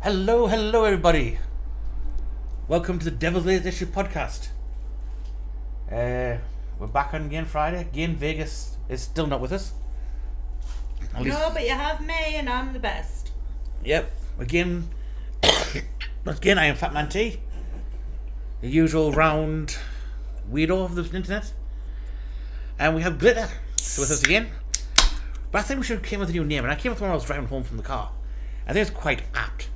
Hello, everybody. Welcome to the Devil's Latest Issue podcast. We're back on again Friday. Again, Vegas is still not with us. No, but you have me, and I'm the best. Yep. Again, I am Fat Man T, the usual round weirdo of the internet, and we have Glitter with us again. But I think we should have came with a new name, and I came with one when I was driving home from the car. I think it's quite apt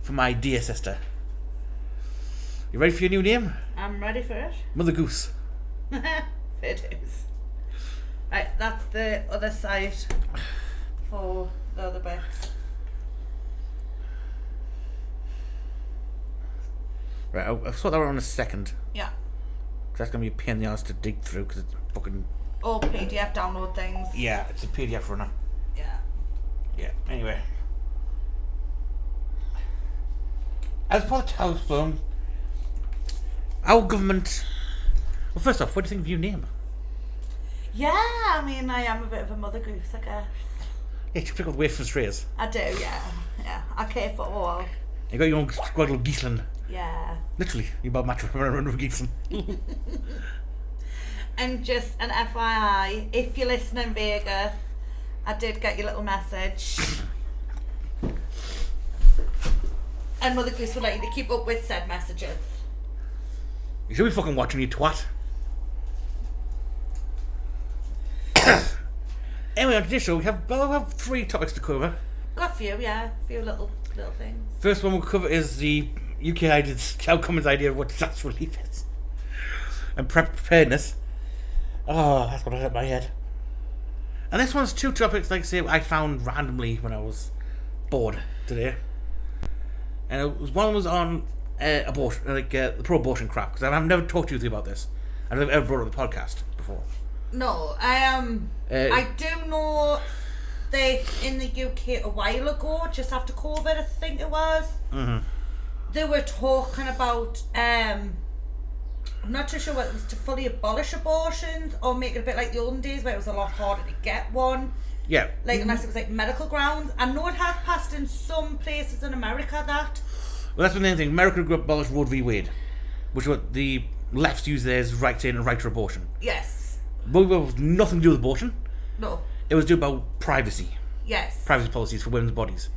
for my dear sister. You ready for your new name? I'm ready for it. Mother Goose. It is. Right, that's the other side for the other bits. Right, I'll sort that out in a second. Yeah. Cause that's going to be a pain in the ass to dig through because it's fucking... Or PDF download things. Yeah, it's a PDF runner. Yeah. Yeah, anyway. As part of Talsbone, our government... Well, first off, what do you think of your name? Yeah, I mean, I am a bit of a mother goose, I guess. Yeah, you pick up the waif from strays. I do, yeah. Yeah, I care for all. You got your own squaggle geeseland. Yeah. Literally, you about match run with geeseland. And just an FYI, if you're listening, Vegas, I did get your little message. And Mother Goose would like you to keep up with said messages. You should be fucking watching, you twat. Anyway, on today's show, we have 3 topics to cover. Got a few, yeah. A few little things. First one we'll cover is the UK government's idea of what disaster relief is. And preparedness. Oh, that's gonna hurt my head. And this one's 2 topics, like I say, I found randomly when I was bored today. And one was on abortion, the pro-abortion crap, because I've never talked to you about this. I've never ever brought it on the podcast before. No, I do know that in the UK a while ago, just after COVID, I think it was, they were talking about, I'm not too sure whether it was to fully abolish abortions or make it a bit like the olden days where it was a lot harder to get one. Yeah. Like, unless it was like medical grounds. I know it has passed in some places in America that. Well, that's the main thing. America abolished Roe v. Wade, which is what the lefts use there as right to and right to abortion. Yes. But it was nothing to do with abortion. No. It was to do about privacy. Yes. Privacy policies for women's bodies.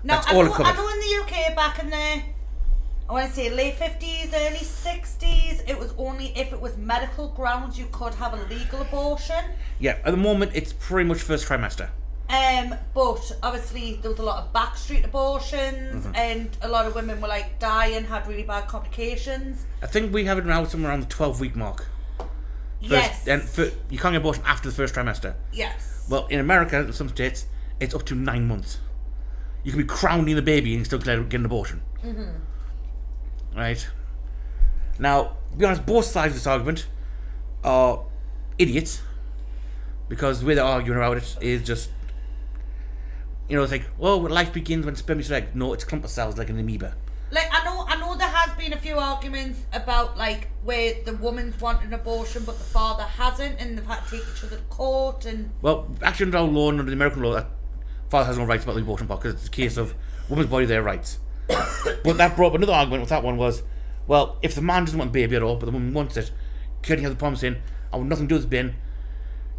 Now, That's all it covered. I know in the UK back in the, I want to say late 50s, early 60s, it was only if it was medical grounds you could have a legal abortion. Yeah, at the moment it's pretty much first trimester. But obviously there was a lot of backstreet abortions and a lot of women were like dying, had really bad complications. I think we have it now somewhere around the 12-week mark. Yes. And you can't get abortion after the first trimester. Yes. Well, in America, in some states, it's up to 9 months. You can be crowning the baby and still get an abortion. Right? Now, to be honest, both sides of this argument are idiots. Because the way they're arguing about it is just... it's like, well, life begins when sperm is egg. No, it's a clump of cells like an amoeba. Like, I know there has been a few arguments about, like, where the woman's wanted an abortion but the father hasn't, and they've had to take each other to court, and... Well, actually under our law and under the American law, that father has no rights about the abortion part, because it's a case of woman's body, their rights. But that brought up another argument with that one was, well, if the man doesn't want a baby at all, but the woman wants it, can he have the problem saying, I want nothing to do with this bin,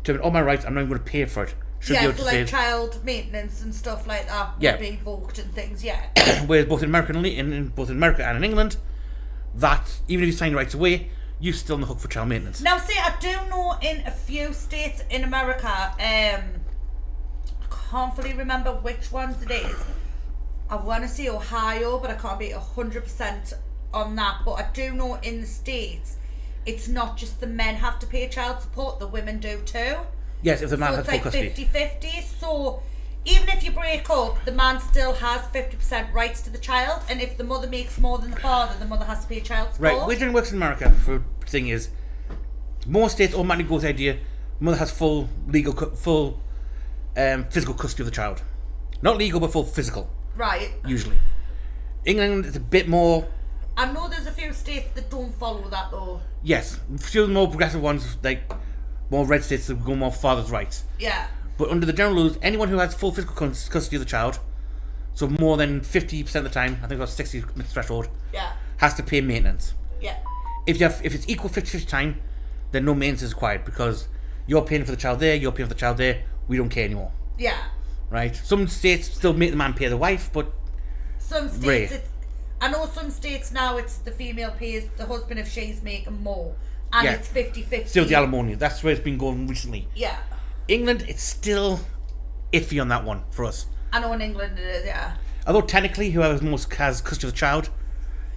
to all my rights, I'm not even going to pay for it. Yeah, so like child maintenance and stuff like that would be invoked and things, yeah. Whereas both in America and in England, that even if you sign your rights away, you're still on the hook for child maintenance. Now, see, I do know in a few states in America, I can't fully remember which ones it is. I want to say Ohio, but I can't be 100% on that. But I do know in the States, it's not just the men have to pay child support, the women do too. Yes, if the man has full custody. So it's like 50-50. So even if you break up, the man still has 50% rights to the child. And if the mother makes more than the father, the mother has to pay child support. Right, which works in America, for the thing is, most states automatically go with the idea, mother has full physical custody of the child. Not legal, but full physical. Right. Usually. England is a bit more... I know there's a few states that don't follow that though. Yes, a few of the more progressive ones, like more red states, that go more father's rights. Yeah. But under the general rules, anyone who has full physical custody of the child, so more than 50% of the time, I think about 60 minutes threshold, Yeah. has to pay maintenance. Yeah. If it's equal 50-50 time, then no maintenance is required because you're paying for the child there, you're paying for the child there, we don't care anymore. Yeah. Right? Some states still make the man pay the wife, but some states I know some states now it's the female pays the husband if she's making more. And it's 50-50. Still the alimony. That's where it's been going recently. Yeah. England, it's still iffy on that one for us. I know in England it is, yeah. Although technically, whoever most has custody of the child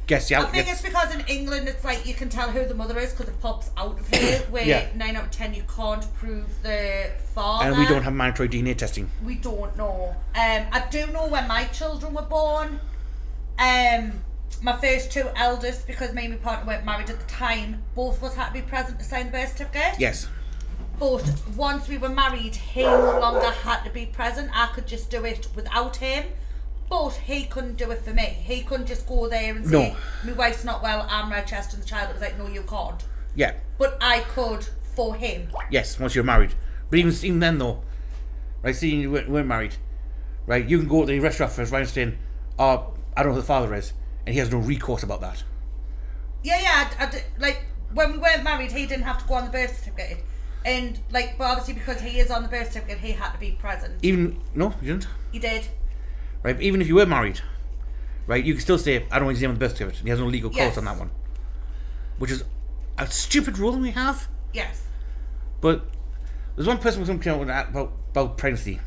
gets the out. I think it's because in England it's like you can tell who the mother is because it pops out of her. Where 9 out of 10 you can't prove the father. And we don't have mandatory DNA testing. We don't know. I do know when my children were born. My first two eldest, because me and my partner weren't married at the time, both of us had to be present to sign the birth certificate. Yes. But once we were married, he no longer had to be present. I could just do it without him. But he couldn't do it for me. He couldn't just go there and say, my wife's not well, I'm Rochester, and the child was like, no, you can't. Yeah. But I could for him. Yes, once you're married. But even then, though, right, seeing you weren't married, right, you can go to the restaurant first, right, and saying, oh, I don't know who the father is, and he has no recourse about that. Yeah, like, when we weren't married, he didn't have to go on the birth certificate. And, like, but obviously because he is on the birth certificate, he had to be present. No, you didn't? He did. Right, but even if you were married, right, you can still say, I don't want his name on the birth certificate. He has no legal cause on that one. Which is a stupid rule we have. Yes. But there's one person who's come out about pregnancy.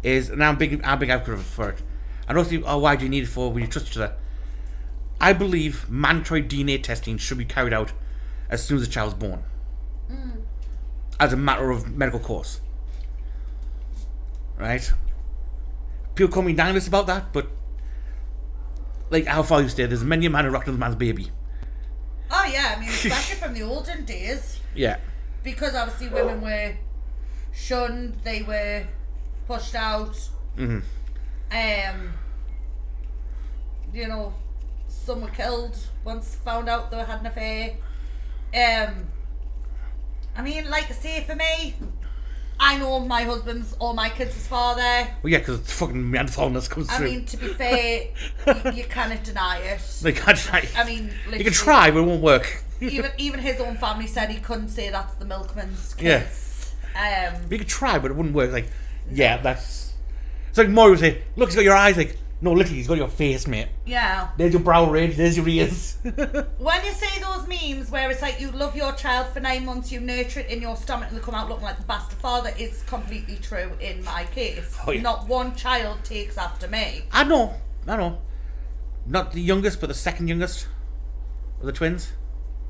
And I'm a big advocate for it. I don't think, why do you need it for when you trust each other? I believe mandatory DNA testing should be carried out as soon as the child's born. As a matter of medical course. Right? People call me nihilist about that, but like how far you stay, there's many a man who rocked another man's baby. Oh yeah, I mean, especially from the olden days. Yeah. Because obviously women were shunned, they were pushed out. Mm-hmm. You know, some were killed once found out they had an affair. I mean, like I say, for me, I know my husband's or my kids' father. Well, yeah, because fucking Neanderthalness comes through. I mean, to be fair, you cannot deny it. They can't deny it. I mean, you can try, but it won't work. even his own family said he couldn't say that's the milkman's kids. Yeah. You could try, but it wouldn't work. Like, yeah, that's. It's like Maury would say, look, he's got your eyes. Like, no, literally, he's got your face, mate. Yeah. There's your brow ridge, there's your ears. When you see those memes where it's like you love your child for 9 months, you nurture it in your stomach and they come out looking like the bastard father, is completely true in my case. Oh, yeah. Not one child takes after me. I know. Not the youngest, but the second youngest of the twins.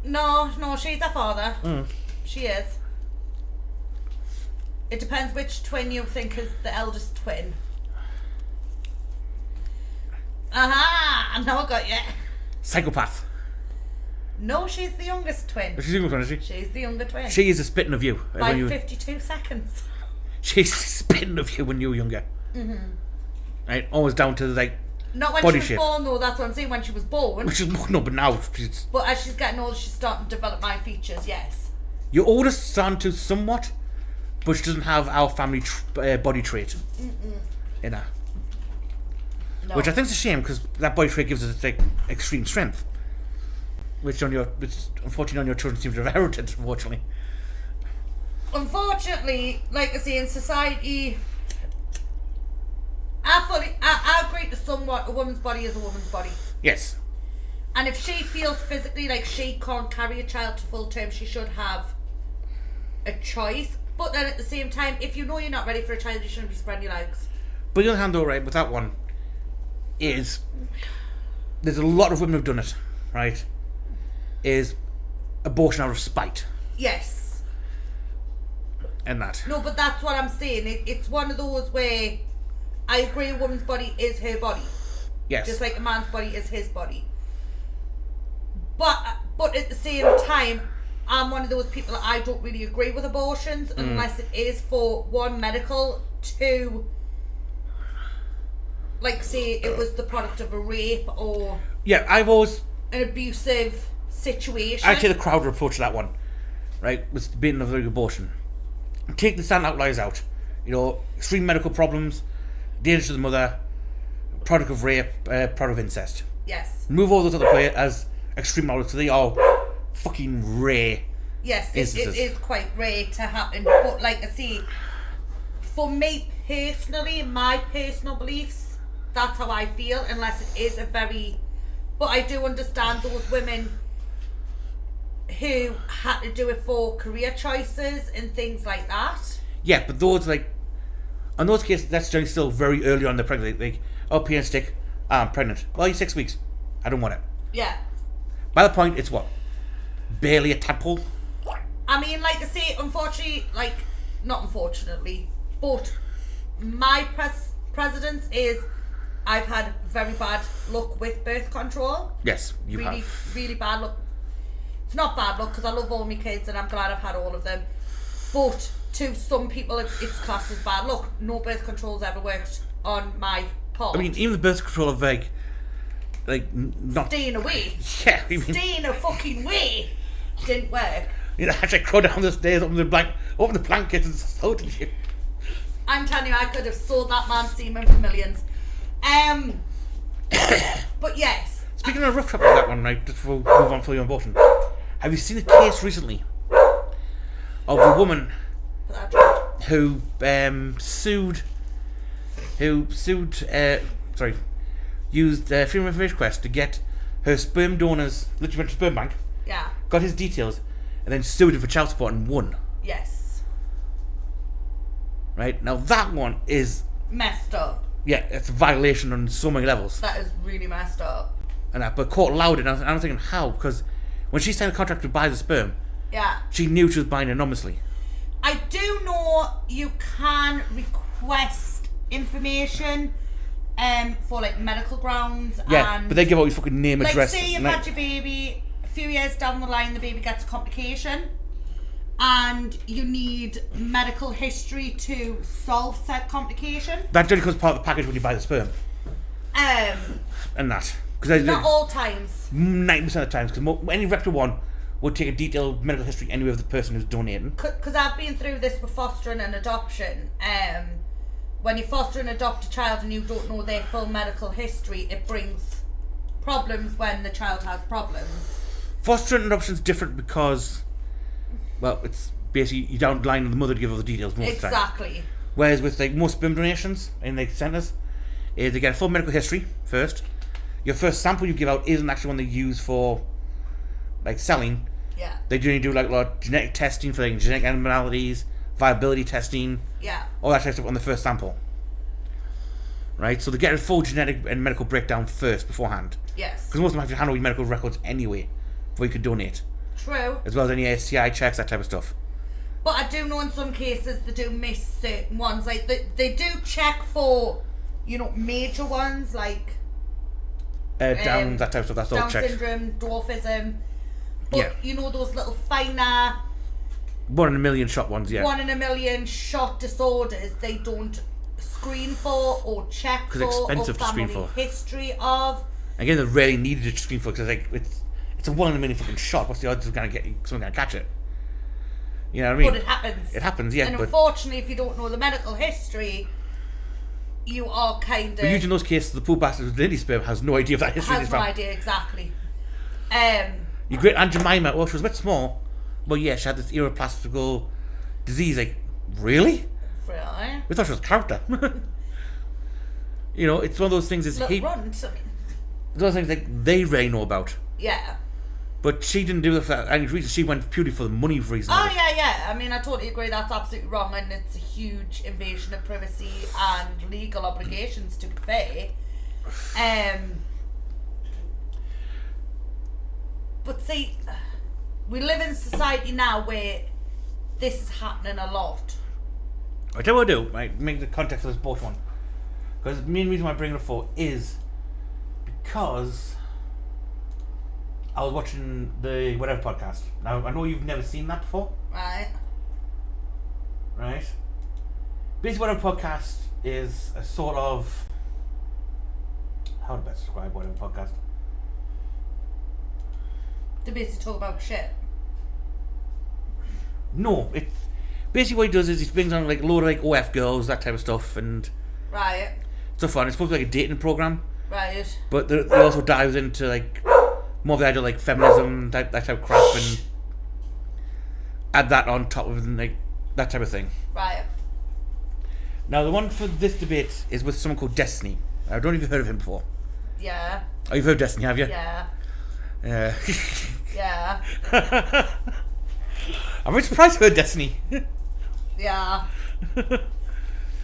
No, she's her father. She is. It depends which twin you think is the eldest twin. Aha! Now I got you. Psychopath. No, she's the youngest twin. She's the youngest one, is she? She's the younger twin. She is a spitting of you. By 52 seconds. She's spitting of you when you were younger. Mm-hmm. Right, always down to like not when body she was shape. born though, that's what I'm saying, when she was born. Which is no, but now she's. But as she's getting older, she's starting to develop my features, yes. Your oldest starting to somewhat, but she doesn't have our family body trait in her. No. Which I think is a shame because that body trait gives us like extreme strength, which unfortunately on your children seem to have inherited. Unfortunately, like I say, in society, I agree to somewhat a woman's body is a woman's body. Yes. And if she feels physically like she can't carry a child to full term, she should have a choice. But then at the same time, if you know you're not ready for a child, you shouldn't be spreading your legs. But the other hand though, right, with that one, is there's a lot of women who've done it, right? Is abortion out of spite. Yes. And that. No, but that's what I'm saying. It's one of those where I agree a woman's body is her body. Yes. Just like a man's body is his body. But at the same time, I'm one of those people that I don't really agree with abortions unless it is for one, medical, two, like say it was the product of a rape or I've always an abusive situation. I take the Crowder approach to that one, right? With the being of the abortion. Take the stand outliers out. You know, extreme medical problems, danger to the mother, product of rape, product of incest. Yes. Remove all those other players as extreme models, so they are fucking rare. Yes, it is quite rare to happen. But like I say, for me personally, my personal beliefs, that's how I feel, unless it is a very... But I do understand those women who had to do it for career choices and things like that. Yeah, but those, like... In those cases, that's generally still very early on in the pregnancy. Like, oh, pee and stick, I'm pregnant. Well, you're 6 weeks. I don't want it. Yeah. By the point, it's what? Barely a tadpole? I mean, like I say, unfortunately, like, not unfortunately, but my precedence is I've had very bad luck with birth control. Yes, you really, have. Really bad luck. It's not bad luck because I love all my kids and I'm glad I've had all of them. But to some people, it's classed as bad luck. No birth control's ever worked on my part. I mean, even the birth control of not staying away. Yeah, I mean, staying a fucking way didn't work. You know, actually crawl down the stairs, open the blanket and so did you. I'm telling you, I could have sold that man semen for millions. But yes. Speaking of rough trap of that one, right, just before we move on for the abortion, have you seen a case recently of a woman who used Freedom of Information Request to get her sperm donors, literally went to sperm bank, yeah, got his details, and then sued him for child support and won. Yes. Right, now that one is messed up. Yeah, it's a violation on so many levels. That is really messed up. And but court allowed it, and I'm thinking how? Because when she signed a contract to buy the sperm, yeah, she knew she was buying anonymously. I do know you can request information for like medical grounds. Yeah, and but they give out your fucking name, address. Like say you've had your baby, a few years down the line the baby gets a complication and you need medical history to solve said complication. That generally becomes part of the package when you buy the sperm. And that. Not all times. 90% of the times, because any reputable one would take a detailed medical history anyway of the person who's donating. Because I've been through this with fostering and adoption. When you foster and adopt a child and you don't know their full medical history, it brings problems when the child has problems. Fostering and adoption is different because, well, it's basically you down the line on the mother to give all the details most of the time. Exactly. Whereas with like most sperm donations in the centres, is they get a full medical history first. Your first sample you give out isn't actually one they use for like selling. Yeah. They do like a lot of genetic testing for like genetic abnormalities, viability testing. Yeah. All that type of stuff on the first sample. Right? So they get a full genetic and medical breakdown first beforehand. Yes. Because most of them have to handle your medical records anyway before you could donate. True. As well as any STI checks, that type of stuff. But I do know in some cases they do miss certain ones. Like they do check for, major ones like Down, that type of stuff, that's all Down checked. syndrome, dwarfism. But yeah. Those little finer 1 in a million shot ones, yeah. 1 in a million shot disorders they don't screen for or check for, because it's expensive or to screen family for. history of. Again, they're really needed to screen for because it's a 1 in a million fucking shot. What's the odds of someone gonna catch it? You know what I mean? But it happens. It happens, yeah. And unfortunately, if you don't know the medical history, you are kind of. But usually in those cases, the poor bastard with lady sperm has no idea of that history. Has no idea exactly. Your great Aunt Jemima, well, she was a bit small, but yeah, she had this irreplastical disease. Like, really? Really? We thought she was a character. It's one of those things. It's one of those things like they really know about. Yeah. But she didn't do it for any reason. She went purely for the money reason. Oh, yeah. I mean, I totally agree. That's absolutely wrong, and it's a huge invasion of privacy and legal obligations, to be fair. But see, we live in a society now where this is happening a lot. I tell you what I do, right? Make the context of this both one. Because the main reason why I bring it up for is because I was watching the Whatever podcast. Now, I know you've never seen that before. Right. Right? Basically, Whatever podcast is a sort of... How to best describe Whatever podcast? They basically talk about shit. No, it's... Basically what he does is he brings on like a load of like OF girls, that type of stuff, and... Right. stuff on. It's supposed to be like a dating program, Right. but it also dives into like more of the idea of like feminism, that type of crap, and add that on top of like that type of thing. Right. Now the one for this debate is with someone called Destiny. I don't know if you've heard of him before. Yeah. Oh, you've heard of Destiny, have you? Yeah. Yeah. Yeah. I'm really surprised you heard Destiny. Yeah.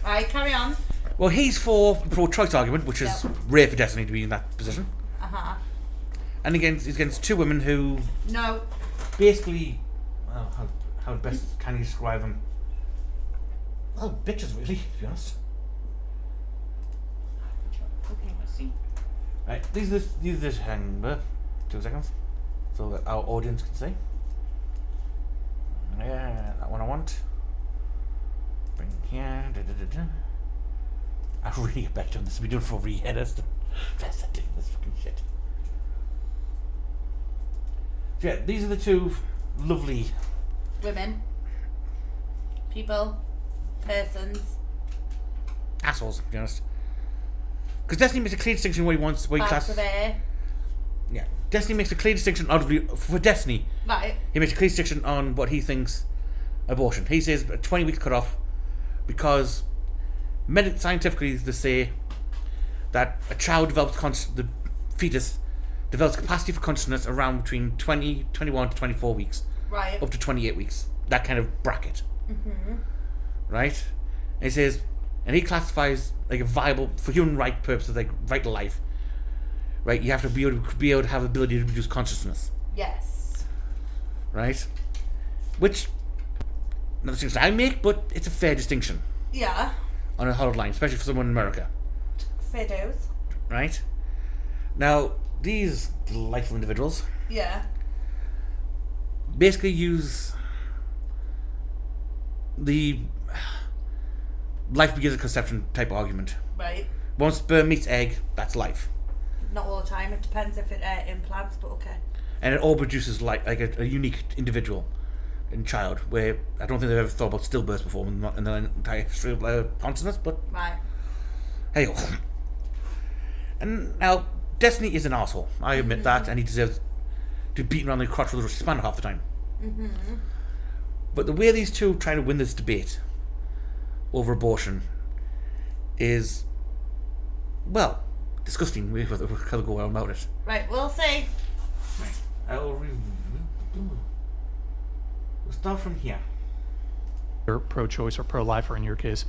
Right, carry on. Well, he's for the pro-choice argument, which is rare for Destiny to be in that position. Uh-huh. And he's against two women who No. basically, well, how best can you describe them? Well, bitches, really, to be honest. Okay, let's see. Right, these are the hang 2 seconds, so that our audience can see. Yeah, that one I want. Bring here. I really get back to this. We do it for every year. That's the thing. This fucking shit. So yeah, these are the two lovely Women. People. Persons. assholes, to be honest. Because Destiny makes a clear distinction where he wants, where he Bags class. of air. Yeah, Destiny makes a clear distinction. For Destiny, Right. he makes a clear distinction on what he thinks abortion. He says a 20 weeks cut off because scientifically they say that a child develops the fetus develops capacity for consciousness around between 21 to 24 weeks, Right. up to 28 weeks. That kind of bracket. Right? And he says, and he classifies like a viable, for human right purposes, like right to life. Right? You have to be able to have the ability to produce consciousness. Yes. Right? Which, not a distinction I make, but it's a fair distinction Yeah. on a hard line, especially for someone in America. Fair dues. Right? Now, these delightful individuals Yeah. basically use the life begins at conception type argument. Right. Once sperm meets egg, that's life. Not all the time. It depends if it implants, but okay. And it all produces like a unique individual in child, where I don't think they've ever thought about stillbirths before in the entire history of consciousness, but Right. hey. And now, Destiny is an arsehole. I admit that, and he deserves to be beaten around the crotch with a spanner half the time. But the way these two are trying to win this debate over abortion is, well, disgusting. We'll go on about it. Right. We'll see. We'll start from here. Or pro-choice or pro-life, or in your case,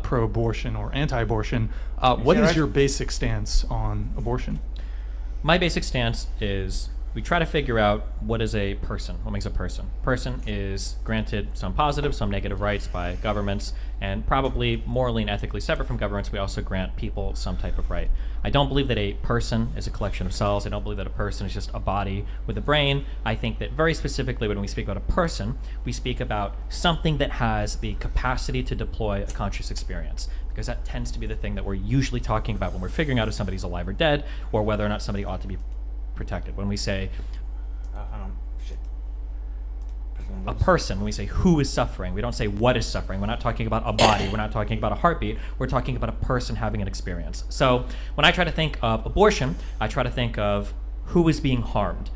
pro-abortion or anti-abortion. What is your basic stance on abortion? My basic stance is we try to figure out what is a person, what makes a person. Person is granted some positive, some negative rights by governments, and probably morally and ethically separate from governments, we also grant people some type of right. I don't believe that a person is a collection of cells. I don't believe that a person is just a body with a brain. I think that very specifically when we speak about a person, we speak about something that has the capacity to deploy a conscious experience, because that tends to be the thing that we're usually talking about when we're figuring out if somebody's alive or dead, or whether or not somebody ought to be protected. When we say a person, when we say who is suffering, we don't say what is suffering. We're not talking about a body. We're not talking about a heartbeat. We're talking about a person having an experience. So when I try to think of abortion, I try to think of who is being harmed.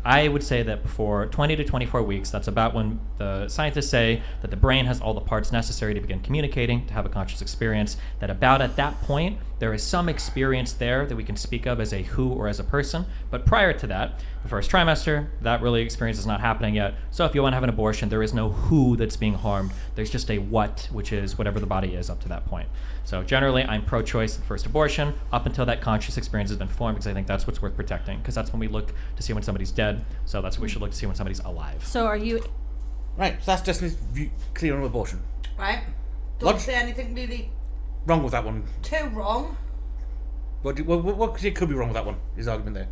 I would say that for 20 to 24 weeks, that's about when the scientists say that the brain has all the parts necessary to begin communicating, to have a conscious experience, that about at that point, there is some experience there that we can speak of as a who or as a person. But prior to that, the first trimester, that really experience is not happening yet. So if you want to have an abortion, there is no who that's being harmed. There's just a what, which is whatever the body is up to that point. So generally, I'm pro-choice in first abortion up until that conscious experience has been formed, because I think that's what's worth protecting, because that's when we look to see when somebody's dead. So that's what we should look to see when somebody's alive. So are you... Right, so that's Destiny's view, clear on abortion. Right. Don't What? say anything really Wrong with that one. too wrong. What could be wrong with that one? His argument there.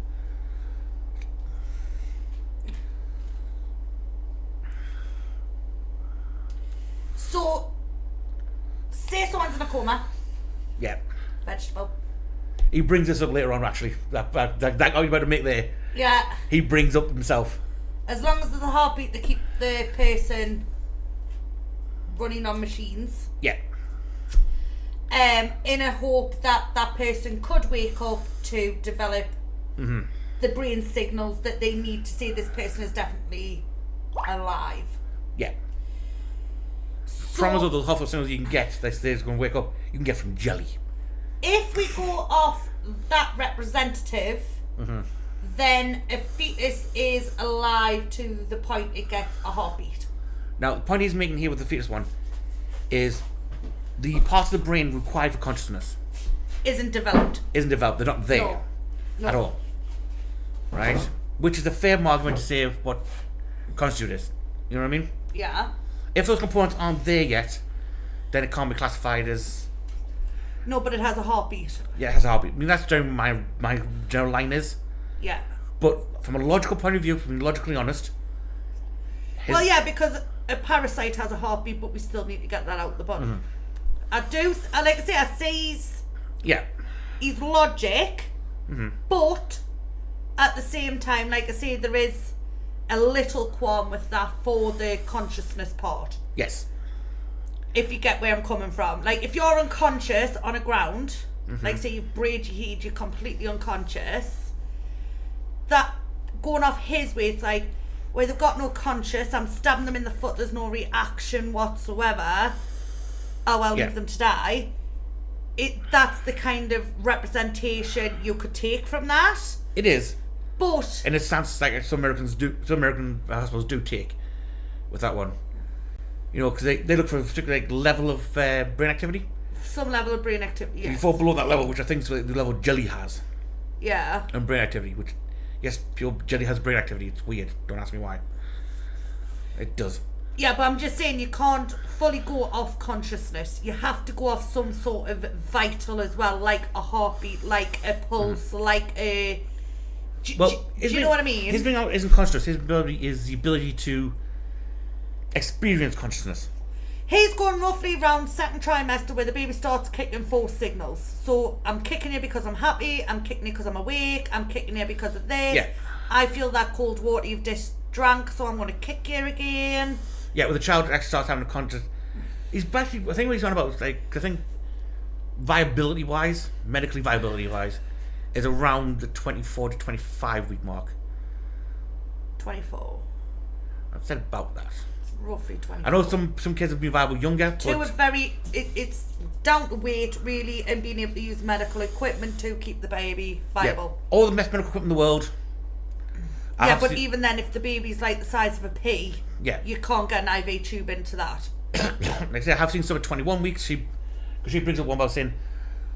So, say someone's in a coma. Yeah. Vegetable. He brings this up later on, actually. That argument you're about to make there, Yeah. he brings up himself. As long as there's a heartbeat to keep the person running on machines. Yeah. in a hope that that person could wake up to develop the brain signals that they need to say this person is definitely alive. Yeah. So, Traumas of the half of signals you can get that they're going to wake up, you can get from jelly. if we go off that representative, then a fetus is alive to the point it gets a heartbeat. Now, the point he's making here with the fetus one is the parts of the brain required for consciousness Isn't developed. isn't developed. They're not there No. at all. Right? Which is a fair argument to say of what constitutes is. You know what I mean? Yeah. If those components aren't there yet, then it can't be classified as, No, but it has a heartbeat. yeah, it has a heartbeat. I mean, that's generally my general line is. Yeah. But from a logical point of view, from being logically honest, Well, yeah, because a parasite has a heartbeat, but we still need to get that out the body. I like I say, I see yeah, he's logic, but at the same time, like I say, there is a little qualm with that for the consciousness part. yes, If you get where I'm coming from. Like, if you're unconscious on a ground, like say you've braid your head, you're completely unconscious, that going off his way, it's like, where they've got no conscious, I'm stabbing them in the foot, there's no reaction whatsoever, oh, I'll Yeah. leave them to die. That's the kind of representation you could take from that. it is. But And it sounds like some American hospitals do take with that one. You know, because they look for a particular level of brain activity. some level of brain activity, If you yes. fall below that level, which I think is the level jelly has, Yeah. and brain activity, which, yes, pure jelly has brain activity. It's weird. Don't ask me why. It does. Yeah, but I'm just saying you can't fully go off consciousness. You have to go off some sort of vital as well, like a heartbeat, like a pulse, like a... Do you know what I mean? His brain isn't conscious. His ability is the ability to experience consciousness. He's going roughly around second trimester where the baby starts kicking 4 signals. So I'm kicking you because I'm happy, I'm kicking you because I'm awake, I'm kicking you because of this. Yeah. I feel that cold water you've just drank, so I'm going to kick you again. Yeah, when the child actually starts having a conscious, he's basically, I think what he's on about is like, I think viability wise, medically viability wise, is around the 24 to 25 week mark. 24. I've said about that. It's roughly 24. I know some kids have been viable younger. Two but is very, it's down to weight really and being able to use medical equipment to keep the baby viable. all the best medical equipment in the world. I Yeah, have but seen- even then, if the baby's like the size of a pea, Yeah. you can't get an IV tube into that. like I say, I have seen some at 21 weeks. She brings up one about saying,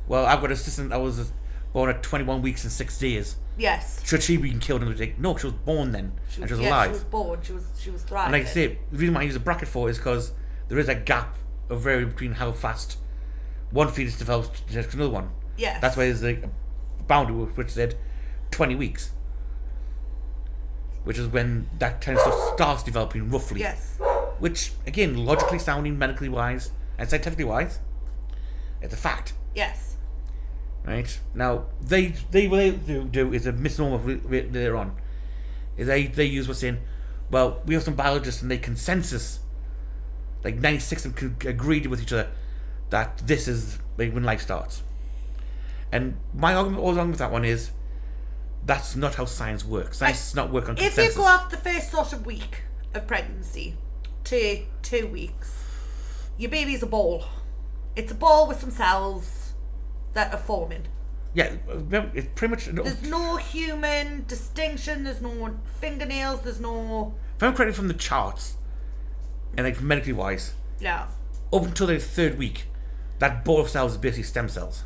well, I've got an assistant that was born at 21 weeks and 6 days. Yes. Should she be killed in the day? No, she was born then, and she was alive. She was born. She was thriving. And like I say, the reason why I use a bracket for it is because there is a gap of vary between how fast one fetus develops to the next another one. Yes. That's why there's a boundary which said 20 weeks. Which is when that kind of stuff starts developing roughly. Yes. Which, again, logically sounding, medically wise, and scientifically wise, it's a fact. Yes. Right? Now, what they do is a misnomer later on. Is they use what's saying, well, we have some biologists and they consensus, like 96 of them agreed with each other that this is like when life starts. And my argument always along with that one is, that's not how science works. Science does not work on If consensus. you go off the first sort of week of pregnancy to 2 weeks, your baby's a ball. It's a ball with some cells that are forming. Yeah, it's pretty much... There's no human distinction, there's no fingernails, there's no... If I'm correct from the charts, and like medically wise, Yeah. up until the 3rd week, that ball of cells is basically stem cells,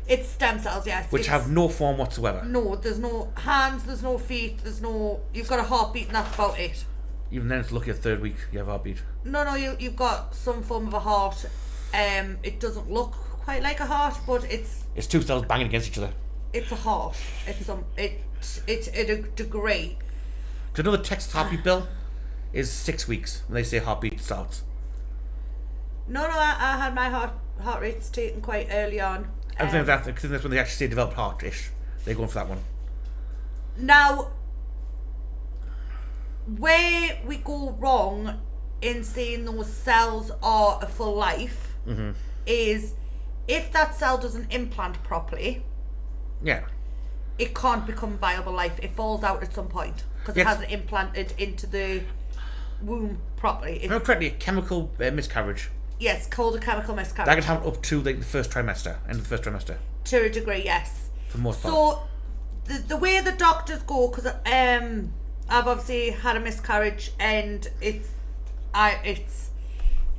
It's stem cells, yes. which have no form whatsoever. No, there's no hands, there's no feet, there's no... You've got a heartbeat and that's about it. Even then, it's lucky at 3rd week you have a heartbeat. No, you've got some form of a heart. It doesn't look quite like a heart, but It's 2 cells banging against each other. it's a heart. It's a degree. Because another text heartbeat bill is 6 weeks when they say heartbeat starts. No, I had my heart rates taken quite early on. I think that's when they actually say developed heart-ish. They're going for that one. Now, where we go wrong in saying those cells are a full life is if that cell doesn't implant properly, Yeah. it can't become viable life. It falls out at some point because it Yes. hasn't implanted into the womb properly. If I'm correctly, a chemical miscarriage. Yes, called a chemical miscarriage. That can happen up to like the first trimester, end of the first trimester, To a degree, yes. for the most part. So, the way the doctors go, because I've obviously had a miscarriage, and it's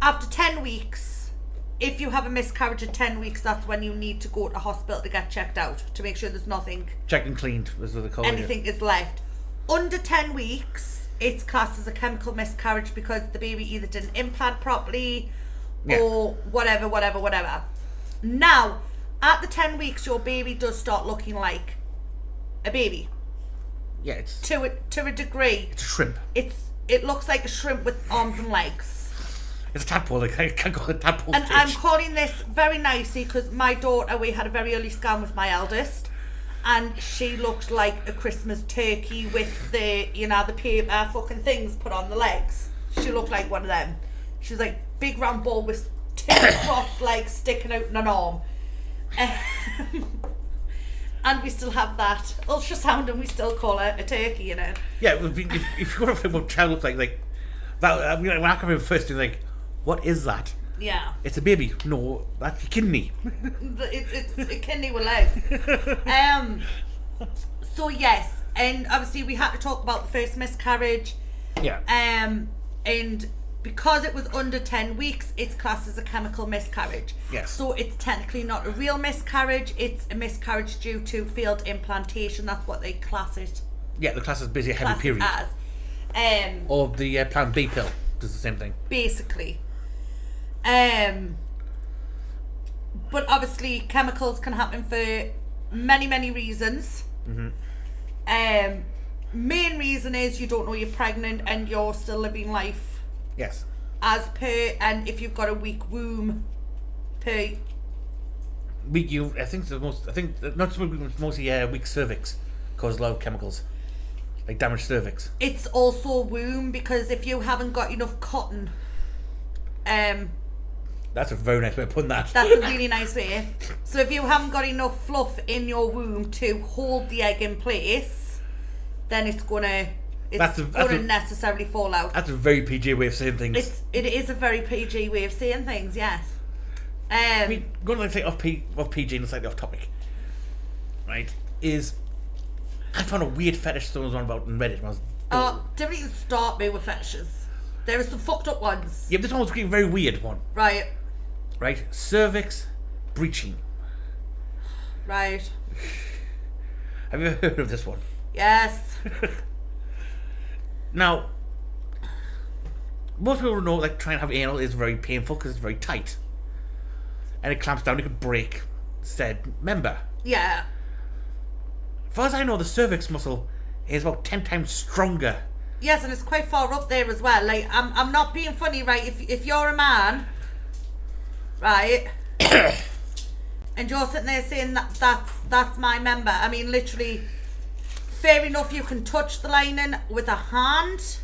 after 10 weeks. If you have a miscarriage at 10 weeks, that's when you need to go to hospital to get checked out to make sure there's nothing, Checked and cleaned, is what they call it. anything is left. Under 10 weeks, it's classed as a chemical miscarriage because the baby either didn't implant properly or whatever. Now, at the 10 weeks, your baby does start looking like a baby. Yeah, it's To a degree. a shrimp. It looks like a shrimp with arms and legs. It's a tadpole. Like, I can't call it tadpole And stage. I'm calling this very nicely because my daughter, we had a very early scan with my eldest, and she looked like a Christmas turkey with the paper fucking things put on the legs. She looked like one of them. She was like big round ball with two crossed legs sticking out in an arm. And we still have that ultrasound, and we still call her a turkey, you know. Yeah, it would be, if you want to think what a child looks like that, I mean, when I come in first, you're like, what is that? Yeah. It's a baby. No, that's a kidney. It's a kidney with legs. So yes, and obviously we had to talk about the first miscarriage. Yeah. And because it was under 10 weeks, it's classed as a chemical miscarriage. Yes. So it's technically not a real miscarriage. It's a miscarriage due to failed implantation. That's what they class it. Yeah, the class is busy a heavy Class it period. as. Or the Plan B pill does the same thing. Basically. But obviously chemicals can happen for many reasons. Main reason is you don't know you're pregnant and you're still living life Yes. as per, and if you've got a weak womb per. I think not so much, mostly weak cervix cause a lot of chemicals, like damaged cervix. It's also womb because if you haven't got enough cotton, That's a very nice way of putting that. that's a really nice way. So if you haven't got enough fluff in your womb to hold the egg in place, then it's gonna necessarily fall out. That's a very PG way of saying things. It is a very PG way of saying things, yes. I mean, going to say off PG and slightly off topic, right? Is I found a weird fetish someone was on about in Reddit when I was. Don't even start me with fetishes. There are some fucked up ones. Yeah, this one was a very weird one. Right. Right, cervix breaching. Right. Have you ever heard of this one? Yes. Now, most people know like trying to have anal is very painful because it's very tight, and it clamps down. You could break said member. Yeah. As far as I know, the cervix muscle is about 10 times stronger. Yes, and it's quite far up there as well. Like, I'm not being funny, right? If you're a man, right, and you're sitting there saying that's my member. I mean, literally, fair enough, you can touch the lining with a hand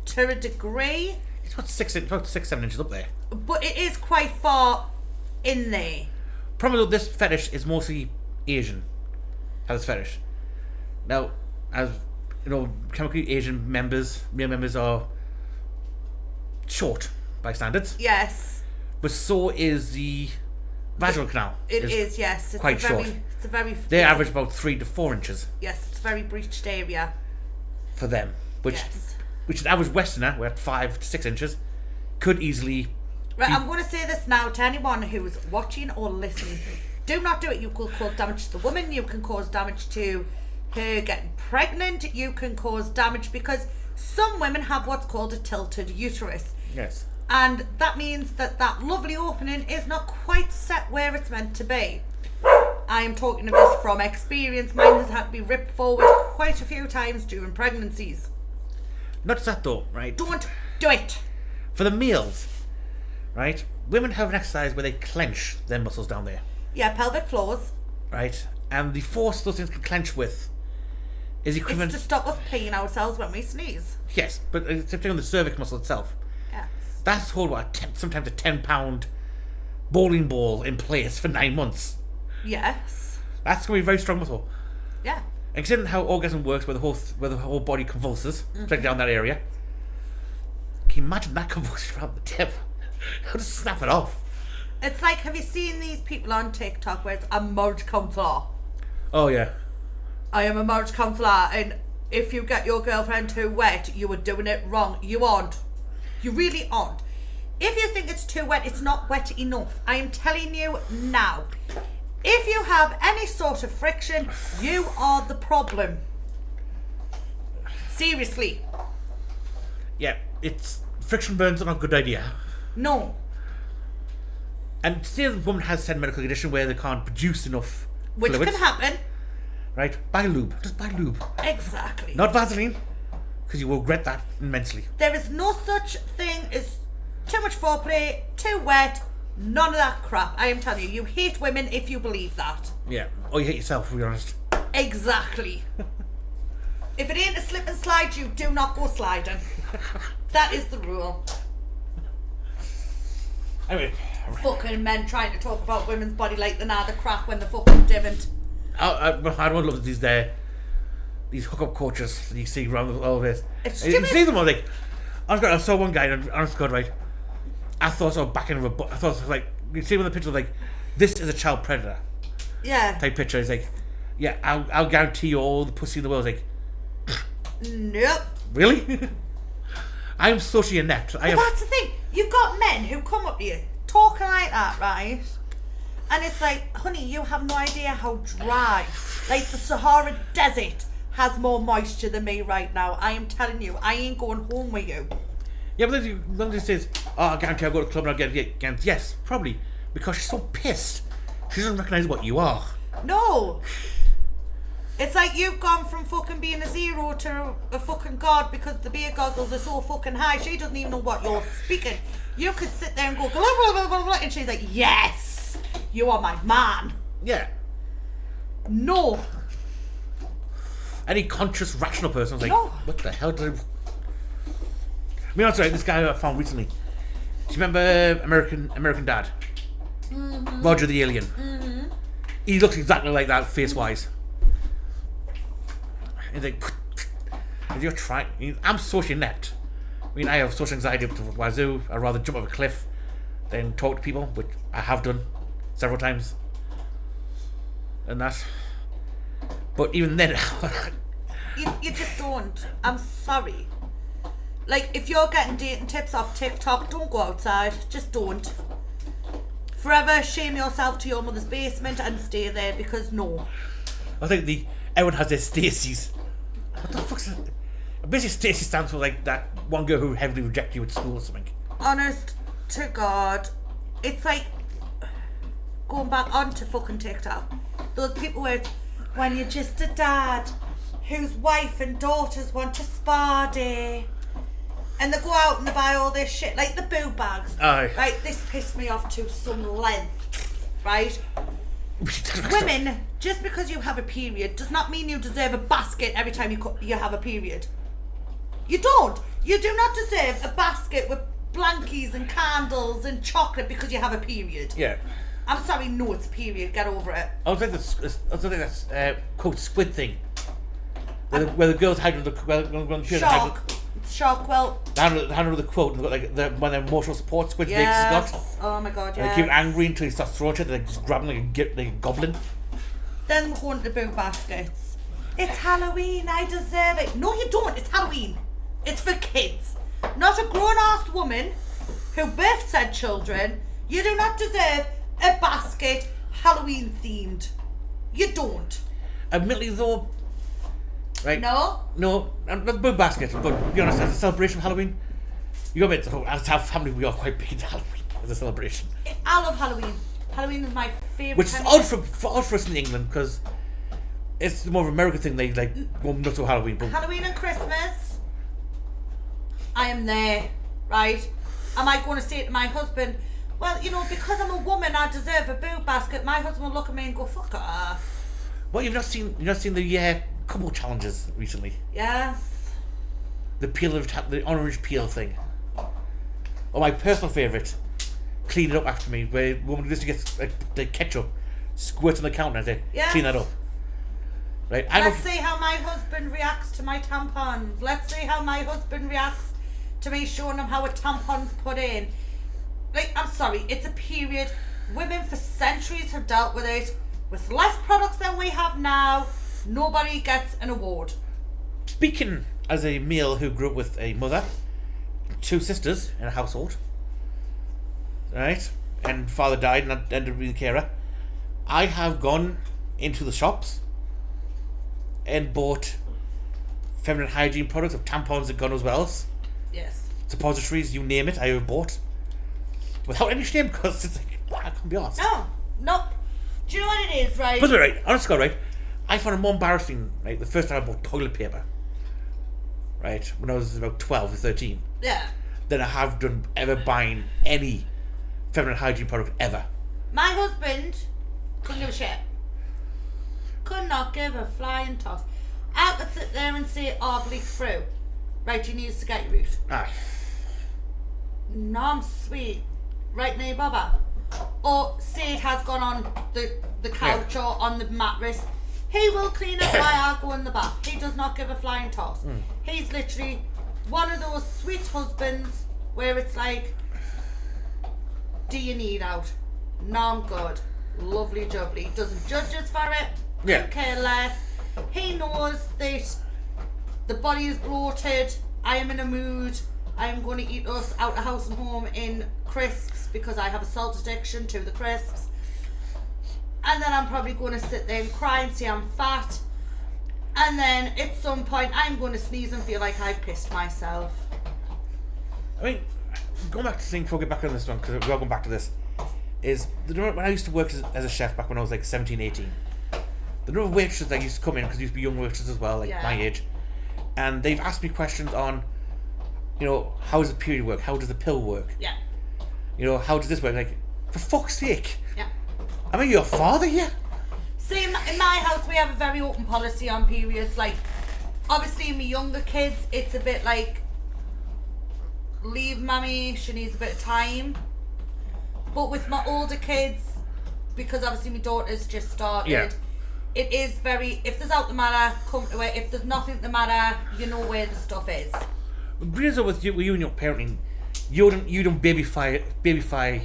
to a degree. It's about 6-7 inches up there. But it is quite far in there. Problem with this fetish is mostly Asian. Has this fetish. Now, as you know, chemically Asian male members are short by standards, Yes, but so is the vaginal canal. it is. Yes, it's quite a very, short. It's a very. They average about 3 to 4 inches Yes, it's a very breached area. for them, which Yes. an average Westerner, we're at 5 to 6 inches, could easily. Right, I'm going to say this now to anyone who's watching or listening. Do not do it. You could cause damage to the woman. You can cause damage to her getting pregnant. You can cause damage because some women have what's called a tilted uterus. Yes. And that means that lovely opening is not quite set where it's meant to be. I am talking of this from experience. Mine has had to be ripped forward quite a few times during pregnancies. Not just that though, right? Don't do it. For the males, right? Women have an exercise where they clench their muscles down there, Yeah, pelvic floors. right? And the force those things can clench with is equivalent. It's to stop us peeing ourselves when we sneeze. Yes, but it's on the cervix muscle itself. Yes. That's whole sometimes a 10-pound bowling ball in place for 9 months. Yes. That's going to be very strong muscle. Yeah. And considering how orgasm works, where the whole body convulses, especially down that area, can you imagine that convulsion around the tip? How to snap it off? It's like, have you seen these people on TikTok where it's a marriage counsellor? Oh yeah. I am a marriage counsellor, and if you get your girlfriend too wet, you are doing it wrong. You aren't. You really aren't. If you think it's too wet, it's not wet enough. I am telling you now. If you have any sort of friction, you are the problem. Seriously. Yeah, friction burns are not a good idea. No. And say the woman has said medical condition where they can't produce enough Which fluids, can happen. right? Buy lube. Just buy lube. Exactly. Not Vaseline, because you will regret that immensely. There is no such thing as too much foreplay, too wet, none of that crap. I am telling you, you hate women if you believe that. Yeah. Or you hate yourself, to be honest. Exactly. If it ain't a slip and slide, you do not go sliding. That is the rule. Anyway. Fucking men trying to talk about women's body like they're not the crap when they fucking didn't. I don't love these hookup coaches that you see around all this. It's You stupid. see them all like, I saw one guy, and honest to God, right, I thought I was back end of a book. I thought it was like, you see when the picture like, this is a child predator Yeah. type picture. It's like, yeah, I'll guarantee you all the pussy in the world. It's like, Nope. really? I am socially inept. I But am. that's the thing. You've got men who come up to you talking like that, right? And it's like, honey, you have no idea how dry. Like the Sahara Desert has more moisture than me right now. I am telling you, I ain't going home with you. Yeah, but then she says, oh, I guarantee I'll go to the club and I'll get again. Yes, probably. Because she's so pissed. She doesn't recognise what you are. No. It's like you've gone from fucking being a zero to a fucking god because the beer goggles are so fucking high. She doesn't even know what you're speaking. You could sit there and go, blah, blah, blah, blah, blah, and she's like, yes, you are my man. Yeah. No. Any conscious, rational person was like, No. what the hell did I... I mean, that's right, this guy I found recently. Do you remember American Dad? Mm-hmm. Roger the Alien. Mm-hmm. He looks exactly like that, face-wise. He's like, you're trying... I'm socially inept. I mean, I have social anxiety up to wazoo. I'd rather jump off a cliff than talk to people, which I have done several times. And that... But even then... You just don't. I'm sorry. Like, if you're getting dating tips off TikTok, don't go outside. Just don't. Forever shame yourself to your mother's basement and stay there because no. I think everyone has their Stacey's. What the fuck's that? Basically, Stacey stands for like that one girl who heavily rejected you at school or something. Honest to God, it's like going back onto fucking TikTok. Those people where it's, when you're just a dad whose wife and daughters want a spa day. And they go out and they buy all this shit, like the boob bags. Aye. Right, this pissed me off to some length, right? Women, just because you have a period does not mean you deserve a basket every time you have a period. You don't. You do not deserve a basket with blankies and candles and chocolate because you have a period. Yeah. I'm sorry, no, it's a period. Get over it. I was thinking that's quote squid thing. Where the girls hide under the period. Shock. It's shock. Well. Hand under the quote and got like one of the emotional support squids Yes. Vegas has got. Oh my God. And Yes. they keep angry until he starts throwing shit. They just grab him like a goblin. Then we're going to the boob baskets. It's Halloween. I deserve it. No, you don't. It's Halloween. It's for kids, not a grown-ass woman who birthed said children. You do not deserve a basket Halloween themed. You don't. Admittedly though, right? No. No, not the boob basket, but to be honest, as a celebration of Halloween, you got to admit, as our family, we are quite big into Halloween as a celebration. I love Halloween. Halloween is my favourite. Which is odd for us in England, because it's more of an American thing, they like go nuts with Halloween. But Halloween and Christmas. I am there, right? Am I going to say to my husband, well, you know, because I'm a woman, I deserve a boob basket? My husband will look at me and go, fuck off. well, you've not seen the couple challenges recently. Yes. The orange peel thing. Or my personal favourite, clean it up after me. Where a woman used to get like, the ketchup squirts on the counter and say, Yes. clean that up. Right? Let's see how my husband reacts to my tampons. Let's see how my husband reacts to me showing him how a tampon's put in. Like, I'm sorry, it's a period. Women for centuries have dealt with it. With less products than we have now, nobody gets an award. Speaking as a male who grew up with a mother, 2 sisters in a household, right, and father died and I ended up being a carer, I have gone into the shops and bought feminine hygiene products of tampons and goodness wells, Yes. suppositories, you name it, I have bought. Without any shame, because it's like, I can't be arsed. No. Do you know what it is, right? But right, honestly, right, I found it more embarrassing, right, the first time I bought toilet paper, right, when I was about 12 or 13, Yeah. than I have done ever buying any feminine hygiene product ever. My husband couldn't give a shit. Could not give a flying toss. I could sit there and say, bleed through. Right, you need to get your root. Aye. No, I'm sweet. Right, no bother. Or say it has gone on the couch or on the mattress. He will clean up while I go in the bath. He does not give a flying toss. He's literally one of those sweet husbands where it's like, do you need out? No, I'm good. Lovely jubbly. Doesn't judge us for it. Yeah. Don't care less. He knows that the body is bloated. I am in a mood. I am going to eat us out of house and home in crisps because I have a salt addiction to the crisps. And then I'm probably going to sit there and cry and say I'm fat. And then at some point I'm going to sneeze and feel like I've pissed myself. I mean, going back to the thing before we get back on this one, because we're going back to this, is the number, when I used to work as a chef back when I was like 17, 18, the number of waitresses that used to come in, because there used to be young waitresses as well, like Yeah. my age, and they've asked me questions on, you know, how does the period work? How does the pill work? Yeah. You know, how does this work? Like, for fuck's sake, Yeah. am I your father here? See, in my house we have a very open policy on periods. Like, obviously my younger kids, it's a bit like, leave mummy, she needs a bit of time. But with my older kids, because obviously my daughter's just started, Yeah. it is very, if there's out the matter, come to it. If there's nothing the matter, you know where the stuff is. Brings up with you and your parenting, you don't babyfy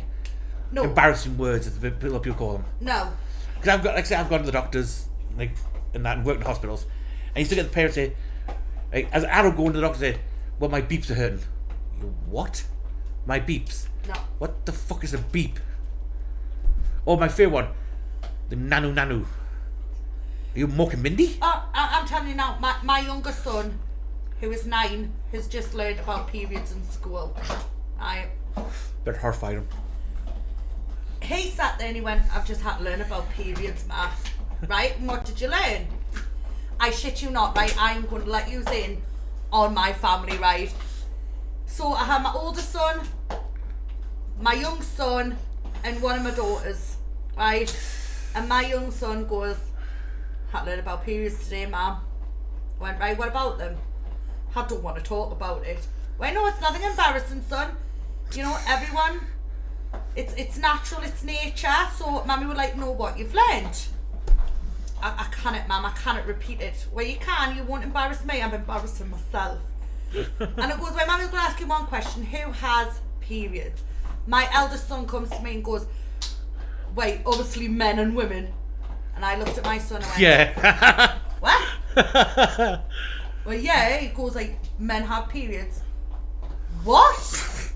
No. embarrassing words, as people call them. No. Because I've got, like I say, I've gone to the doctors, like, and that, and worked in hospitals, and you used to get the parents say, like, as an adult going to the doctor say, well, my beeps are hurting. You go, what? My beeps? No. What the fuck is a beep? Or my favourite one, the nanu. Are you Mork and Mindy? Oh, I'm telling you now, my younger son, who is 9, has just learned about periods in school. Better horrify him. He sat there and he went, I've just had to learn about periods, Ma. Right? And what did you learn? I shit you not, right? I'm going to let you in on my family, right? So I have my older son, my young son, and one of my daughters, right? And my young son goes, had to learn about periods today, Mum. I went, right, what about them? I don't want to talk about it. Well, no, it's nothing embarrassing, son. You know, everyone, it's natural, it's nature. So Mummy would like know what you've learned. I cannot, Mum, I cannot repeat it. Well, you can, you won't embarrass me, I'm embarrassing myself. And it goes, well, Mummy's going to ask you one question. Who has periods? My eldest son comes to me and goes, wait, obviously men and women. And I looked at my son and went, Yeah. what? Well, yeah, he goes like, men have periods. What?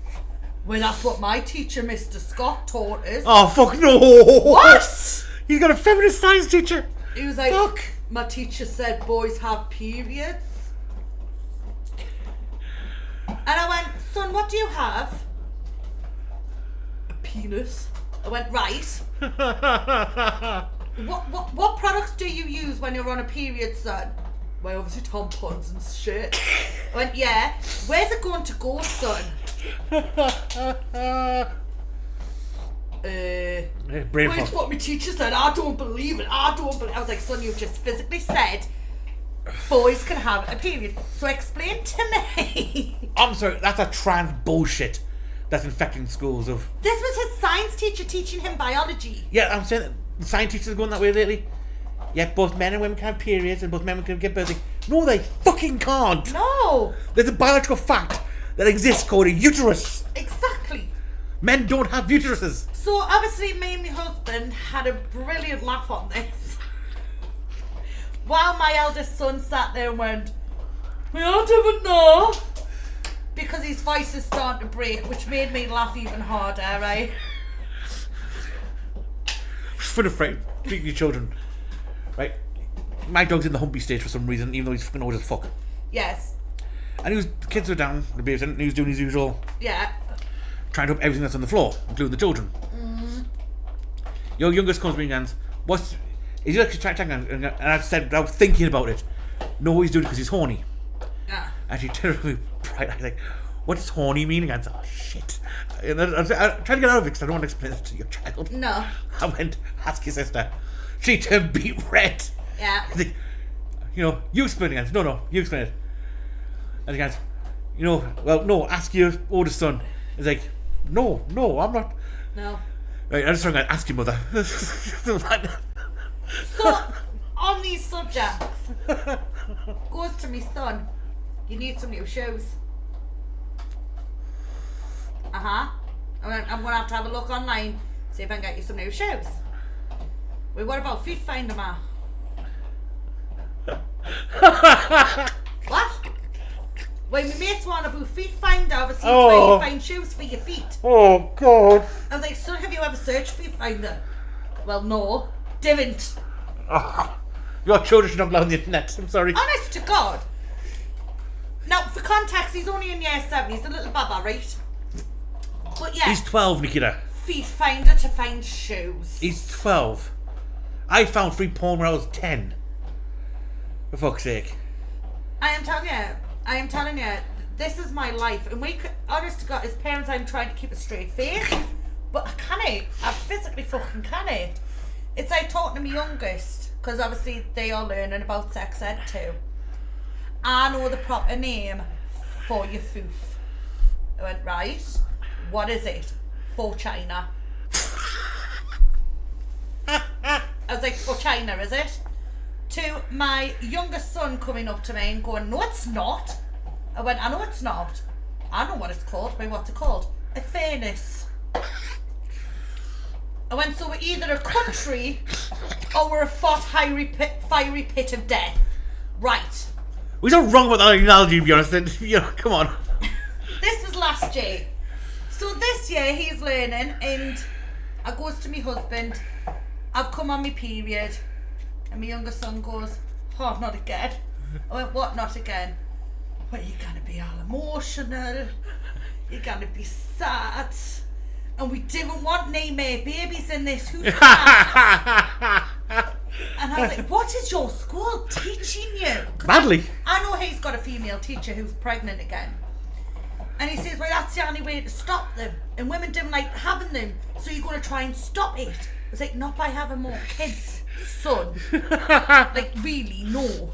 Well, that's what my teacher, Mr. Scott, taught us. Oh, fuck no. What? He's got a feminist science teacher. He was like, Fuck. my teacher said boys have periods. And I went, son, what do you have? A penis. I went, right. What products do you use when you're on a period, son? Well, obviously tampons and shit. I went, yeah. Where's it going to go, son? Brain Well, it's fog. what my teacher said. I don't believe it. I was like, son, you've just physically said boys can have a period. So explain to me. I'm sorry, that's a trans bullshit. that's infecting schools of... This was his science teacher teaching him biology. Yeah, I'm saying that the science teachers are going that way lately. Yeah, both men and women can have periods and both men can give birth. No, they fucking can't. No. There's a biological fact that exists called a uterus. Exactly. Men don't have uteruses. So obviously me and my husband had a brilliant laugh on this. While my eldest son sat there and went, "We don't even know." Because his voice is starting to break, which made me laugh even harder, right? For the fright, treat your children. Right? My dog's in the humpy stage for some reason, even though he's fucking old as fuck. Yes. And the kids were down, the babies, and he was doing his usual, Yeah. trying to up everything that's on the floor, including the children. Your youngest comes to me and goes, is he actually trying? And I said, without thinking about it, no, he's doing it because he's horny. Yeah. And she turned to me bright, I was like, what does horny mean? And I said, oh shit. And I tried to get out of it because I don't want to explain it to your child. No. I went, ask your sister. She turned beet red. Yeah. I think, you explain it. No, you explain it. And he goes, well, no, ask your oldest son. He's like, no, I'm not. No. Right, I just started going, ask your mother. So, on these subjects, goes to my son, you need some new shoes. I'm going to have a look online, see if I can get you some new shoes. Wait, what about Feet Finder, ma? What? Wait, my mates want about Feet Finder, obviously it's where you find shoes for your feet. Oh, God. I was like, son, have you ever searched Feet Finder? Well, no, didn't. Oh, your children should not be on the internet. I'm sorry. Honest to God. Now, for context, he's only in year 7. He's a little baba, right? But yeah, He's 12, Nikita. Feet Finder to find shoes. He's 12. I found free porn when I was 10. For fuck's sake. I am telling you, this is my life. And honest to God, as parents, I'm trying to keep a straight face. But I can't. I physically fucking can't. It's like talking to my youngest, because obviously they are learning about sex ed too. I know the proper name for your foof. I went, right, what is it? For China. I was like, for China, is it? To my youngest son coming up to me and going, no, it's not. I went, I know it's not. I know what it's called. Wait, what's it called? A furnace. I went, so we're either a country or we're a fiery pit of death. Right. We're not wrong about that analogy, to be honest. Come on. This was last year. So this year he's learning, and I goes to my husband, I've come on my period, and my younger son goes, oh, not again. I went, what, not again? Well, you're going to be all emotional, you're going to be sad, and we didn't want any more babies in this. Who's that? And I was like, what is your school teaching you? Badly. I know he's got a female teacher who's pregnant again. And he says, well, that's the only way to stop them. And women don't like having them, so you're going to try and stop it. I was like, not by having more kids, son. Like, really, no.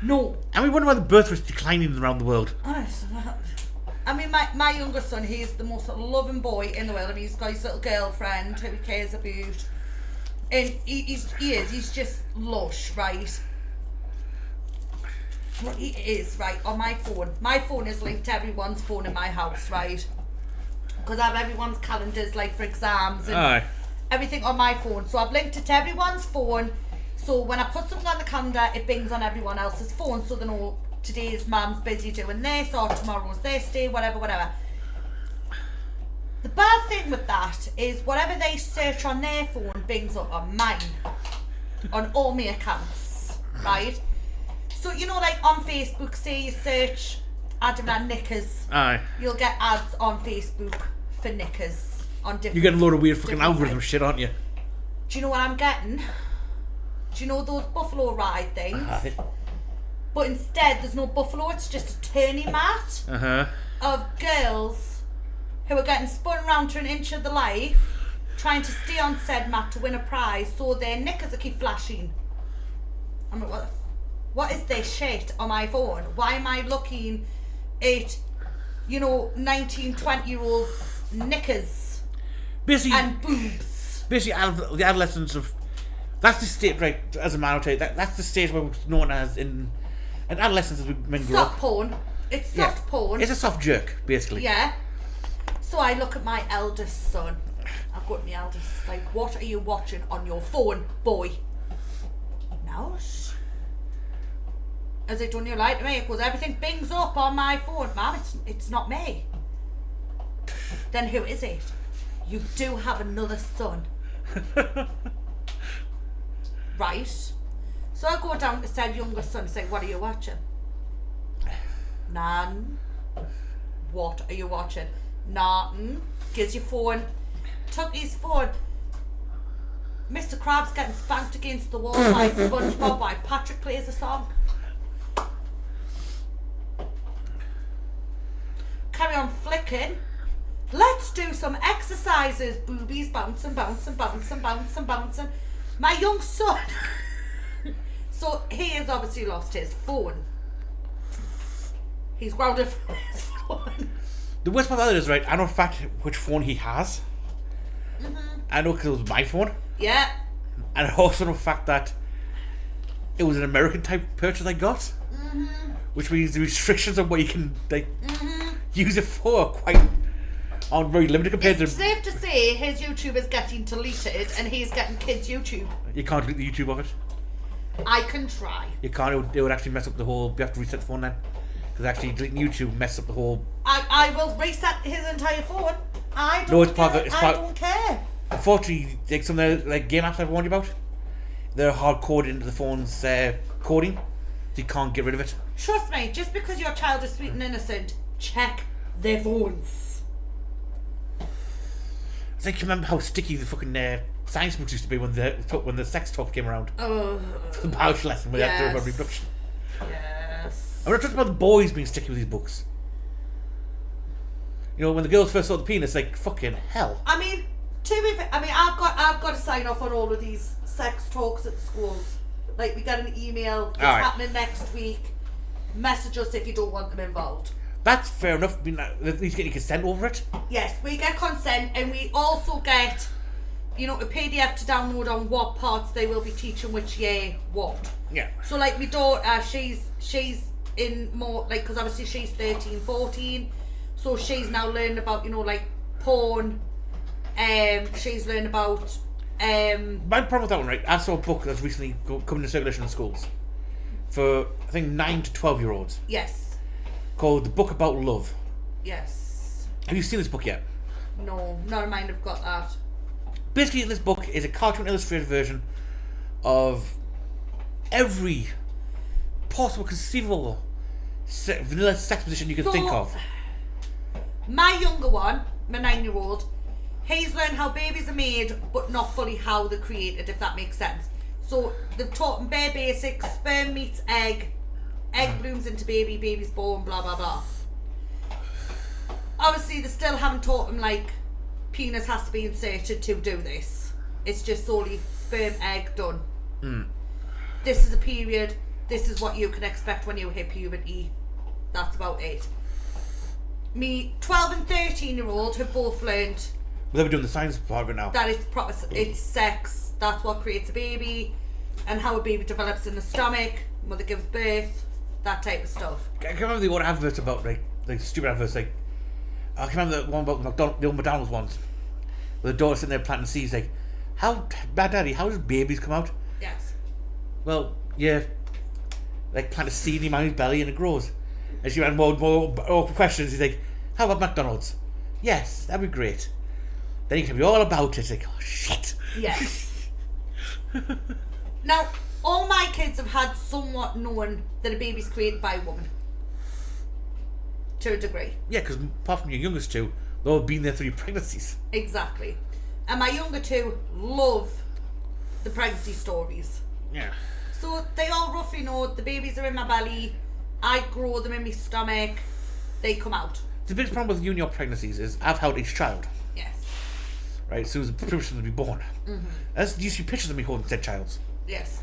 No. And we wonder why the birth rate's declining around the world. Honest. I mean, my younger son, he's the most loving boy in the world. I mean, he's got his little girlfriend who he cares about. And he's just lush, right? Well, he is, right, on my phone. My phone is linked to everyone's phone in my house, right? Because I have everyone's calendars, like, for exams and everything on my phone. So I've linked it to everyone's phone. So when I put something on the calendar, it bings on everyone else's phone. So they know today's mum's busy doing this, or tomorrow's this day, whatever. The bad thing with that is whatever they search on their phone bings up on mine. On all my accounts, right? So, like on Facebook, say you search, I don't know, knickers. Aye. You'll get ads on Facebook for knickers on different. You get a load of weird fucking algorithm sites. shit, aren't you? Do you know what I'm getting? Do you know those buffalo ride things? Aye. But instead, there's no buffalo, it's just a turning mat of girls who are getting spun around to an inch of the life, trying to stay on said mat to win a prize, so their knickers are keep flashing. I'm like, what is this shit on my phone? Why am I looking at 19, 20-year-old knickers Basically, and boobs. the adolescence of... That's the state, right, as a man, I'll tell you, that's the stage where it's known as in adolescence as men grow Soft up. porn. It's soft porn. It's a soft jerk, basically. Yeah. So I look at my eldest son. I go to my eldest, like, what are you watching on your phone, boy? No. As I don't you lie to me, because everything bings up on my phone. Mum, it's not me. Then who is it? You do have another son. Right. So I go down to said younger son and say, what are you watching? Nan. What are you watching? Nothing. Gives your phone. Took his phone. Mr. Krabs getting spanked against the wall by SpongeBob while Patrick plays a song. Carry on flicking. Let's do some exercises. Boobies bouncing, bouncing, bouncing, bouncing, bouncing. My young son. So he has obviously lost his phone. He's grounded from his phone. The worst part of it is, right, I know in fact which phone he has. I know because it was my phone. Yeah. And I also know the fact that it was an American type purchase I got. Which means the restrictions on what you can use it for are very limited compared It's to... safe to say his YouTube is getting deleted and he's getting kids' YouTube. You can't delete the YouTube of it. I can try. You can't, it would actually mess up the whole... You have to reset the phone then. Because actually deleting YouTube messes up the whole... I will reset his entire phone. I don't care. Unfortunately, like some of the game apps I've warned you about, they're hard coded into the phone's coding, so you can't get rid of it. Trust me, just because your child is sweet and innocent, check their phones. It's like, you remember how sticky the fucking science books used to be when the sex talk came around? Oh. The biology lesson where they had to talk about reproduction. Yes. I'm not talking about the boys being sticky with these books. When the girls first saw the penis, like, fucking hell. I mean, I've got to sign off on all of these sex talks at the schools. Like, we get an email, it's happening next week. Message us if you don't want them involved. That's fair enough. I mean, at least getting consent over it. Yes, we get consent, and we also get, a PDF to download on what parts they will be teaching which year what. Yeah. So, like, my daughter, she's in more, like, because obviously she's 13, 14, so she's now learning about, like, porn. She's learning about... My problem with that one, right? I saw a book that's recently come into circulation in schools for, I think, 9 to 12-year-olds. Yes. Called The Book About Love. Yes. Have you seen this book yet? No, none of mine have got that. Basically, this book is a cartoon illustrated version of every possible conceivable vanilla sex position you can think of. My younger one, my 9-year-old, he's learned how babies are made, but not fully how they're created, if that makes sense. So they've taught him bare basics: sperm meets egg, egg blooms into baby, baby's born, blah blah blah. Obviously, they still haven't taught him, like, penis has to be inserted to do this. It's just solely sperm, egg, done. This is a period. This is what you can expect when you hit puberty. That's about it. Me 12 and 13-year-old have both learned Well, they're doing the science part of it now. that it's proper. It's sex. That's what creates a baby, and how a baby develops in the stomach. Mother gives birth. That type of stuff. I can remember the old adverts about, like stupid adverts, like, I can remember the one about the old McDonald's ones, where the daughter's sitting there planting seeds, like, Daddy, how does babies come out? Yes. Well, yeah, like, plant a seed in your mom's belly and it grows. And she ran more questions. He's like, how about McDonald's? Yes, that'd be great. Then you can be all about it. It's like, oh shit. Yes. Now, all my kids have had somewhat known that a baby's created by a woman. To a degree. Yeah, because apart from your youngest two, they've all been there through your pregnancies. Exactly. And my younger two love the pregnancy stories. Yeah. So they all roughly know the babies are in my belly, I grow them in my stomach, they come out. The biggest problem with you and your pregnancies is I've held each child. Yes. Right, so it was privileged to be born. As you see pictures of me holding said child's. Yes.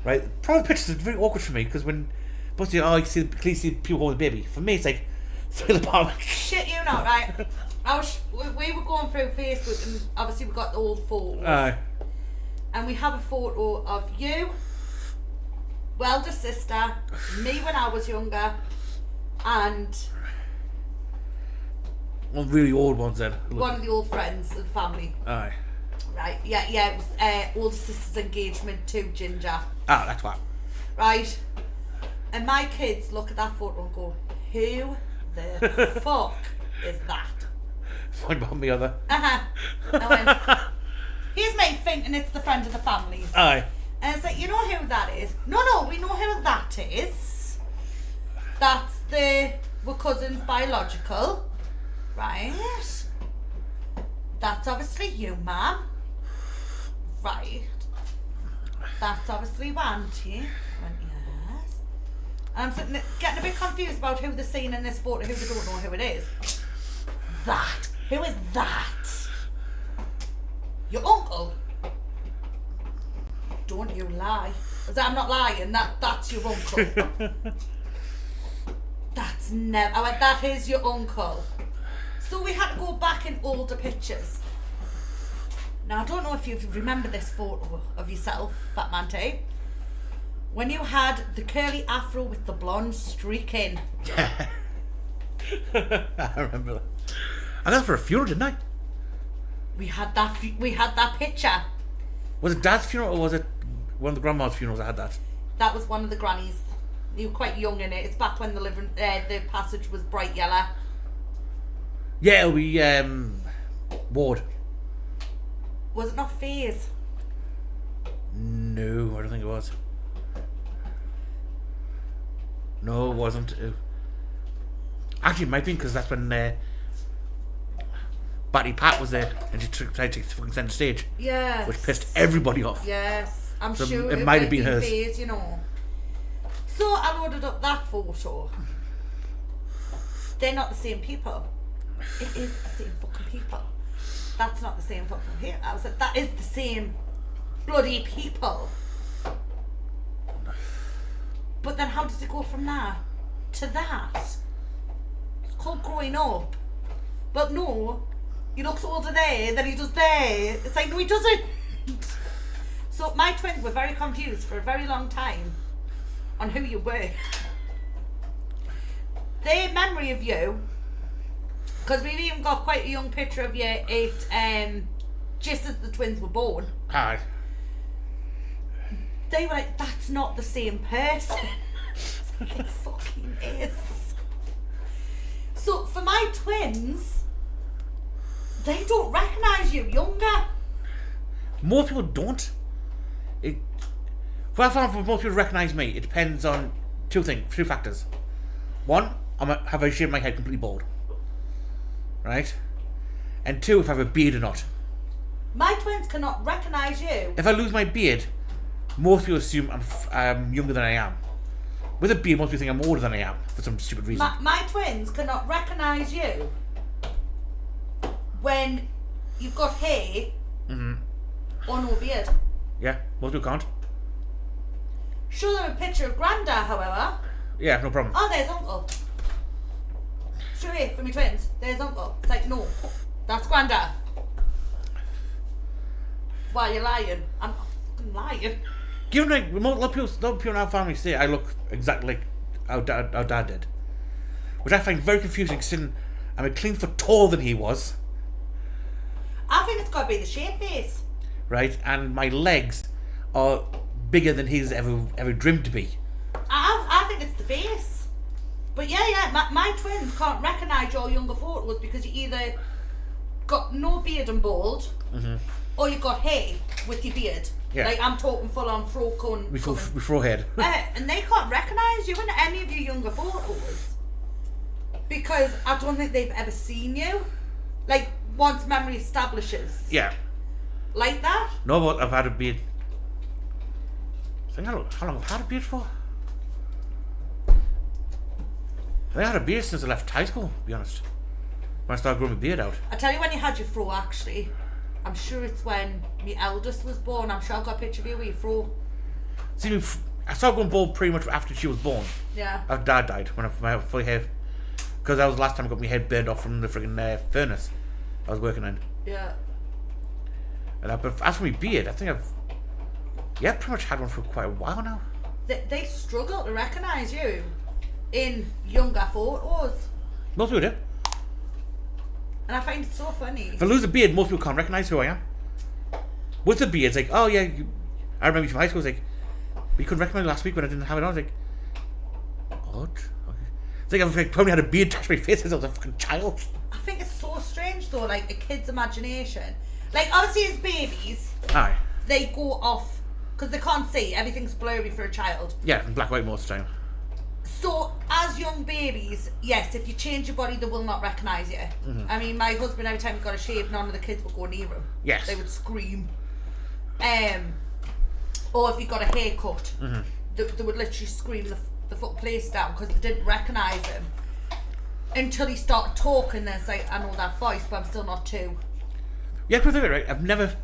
Right, probably pictures are very awkward for me because when, you see people holding the baby. For me, it's like through the apartment. Shit you not, right? We were going through Facebook and obviously we got the old photos. Aye. And we have a photo of you, eldest sister, me when I was younger, and One really old ones then. one of the old friends of the family. Aye. Right, yeah, it was older sister's engagement to Ginger. Ah, that's what. Right? And my kids look at that photo and go, who the fuck is that? Find about me other. I went, here's me thinking it's the friend of the family's. Aye. And it's like, you know who that is? No, we know who that is. That's we're cousins biological. Right? That's obviously you, ma'am. Right. That's obviously Auntie. I went, yes. And I'm sitting there getting a bit confused about who they're seeing in this photo, who they don't know who it is. That. Who is that? Your uncle? Don't you lie. I'm not lying, that's your uncle. That's never. I went, that is your uncle. So we had to go back in older pictures. Now I don't know if you remember this photo of yourself, Fat Man T, when you had the curly afro with the blonde streak in. Yeah. I remember that. I got that for a funeral, didn't I? We had that picture. Was it Dad's funeral or was it one of the grandma's funerals that had that? That was one of the grannies. You were quite young in it. It's back when the passage was bright yellow. Yeah, it'll be Ward. Was it not Faze? No, I don't think it was. No, it wasn't. Actually, it might be because that's when Batty Pat was there and she tried to take the fucking centre stage. Yes. Which pissed everybody off. Yes, I'm So sure it might have been hers. Faze, you know. So I loaded up that photo. They're not the same people. It is the same fucking people. That's not the same fucking people. I was like, that is the same bloody people. But then how does it go from there to that? It's called growing up. But no, he looks older there than he does there. It's like, no, he doesn't. So my twins were very confused for a very long time on who you were. Their memory of you, because we've even got quite a young picture of you just as the twins were born. Aye. They were like, that's not the same person. It's like, it fucking is. So for my twins, they don't recognise you younger. Most people don't. For most people to recognise me, it depends on two factors. One, have I shaved my head completely bald? Right? And two, if I have a beard or not. My twins cannot recognise you. If I lose my beard, most people assume I'm younger than I am. With a beard, most people think I'm older than I am for some stupid reason. My twins cannot recognise you when you've got hair or no beard. Yeah, most people can't. Show them a picture of Granda, however. Yeah, no problem. Oh, there's Uncle. Show here for me twins. There's Uncle. It's like, no, that's Granda. Why are you lying? I'm not fucking lying. Given like a lot of people in our family say I look exactly like our dad did, which I find very confusing. Considering I'm a clean foot taller than he was, I think it's got to be the shape face. right? And my legs are bigger than he's ever dreamed to be. I think it's the face. But yeah, my twins can't recognise your younger photos because you either got no beard and bald, or you got hair with your beard. Yeah. Like I'm talking full on fro cone. Before head. And they can't recognise you in any of your younger photos because I don't think they've ever seen you. Like once memory establishes. Yeah. Like that. No, but I've had a beard. I think how long I've had a beard for? I had a beard since I left high school, to be honest. When I started growing my beard out. I tell you when you had your fro actually. I'm sure it's when my eldest was born. I'm sure I've got a picture of you with your fro. See, I started going bald pretty much after she was born. Yeah. After Dad died, when I had fully hair. Because that was the last time I got my head burned off from the friggin' furnace I was working in. Yeah. But as for my beard, I think I've pretty much had one for quite a while now. They struggle to recognise you in younger photos. Most people do. And I find it so funny. If I lose a beard, most people can't recognise who I am. With the beard, it's like, oh yeah, I remember you from high school. It's like, but you couldn't recognise me last week when I didn't have it on. I was like, what? It's like I've probably had a beard touch my face since I was a fucking child. I think it's so strange though, like a kid's imagination. Like obviously as babies, Aye. they go off, because they can't see, everything's blurry for a child. Yeah, in black and white most of the time. So, as young babies, yes, if you change your body, they will not recognise you. Mm-hmm. I mean, my husband, every time he got a shave, none of the kids would go near him. Yes. They would scream. Or if he got a haircut, Mm-hmm. they would literally scream the full place down because they didn't recognise him. Until he started talking, then it's like, I know that voice, but I'm still not two. Yeah, because of it, right? I've never,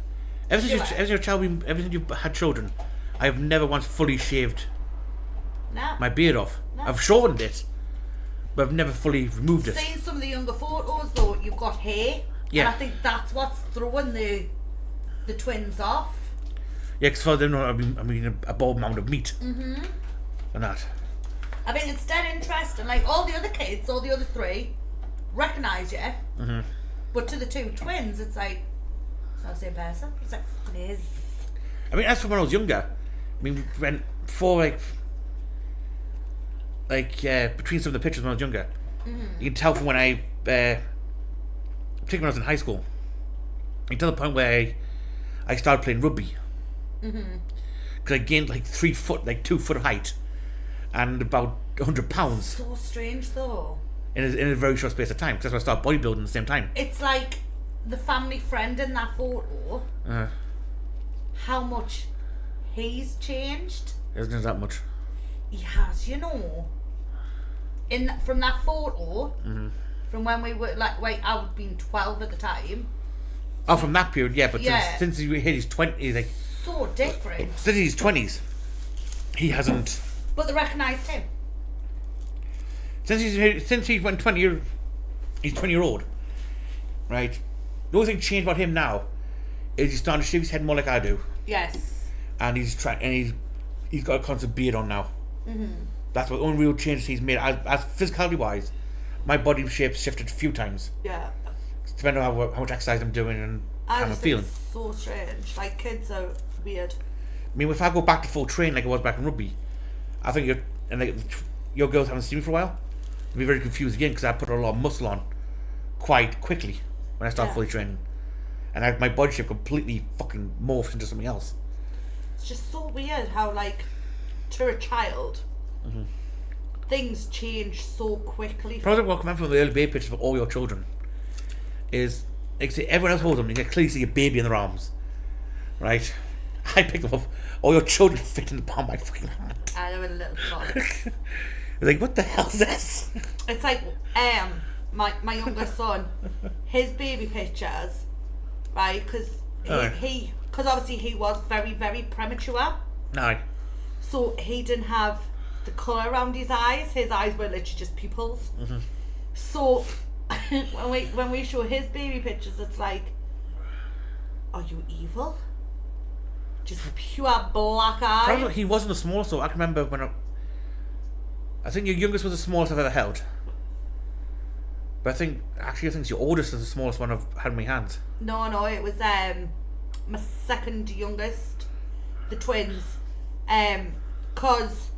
ever since Yeah. you're a child, ever since you've had children, I've never once fully shaved No. my beard off. No. I've shortened it, but I've never fully removed it. Seeing some of the younger photos though, you've got hair. Yeah. And I think that's what's throwing the twins off. Yeah, because for them, I mean a bald mound of meat. Mm-hmm. And that. I think it's dead interesting. Like all the other kids, all the other three, recognise you. Mm-hmm. But to the two twins, it's like, it's not the same person. It's like, it is. I mean, as for when I was younger, I mean, when before between some of the pictures when I was younger, you can tell from when I, particularly when I was in high school, you can tell the point where I started playing rugby. Because I gained like 3 foot, like 2 foot of height, and about 100 pounds So strange though. in a very short space of time. Because that's why I started bodybuilding at the same time. It's like the family friend in that photo, how much he's changed. Isn't that much? He has, you know. From that photo, from when we were like, wait, I would have been 12 at the time. Oh, from that period, yeah. But Yeah. since he hit his 20s, like So different. since his 20s, he hasn't. But they recognised him. Since he went 20 he's 20-year-old, right? The only thing changed about him now is he's starting to shave his head more like I do, Yes. and he's got a constant beard on now. That's the only real change he's made. As physicality wise, my body shape's shifted a few times, Yeah. depending on how much exercise I'm doing and how I'm just feeling. think it's so strange. Like kids are weird. I mean, if I go back to full train like I was back in rugby, I think your girls haven't seen me for a while. They'll be very confused again because I put a lot of muscle on quite quickly when I start Yeah. fully training, and my body shape completely fucking morphs into something else. It's just so weird how, like, to a child, things change so quickly. Probably what come out from the early baby pictures for all your children is, like, say, everyone else holds them, you can clearly see a baby in their arms, right? I pick them up, all your children fit in the palm of my fucking hand. I know, a little fun. It's like, what the hell's this? It's like my youngest son, his baby pictures, right? Because because obviously he was very, very premature, No. so he didn't have the colour around his eyes. His eyes were literally just pupils. So when we show his baby pictures, it's like, are you evil? Just pure black eyes. Probably he wasn't the smallest though. I can remember when I think your youngest was the smallest I've ever held. But I think it's your oldest is the smallest one I've had in my hands. No, it was my second youngest, the twins. Cause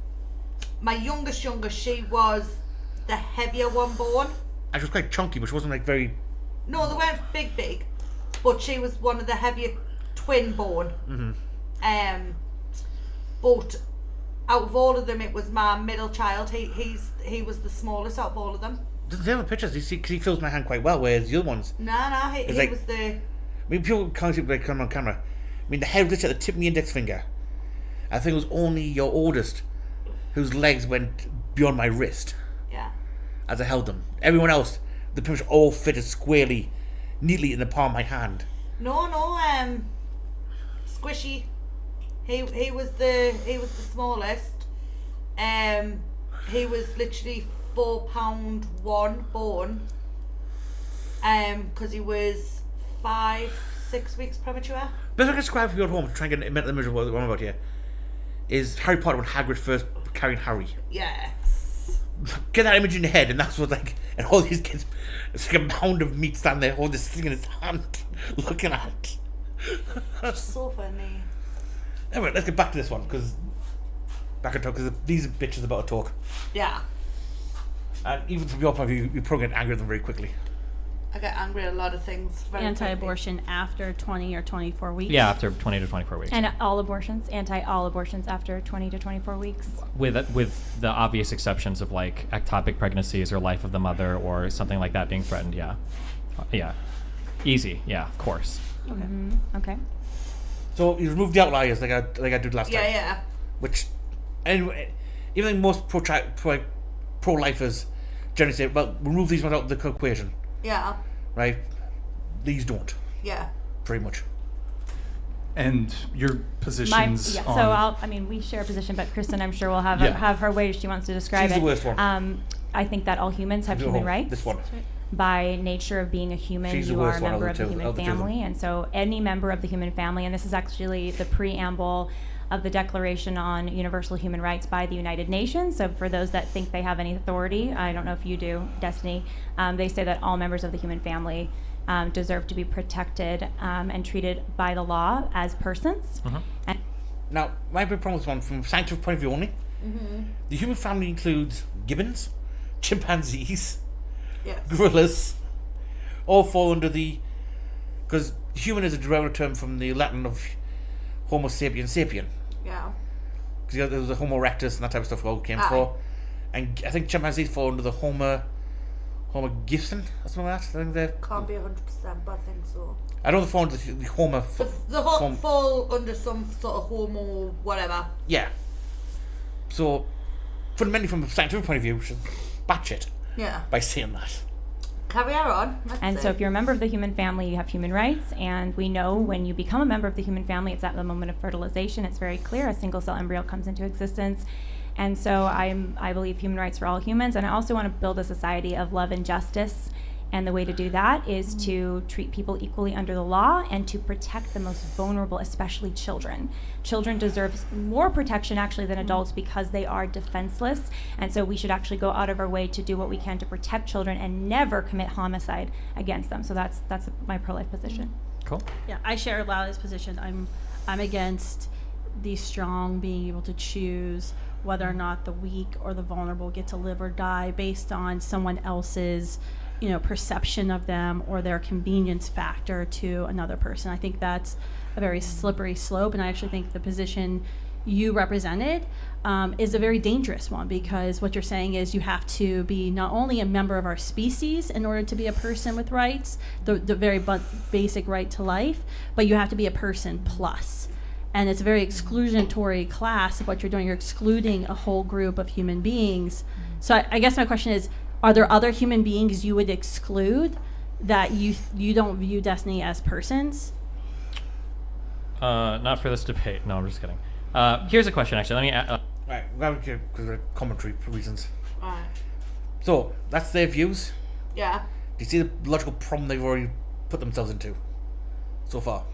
my youngest, she was the heavier one born. And she was quite chunky, but she wasn't like very. No, they weren't big, but she was one of the heavier twin born. But out of all of them, it was my middle child. He was the smallest out of all of them. The other pictures, you see, because he fills my hand quite well, whereas the other ones. No, he like- was the. I mean, people can't see it on camera. I mean, the head was at the tip of my index finger. I think it was only your oldest whose legs went beyond my wrist Yeah. as I held them. Everyone else, the pretty much all fitted squarely, neatly in the palm of my hand. No, Squishy. He was the smallest. He was literally £4 1 born. Because he was 5-6 weeks premature. Best I can describe for you at home to try and get a mental image of what I'm about here is Harry Potter when Hagrid first carrying Harry. Yes. Get that image in your head, and that's what like, and all these kids, it's like a mound of meat standing there, holding this thing in his hand, looking at it. It's so funny. Anyway, let's get back to this one because these bitches about to talk, Yeah. and even from your point of view, you probably get angry at them very quickly. I get angry at a lot of things. Very Anti-abortion after 20 or 24 weeks. Yeah, after 20 to 24 weeks. And all abortions, anti-all abortions after 20 to 24 weeks. With the obvious exceptions of like ectopic pregnancies or life of the mother or something like that being threatened, yeah. Yeah. Easy, yeah, of course. Okay. Okay. So you remove the outliers like I did last time. Yeah. Which, anyway, even most pro-lifers generally say, well, remove these ones out of the equation, Yeah. right? These don't, Yeah. pretty much. And your positions on... So we share a position, but Kristen, I'm sure will have Yeah. have her way she wants to describe She's it. the worst one. I think that all humans have human rights. This one. By nature of being a human, She's the you are a worst one member of of the the two- human of the two of them. family, and so any member of the human family, and this is actually the preamble of the Declaration on Universal Human Rights by the United Nations. So for those that think they have any authority, I don't know if you do, Destiny, they say that all members of the human family deserve to be protected and treated by the law as persons. And Now, my big problem with this one, from a scientific point of view only, the human family includes gibbons, chimpanzees, Yes. gorillas, all fall under the... Because human is a derived term from the Latin of Homo sapiens sapien. Yeah. Because there was the Homo erectus and that type of stuff all came Aye. for. And I think chimpanzees fall under the Homo gibson, or something like that. I think they're... Can't be 100%, but I think so. I know they fall under the Homo... The fall under some sort of homo whatever. Yeah. So, fundamentally from a scientific point of view, which is batshit Yeah. by saying that. Carry on. And so if you're a member of the human family, you have human rights, and we know when you become a member of the human family, it's at the moment of fertilization. It's very clear a single cell embryo comes into existence. And so I believe human rights for all humans, and I also want to build a society of love and justice. And the way to do that is to treat people equally under the law and to protect the most vulnerable, especially children. Children deserve more protection actually than adults because they are defenseless. And so we should actually go out of our way to do what we can to protect children and never commit homicide against them. So that's my pro-life position. Cool. Yeah, I share Lali's position. I'm against the strong being able to choose whether or not the weak or the vulnerable get to live or die based on someone else's perception of them or their convenience factor to another person. I think that's a very slippery slope, and I actually think the position you represented is a very dangerous one, because what you're saying is you have to be not only a member of our species in order to be a person with rights, the very basic right to life, but you have to be a person plus. And it's a very exclusionatory class of what you're doing. You're excluding a whole group of human beings. So I guess my question is, are there other human beings you would exclude that you don't view Destiny as persons? Not for this debate. No, I'm just kidding. Here's a question, actually. Let me... Right, we're going to because of commentary reasons. Right. So, that's their views. Yeah. Do you see the logical problem they've already put themselves into so far?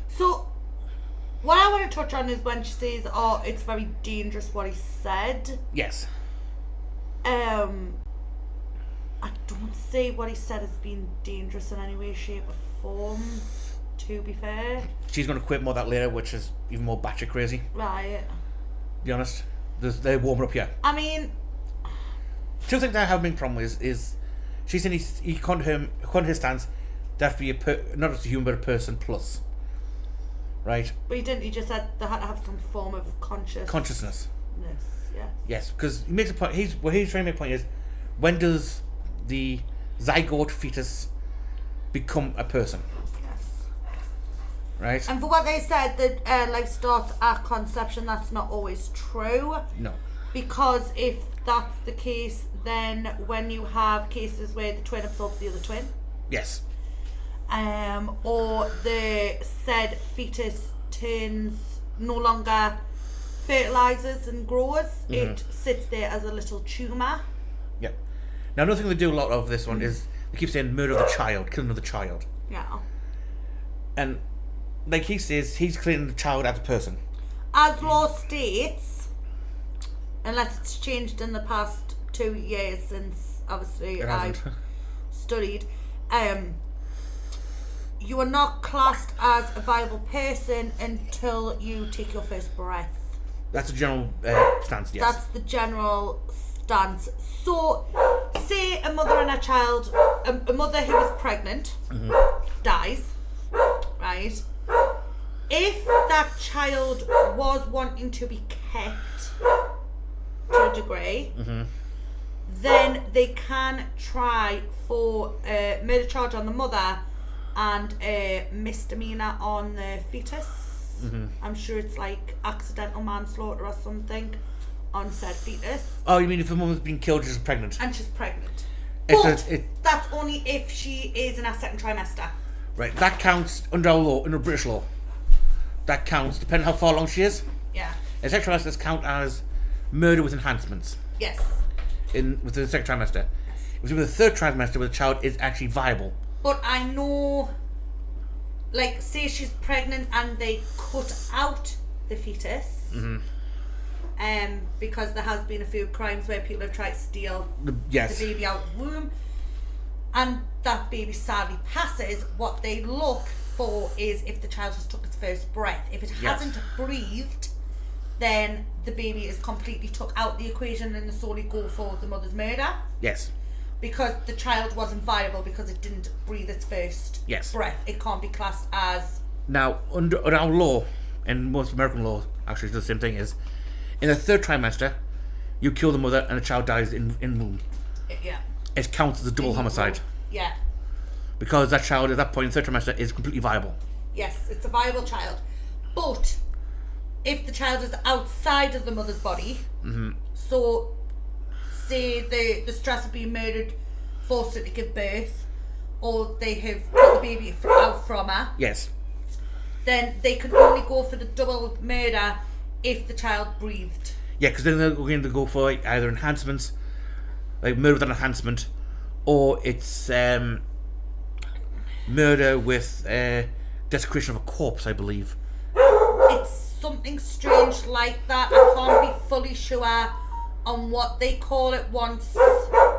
So, what I want to touch on is when she says, "Oh, it's very dangerous what he said." Yes. I don't see what he said as being dangerous in any way, shape, or form. To be fair. She's going to quit more of that later, which is even more batshit crazy. Right. To be honest, they're warming up here. I mean, Two things I have a big problem with is she's saying according to his stance, there has to be not just a human but a person plus. Right? but he just said they had to have some form of Consciousness. Yeah. Yes, because he makes a point. What he's trying to make a point is, when does the zygote fetus become a person? Yes. Right? And for what they said, that life starts at conception, that's not always true. No. Because if that's the case, then when you have cases where the twin absorbs the other twin, Yes. or the said fetus turns no longer fertilizes and grows, it sits there as a little tumour. Yeah. Now, another thing they do a lot of this one is they keep saying murder of the child, killing of the child. Yeah. And like he says, he's killing the child as a person. As law states, unless it's changed in the past 2 years since obviously It I've hasn't. studied, you are not classed as a viable person until you take your first breath. That's a general stance, yes. That's the general stance. So, say a mother and a child, a mother who is pregnant dies, right? If that child was wanting to be kept to a degree, then they can try for a murder charge on the mother and a misdemeanor on the fetus. I'm sure it's like accidental manslaughter or something on said fetus. Oh, you mean if a woman's been killed, she's pregnant? And she's pregnant. It's But that's only if she is in her second trimester. Right, that counts under our law, under British law. That counts, depending on how far along she is. Yeah. And sexual trimesters count as murder with enhancements Yes. within the second trimester. If it's with the third trimester where the child is actually viable. But I know, like, say she's pregnant and they cut out the fetus, because there has been a few crimes where people have tried to steal Yes. the baby out of the womb, and that baby sadly passes, what they look for is if the child has took its first breath. If it Yes. hasn't breathed, then the baby is completely took out the equation and they solely go for the mother's murder. Yes. Because the child wasn't viable because it didn't breathe its first Yes. breath. It can't be classed as... Now, under our law, and most American law actually does the same thing, is in the third trimester, you kill the mother and the child dies in womb. Yeah. It counts as a double homicide. Yeah. Because that child at that point in the third trimester is completely viable. Yes, it's a viable child. But if the child is outside of the mother's body, so say the stress of being murdered forced her to give birth, or they have cut the baby out from her, Yes. then they can only go for the double murder if the child breathed. Yeah, because then they're going to go for like, either enhancements, like murder with an enhancement, or it's murder with desecration of a corpse, I believe. It's something strange like that. I can't be fully sure on what they call it once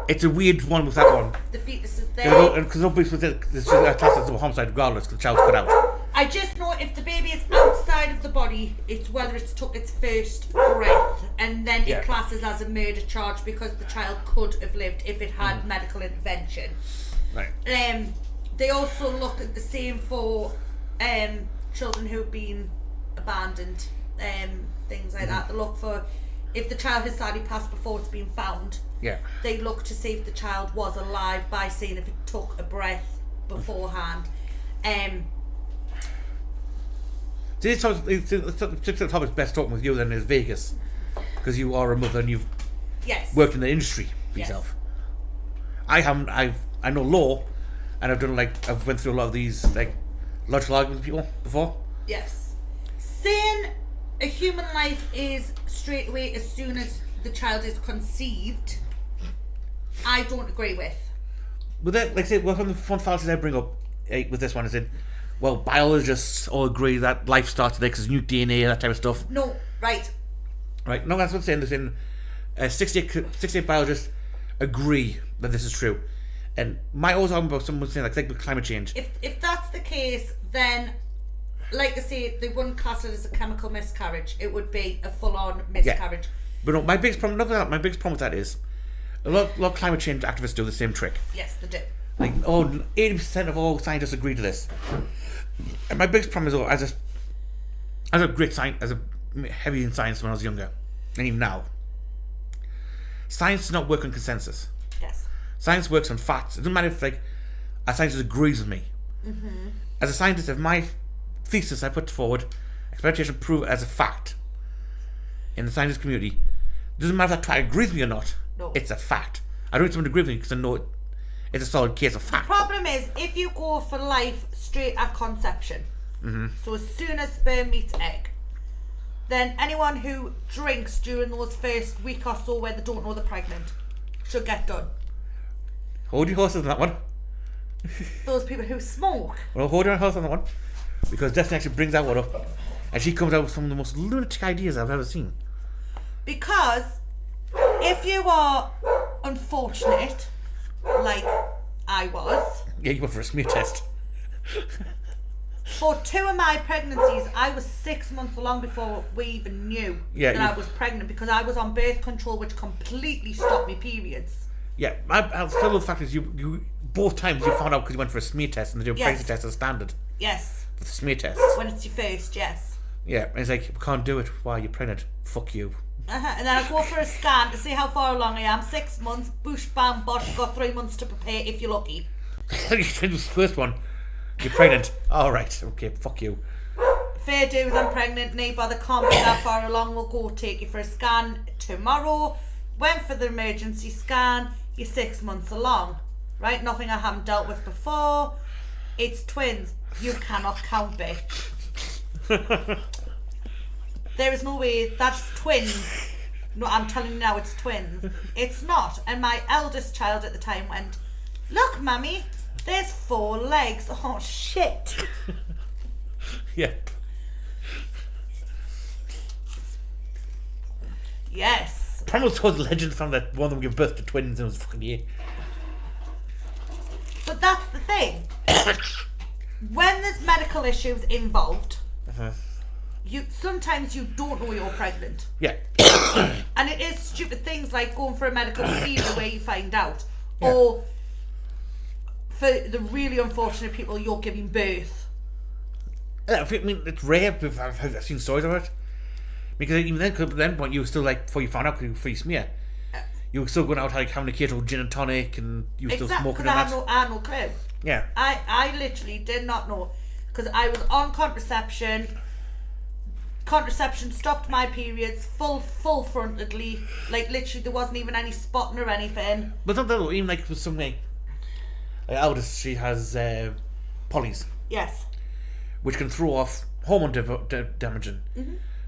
It's a weird one with that one. the fetus is there. Because obviously this is classed as a homicide regardless, because the child's cut out. I just know if the baby is outside of the body, it's whether it's took its first breath, and then Yeah. it classes as a murder charge because the child could have lived if it had medical intervention. Right. They also look at the same for children who have been abandoned, things like that. They look for if the child has sadly passed before it's been found. Yeah. They look to see if the child was alive by seeing if it took a breath beforehand. See, this particular topic's best talking with you than is Vegas, because you are a mother and you've Yes. worked in the industry for Yes. yourself. I haven't. I know law, and I've done I've went through a lot of these logical arguments with people before. Yes. Saying a human life is straight away as soon as the child is conceived, I don't agree with. But then, like I say, one of the fun fallacies I bring up with this one is well, biologists all agree that life starts today because new DNA and that type of stuff. No, right. Right? No, that's what I'm saying. 68 biologists agree that this is true. And my always argument about someone saying with climate change. If that's the case, then, like I say, they wouldn't class it as a chemical miscarriage. It would be a full-on miscarriage. But no, my biggest problem. My biggest problem with that is a lot of climate change activists do the same trick. Yes, they do. 80% of all scientists agree to this. And my biggest problem is, as a great science, as a heavy in science when I was younger, and even now, science does not work on consensus. Yes. Science works on facts. It doesn't matter if a scientist agrees with me. As a scientist, if my thesis I put forward, experimentation prove it as a fact in the scientist community, it doesn't matter if that trial agrees with me or not. No. It's a fact. I don't need someone to agree with me because I know it's a solid case of fact. Problem is, if you go for life straight at conception, so as soon as sperm meets egg, then anyone who drinks during those first week or so where they don't know they're pregnant should get done. Hold your horses on that one. Those people who smoke. Well, hold your horse on that one. Because Destiny actually brings that one up. And she comes out with some of the most lunatic ideas I've ever seen. Because if you are unfortunate, like I was, Yeah, you went for a smear test. for 2 of my pregnancies, I was 6 months along before we even knew that I was pregnant, because I was on birth control, which completely stopped me periods. Yeah, I still the fact is you both times you found out because you went for a smear test and they do a Yes. pregnancy test as standard Yes, for the smear tests. when it's your first, yes. Yeah, and it's like, we can't do it while you're pregnant. Fuck you. And then I go for a scan to see how far along I am. 6 months, boosh, bam, bosh, got 3 months to prepare if you're lucky. You did this first one. You're pregnant. Alright, okay, fuck you. Fair dues, I'm pregnant, no bother, can't be that far along, we'll go take you for a scan tomorrow. Went for the emergency scan, you're 6 months along. Right, nothing I haven't dealt with before. It's twins, you cannot count it. There is no way that's twins. No, I'm telling you now, it's twins. It's not. And my eldest child at the time went, look, mummy, there's 4 legs. Oh, shit. Yep. Yes. Probably told the legend found that one of them gave birth to twins and it was fucking yeah. But that's the thing. When there's medical issues involved, sometimes you don't know you're pregnant. Yeah. And it is stupid things like going for a medical procedure where you find out. Yeah. Or for the really unfortunate people, you're giving birth. Yeah, I mean, it's rare. I've seen stories about it. Because even then, when you were still like, before you found out, before you smear, you were still going out like having a keto gin and tonic, and you were still smoking and I that. had no clue. Yeah. I literally did not know, because I was on contraception. Contraception stopped my periods full frontedly, like literally there wasn't even any spotting or anything. But not that though, even like with something like Aldous, she has polys, Yes. which can throw off hormone damaging.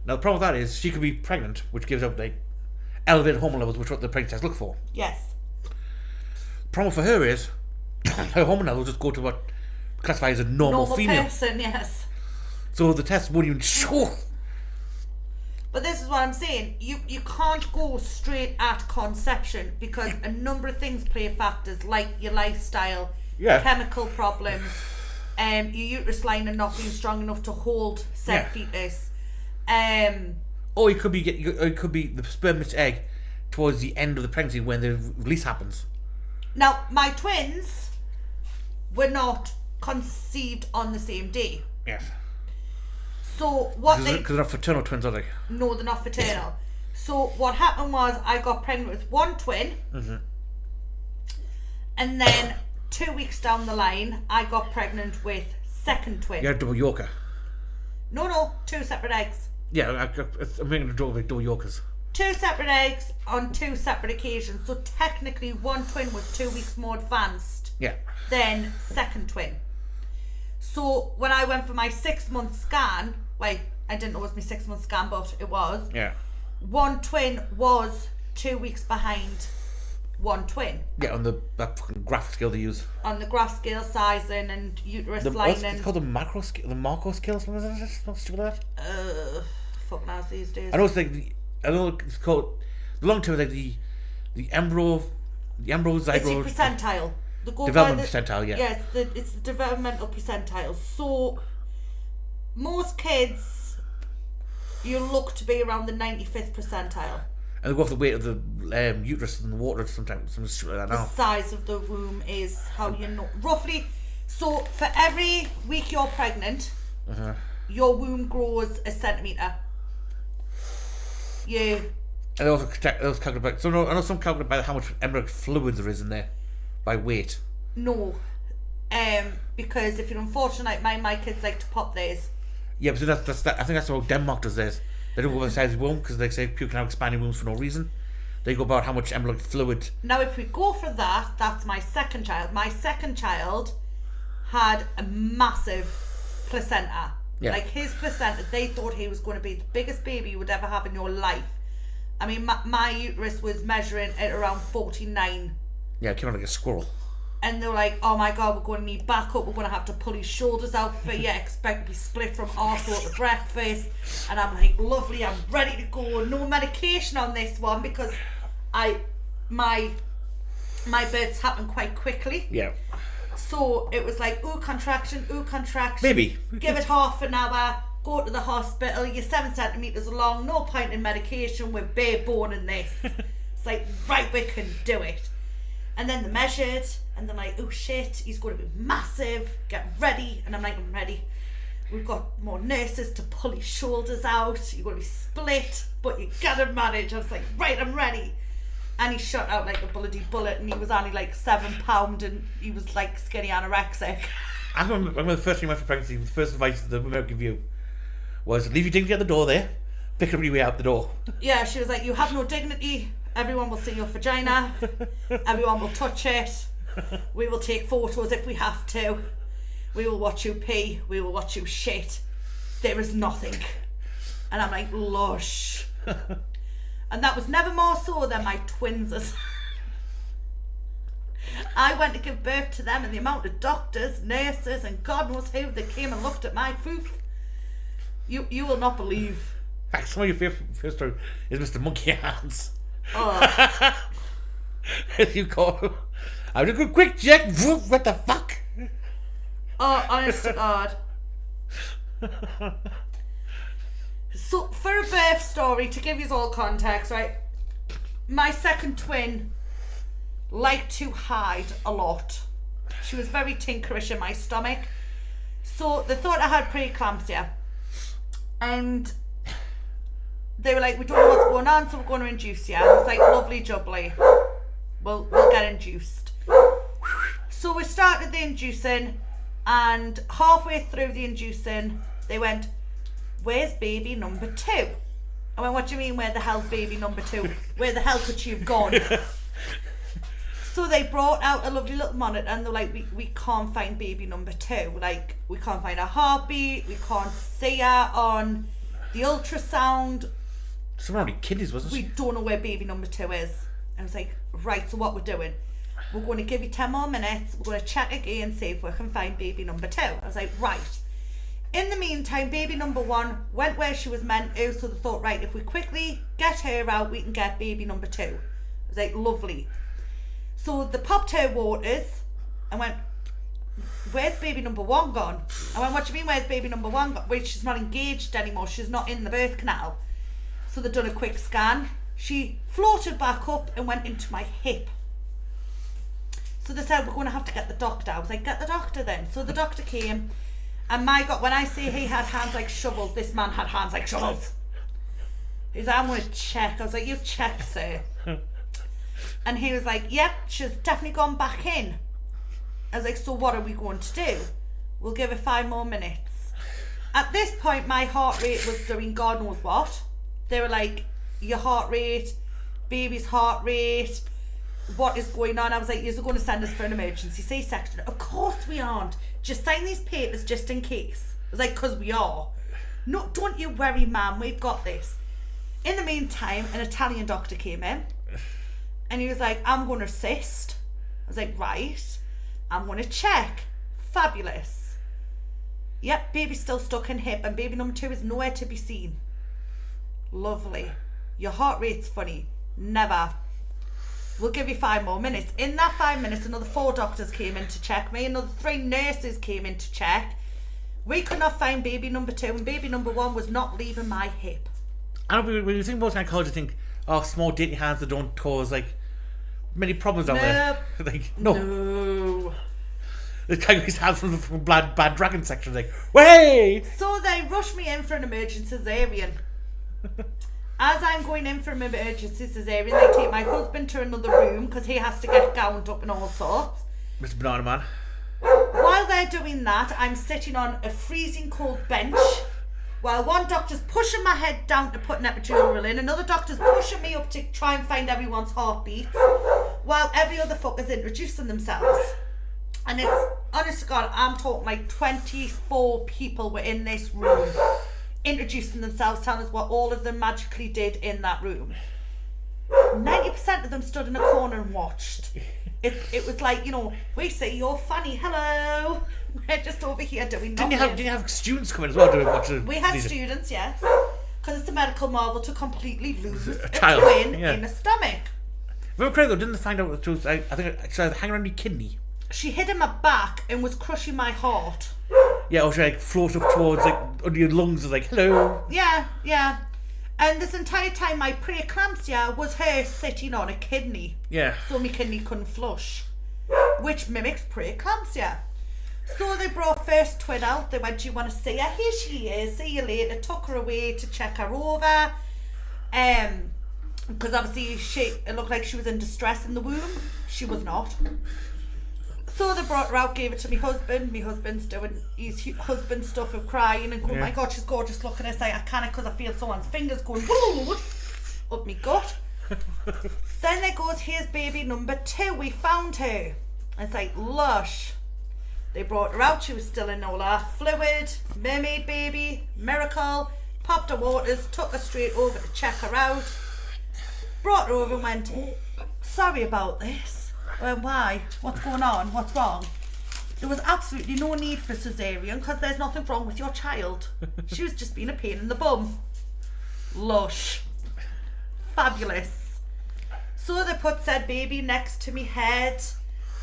Now the problem with that is she could be pregnant, which gives up like elevated hormone levels, which is what the pregnancy tests look for. Yes. The problem for her is her hormone levels just go to what classified as a normal female. Person, yes. So the test won't even show. But this is what I'm saying. You can't go straight at conception, because a number of things play factors, like your lifestyle, Yeah. chemical problems, your uterus lining not being strong enough to hold said fetus. Or it could be the sperm meets egg towards the end of the pregnancy when the release happens. Now, my twins were not conceived on the same day. Yes. So what Because they're not fraternal twins, are they? No, they're not fraternal. So what happened was I got pregnant with one twin, and then 2 weeks down the line I got pregnant with second twin. Yeah, double Yorker. No, 2 separate eggs. Yeah, I'm making a joke about double Yorkers. 2 separate eggs on 2 separate occasions. So technically one twin was 2 weeks more advanced Yeah. than second twin. So when I went for my 6-month scan, well, I didn't know it was my 6-month scan, but it was. Yeah. One twin was 2 weeks behind one twin Yeah, on that fucking graph scale they use. on the graph scale sizing and uterus What's lining. it's called the macro scale, the Marco scale or something, isn't it? Not stupid like that. Fuck knows these days. I know it's like I know it's called the long term is like the embryo It's your zygote percentile. The go development by the, percentile, yeah. Yeah, it's the developmental percentile. So most kids, you look to be around the 95th percentile. And they go off the weight of the uterus and the water sometimes, some shit like that The now. size of the womb is how you know roughly. So for every week you're pregnant, your womb grows a centimetre. You And they also calculate by, so I know some calculate by how much embryonic fluid there is in there by weight. know, because if you're unfortunate, my kids like to pop theirs. Yeah, but that's I think that's how Denmark does theirs. They don't go by the size of the womb because they say people can have expanding wombs for no reason. They go about how much embryonic fluid. Now, if we go for that, that's my second child. My second child had a massive placenta. Yeah. Like his placenta, they thought he was going to be the biggest baby you would ever have in your life. I mean, my uterus was measuring at around 49. Yeah, it came out like a squirrel. And they were like, oh my God, we're going to need backup. We're going to have to pull his shoulders out for you. Expect to be split from arsehole to breakfast. And I'm like, lovely, I'm ready to go. No medication on this one because my births happen quite quickly. Yeah. So it was like, ooh, contraction. Baby. Give it half an hour. Go to the hospital. You're 7 centimetres long. No point in medication. We're bare bone in this. It's like, right, we can do it. And then they measured, and they're like, oh shit, he's going to be massive, get ready. And I'm like, I'm ready. We've got more nurses to pull his shoulders out. You're going to be split, but you gotta manage. I was like, right, I'm ready. And he shot out like a bloody bullet, and he was only like 7 pounds, and he was like skinny anorexic. I remember the first time I went for pregnancy, the first advice the women would give you was leave your dignity at the door there, pick up your way out the door. Yeah, she was like, you have no dignity. Everyone will see your vagina. Everyone will touch it. We will take photos if we have to. We will watch you pee. We will watch you shit. There is nothing. And I'm like, lush. And that was never more so than my twins. I went to give birth to them, and the amount of doctors, nurses, and God knows who that came and looked at my foof. You will not believe. In fact, some of your favorite story is Mr. Monkey Hands. Oh. As you call him. I was a good quick check. What the fuck? Oh, honest to God. So, for a birth story, to give you all context, right? My second twin liked to hide a lot. She was very tinkerish in my stomach. So, they thought I had preeclampsia. And they were like, we don't know what's going on, so we're going to induce you. I was like, lovely jubbly. We'll get induced. So we started the inducing, and halfway through the inducing, they went, where's baby number 2? I went, what do you mean, where the hell's baby number 2? Where the hell could she have gone? So they brought out a lovely little monitor, and they're like, we can't find baby number 2. Like, we can't find her heartbeat, we can't see her on the ultrasound. Someone already kidneys, wasn't We she? don't know where baby number 2 is. I was like, right, so what we're doing, we're going to give you 10 more minutes, we're going to check again and see if we can find baby number 2. I was like, right. In the meantime, baby number 1 went where she was meant to, so they thought, right, if we quickly get her out, we can get baby number 2. I was like, lovely. So they popped her waters and went, where's baby number 1 gone? I went, what do you mean, where's baby number 1 gone? Wait, she's not engaged anymore, she's not in the birth canal. So they'd done a quick scan. She floated back up and went into my hip. So they said, we're going to have to get the doctor. I was like, get the doctor then. So the doctor came, and my God, when I say he had hands like shovels, this man had hands like shovels. He's like, I'm going to check. I was like, you check, sir. And he was like, yep, she's definitely gone back in. I was like, so what are we going to do? We'll give her 5 more minutes. At this point, my heart rate was doing God knows what. They were like, your heart rate, baby's heart rate, what is going on? I was like, you're going to send us for an emergency C-section. Of course we aren't. Just sign these papers just in case. I was like, because we are. No, don't you worry, ma'am, we've got this. In the meantime, an Italian doctor came in, and he was like, I'm going to assist. I was like, right. I'm going to check. Fabulous. Yep, baby's still stuck in hip, and baby number 2 is nowhere to be seen. Lovely. Your heart rate's funny. Never. We'll give you 5 more minutes. In that 5 minutes, another 4 doctors came in to check me. Another 3 nurses came in to check. We could not find baby number 2, and baby number 1 was not leaving my hip. I don't know, when you think about gynecology, you think, oh, small dainty hands that don't cause, like, many problems down there. Like, no. The guy with his hands from the bad dragon section, like, way! So they rushed me in for an emergency cesarean. As I'm going in for an emergency cesarean, they take my husband to another room because he has to get gowned up and all sorts. Mr. Banana Man. While they're doing that, I'm sitting on a freezing cold bench while one doctor's pushing my head down to put an epidural in, another doctor's pushing me up to try and find everyone's heartbeats, while every other fucker's introducing themselves. And it's, honest to God, I'm talking like 24 people were in this room, introducing themselves, telling us what all of them magically did in that room. 90% of them stood in a corner and watched. It was like, you know, we say you're funny, hello. We're just over here doing nothing. Didn't you have students come in as well to watch the... We had students, yes. Because it's a medical marvel to completely lose a child, twin yeah. in a stomach. Remember Craig though, didn't they find out that it was, I think it started hanging around your kidney? She hit in my back and was crushing my heart. Yeah, or she like float up towards like under your lungs and like, hello. Yeah. And this entire time my preeclampsia was her sitting on a kidney. Yeah. So my kidney couldn't flush. Which mimics preeclampsia. So they brought first twin out. They went, do you want to see her? Here she is. See you later. Took her away to check her over. Because obviously it looked like she was in distress in the womb. She was not. So they brought her out, gave it to my husband. My husband's doing his husband stuff of crying and going, oh my God, she's gorgeous. Look at her. I can't because I feel someone's fingers going up my gut. Then there goes, here's baby number 2. We found her. It's like, lush. They brought her out. She was still in all her fluid. Mermaid baby. Miracle. Popped her waters. Took her straight over to check her out. Brought her over and went, sorry about this. Why? What's going on? What's wrong? There was absolutely no need for cesarean because there's nothing wrong with your child. She was just being a pain in the bum. Lush. Fabulous. So they put said baby next to me head.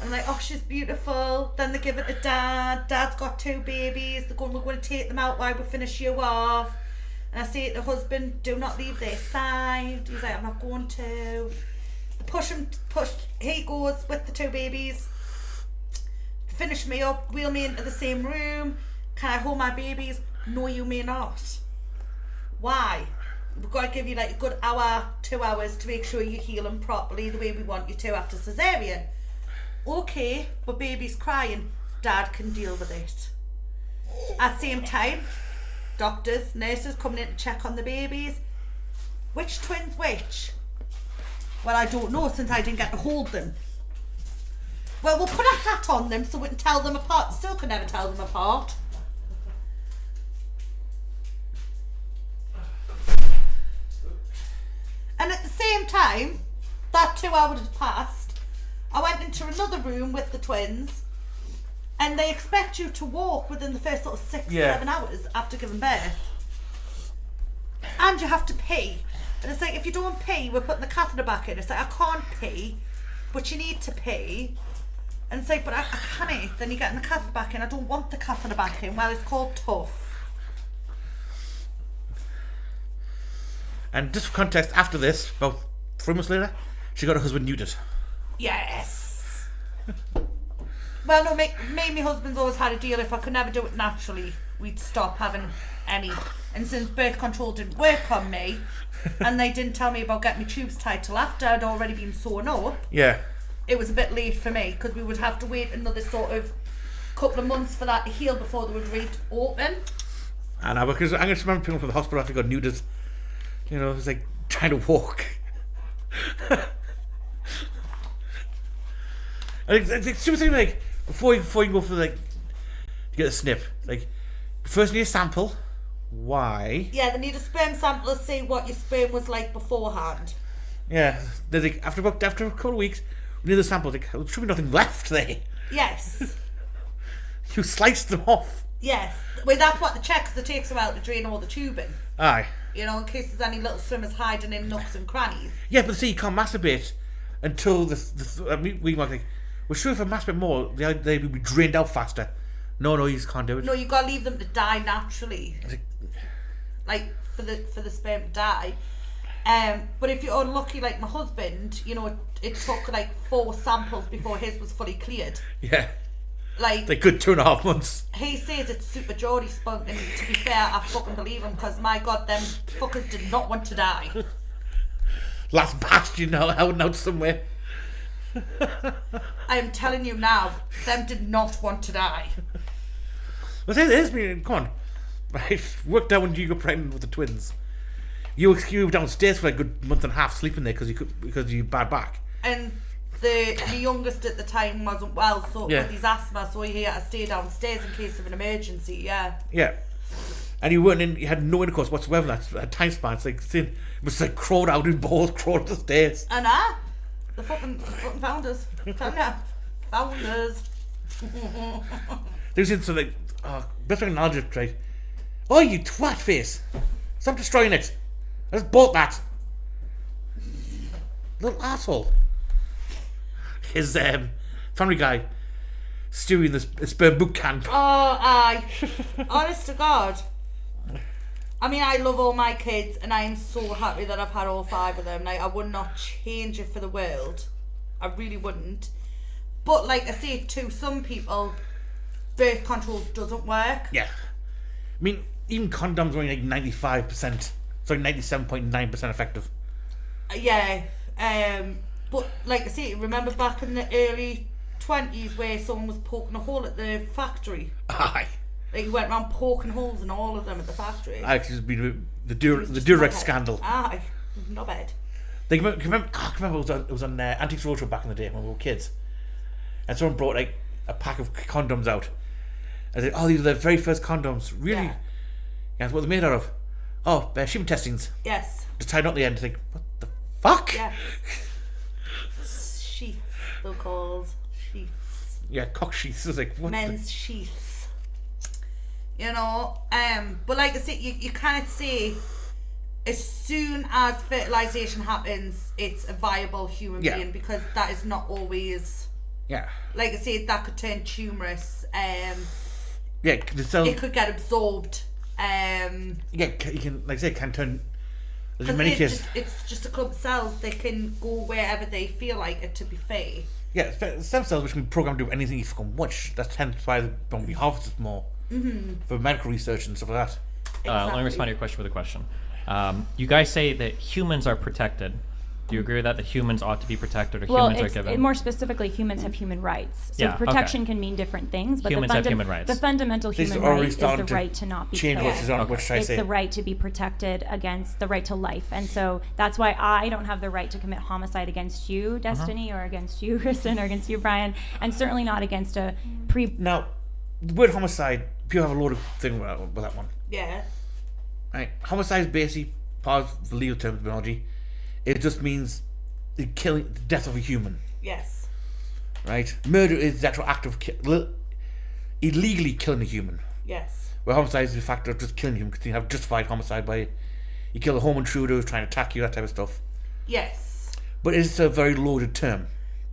I'm like, oh, she's beautiful. Then they give it to Dad. Dad's got 2 babies. They're going, we're going to take them out while we finish you off. And I say to the husband, do not leave their side. He's like, I'm not going to. Push. He goes with the 2 babies. Finish me up. Wheel me into the same room. Can I hold my babies? No, you may not. Why? We've got to give you like a good hour, 2 hours to make sure you heal them properly the way we want you to after cesarean. Okay, but baby's crying. Dad can deal with it. At the same time, doctors, nurses coming in to check on the babies. Which twin's which? Well, I don't know since I didn't get to hold them. Well, we'll put a hat on them so we can tell them apart. Still can never tell them apart. And at the same time, that 2 hours had passed. I went into another room with the twins, and they expect you to walk within the first sort of 6-7 hours after giving birth. And you have to pee. And it's like, if you don't pee, we're putting the catheter back in. It's like, I can't pee, but you need to pee. And it's like, but I can't. Then you're getting the catheter back in. I don't want the catheter back in. Well, it's called tough. And just for context, after this, about 3 months later, she got her husband neutered. Yes. Well, no, me and my husband's always had a deal. If I could never do it naturally, we'd stop having any. And since birth control didn't work on me, and they didn't tell me about getting my tubes tied till after I'd already been sewn up, Yeah. it was a bit late for me because we would have to wait another sort of couple of months for that to heal before they would reopen. I know, because I just remember people from the hospital after they got neutered. You know, it was like trying to walk. And it's stupid thing, like, before you go for, like, to get a snip, like, first you need a sample. Why? Yeah, they need a sperm sample to see what your sperm was like beforehand. Yeah, they're like, after a couple of weeks, we need the sample. Like, there should be nothing left there. Yes. You sliced them off. Yes. Well, that's what the check, because it takes a while to drain all the tubing. Aye. You know, in case there's any little swimmers hiding in nooks and crannies. Yeah, but see, you can't masturbate until we might think, we're sure if I masturbate more, they will be drained out faster. No, you just can't do it. No, you gotta leave them to die naturally. Like for the sperm to die. But if you're unlucky like my husband, you know, it took like 4 samples before his was fully cleared. Yeah. Like a good 2.5 months. He says it's super Geordie spunk, and to be fair, I fucking believe him, because my god, them fuckers did not want to die. Last batch, you know, out somewhere. I am telling you now, them did not want to die. Well, say this, come on. Right, worked out when you got pregnant with the twins. You were downstairs for a good month and a half sleeping there because you bad back. And the youngest at the time wasn't well, so Yeah. with his asthma, so he had to stay downstairs in case of an emergency. Yeah. Yeah. And you weren't in, you had no intercourse whatsoever. That's a time span. It's like, it was like crawled out in balls, crawled up the stairs. And the fucking founders. Founders. There's into like, best analogy, right? Oh, you twat face! Stop destroying it! I just bought that! Little asshole. His, Family Guy, Stewie in the sperm boot camp. Oh, aye. Honest to God. I mean, I love all my kids, and I am so happy that I've had all 5 of them. Like, I would not change it for the world. I really wouldn't. But, like I say, to some people, birth control doesn't work. Yeah. I mean, even condoms are only like 95%, sorry, 97.9% effective. Yeah. But, like I say, remember back in the early 20s where someone was poking a hole at the factory? Aye. Like, he went around poking holes in all of them at the factory. Aye, it's just been the It was just Durex knobhead. scandal. Aye. Not bad. Like, remember it was on Antiques Roadshow back in the day when we were kids. And someone brought like a pack of condoms out. I said, oh, these are the very first condoms. Really? Yeah. Yeah, what they're made out of? Oh, human testings. Yes. Just tied up the end. It's like, what the fuck? Yeah. Sheaths, they're called. Sheaths. Yeah, cock sheaths. It's like, what Men's sheaths. You know, but like I said, you can't say as soon as fertilization happens, it's a viable human Yeah. being, because that is not always. Yeah. Like I said, that could turn tumorous. Yeah, the cells. It could get absorbed. Yeah, you can, like I say, can turn. There's 'Cause many it's cases. it's just a clump of cells. They can go wherever they feel like it, to be fair. Yeah, stem cells which can be programmed to do anything you fucking watch. That's hence why they don't be harvested more for medical research and stuff like that. Let me Exactly. respond to your question with a question. You guys say that humans are protected. Do you agree with that? That humans ought to be protected, or Well, humans are it's, given? more specifically, humans have human rights. So Yeah, okay. protection can mean different things, but Humans have human rights. the fundamental These human are already right is the starting to right to not be change killed. what is on what should I It's say? the right to be protected against the right to life. And so that's why I don't have the right to commit homicide against you, Destiny, or against you, Kristen, or against you, Brian, and certainly not against a Now, the word homicide, people have a lot of thing with that one. Yeah. Right? Homicide is basically part of the legal terminology. It just means the death of a human. Yes. Right? Murder is the actual act of illegally killing a human. Yes. Where homicide is the fact of just killing him because you have justified homicide by you kill a home intruder who's trying to attack you, that type of stuff. Yes. But it's a very loaded term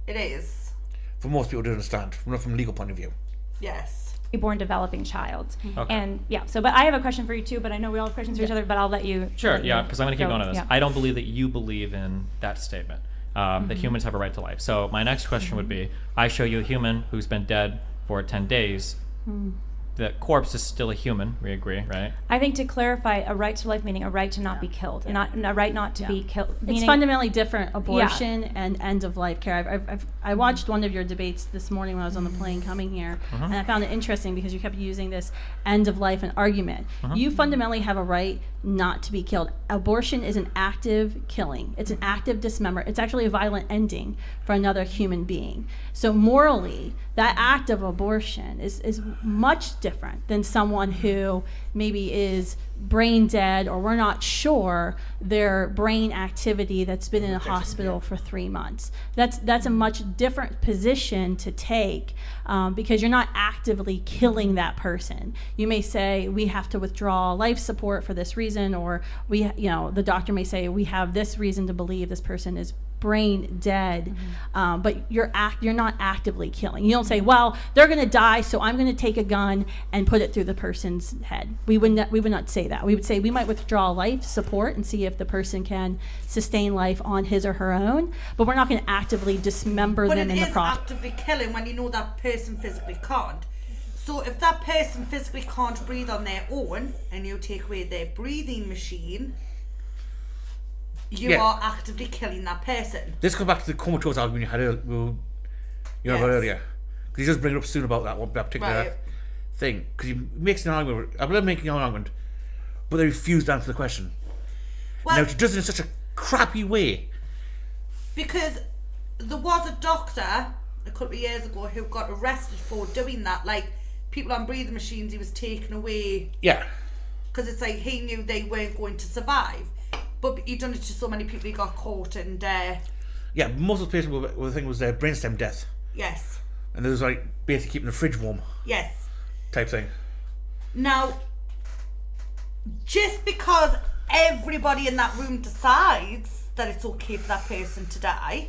It is. for most people to understand, from a legal point of view. Yes. born developing child. Okay. And yeah, so but I have a question for you too, but I know we all have questions for each other, but I'll let you. Sure, let yeah, you because I'm going to keep go. going on this. Yeah. I don't believe that you believe in that statement, that humans have a right to life. So my next question would be, I show you a human who's been dead for 10 days. The corpse is still a human, we agree, right? I think to clarify, a right to life meaning a right to not be killed, not a right not to be killed. It's Meaning, fundamentally different, abortion and end of life care. I watched one of your debates this morning when I was on the plane coming here, and I found it interesting because you kept using this end of life and argument. You fundamentally have a right not to be killed. Abortion is an active killing. It's an active dismemberment. It's actually a violent ending for another human being. So morally, that act of abortion is much different than someone who maybe is brain dead, or we're not sure their brain activity that's been in a hospital for 3 months. That's a much different position to take, because you're not actively killing that person. You may say we have to withdraw life support for this reason, or the doctor may say we have this reason to believe this person is brain dead, but you're not actively killing. You don't say, well, they're going to die, so I'm going to take a gun and put it through the person's head. We would not say that. We would say we might withdraw life support and see if the person can sustain life on his or her own, but we're not going to actively dismember But them it in the is process. actively killing when you know that person physically can't. So if that person physically can't breathe on their own, and you take away their breathing machine, you Yeah. are actively killing that person. This goes back to the comatose argument you had about Yes. earlier. Because he does bring it up soon about that particular Right. thing. Because he makes an argument. I believe making an argument, but they refuse to answer the question. Well, Now, he does it in such a crappy way. because, there was a doctor a couple of years ago who got arrested for doing that. Like, people on breathing machines, he was taken away. Yeah. Because it's like he knew they weren't going to survive. But he done it to so many people, he got caught and... yeah, most of the patients were the thing was brainstem death. Yes. And there was like basically keeping the fridge warm. Yes. Type thing. Now, just because everybody in that room decides that it's okay for that person to die,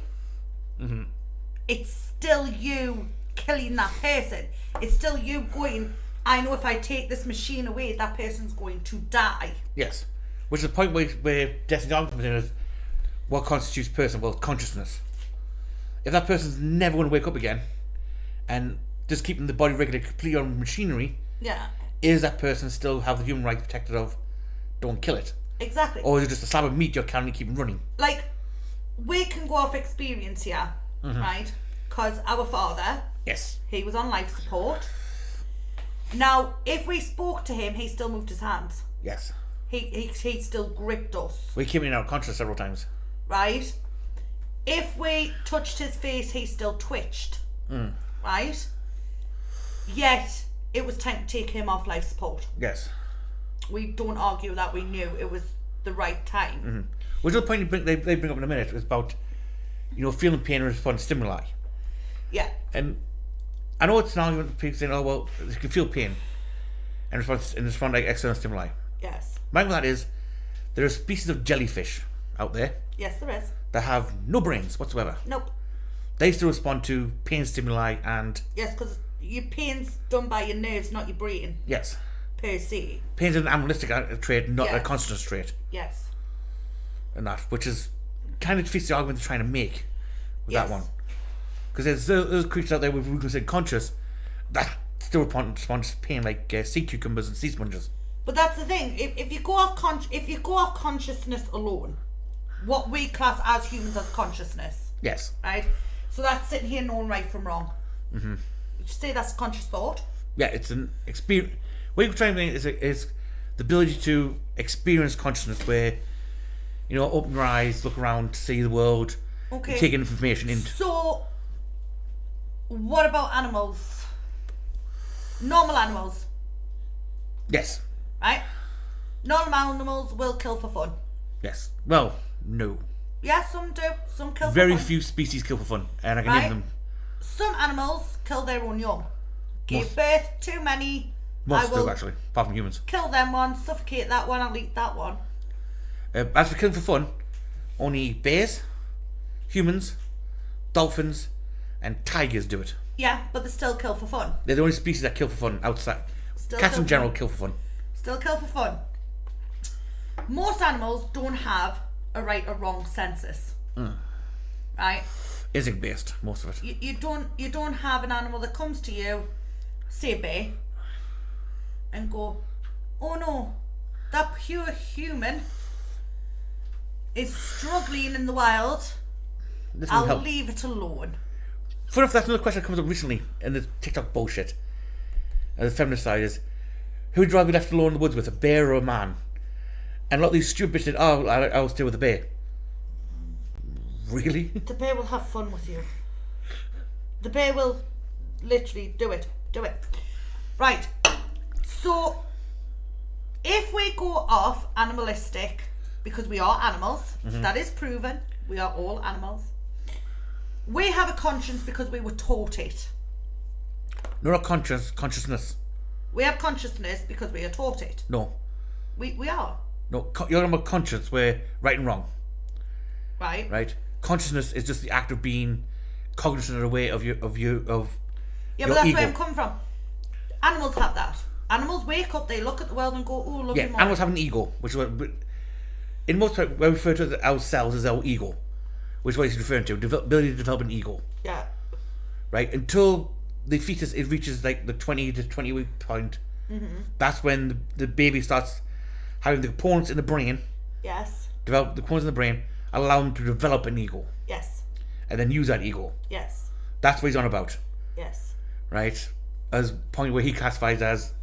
it's still you killing that person. It's still you going, I know if I take this machine away, that person's going to die. Yes. Which is the point where death and comes in is what constitutes person? Well, consciousness. If that person's never going to wake up again, and just keeping the body regulated completely on machinery, Yeah. is that person still have the human rights protected of don't kill it? Exactly. Or is it just a slab of meat you're carrying and keeping running? Like, we can go off experience here, right? Because our father, Yes. he was on life support. Now, if we spoke to him, he still moved his hands. Yes. He still gripped us, We came in and out of consciousness several times. right? If we touched his face, he still twitched, right? Yet, it was time to take him off life support. Yes. We don't argue that, we knew it was the right time. Which is the point they bring up in a minute is about, feeling pain and responding to stimuli. Yeah. And I know it's an argument people saying, oh well, you can feel pain and respond like external stimuli. Yes. My point with that is there are species of jellyfish out there Yes, there is. that have no brains whatsoever. Nope. They still respond to pain stimuli and Yes, because your pain's done by your nerves, not your brain, yes, per se. pain's an animalistic trait, not a Yes. consciousness trait, Yes. and that which is kind of defeats the argument they're trying to make with Yes. that one. Because there's those creatures out there we consider conscious that still respond to pain, like sea cucumbers and sea sponges. But that's the thing. If you go off consciousness alone, what we class as humans as consciousness, Yes. right? So that's sitting here knowing right from wrong. Would you say that's conscious thought? Yeah, it's an experience. What you're trying to think is the ability to experience consciousness, where open your eyes, look around, see the world, Okay. take in information in. So, what about animals? Normal animals, Yes, right? Normal animals will kill for fun. yes. Well, no. Yeah, some do. Some kill Very for fun. few species kill for fun, and I can Right. name them. Some animals kill their own young. Give Most- birth too many. Most I will do actually, apart from humans. kill them one, suffocate that one, I'll eat that one. As for killing for fun, only bears, humans, dolphins, and tigers do it. Yeah, but they still kill for fun. They're the only species that kill for fun outside. Still Cats kill in for general fun. kill for fun. Still kill for fun. Most animals don't have a right or wrong census. Right? Instinct based, most of it. You don't have an animal that comes to you, say a bear, and go, oh no, that pure human is struggling in the wild. This will I'll help. leave it alone. Funny enough, that's another question that comes up recently in the TikTok bullshit. And the feminist side is, who would you rather be left alone in the woods with, a bear or a man? And a lot of these stupid bitches said, oh, I'll stay with the bear. Really? The bear will have fun with you. The bear will literally do it. Do it. Right. So, if we go off animalistic, because we are animals, that is proven, we are all animals. We have a conscience because we were taught it. No, not consciousness. We have consciousness because we are taught it. No. We are. No, you're talking about conscience, where right and wrong, Right? right? Consciousness is just the act of being cognizant of the way of Yeah, your but that's ego. where I'm coming from. Animals have that. Animals wake up, they look at the world and go, oh, lovely Yeah, morning. animals have an ego, which is what, but in most part, we refer to ourselves as our ego, which is what he's referring to, ability to develop an ego, Yeah. right? Until the fetus it reaches like the 20 to 20 week point, that's when the baby starts having the components in the brain, Yes. develop the components in the brain, allow them to develop an ego, Yes. and then use that ego. Yes. That's what he's on about, Yes. right? As point where he classifies as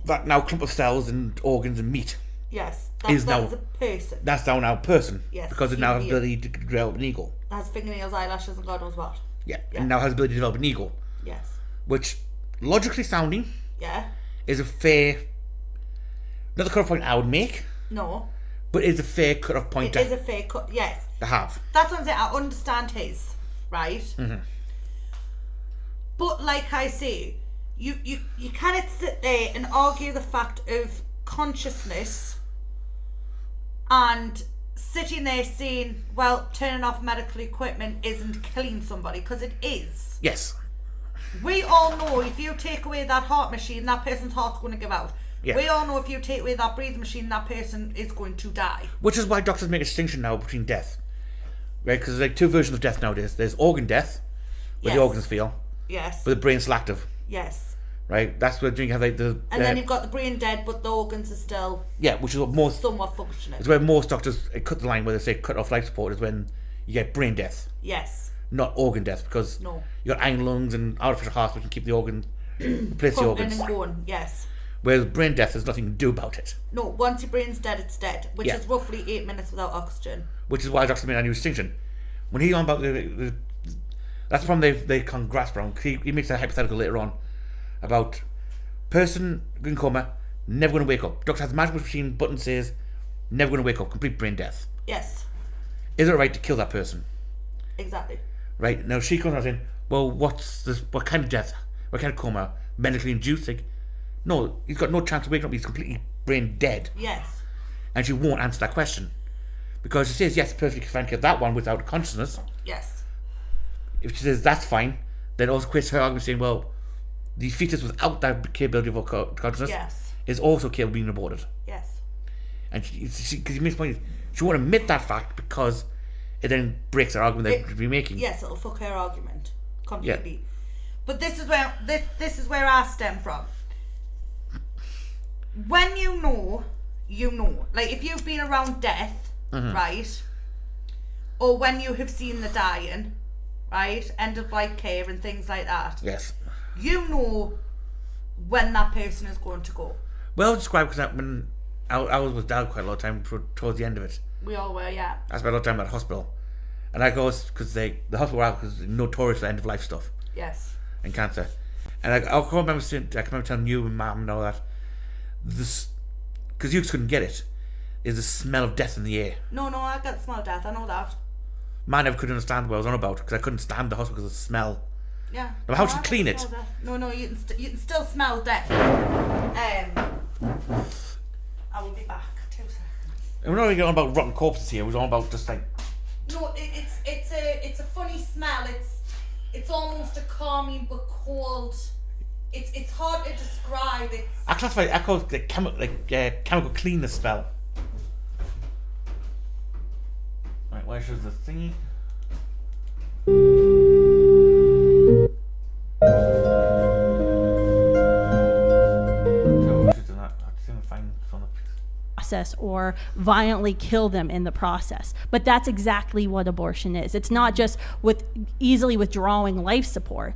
that now clump of cells and organs and meat, Yes, is that's now a person. That's now a person. Yes, Because it now has the human ability to develop an ego. Has fingernails, eyelashes, and God knows what. Yeah. Yeah. And now has the ability to develop an ego, Yes. which logically sounding Yeah. is a fair, not the cut-off point I would make, No. but is a fair cut-off point It is a fake cut. Yes. to have. That's what I'm saying. I understand his, right? Mm-hmm. But like I say, you cannot sit there and argue the fact of consciousness and sitting there saying, well, turning off medical equipment isn't killing somebody, because it is. Yes. We all know if you take away that heart machine, that person's heart's going to give out. Yeah. We all know if you take away that breathing machine, that person is going to die. Which is why doctors make a distinction now between death. Right? Because there's like two versions of death nowadays. There's organ death, where the Yes. organs fail, Yes. but the brain's still active. Yes. Right? That's where you have like the... And then you've got the brain dead, but the organs are still yeah, which is what most... somewhat functioning. It's where most doctors cut the line where they say cut off life support is when you get brain death, Yes. not organ death, because No. you got iron lungs and artificial hearts which can keep the organ, replace the Pumping organs. and going. Yes. Whereas brain death, there's nothing to do about it. No, once your brain's dead, it's dead, which Yeah. is roughly 8 minutes without oxygen. Which is why doctors made a new distinction. When he's on about that's the problem they can't grasp around. He makes a hypothetical later on about person in coma, never going to wake up. Doctor has a magic machine, button says, never going to wake up, complete brain death. Yes. Is it right to kill that person? Exactly. Right, now she comes out saying, well, what's this, what kind of death? What kind of coma? Medically induced? Like, no, he's got no chance of waking up, he's completely brain dead. Yes. And she won't answer that question. Because she says, yes, perfectly fine to kill that one without consciousness. Yes. If she says that's fine, then also questions her argument saying, well, the fetus without that capability of consciousness Yes. is also capable of being aborted. Yes. And because you makes the point, she won't admit that fact because it then breaks her argument that she'd be making. Yes, it'll fuck her argument completely. But this is where this is where I stem from. When you know, you know. Like if you've been around death, right? Or when you have seen the dying, right? End of life care and things like that. Yes. You know when that person is going to go. Well described because when I was with Dad quite a lot of time towards the end of it. We all were, yeah. I spent a lot of time at the hospital. And I go, because the hospital were out because they're notorious for end of life stuff Yes. and cancer. And I can remember telling you and Mum and all that, this, because you couldn't get it, is the smell of death in the air. No, I got the smell of death. I know that. Man never could understand what I was on about because I couldn't stand the hospital because of the smell. Yeah. Now, how No, should I clean can it? smell death. No, you can still smell death. I will be back. 2 seconds. And we're not really on about rotten corpses here. We're on about just like No, it's a funny smell. It's almost a calming but cold. It's hard to describe. I call it chemical cleanness spell. Right, where should the thingy? Process or violently kill them in the process. But that's exactly what abortion is. It's not just with easily withdrawing life support.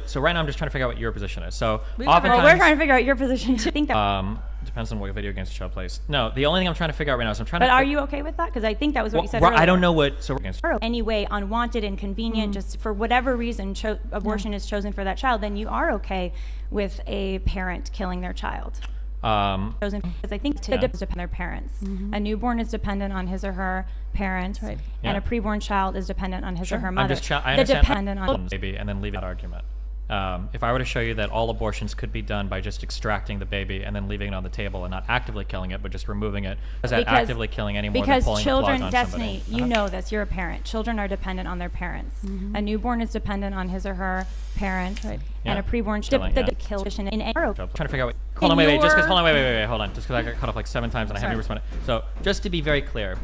So right now I'm just trying to figure out what your position is. So Well, oftentimes, we're trying to figure out your position. I think that. depends on what video games the child plays. No, the only thing I'm trying to figure out right now is I'm trying But to. are you okay with that? Because I think that was what you said Well, earlier. I don't know what. So against. Anyway, unwanted, inconvenient, just for whatever reason, abortion is chosen for that child, then you are okay with a parent killing their child. Chosen because I think it depends on their parents. A newborn is dependent on his or her parents, and Yeah. a preborn child is dependent on his or her I'm mother. just I The understand dependent on baby and then leaving that argument. If I were to show you that all abortions could be done by just extracting the baby and then leaving it on the table and not actively killing it, but just removing it, is that actively killing any more than because pulling the plug children, on Destiny, somebody? you know this. You're a parent. Children are dependent on their parents. A newborn is dependent on his or her parents, and Yeah. a preborn Killing, child yeah. kills in any. I'm trying to figure out. Hold on, wait, just because. Hold on, wait, hold on. Just because I got cut off like 7 times and I haven't responded. So just to be very clear,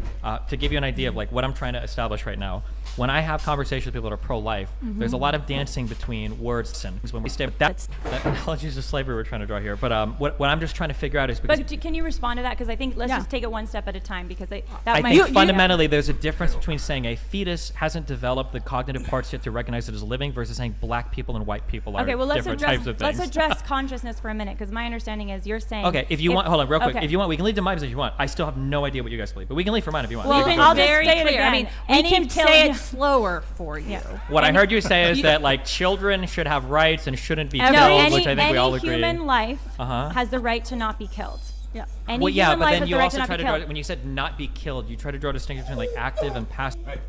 to give you an idea of like what I'm trying to establish right now, when I have conversations with people that are pro-life, there's a lot of dancing between words and when we stay. That analogies of slavery we're trying to draw here, but what I'm just trying to figure out is because. But can you respond to that? Because I think let's just take it one step at a time. Because that I might. think fundamentally there's a difference between saying a fetus hasn't developed the cognitive parts yet to recognize it as living versus saying black people and white people are Okay, well, let's different address types of things. let's address consciousness for a minute, because my understanding is you're saying. Okay, if you want, hold on, real quick. okay. If you want, we can leave to my position if you want. I still have no idea what you guys believe, but we can leave for mine if you want. Well, You can then go I'll ahead. just Very say it clear. I again. mean, we Any can say killing- it slower for you. What I heard you say is that like children should have rights and shouldn't be No, killed, which I think we all agree. Any human life Uh-huh. has the right to not be killed. Yeah. Any Well, yeah, human but life then has you the right also to try not to be draw, killed. when you said not be killed, you try to draw a distinction between like active and passive. Right.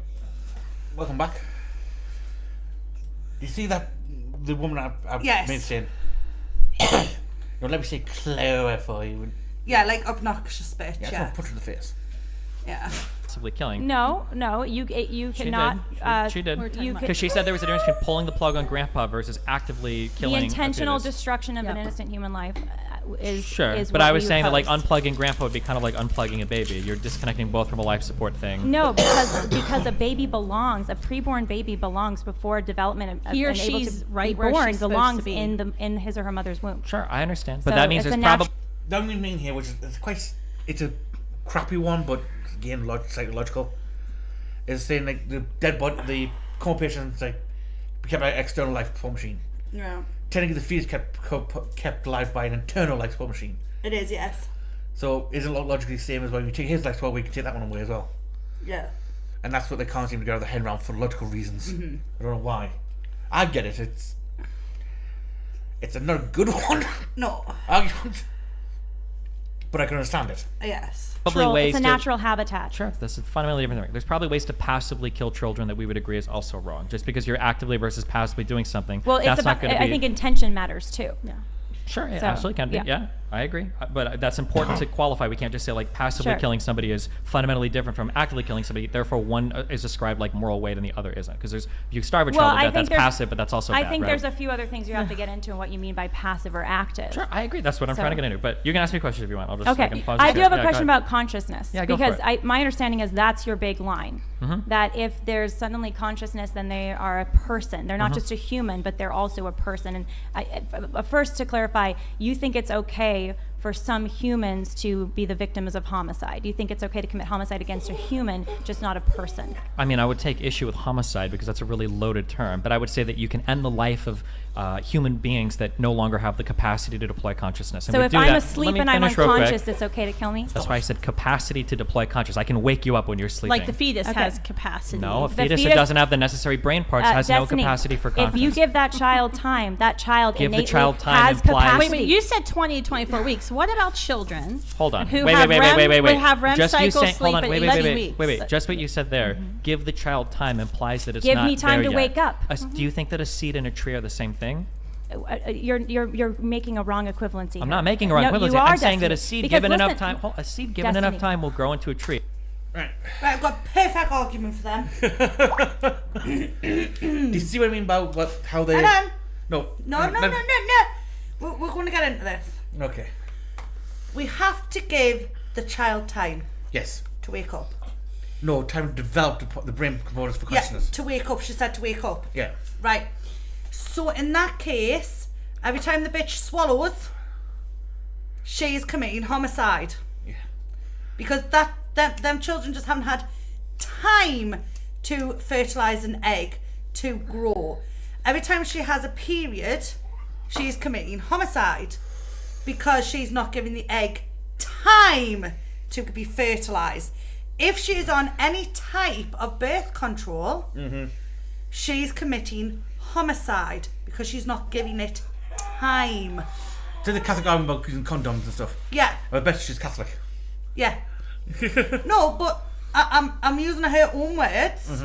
Welcome back. You see that the woman I've Yes. been saying? No, let me say clarify you. Yeah, like obnoxious bitch. Yeah, Yeah. yeah. Put it in the face. Yeah. Possibly killing. No, you She cannot. did. She did. You could, Because she said there was a difference between pulling the plug on grandpa versus actively the killing. a intentional fetus. destruction of an Yep. innocent human life is Sure, is but what I was we saying that like oppose. unplugging grandpa would be kind of like unplugging a baby. You're disconnecting both from a life support thing. No, because a baby belongs, a preborn baby belongs before development of He or and able she's to right be where born she's supposed belongs to be. in his or her mother's womb. Sure, I understand, but So that means it's there's a probably The only mean here, which is it's a crappy one, but again, psychological, is saying like the dead body, the coma patient's like kept by an external life support machine. Yeah. Technically, the fetus kept alive by an internal life support machine. It is, yes. So isn't it logically the same as when we take his life support, we can take that one away as well. Yeah. And that's what they can't seem to get their head around for logical reasons. I don't know why. I get it. It's another good one. No. Argument. But I can understand it. Yes. probably ways It's a to, natural habitat. Sure, this is fundamentally different thing. There's probably ways to passively kill children that we would agree is also wrong. Just because you're actively versus passively doing something, Well, that's it's not about. going to be. I think intention matters too. Yeah. Sure, yeah, So, absolutely can be. yeah. Yeah, I agree. But that's important to qualify. We can't just say like passively Sure. killing somebody is fundamentally different from actively killing somebody. Therefore, one is ascribed like moral weight and the other isn't. Because if you starve a Well, child to I death, think that's there's- passive, but that's also I bad, think right? there's a few other things you have to get into and what you mean by passive or active. Sure, I agree. That's what I'm trying to get into. But you can ask me questions if you want. I'll just I Okay, can pause I this do here. have a Yeah, question go ahead. about consciousness Yeah, go for because it. my understanding is that's your big line. That if there's suddenly consciousness, then they are a person. They're not just a human, but they're also a person. And first, to clarify, you think it's okay for some humans to be the victims of homicide? You think it's okay to commit homicide against a human, just not a person? I mean, I would take issue with homicide because that's a really loaded term. But I would say that you can end the life of human beings that no longer have the capacity to deploy consciousness. And So we if do I'm that. asleep Let me and I'm finish real quick. unconscious, it's okay to kill me? That's why I said capacity to deploy consciousness. I can wake you up when you're sleeping. Like the fetus Okay. has capacity. No, a The fetus that fetus- doesn't have the necessary brain parts has no Destiny, capacity for If consciousness. you give that child time, that child Give the innately child time has implies- capacity. Wait, you said 20 to 24 weeks. What about children? Hold on. Who Wait, have wait, REM, wait, wait, wait. would have REM Just you cycle saying, sleep hold on, at wait, 18 wait, weeks. wait. Just what you said there. Give the child time implies that it's Give not me time there to yet. wake up. Do you think that a seed and a tree are the same thing? You're making a wrong equivalency. I'm here. not making a wrong No, equivalency. you are, I'm saying that a Destiny. seed Because given enough listen, time, a seed given enough Destiny. time will grow into a tree. Right. Right, I've got a perfect argument for them. Do you see what I mean about how they? Hang on. No. No. We're going to get into this. Okay. We have to give the child time Yes. to wake up. No, time to develop the brain components for Yeah, consciousness. to wake up. She said to wake up. Yeah. Right. So in that case, every time the bitch swallows, she is committing homicide. Yeah. Because them children just haven't had time to fertilise an egg to grow. Every time she has a period, she's committing homicide because she's not giving the egg time to be fertilised. If she is on any type of birth control, she's committing homicide because she's not giving it time. So the Catholic argument about using condoms and stuff. Yeah, I bet she's Catholic. yeah. No, but I'm using her own words.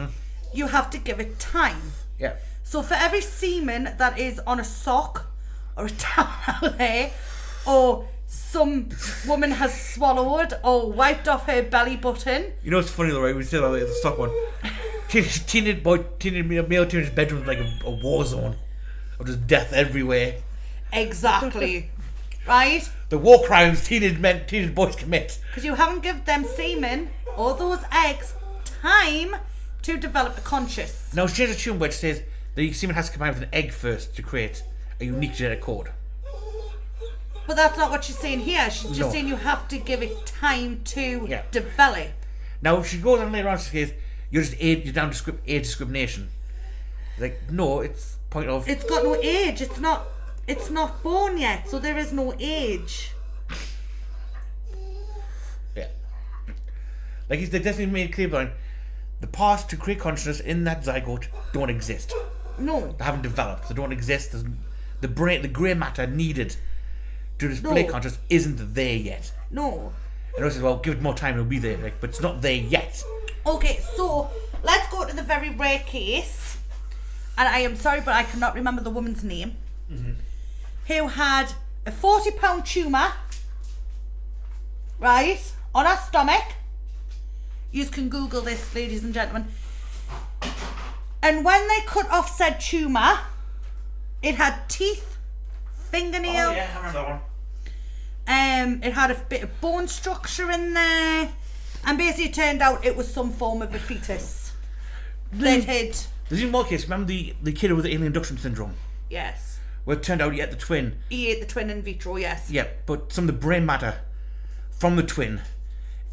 You have to give it time. Yeah. So for every semen that is on a sock or a towel there, or some woman has swallowed or wiped off her belly button, You know what's funny though, right? We said about the stock one. Teenage male teenager's bedroom is like a war zone of just death everywhere. exactly, right? The war crimes teenage boys commit. Because you haven't given them semen or those eggs time to develop a conscious. Now she has a tune which says the semen has to combine with an egg first to create a unique genetic code. But that's not what she's saying here. She's just No. saying you have to give it time to Yeah. develop. Now if she goes on later on, she says you're down to age discrimination. It's like no, it's point of... It's got no age. It's not born yet, so there is no age. Yeah. Like they definitely made clear, Brian, the parts to create consciousness in that zygote don't exist. No. They haven't developed. They don't exist. There's the brain, the grey matter needed to display consciousness isn't there yet. No. And I says, well, give it more time, it'll be there. Like, but it's not there yet. Okay, so let's go to the very rare case, and I am sorry, but I cannot remember the woman's name, who had a 40-pound tumour, right, on her stomach. You can Google this, ladies and gentlemen. And when they cut off said tumour, it had teeth, fingernails. Oh, yeah, I remember that one. It had a bit of bone structure in there, and basically it turned out it was some form of a fetus. That had... There's even more case. Remember the kid with the alien induction syndrome? Yes. Where it turned out he ate the twin. He ate the twin in vitro, yes. Yeah, but some of the brain matter from the twin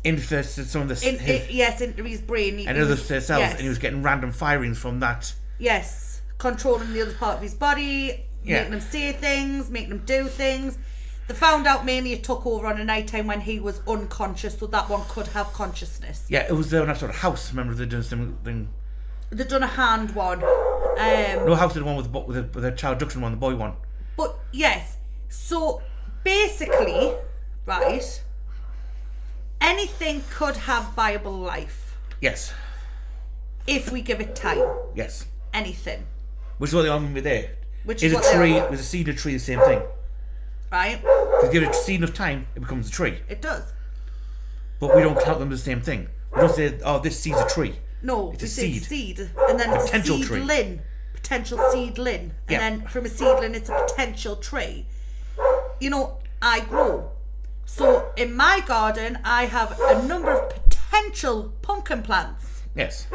infested some of the... Yes, into his brain. And other cells, yes. and he was getting random firings from that. Yes. Controlling the other part of his body, making him say things, making him do things. They found out mainly it took over on a night time when he was unconscious, so that one could have consciousness. Yeah, it was there when I saw the house. Remember they did something. They done a hand one. No, house did one with the child abduction one, the boy one. But yes, so basically, right, anything could have viable life Yes. if we give it time. Yes. Anything. Which is what they are with there. Which is is a what they tree? are. Was a seed and a tree the same thing? Right? If you give it a seed of time, it becomes a tree. It does. But we don't count them as the same thing. We don't say, oh, this seed's a tree. No, It's we a say seed. seed, and then it's Potential a tree. seedling. Potential seedling. And Yeah. then from a seedling, it's a potential tree. You know, I grow. So in my garden, I have a number of potential pumpkin plants Yes.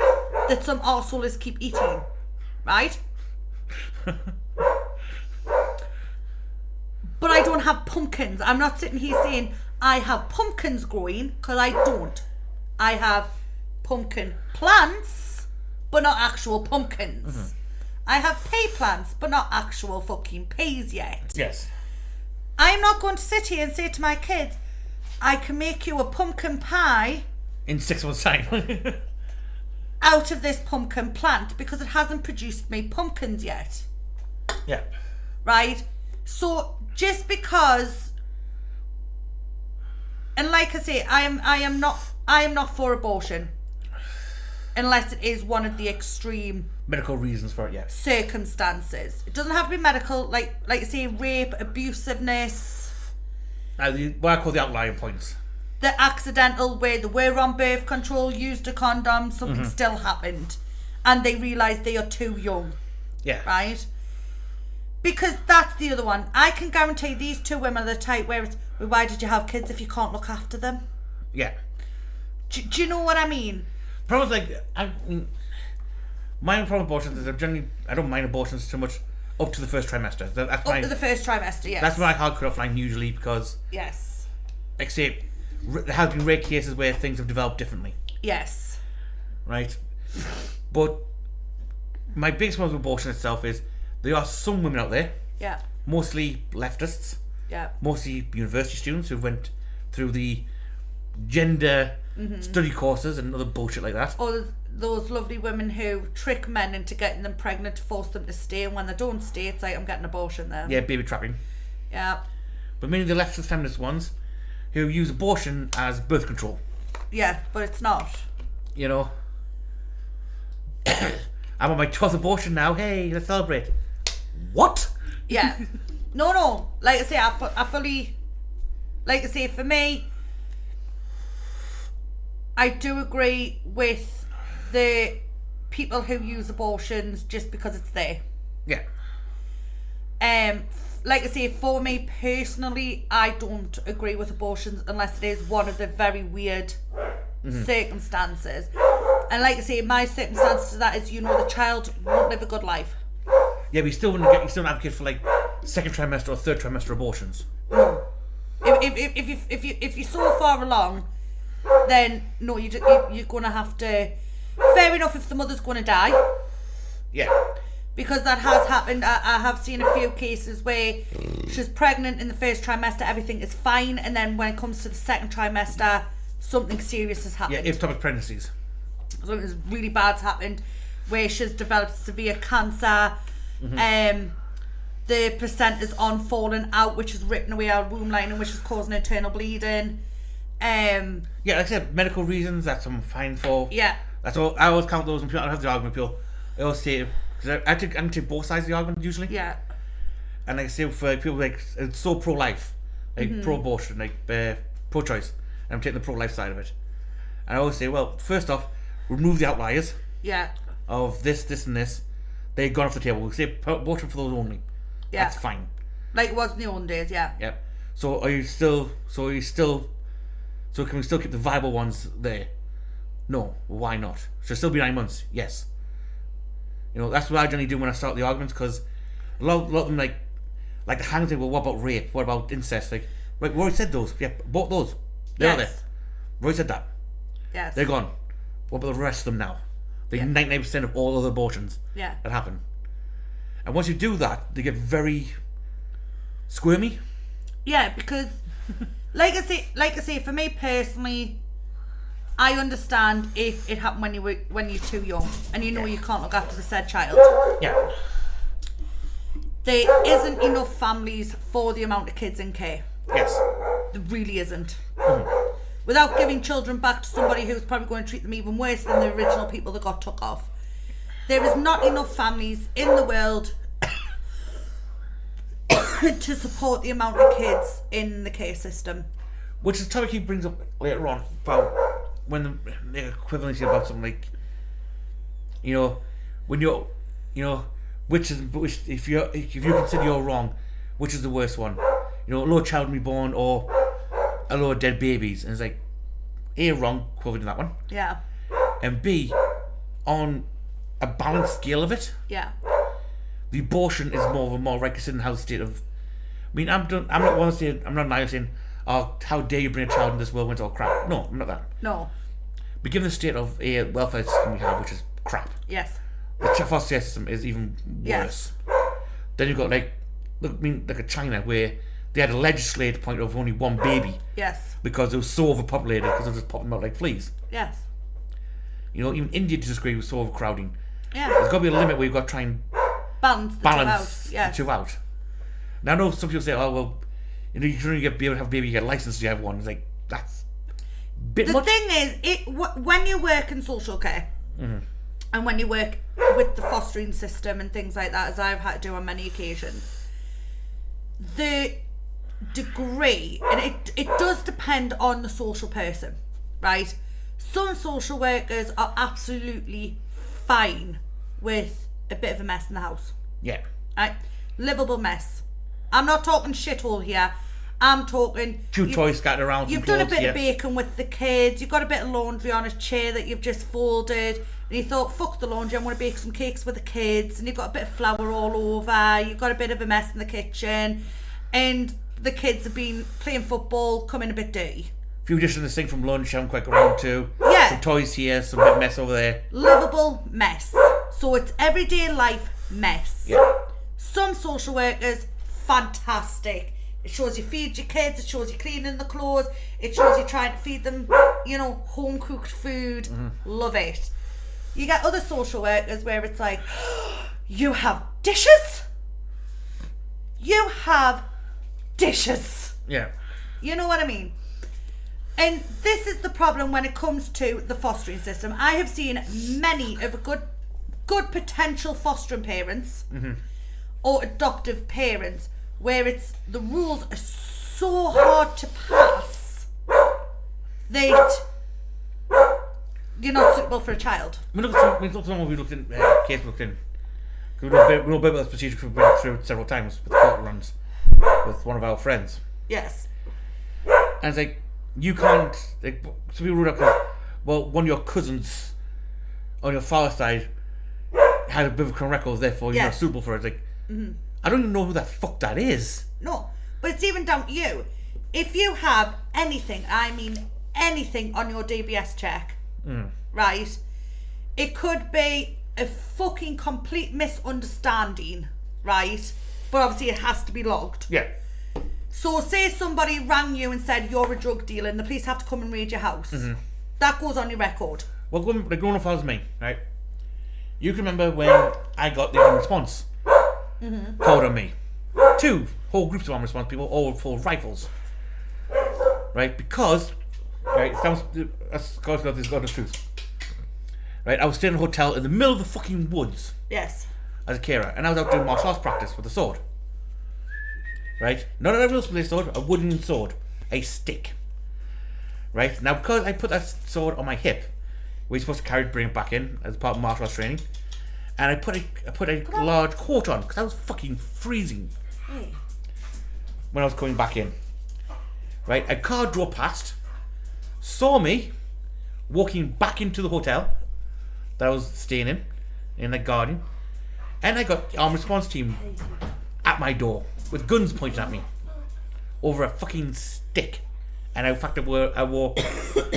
that some arseholes keep eating. Right? But I don't have pumpkins. I'm not sitting here saying I have pumpkins growing, because I don't. I have pumpkin plants, but not actual pumpkins. I have pea plants, but not actual fucking peas yet. Yes. I'm not going to sit here and say to my kids, I can make you a pumpkin pie In 6 months' time. out of this pumpkin plant because it hasn't produced me pumpkins yet. Yeah. Right? So just because, and like I say, I am not for abortion unless it is one of the extreme Medical reasons for it, yes. circumstances. It doesn't have to be medical, like I say, rape, abusiveness, What I call the outlying points. the accidental where they were on birth control, used a condom, something still happened, and they realise they are too young. Yeah. Right? Because that's the other one. I can guarantee these two women are the type where it's, well, why did you have kids if you can't look after them? Yeah. Do you know what I mean? Problems like my problem with abortions is I don't mind abortions too much up to the first trimester. That's Up to the first trimester, yes. That's my hard cut-off line usually because, Yes. like I say, there have been rare cases where things have developed differently, Yes. right? But my biggest problem with abortion itself is there are some women out there, Yeah. mostly leftists, Yeah. mostly university students who went through the gender study courses and other bullshit like that. Or those lovely women who trick men into getting them pregnant to force them to stay, and when they don't stay, it's like, I'm getting an abortion then. Yeah, baby trapping. Yeah. But many of the leftist feminist ones who use abortion as birth control. Yeah, but it's not. You know, I'm on my 12th abortion now. Hey, let's celebrate. What? Yeah. No. Like I say, I fully... Like I say, for me, I do agree with the people who use abortions just because it's there. Yeah. Like I say, for me personally, I don't agree with abortions unless it is one of the very weird circumstances. And like I say, my circumstances to that is, the child won't live a good life. Yeah, but you still don't advocate for like second trimester or third trimester abortions. No. If you're so far along, then no, you're gonna have to. Fair enough if the mother's gonna die. Yeah. Because that has happened. I have seen a few cases where she's pregnant in the first trimester, everything is fine, and then when it comes to the second trimester, something serious has happened. Yeah, ectopic pregnancies. Something really bad's happened, where she's developed severe cancer. The placenta's on falling out, which is ripping away our womb lining, which is causing internal bleeding. Yeah, like I said, medical reasons, that's I'm fine for. Yeah. That's all. I always count those when people have the argument. People, I always say, because I take both sides of the argument usually. Yeah. And like I say, for people like it's so pro-life, like pro-abortion, like pro-choice, and I'm taking the pro-life side of it. And I always say, well, first off, remove the outliers Yeah. of this, and this. They've gone off the table. We say abortion for those only. Yeah. That's fine. Like it was in the old days, yeah. Yep. So can we still keep the viable ones there? No. Well, why not? Should it still be 9 months? Yes. You know, that's what I generally do when I start the arguments, because a lot of them like the hang thing. Well, what about rape? What about incest? Like, right, we already said those. Yeah, both those. They're there. We already said that. Yes. They're gone. What about the rest of them now? The 99% of all other abortions that happen. And once you do that, they get very squirmy. Yeah, because like I say, for me personally, I understand if it happened when you're too young and you know you can't look after the said child. Yeah. There isn't enough families for the amount of kids in care. Yes. There really isn't. Without giving children back to somebody who's probably going to treat them even worse than the original people that got took off. There is not enough families in the world to support the amount of kids in the care system. Which is a topic he brings up later on about when the equivalency about something like, you know, when you're, you know, which if you consider you're wrong, which is the worst one? You know, a low child reborn or a load of dead babies, and it's like, A, wrong, equivalent to that one, Yeah. and B, on a balanced scale of it, Yeah. the abortion is more of a more right considering how the state of. I mean, I'm not one saying, I'm not now saying, oh, how dare you bring a child in this world when it's all crap. No, I'm not that. No. But given the state of a welfare system we have, which is crap, Yes. the foster care system is even worse. Yes. Then you've got like a China where they had a legislated point of only one baby Yes. because it was so overpopulated because they were just popping out like fleas. Yes. You know, even India disagree with so overcrowding. Yeah. There's got to be a limit where you've got to try and Balance balance the two out. Yes. the two out. Now I know some people say, oh well, you know, you can only be able to have a baby, you get a license to have one. It's like, that's a bit The much. thing is, when you work in social care and when you work with the fostering system and things like that, as I've had to do on many occasions, the degree, and it does depend on the social person, right? Some social workers are absolutely fine with a bit of a mess in the house, Yeah. right? Livable mess. I'm not talking shithole here. I'm talking Few toys scattered around. You've some done a clothes, bit of bacon with the kids. You've got a bit of laundry on a chair that you've just folded. And you thought, fuck the laundry, I'm going to bake some cakes with the kids. And you've got a bit of flour all over. You've got a bit of a mess in the kitchen. And the kids have been playing football, coming a bit dirty. Few dishes in the sink from lunch, haven't quite got around to. Yeah. Some toys here, some bit of mess over there. Livable mess. So it's everyday life mess. Yeah. Some social workers, fantastic. It shows you feed your kids, it shows you cleaning the clothes, it shows you trying to feed them, you know, home cooked food. Love it. You get other social workers where it's like, you have dishes? You have dishes. Yeah. You know what I mean? And this is the problem when it comes to the fostering system. I have seen many of good potential fostering parents or adoptive parents where it's the rules are so hard to pass that you're not suitable for a child. We looked at what we looked in, case we looked in. We know a bit about this procedure we've been through several times with court runs with one of our friends. Yes. And it's like, you can't, like, so people ruled out because, well, one of your cousins on your father's side had a bit of a criminal record, therefore you're not Yes. suitable for it. It's like, I don't even know who the fuck that is. No. But it's even down to you. If you have anything, I mean anything on your DBS check, right? It could be a fucking complete misunderstanding, right? But obviously it has to be logged. Yeah. So say somebody rang you and said you're a drug dealer and the police have to come and raid your house. That goes on your record. Well, the grown-up was me, right? You can remember when I got the armed response called on me. 2 whole groups of armed response people, all full of rifles. Right? Because, right, God's the truth. Right? I was staying in a hotel in the middle of the fucking woods Yes. as a carer, and I was out doing martial arts practice with a sword. Right? Not a real split sword, a wooden sword. A stick. Right? Now, because I put that sword on my hip, we're supposed to bring it back in as part of martial arts training, and I put a large coat on because I was fucking freezing when I was coming back in. Right? A car drove past, saw me walking back into the hotel that I was staying in the garden, and I got the armed response team at my door with guns pointing at me over a fucking stick. And in fact, I wore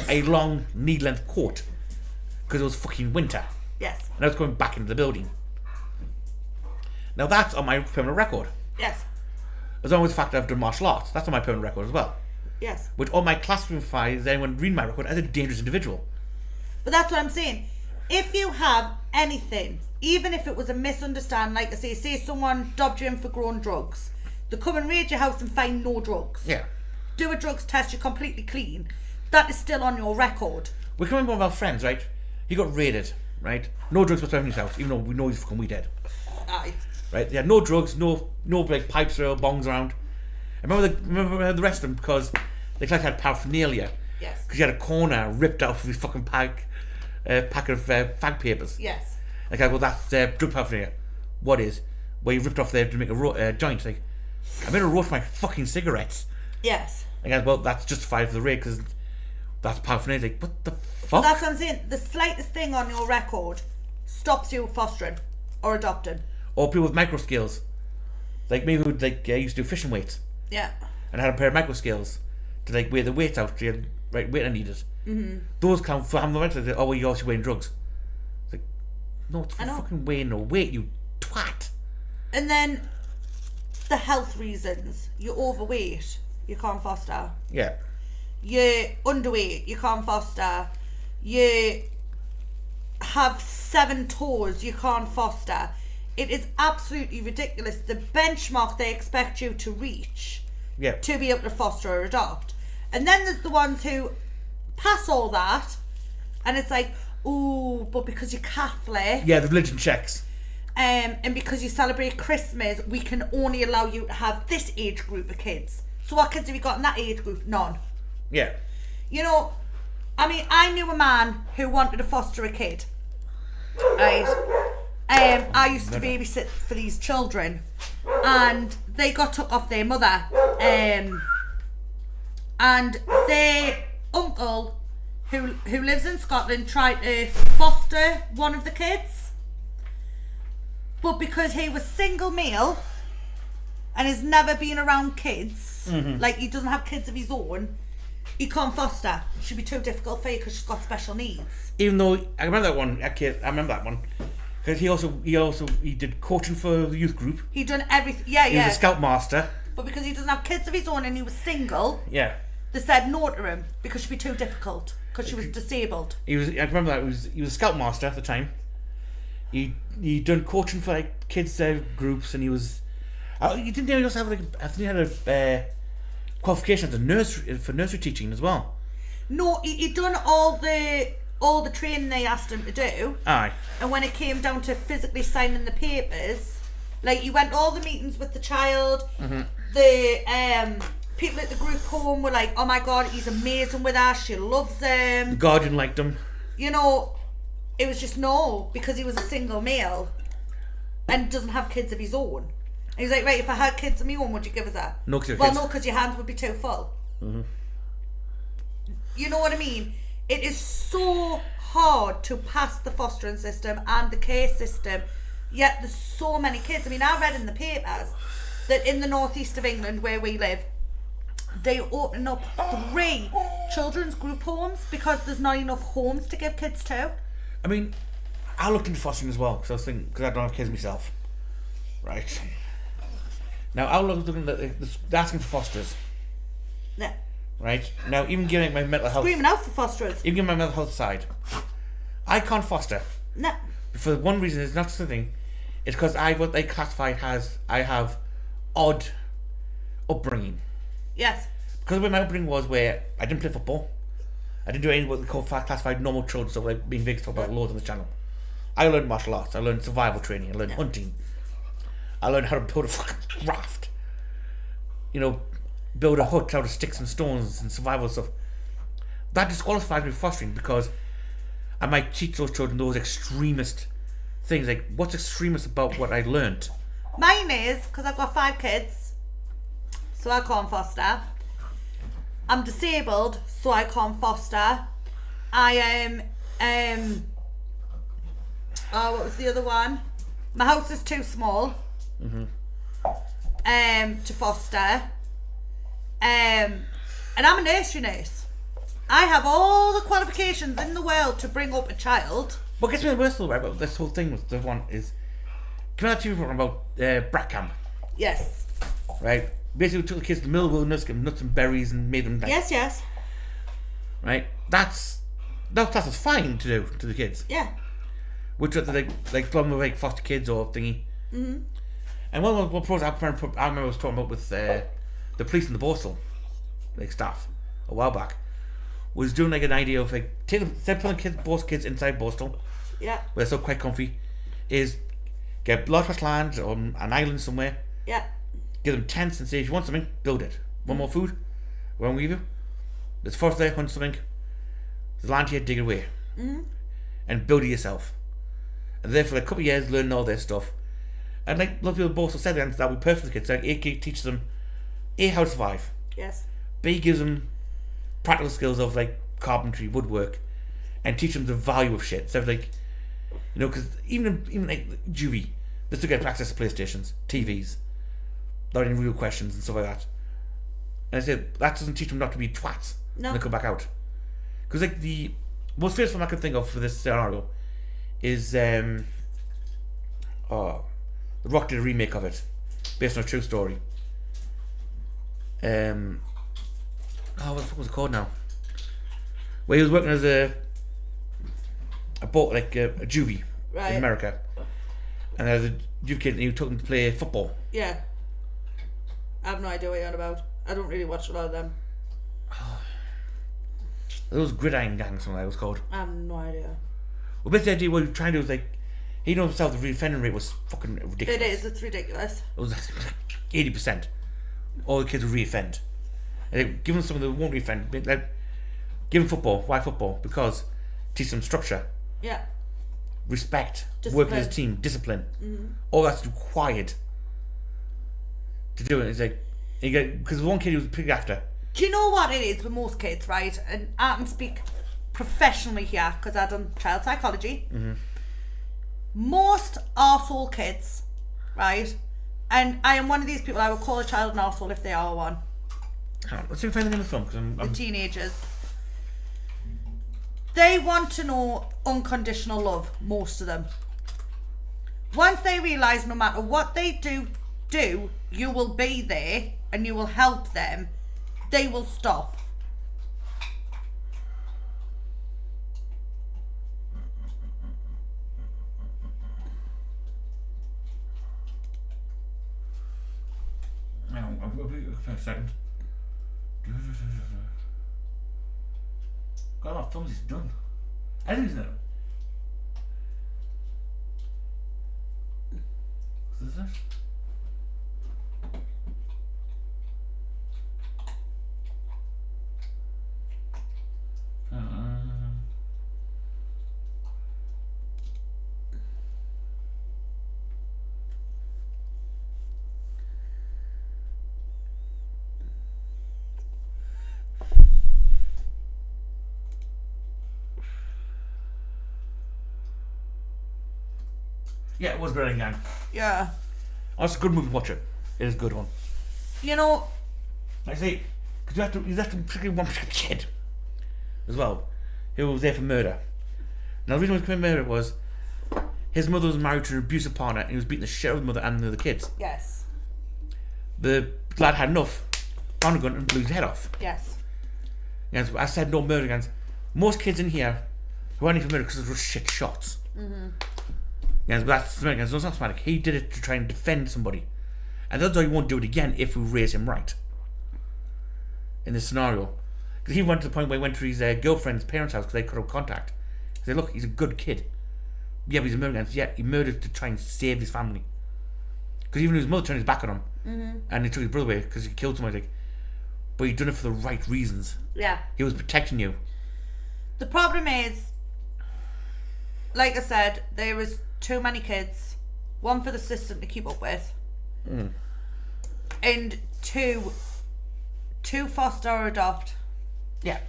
a long knee-length coat because it was fucking winter. Yes. And I was going back into the building. Now that's on my permanent record. Yes. As long as the fact that I've done martial arts, that's on my permanent record as well. Yes. Which all my classifies anyone reading my record as a dangerous individual. But that's what I'm saying. If you have anything, even if it was a misunderstanding, like I say someone dobbed you in for growing drugs, they come and raid your house and find no drugs. Yeah. Do a drugs test, you're completely clean. That is still on your record. We can remember one of our friends, right? He got raided, right? No drugs whatsoever in his house, even though we know he's fucking weed dead. Aye. Right? They had no drugs, no like pipes or bongs around. I remember the rest of them because they had paraphernalia. Yes. Because he had a corner ripped out of his fucking pack of fag papers. Yes. Like, well, that's drug paraphernalia. What is? Well, you ripped off there to make a joint. Like, I made a roast my fucking cigarettes. Yes. Like, well, that's justified for the raid because that's paraphernalia. Like, what the fuck? That's what I'm saying. The slightest thing on your record stops you fostering or adopting. Or people with micro scales. Like me who used to do fishing weights. Yeah. And I had a pair of micro scales to like weigh the weight out to get the right weight I needed. Those count for having the right to oh well, you're also weighing drugs. It's like, no, it's for fucking weighing no weight, you twat. And then the health reasons. You're overweight, you can't foster. Yeah. You're underweight, you can't foster. You have 7 toes, you can't foster. It is absolutely ridiculous. The benchmark they expect you to reach to be able to foster or adopt. And then there's the ones who pass all that and it's like, ooh, but because you're Catholic. Yeah, the religion checks. And because you celebrate Christmas, we can only allow you to have this age group of kids. So what kids have you got in that age group? None. Yeah. You know, I mean, I knew a man who wanted to foster a kid. Right? I used to babysit for these children, and they got took off their mother. And their uncle, who lives in Scotland, tried to foster one of the kids. But because he was single male and has never been around kids, like he doesn't have kids of his own, he can't foster. It should be too difficult for you because she's got special needs. Even though I remember that one, I remember that one. Because he did coaching for the youth group. He done everything. Yeah, He was a scoutmaster. But because he doesn't have kids of his own and he was single, Yeah. they said no to him because she'd be too difficult because she was disabled. I remember that he was a scoutmaster at the time. He done coaching for like kids groups, and he was. He didn't even just have like I think he had a qualification as a nursery for nursery teaching as well. No, he done all the training they asked him to do. Aye. And when it came down to physically signing the papers, like he went to all the meetings with the child. The people at the group home were like, "Oh my god, he's amazing with us. She loves him." The Guardian liked him. You know, it was just no, because he was a single male and doesn't have kids of his own. And he was like, right, if I had kids of my own, would you give us that? No, because well, no, because your hands would be too full. You know what I mean? It is so hard to pass the fostering system and the care system, yet there's so many kids. I mean, I read in the papers that in the northeast of England where we live, they open up 3 children's group homes because there's not enough homes to give kids to. I mean, I looked into fostering as well because I was thinking, because I don't have kids myself, right? Now I was looking at asking for fosterers, Yeah. right? Now even giving my mental health, Screaming out for fosterers. even giving my mental health side, I can't foster. No. For one reason, it's not just a thing. It's because what they classify as I have odd upbringing. Yes. Because where my upbringing was, where I didn't play football, I didn't do any what they call classified normal children stuff like being big talk about loads on the channel. I learned martial arts. I learned survival training. I learned hunting. I learned how to build a fucking raft. You know, build a hut out of sticks and stones and survival stuff. That disqualifies me from fostering because I might teach those children those extremist things. Like, what's extremist about what I learned? Mine is, because I've got 5 kids, so I can't foster. I'm disabled, so I can't foster. I am, what was the other one? My house is too small. To foster. And I'm a nursery nurse. I have all the qualifications in the world to bring up a child. What gets me the worst though about this whole thing with the one is, can I tell you about Brat Camp? Yes. Right? Basically, we took the kids to the middle of the wilderness, gave them nuts and berries, and made them. Like, Yes. right? That's fine to do to the kids. Yeah. Which are like some of like foster kids or thingy. Mm-hmm. And one of the pros I remember I was talking about with the police and the Borstal, like staff, a while back, was doing like an idea of like instead of putting kids inside Borstal, Yeah. where they're still quite comfy, is get large land or an island somewhere, Yeah. give them tents and say if you want something, build it. Want more food? Won't we give you? There's forest there, hunt something. There's land here, dig it away. Mm-hmm. And build it yourself. And there for a couple of years, learning all this stuff. And like a lot of people both said that would be perfect for the kids. Like A teaches them A, how to survive. Yes. B, gives them practical skills of like carpentry, woodwork, and teach them the value of shit. So like, you know, because even like juvie, they still get access to PlayStations, TVs, not any real questions and stuff like that. And I said that doesn't teach them not to be twats when they come back out. Because like the most famous one I can think of for this scenario is the Rock did a remake of it based on a true story. What the fuck was it called now? Where he was working as a juvie in America, and there was a juvie kid, and he took him to play football. Yeah. I have no idea what you're on about. I don't really watch a lot of them. Those Gridiron Gang, something like it was called. I have no idea. Well, basically, the idea what he was trying to do was like, he knew himself the reoffending rate was fucking ridiculous. It is. It's ridiculous. It was 80%. All the kids would reoffend. And like, give them something that won't reoffend. Like, give them football. Why football? Because teach them structure, Yeah. respect, Discipline. working as a team, discipline. Mm-hmm. All that's required to do it. It's like, because one kid he was picked after. Do you know what it is with most kids, right? And I can speak professionally here because I've done child psychology. Mm-hmm. Most arsehole kids, right? And I am one of these people. I would call a child an arsehole if they are one. Let's see if I find the name of the film. Cause the teenagers. They want to know unconditional love, most of them. Once they realise no matter what they do, you will be there and you will help them, they will stop. I'll be for a second. God, a lot of films he's done. I think he's done. Is this it? Yeah, it was Gridiron Gang. Yeah. Oh, it's a good movie, watch it. It is a good one. You know, I say, because you have to particularly one particular kid as well, who was there for murder. Now the reason he was committing murder was His mother was married to an abusive partner and he was beating the shit out of his mother and the other kids. Yes. The lad had enough, found a gun and blew his head off. Yes. Yes, I said no murder guns. Most kids in here who aren't even murdered because they were shit shots. Yes, but that's Americans. No, it's not Smatic. He did it to try and defend somebody. And that's why he won't do it again if we raise him right. In this scenario. Because he went to the point where he went to his girlfriend's parents' house because they couldn't contact. He said, look, he's a good kid. Yeah, but he's a murderer. Yeah, he murdered to try and save his family. Because even his mother turned his back on him. And he took his brother away because he killed somebody. Like, but he done it for the right reasons. Yeah. He was protecting you. The problem is, like I said, there was too many kids. One for the system to keep up with. And two foster or adopt. Yeah.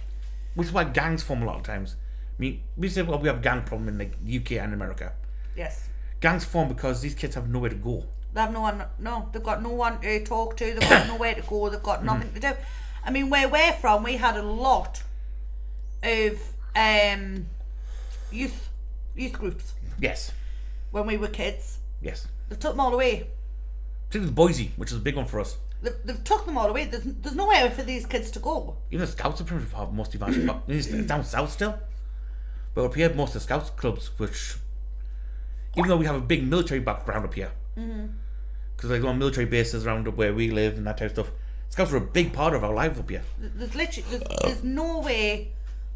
Which is why gangs form a lot of times. I mean, we say, well, we have a gang problem in the UK and America. Yes. Gangs form because these kids have nowhere to go. They have they've got no one to talk to, they've got nowhere to go, they've got nothing to do. I mean, where we're from, we had a lot of youth groups Yes. when we were kids. Yes. They've took them all away. Particularly Boise, which is a big one for us. They've took them all away. There's nowhere for these kids to go. Even the Scouts are pretty much have most evangelical. Down south still. But up here, most of the Scouts clubs, which, even though we have a big military background up here, because they go on military bases around where we live and that type of stuff, Scouts are a big part of our life up here. There's no way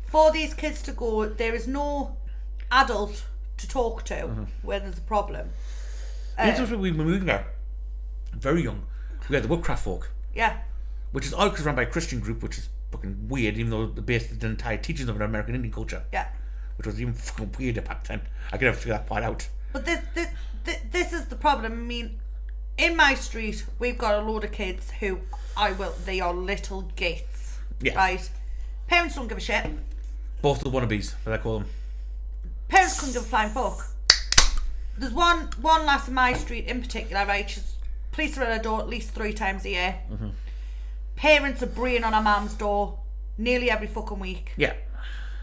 for these kids to go. There is no adult to talk to when there's a problem. This was when we were moving there, very young. We had the Woodcraft folk, Yeah. which is odd because run by a Christian group, which is fucking weird, even though they based the entire teachings of an American Indian culture, Yeah. which was even fucking weirder back then. I could never figure that part out. But this is the problem. I mean, in my street, we've got a load of kids who they are little gates. Yeah. Right? Parents don't give a shit. Both the wannabes, as I call them. Parents couldn't give a flying fuck. There's one lass in my street in particular, right? Police are at her door at least 3 times a year. Parents are braying on her mum's door nearly every fucking week Yeah.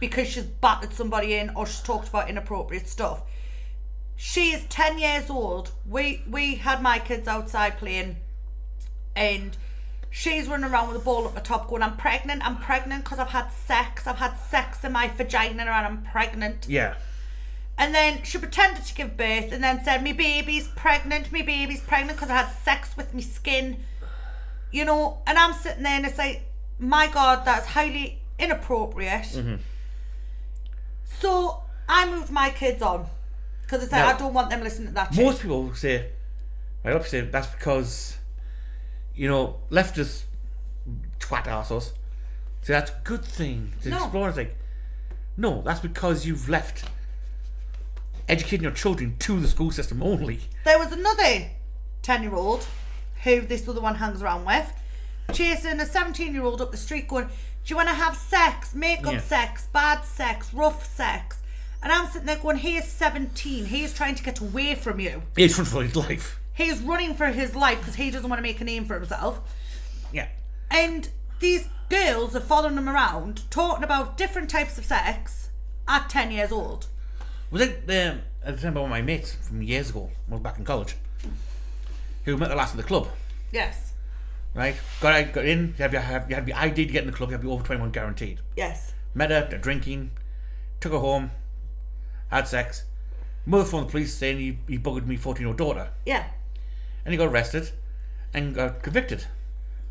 because she's battered somebody in or she's talked about inappropriate stuff. She is 10 years old. We had my kids outside playing and she's running around with a ball up the top going, I'm pregnant because I've had sex in my vagina and I'm pregnant. Yeah. And then she pretended to give birth and then said, me baby's pregnant because I had sex with me skin. You know, and I'm sitting there and it's like, my God, that's highly inappropriate. So I moved my kids on because it's like, Now, I don't want them listening to that shit. Most people say, that's because, leftist twat arseholes say that's a good thing to explore. It's like, no, that's because you've left educating your children to the school system only. There was another 10-year-old who this other one hangs around with, chasing a 17-year-old up the street going, do you want to have sex, make-up sex, bad sex, rough sex? And I'm sitting there going, he is 17, he is trying to get away from you. He's running for his life. He's running for his life because he doesn't want to make a name for himself. Yeah. And these girls are following him around, talking about different types of sex at 10 years old. Was it I remember one of my mates from years ago, when I was back in college, who met the lass at the club, Yes. right? Got in, you had to be ID to get in the club, you had to be over 21 guaranteed. Yes. Met her, they're drinking, took her home, had sex. Mother phoned the police saying he buggered me 14-year-old daughter. Yeah. And he got arrested and got convicted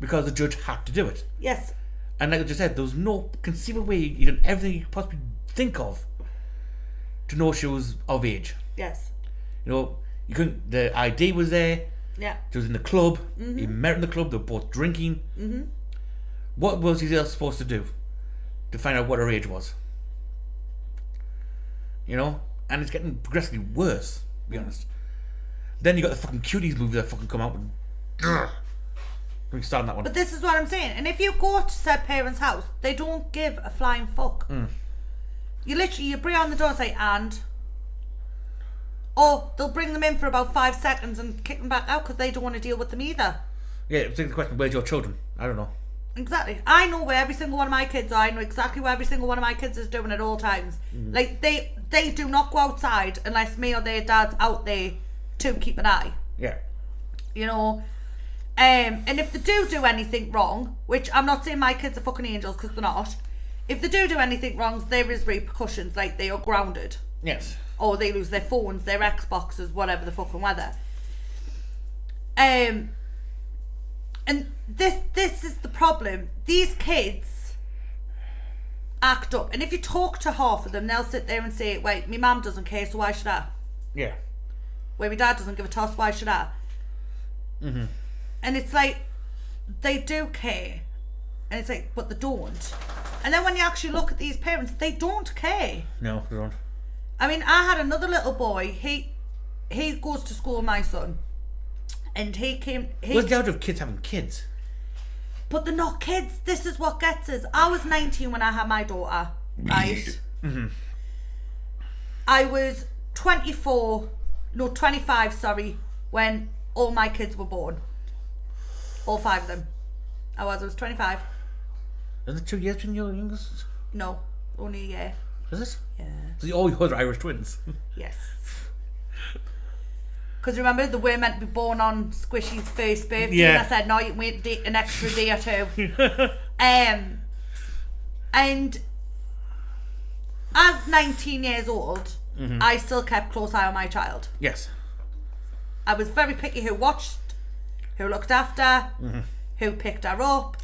because the judge had to do it. Yes. And like I just said, there was no conceivable way you did everything you could possibly think of to know she was of age. Yes. You couldn't, the ID was there, Yeah. she was in the club, he met her in the club, they were both drinking. What was he else supposed to do to find out what her age was? And it's getting progressively worse, to be honest. Then you got the fucking Cuties movie that fucking come out with. Let me start on that one. But this is what I'm saying. And if you go to said parents' house, they don't give a flying fuck. You bring on the door and say, and? Or they'll bring them in for about 5 seconds and kick them back out because they don't want to deal with them either. Yeah, it's the question, where's your children? I don't know. Exactly. I know where every single one of my kids are. I know exactly what every single one of my kids is doing at all times. Like, they do not go outside unless me or their dad's out there to keep an eye. Yeah. You know? And if they do anything wrong, which I'm not saying my kids are fucking angels, because they're not. If they do anything wrong, there is repercussions. Like, they are grounded. Yes. Or they lose their phones, their Xboxes, whatever the fucking weather. And this is the problem. These kids act up. And if you talk to half of them, they'll sit there and say, wait, my mum doesn't care, so why should I? Yeah. Wait, my dad doesn't give a toss, why should I? Mm-hmm. And it's like, they do care. And it's like, but they don't. And then when you actually look at these parents, they don't care. No, they don't. I mean, I had another little boy. He goes to school, my son. And What's the out of kids having kids? But they're not kids. This is what gets us. I was 19 when I had my daughter, right? Mm-hmm. I was 25, sorry, when all my kids were born. All 5 of them. I was 25. Is it 2 years between your youngest? No, only a year. Is it? Yeah. So all yours are Irish twins. Yes. Because remember, they were meant to be born on Squishy's first birthday, Yeah. and I said, no, you can wait an extra day or 2. And as 19 years old, I still kept close eye on my child. Yes. I was very picky who watched, who looked after, who picked her up,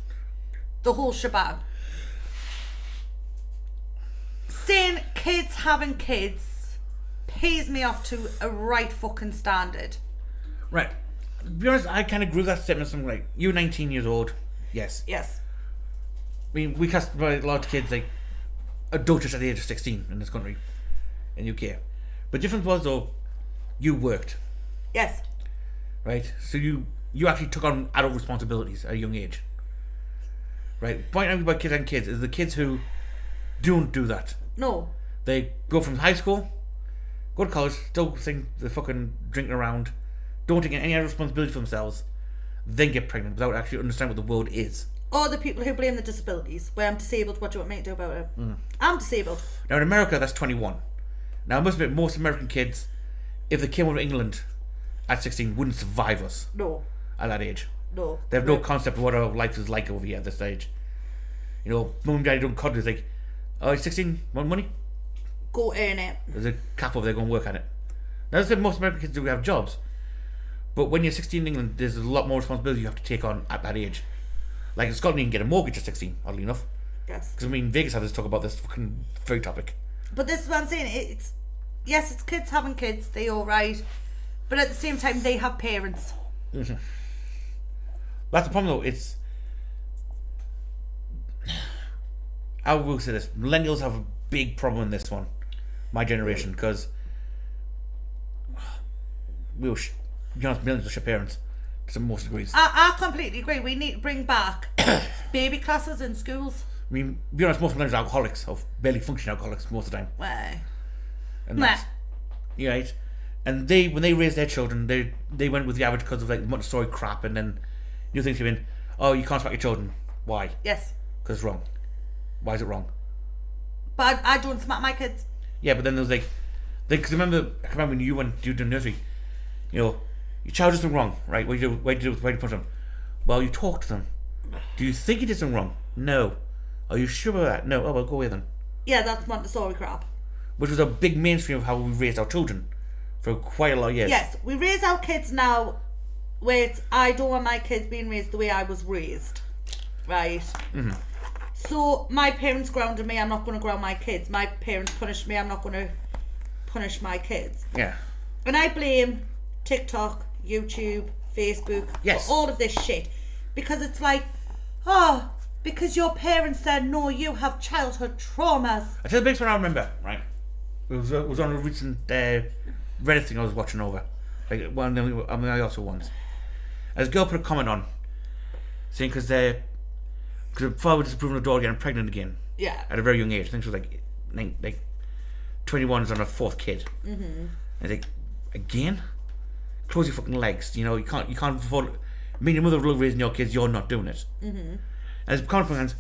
the whole shebang. Saying kids having kids pays me off to a right fucking standard. Right. To be honest, I kind of grew that statement. Something like, you're 19 years old. Yes. Yes. I mean, we classify a lot of kids like adultish at the age of 16 in this country, in UK. But the difference was, though, you worked. Yes. Right? So you actually took on adult responsibilities at a young age. Right? Point out about kids and kids is the kids who don't do that. No. They go from high school, go to college, still think they're fucking drinking around, don't take any responsibility for themselves, then get pregnant without actually understanding what the world is. Or the people who blame the disabilities. Where I'm disabled, what do you want me to do about it? I'm disabled. Now in America, that's 21. Now I must admit, most American kids, if they came over to England at 16, wouldn't survive us No. at that age. No. They have no concept of what our life is like over here at this age. You know, mum and daddy don't cuddle. It's like, oh, you're 16, want money? Go earn it. There's a cap over there, go and work at it. Now, as I said, most American kids do have jobs. But when you're 16 in England, there's a lot more responsibility you have to take on at that age. Like in Scotland, you can get a mortgage at 16, oddly enough. Yes. Because, I mean, Vegas had this talk about this fucking very topic. But this is what I'm saying. It's kids having kids. They all right. But at the same time, they have parents. Mm-hmm. That's the problem, though. It's... I will say this. Millennials have a big problem in this one. My generation, because... we will... be honest, millennials will shit parents. To most degrees. I completely agree. We need to bring back baby classes in schools. I mean, to be honest, most millennials are alcoholics, or barely functioning alcoholics most of the time. Well, And that's... Yeah, right? And when they raised their children, they went with the average because of like Montessori crap, and then new things came in. Oh, you can't smack your children. Why? yes. Because it's wrong. Why is it wrong? But I don't smack my kids. Yeah, but then there was like... Because I remember when you went to the nursery, you know, your child did something wrong, right? What do you do? Why do you punch them? Well, you talk to them. Do you think you did something wrong? No. Are you sure about that? No. Oh, well, go away then. Yeah, that's Montessori crap. Which was a big mainstream of how we raised our children for quite a lot of years. Yes, we raise our kids now with, I don't want my kids being raised the way I was raised. Right? Mm-hmm. So, my parents grounded me, I'm not going to ground my kids. My parents punished me, I'm not going to punish my kids. Yeah. And I blame TikTok, YouTube, Facebook, Yes. for all of this shit. Because it's like, oh, because your parents said no, you have childhood traumas. I tell you the biggest one I remember, right? It was on a recent Reddit thing I was watching over. Like one of the also ones. As a girl put a comment on, saying because her father was disapproving of her daughter getting pregnant again. Yeah. At a very young age. I think she was like 21 is on her 4th kid. Mm-hmm. And it's like, again? Close your fucking legs. You know, you can't afford... Me and your mother will raising your kids, you're not doing it. Mm-hmm. as common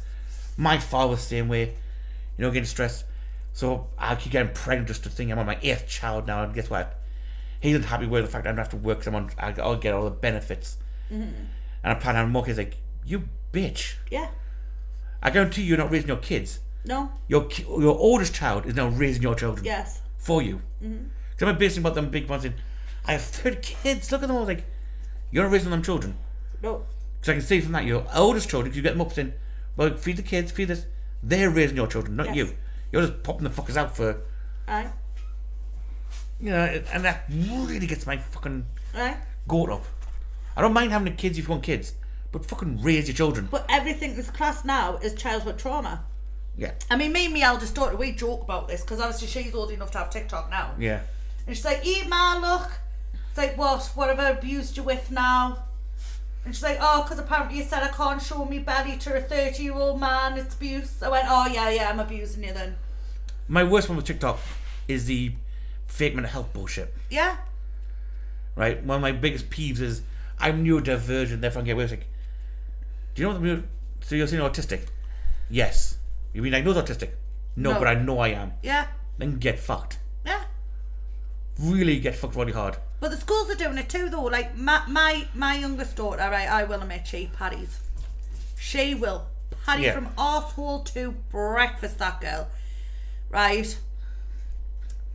my father was the same way, getting stressed. So I keep getting pregnant just to think I'm on my 8th child now, and guess what? He isn't happy with the fact that I don't have to work because I'll get all the benefits. And I plan on more kids like, you bitch. Yeah. I guarantee you're not raising your kids. No. Your oldest child is now raising your children. Yes. For you. Because I'm basing about them big ones in, I have 30 kids, look at them all, like, you're not raising them children. No. Because I can see from that, your oldest children, if you get them up saying, well, feed the kids, feed this, they're raising your children, not you. You're just popping the fuckers out for... Aye. And that really gets my fucking Aye. goat up. I don't mind having the kids if you want kids, but fucking raise your children. But everything that's classed now is childhood trauma. Yeah. I mean, me and my eldest daughter, we joke about this, because obviously she's old enough to have TikTok now. Yeah. And she's like, Ma, look. It's like, what have I abused you with now? And she's like, oh, because apparently you said I can't show me belly to a 30-year-old man, it's abuse. I went, oh, yeah, I'm abusing you then. My worst one with TikTok is the fake mental health bullshit. Yeah. Right? One of my biggest peeves is, I'm neurodivergent, therefore I get away with it. Do you know what so you're saying autistic? Yes. You mean diagnosed autistic? No, but I know I am. Yeah. Then get fucked. Yeah. Really get fucked really hard. But the schools are doing it too, though. Like, my youngest daughter, right, I will admit, she patties. She will patty from arsehole to breakfast, that girl. Right?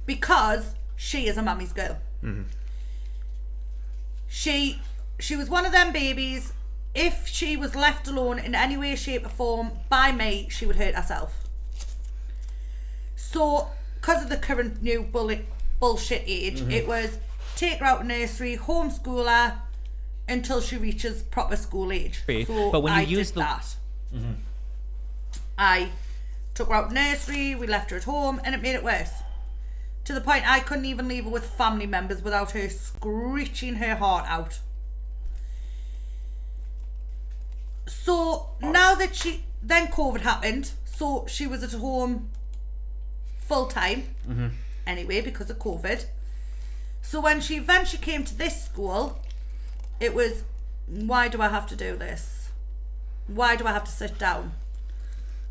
Because she is a mummy's girl. She was one of them babies, if she was left alone in any way, shape or form by me, she would hurt herself. So, because of the current new bullshit age, it was take her out of nursery, homeschool her until she reaches proper school age. So but when you I use did that. I took her out of nursery, we left her at home, and it made it worse. To the point I couldn't even leave her with family members without her screeching her heart out. So now that then COVID happened, so she was at home full time anyway because of COVID. So when she eventually came to this school, it was, why do I have to do this? Why do I have to sit down?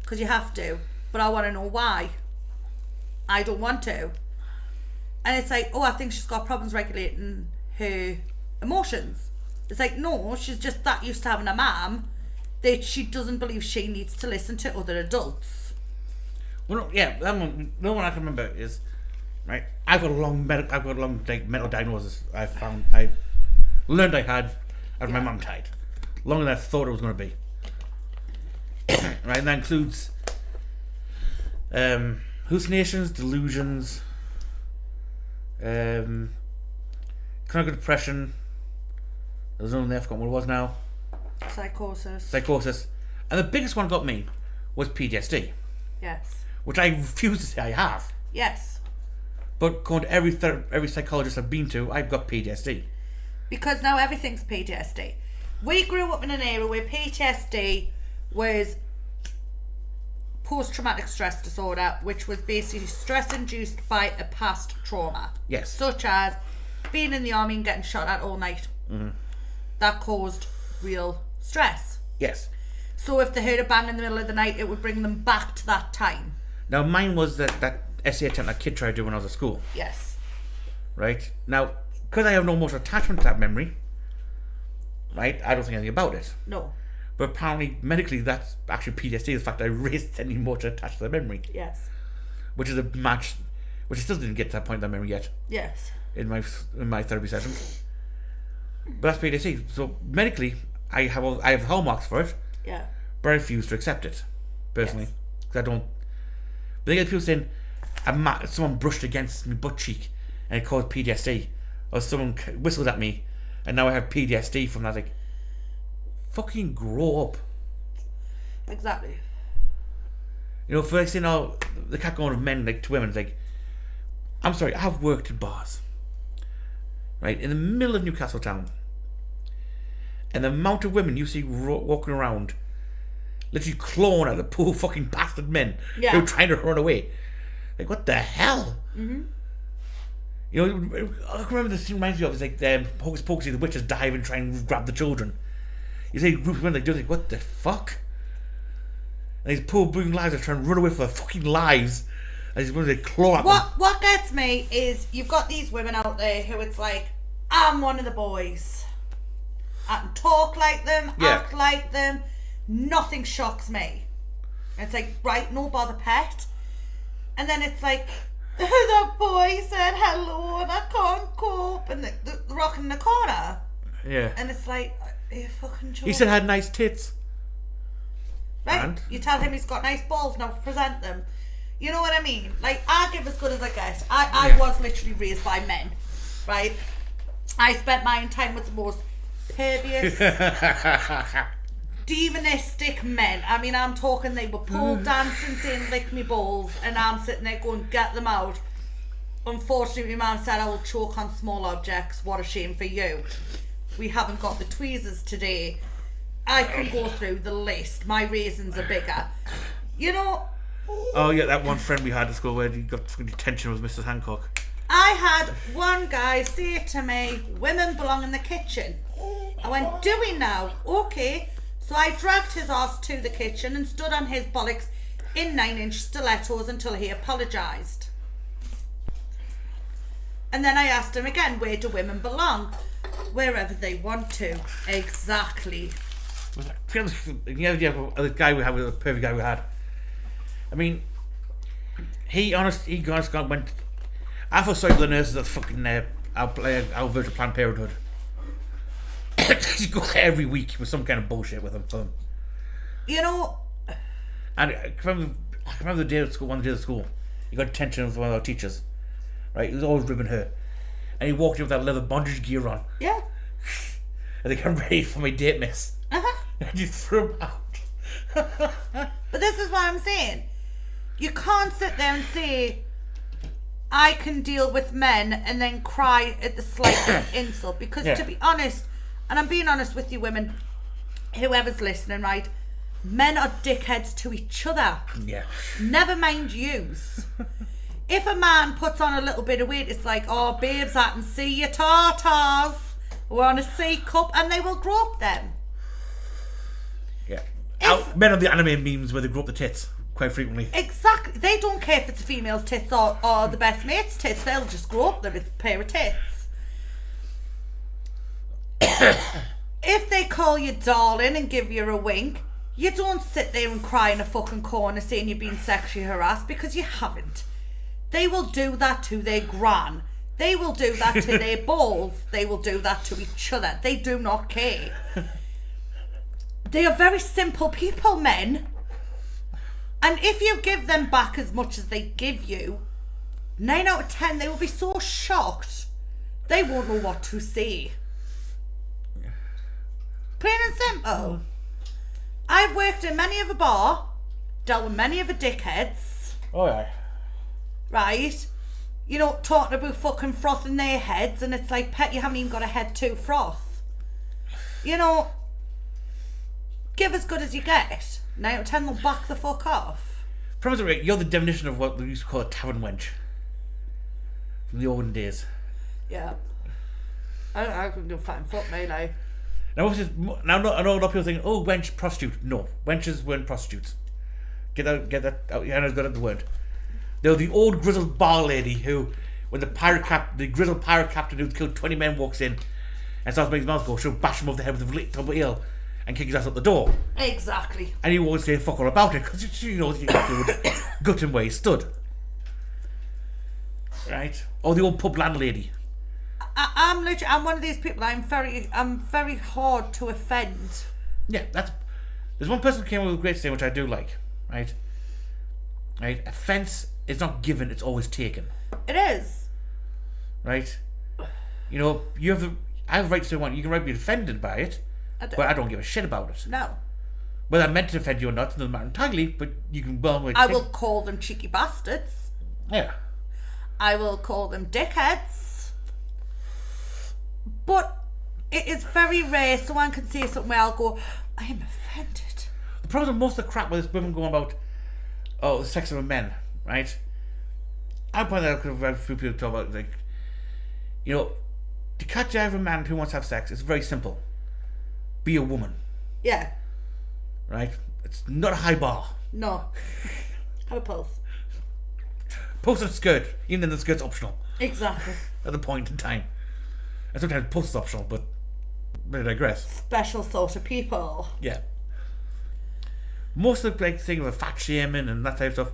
Because you have to, but I want to know why. I don't want to. And it's like, oh, I think she's got problems regulating her emotions. It's like, no, she's just that used to having a mum that she doesn't believe she needs to listen to other adults. Well, yeah, that one. The one I can remember is, right. I've got a long mental diagnosis. I learned I had after my mum died, longer than I thought it was going to be. Right, and that includes hallucinations, delusions, chronic depression. There's another one there, I forgot what it was now. Psychosis. And the biggest one got me was PTSD. Yes. Which I refuse to say I have. Yes. But according to every psychologist I've been to, I've got PTSD. Because now everything's PTSD. We grew up in an era where PTSD was post-traumatic stress disorder, which was basically stress induced by a past trauma. Yes. Such as being in the army and getting shot at all night. That caused real stress. Yes. So if they heard a bang in the middle of the night, it would bring them back to that time. Now mine was that essay attempt that kid tried to do when I was at school. Yes. Right? Now, because I have no emotional attachment to that memory, right, I don't think anything about it. No. But apparently, medically, that's actually PTSD, the fact that I raised any emotion attached to the memory. Yes. Which is a match, which I still didn't get to that point in that memory yet. Yes. In my therapy sessions. But that's PTSD. So medically, I have hallmarks for it. Yeah. But I refuse to accept it, personally. Because I don't. But then you get people saying, someone brushed against my butt cheek and it caused PTSD. Or someone whistled at me and now I have PTSD from that. Like, fucking grow up. Exactly. You know, for like saying, oh, the catcalling of men like to women, it's like, I'm sorry, I've worked in bars. Right? In the middle of Newcastle town. And the amount of women you see walking around literally clawing at the poor fucking bastard men who are trying to run away. Like, what the hell? You know, I can remember the scene reminds me of, it's like Hocus Pocus, the witches dive and try and grab the children. You see groups of women like, do like, what the fuck? And these poor brooding lives are trying to run away for their fucking lives. And he's going to claw at them. What gets me is you've got these women out there who it's like, I'm one of the boys. I can talk like them, act like them. Nothing shocks me. And it's like, right, no bother, pet. And then it's like, that boy said hello and I can't cope. And the rocking in the corner. Yeah. And it's like, are you fucking joking? He said I had nice tits. Right? And? You tell him he's got nice balls, now present them. You know what I mean? Like, I give as good as I get. I was literally raised by men, right? I spent my time with the most pervious, demonistic men. I mean, I'm talking they were pole dancing, saying lick me balls, and I'm sitting there going, get them out. Unfortunately, my mum said I will choke on small objects. What a shame for you. We haven't got the tweezers today. I can go through the list. My raisins are bigger. You know... Oh yeah, that one friend we had at school where he got fucking detention was Mrs. Hancock. I had one guy say to me, women belong in the kitchen. I went, do we now? Okay. So I dragged his ass to the kitchen and stood on his bollocks in 9-inch stilettos until he apologised. And then I asked him again, where do women belong? Wherever they want to. Exactly. Yeah, the guy we had, the perfect guy we had. I mean, he honestly went. I feel sorry for the nurses that fucking our virtual Planned Parenthood. You go there every week with some kind of bullshit with them. You know. And I can remember the day of school. One day of school, he got detention with one of our teachers. Right, he was always ribbing her, and he walked in with that leather bondage gear on. Yeah. And they got ready for my date, miss. And you threw him out. But this is what I'm saying. You can't sit there and say, I can deal with men and then cry at the slightest insult. Because to be honest, and I'm being honest with you women, whoever's listening, right? Men are dickheads to each other. Yeah. Never mind yous. If a man puts on a little bit of weight, it's like, oh, babes, I can see your tartars. We're on a C cup, and they will grope them. Yeah. Men on the anime memes where they grow up the tits quite frequently. Exactly. They don't care if it's a female's tits or the best mate's tits. They'll just grope them. It's a pair of tits. If they call you darling and give you a wink, you don't sit there and cry in a fucking corner saying you're being sexually harassed, because you haven't. They will do that to their gran. They will do that to their balls. They will do that to each other. They do not care. They are very simple people, men. And if you give them back as much as they give you, 9 out of 10, they will be so shocked, they won't know what to say. Plain and simple. I've worked in many of a bar, dealt with many of the dickheads. Oh yeah. Right? You know, talking about fucking frothing their heads, and it's like, pet, you haven't even got a head to froth. You know, give as good as you get. 9 out of 10, they'll back the fuck off. Promise me, you're the definition of what we used to call a tavern wench. From the olden days. Yeah. I can do fine fuck me, like. Now, I know a lot of people think, oh, wench, prostitute. No, wenches weren't prostitutes. Get that out. Yeah, I got the word. They were the old grizzled bar lady who, when the grizzled pirate captain who killed 20 men walks in and starts making his mouth go, she'll bash him over the head with a lit tub of ale and kick his ass out the door. Exactly. And he won't say fuck all about it because she knows he would gut him where he stood. Right? Or the old pub landlady. I'm one of these people. I'm very hard to offend. Yeah, there's one person who came up with a great saying which I do like. Right? Offence is not given; it's always taken. It is. Right? You know, I have the right to say one. You can be offended by it, but I don't give a shit about it. No. Whether I meant to offend you or not doesn't matter entirely. But you can I will call them cheeky bastards. Yeah. I will call them dickheads. But it is very rare someone can say something where I'll go, I am offended. The problem with most of the crap with this women going about, oh, the sex of men, right? I point out because I've had a few people talk about, like, you know, to catch every man who wants to have sex, it's very simple. Be a woman. Yeah. Right? It's not a high bar. No. Have a pulse. Post and skirt, even then the skirt's optional Exactly. at the point in time. And sometimes post is optional, but I digress. Special sort of people. Yeah. Most of the thing of fat shaming and that type of stuff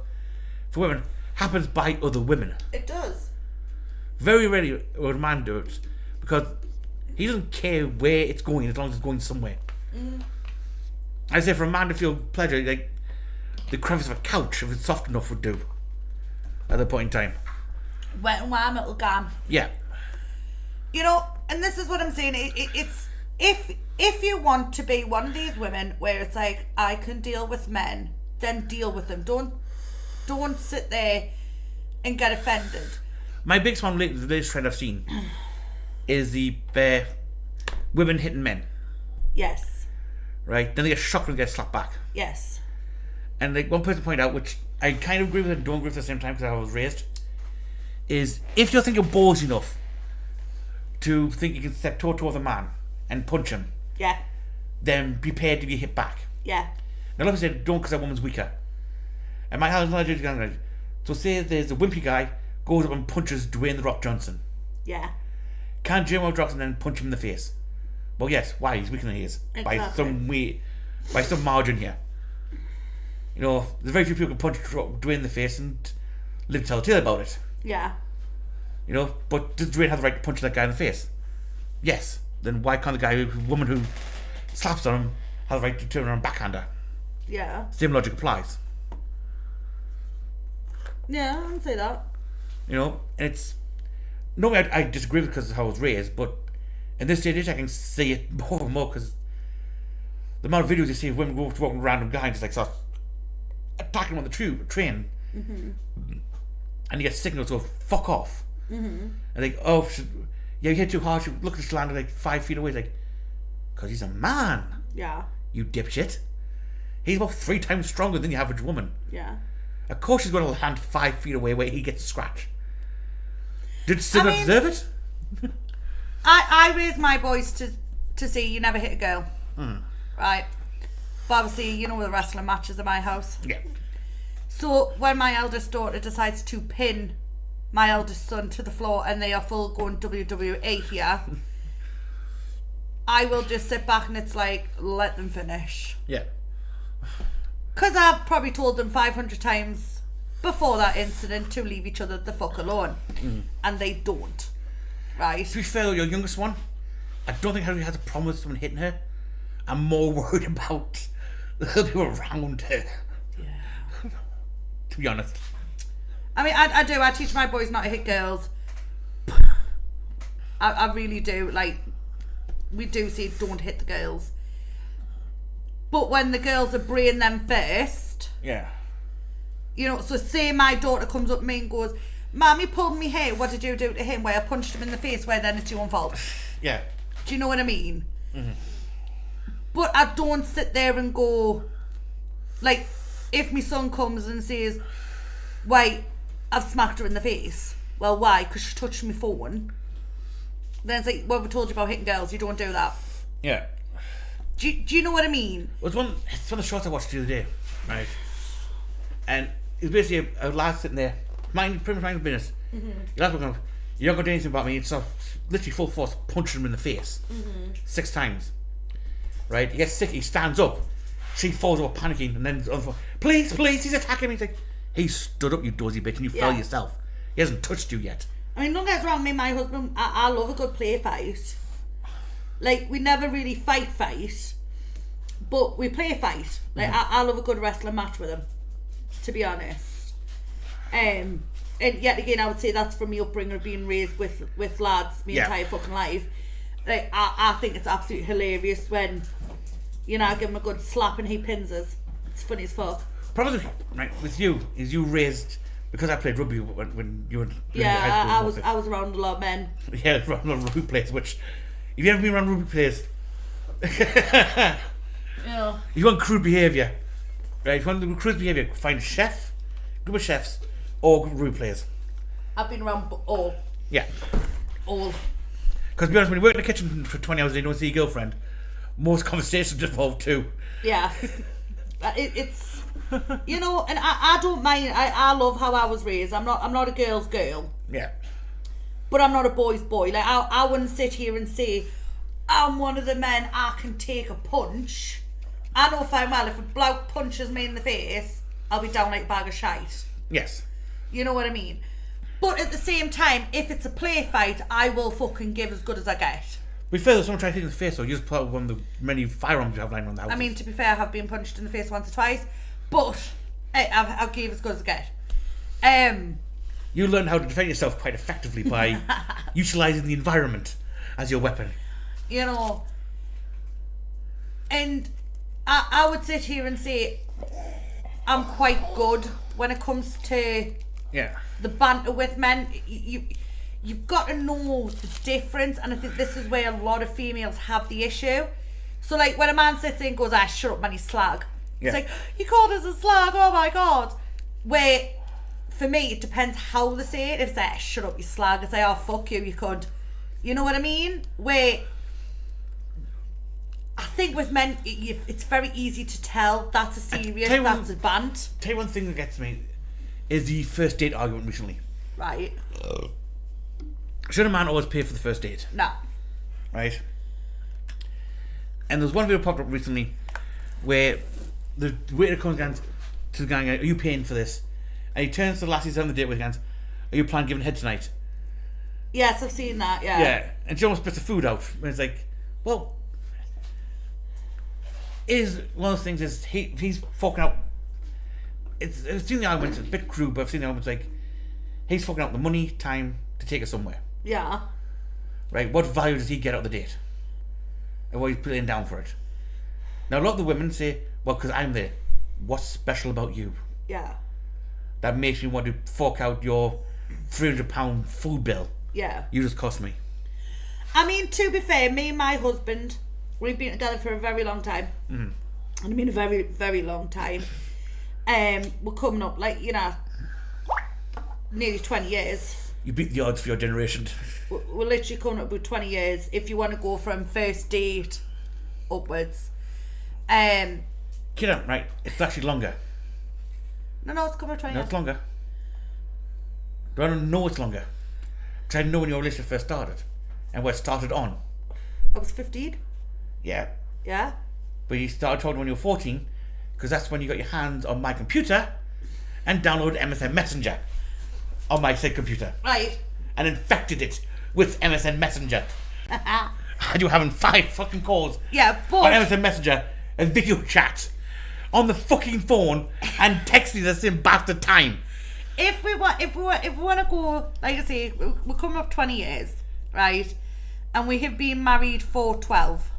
for women happens by other women. It does. Very rarely would a man do it because he doesn't care where it's going as long as it's going somewhere. I say for a man to feel pleasure, like the crevice of a couch, if it's soft enough, would do at the point in time. Wet and warm it'll gam. Yeah. You know, and this is what I'm saying. It's if you want to be one of these women where it's like, I can deal with men, then deal with them. Don't sit there and get offended. My biggest one, the latest trend I've seen, is the women hitting men. Yes. Right? Then they get shocked when they get slapped back. Yes. And like one person pointed out, which I kind of agree with and don't agree with at the same time because I was raised, is if you think you're ballsy enough to think you can step toe to toe with a man and punch him, Yeah. then be prepared to be hit back. Yeah. Now, let me say, don't because that woman's weaker. And my analogy is going to so say there's a wimpy guy goes up and punches Dwayne The Rock Johnson. Yeah. Can Dwayne Johnson then punch him in the face? Well, yes. Why? He's weaker than he is. Exactly. By some margin here. You know, there's very few people who can punch Dwayne in the face and live to tell a tale about it. Yeah. You know, but does Dwayne have the right to punch that guy in the face? Yes. Then why can't the woman who slaps on him have the right to turn around and backhand her? Yeah. Same logic applies. Yeah, I can say that. You know, and it's normally I disagree because of how I was raised, but in this day and age I can see it more and more because the amount of videos you see of women walking around and guys just like start attacking them on the train, and you get signals of fuck off, and like you hit too hard. You look at the land like 5 feet away, like because he's a man. Yeah. You dipshit. He's about 3 times stronger than the average woman. Yeah. Of course she's going to land 5 feet away where he gets a scratch. Did she not deserve it? I raised my boys to see you never hit a girl. Right. But obviously, you know the wrestling matches at my house. Yeah. So when my eldest daughter decides to pin my eldest son to the floor and they are full going WWE here, I will just sit back and it's like, let them finish. Yeah. Because I've probably told them 500 times before that incident to leave each other the fuck alone. And they don't. Right? To be fair, your youngest one, I don't think Harry has a problem with someone hitting her. I'm more worried about the people around her. Yeah. To be honest. I mean, I do. I teach my boys not to hit girls. I really do. Like, we do say don't hit the girls. But when the girls are bringing them first, Yeah. you know, so say my daughter comes up to me and goes, Mum, he pulled me hair, what did you do to him? Where I punched him in the face, where then it's your own fault. Yeah. Do you know what I mean? But I don't sit there and go, like, if my son comes and says, wait, I've smacked her in the face. Well, why? Because she touched my phone. Then it's like, well, we told you about hitting girls, you don't do that. Yeah. Do you know what I mean? It's one of the shots I watched the other day, right? And it's basically a lad sitting there, pretty much minding business. The lad's going, you're not going to do anything about me. It's literally full force punching him in the face 6 times. Right? He gets sick, he stands up. She falls over panicking, and then police, he's attacking me. He's like, he stood up, you dozy bitch, and you fell yourself. He hasn't touched you yet. I mean, don't get us wrong, me and my husband, I love a good play fight. Like, we never really fight, but we play fight. Like, I love a good wrestling match with him, to be honest. And yet again, I would say that's from me upbringing of being raised with lads my entire fucking life. Like, I think it's absolutely hilarious when, you know, I give him a good slap and he pins us. It's funny as fuck. Probably, right, with you, is you raised, because I played rugby when you were in high school. I was around a lot of men. Yeah, around a lot of rugby players, which, if you ever been around rugby players, Yeah. if you want crude behaviour, right, if you want crude behaviour, find a chef, group of chefs, or rugby players. I've been around all. Yeah. All. Because to be honest, when you work in the kitchen for 20 hours a day, you don't see your girlfriend, most conversations involve 2. Yeah. It's, you know, and I don't mind. I love how I was raised. I'm not a girl's girl, Yeah. but I'm not a boy's boy. Like, I wouldn't sit here and say I'm one of the men I can take a punch. I know fine well if a bloke punches me in the face, I'll be down like a bag of shite. Yes. You know what I mean? But at the same time, if it's a play fight, I will fucking give as good as I get. To be fair, if someone tries to hit you in the face, so you just pull out one of the many firearms you have lying around the house. I mean, to be fair, I have been punched in the face once or twice, but I'll give as good as I get. You learn how to defend yourself quite effectively by utilising the environment as your weapon. You know, and I would sit here and say I'm quite good when it comes to Yeah. the banter with men. You've got to know the difference, and I think this is where a lot of females have the issue. So, like, when a man sits in and goes, shut up man, you slag. Yeah. It's like, you called us a slag, oh my god. Where, for me, it depends how they say it. If they say, shut up you slag, it's like, oh fuck you, you could. You know what I mean? Where I think with men, it's very easy to tell that's a serious, tell you that's one- a bant. Tell you one thing that gets me is the first date argument recently. Right? Should a man always pay for the first date? No. Right? And there's one video popped up recently where the waiter comes down to the guy and goes, are you paying for this? And he turns to the lassie he's on the date with and goes, are you planning on giving head tonight? Yes, I've seen that, yeah. Yeah. And she almost spits the food out. And it's like, well, is one of those things is he's forking out. I've seen the arguments, it's a bit crude, but I've seen the arguments like he's forking out the money, time to take her somewhere. Yeah. Right? What value does he get out of the date? And what he's putting down for it. Now a lot of the women say, well, because I'm there. What's special about you Yeah. that makes me want to fork out your £300 food bill? Yeah. You just cost me. I mean, to be fair, me and my husband, we've been together for a very long time. And I mean a very, very long time. We're coming up, like, you know, nearly 20 years. You beat the odds for your generation. We're literally coming up with 20 years if you want to go from first date upwards. Kiddo, right? It's actually longer. No, it's coming up 20 No, years. it's longer. Do I don't know it's longer? Because I know when your relationship first started. And where it started on. I was 15. Yeah. Yeah. But you started talking when you were 14. Because that's when you got your hands on my computer. And downloaded MSN Messenger. On my said computer. Right. And infected it with MSN Messenger. And you having 5 fucking calls. Yeah, but On MSN Messenger. And video chat. On the fucking phone. And texting the same bastard time. if we want to go, like I say, we're coming up 20 years, right? And we have been married for 12.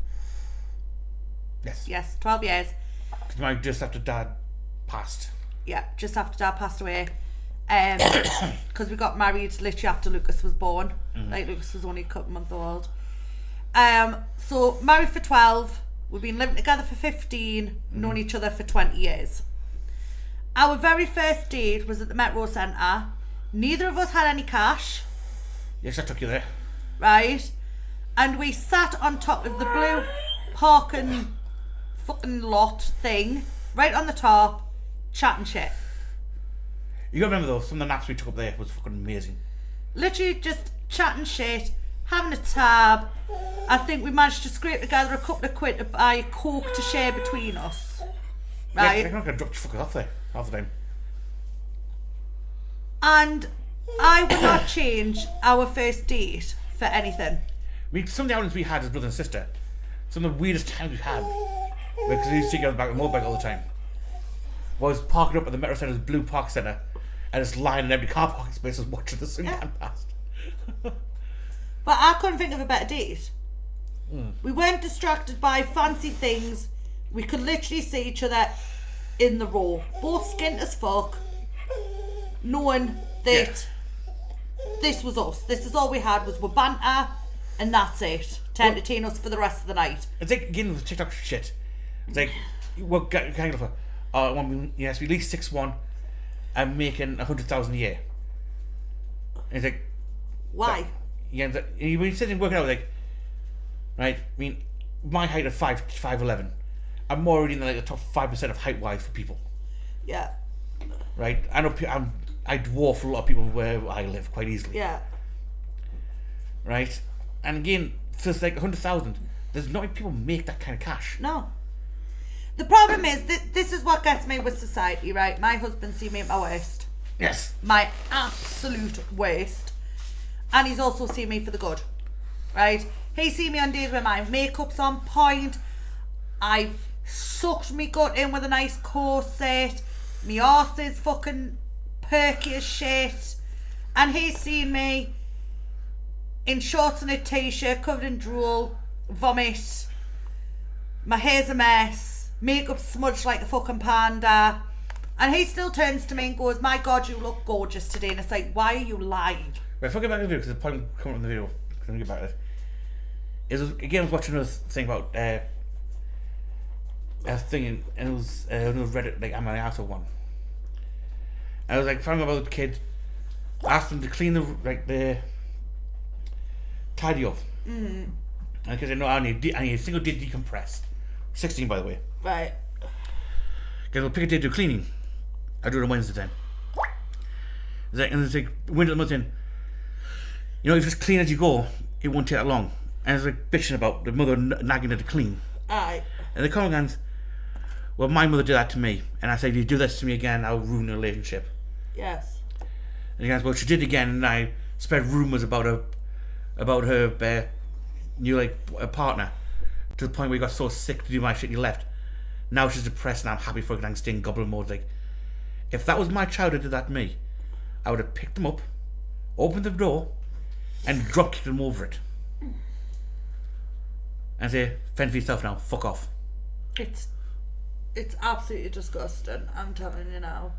Yes. Yes, 12 years. Because my just after Dad passed. Yeah, just after Dad passed away. Because we got married literally after Lucas was born. Like, Lucas was only a couple months old. So married for 12. We've been living together for 15. Known each other for 20 years. Our very first date was at the Metro Centre. Neither of us had any cash, Yes, I took you there. right? And we sat on top of the blue parking fucking lot thing, right on the top, chatting shit. You gotta remember though, some of the naps we took up there was fucking amazing. Literally just chatting shit, having a tab. I think we managed to scrape together a couple of quid to buy a Coke to share between us. Right? Yeah, I'm not gonna drop you fuckers off there half the time. And I would not change our first date for anything. I mean, some of the outings we had as brother and sister, some of the weirdest times we had, because we used to get on the back of the motorbike all the time, was parking up at the Metro Centre's Blue Park Centre and just lying in every car parking space watching the sun come past. But I couldn't think of a better date. We weren't distracted by fancy things. We could literally see each other in the row, both skint as fuck, knowing that this was us. This is all we had was our banter, and that's it to entertain us for the rest of the night. It's like again with TikTok shit. It's like, what kind of he has to be at least 6'1" and making 100,000 a year. And it's like, Why? yeah, when you sit and work it out, like, right? I mean, my height of 5'11", I'm already in like the top 5% of height-wise for people. Yeah. Right? I know I dwarf a lot of people where I live quite easily. Yeah. Right? And again, for like 100,000, there's not many people make that kind of cash. No. The problem is that this is what gets me with society, right? My husband see me at my worst. Yes. My absolute worst. And he's also seen me for the good. Right? He see me on days where my makeup's on point. I sucked me gut in with a nice corset. My arse is fucking perky as shit. And he's seen me in shorts and a t-shirt, covered in drool, vomit. My hair's a mess. Makeup smudged like a fucking panda. And he still turns to me and goes, my God, you look gorgeous today. And it's like, why are you lying? Right, if I get back to the video, because the point coming on the video, because I'm going to get back to it. Again, I was watching another thing about a thing, and it was Reddit, like, am I an asshole one? And I was like, finding about the kid, asked them to clean the tidy up. Mm-hmm. And because I know I need a single day decompress. 16, by the way. Right. Because we'll pick a day to do cleaning. I do it on Wednesday then. And it's like, window of the month in, you know, if you just clean as you go, it won't take that long. And it's like bitching about the mother nagging her to clean. Aye. And the comment goes, well, my mother did that to me. And I said, if you do this to me again, I'll ruin the relationship. Yes. And he goes, well, she did again, and I spread rumours about her new a partner, to the point where he got so sick to do my shit, he left. Now she's depressed, and I'm happy for her, and I'm staying goblin mode. Like, if that was my child who did that to me, I would have picked them up, opened the door, and drop kicked them over it. And say, fend for yourself now, fuck off. It's absolutely disgusting, I'm telling you now.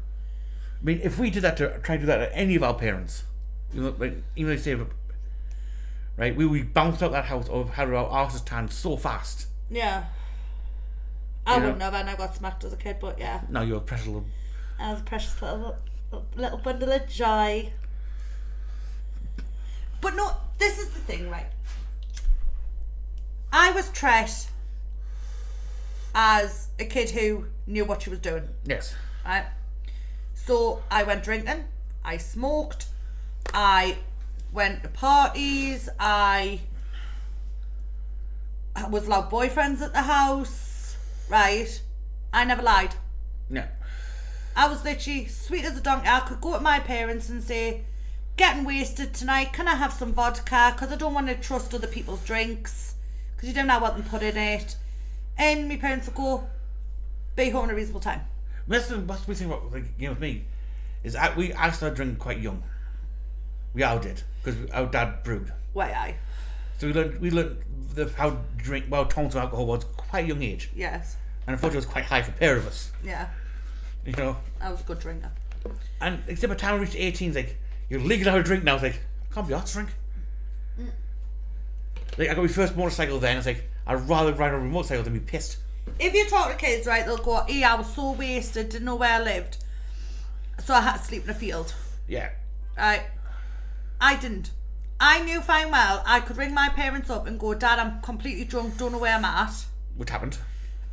I mean, if we did that try to do that to any of our parents, you know, like, even if they say, right, we bounced out that house or had our arses tanned so fast. Yeah. I wouldn't have, and I got smacked as a kid, but yeah. No, you're a precious little... I was a precious little bundle of joy. But no, this is the thing, right? I was treated as a kid who knew what she was doing. Yes. Right? So I went drinking, I smoked, I went to parties, I was allowed boyfriends at the house, right? I never lied. No. I was literally sweet as a donkey. I could go to my parents and say, getting wasted tonight, can I have some vodka? Because I don't want to trust other people's drinks, because you don't know what they put in it. And my parents would go, be home in a reasonable time. That's the thing about, like, you know, with me, is I started drinking quite young. We all did, because our dad brewed. Why I? So we learned how tolerant of alcohol was quite a young age. Yes. And unfortunately it was quite high for a pair of us. Yeah. You know? I was a good drinker. And except by the time we reached 18, it's like, you're legal to have a drink now. It's like, I can't be arsed to drink. Like, I got my first motorcycle then, it's like, I'd rather ride on a motorcycle than be pissed. If you talk to kids, right, they'll go, I was so wasted, didn't know where I lived, so I had to sleep in a field. Yeah. Right? I didn't. I knew fine well I could ring my parents up and go, Dad, I'm completely drunk, don't know where I'm at. What happened?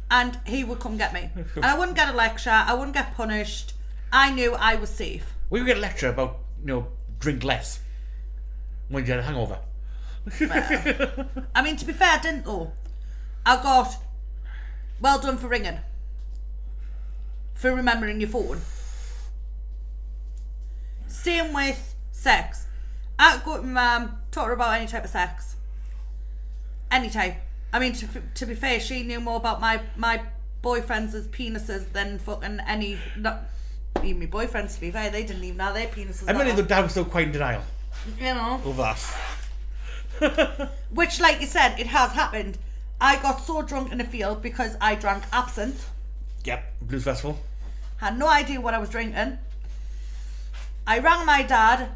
And he would come get me. And I wouldn't get a lecture, I wouldn't get punished. I knew I was safe. We would get a lecture about, you know, drink less when you had a hangover. Well, I mean, to be fair, I didn't though. I got, well done for ringing. For remembering your phone. Same with sex. I could go to my mum, talk to her about any type of sex. Any type. I mean, to be fair, she knew more about my boyfriends' penises than fucking any, not even my boyfriends, to be fair. They didn't even know their penises. I mean, the dad was still quite in denial. You know. Over that. Which, like you said, it has happened. I got so drunk in a field because I drank absinthe. Yep, Blues Festival. Had no idea what I was drinking. I rang my dad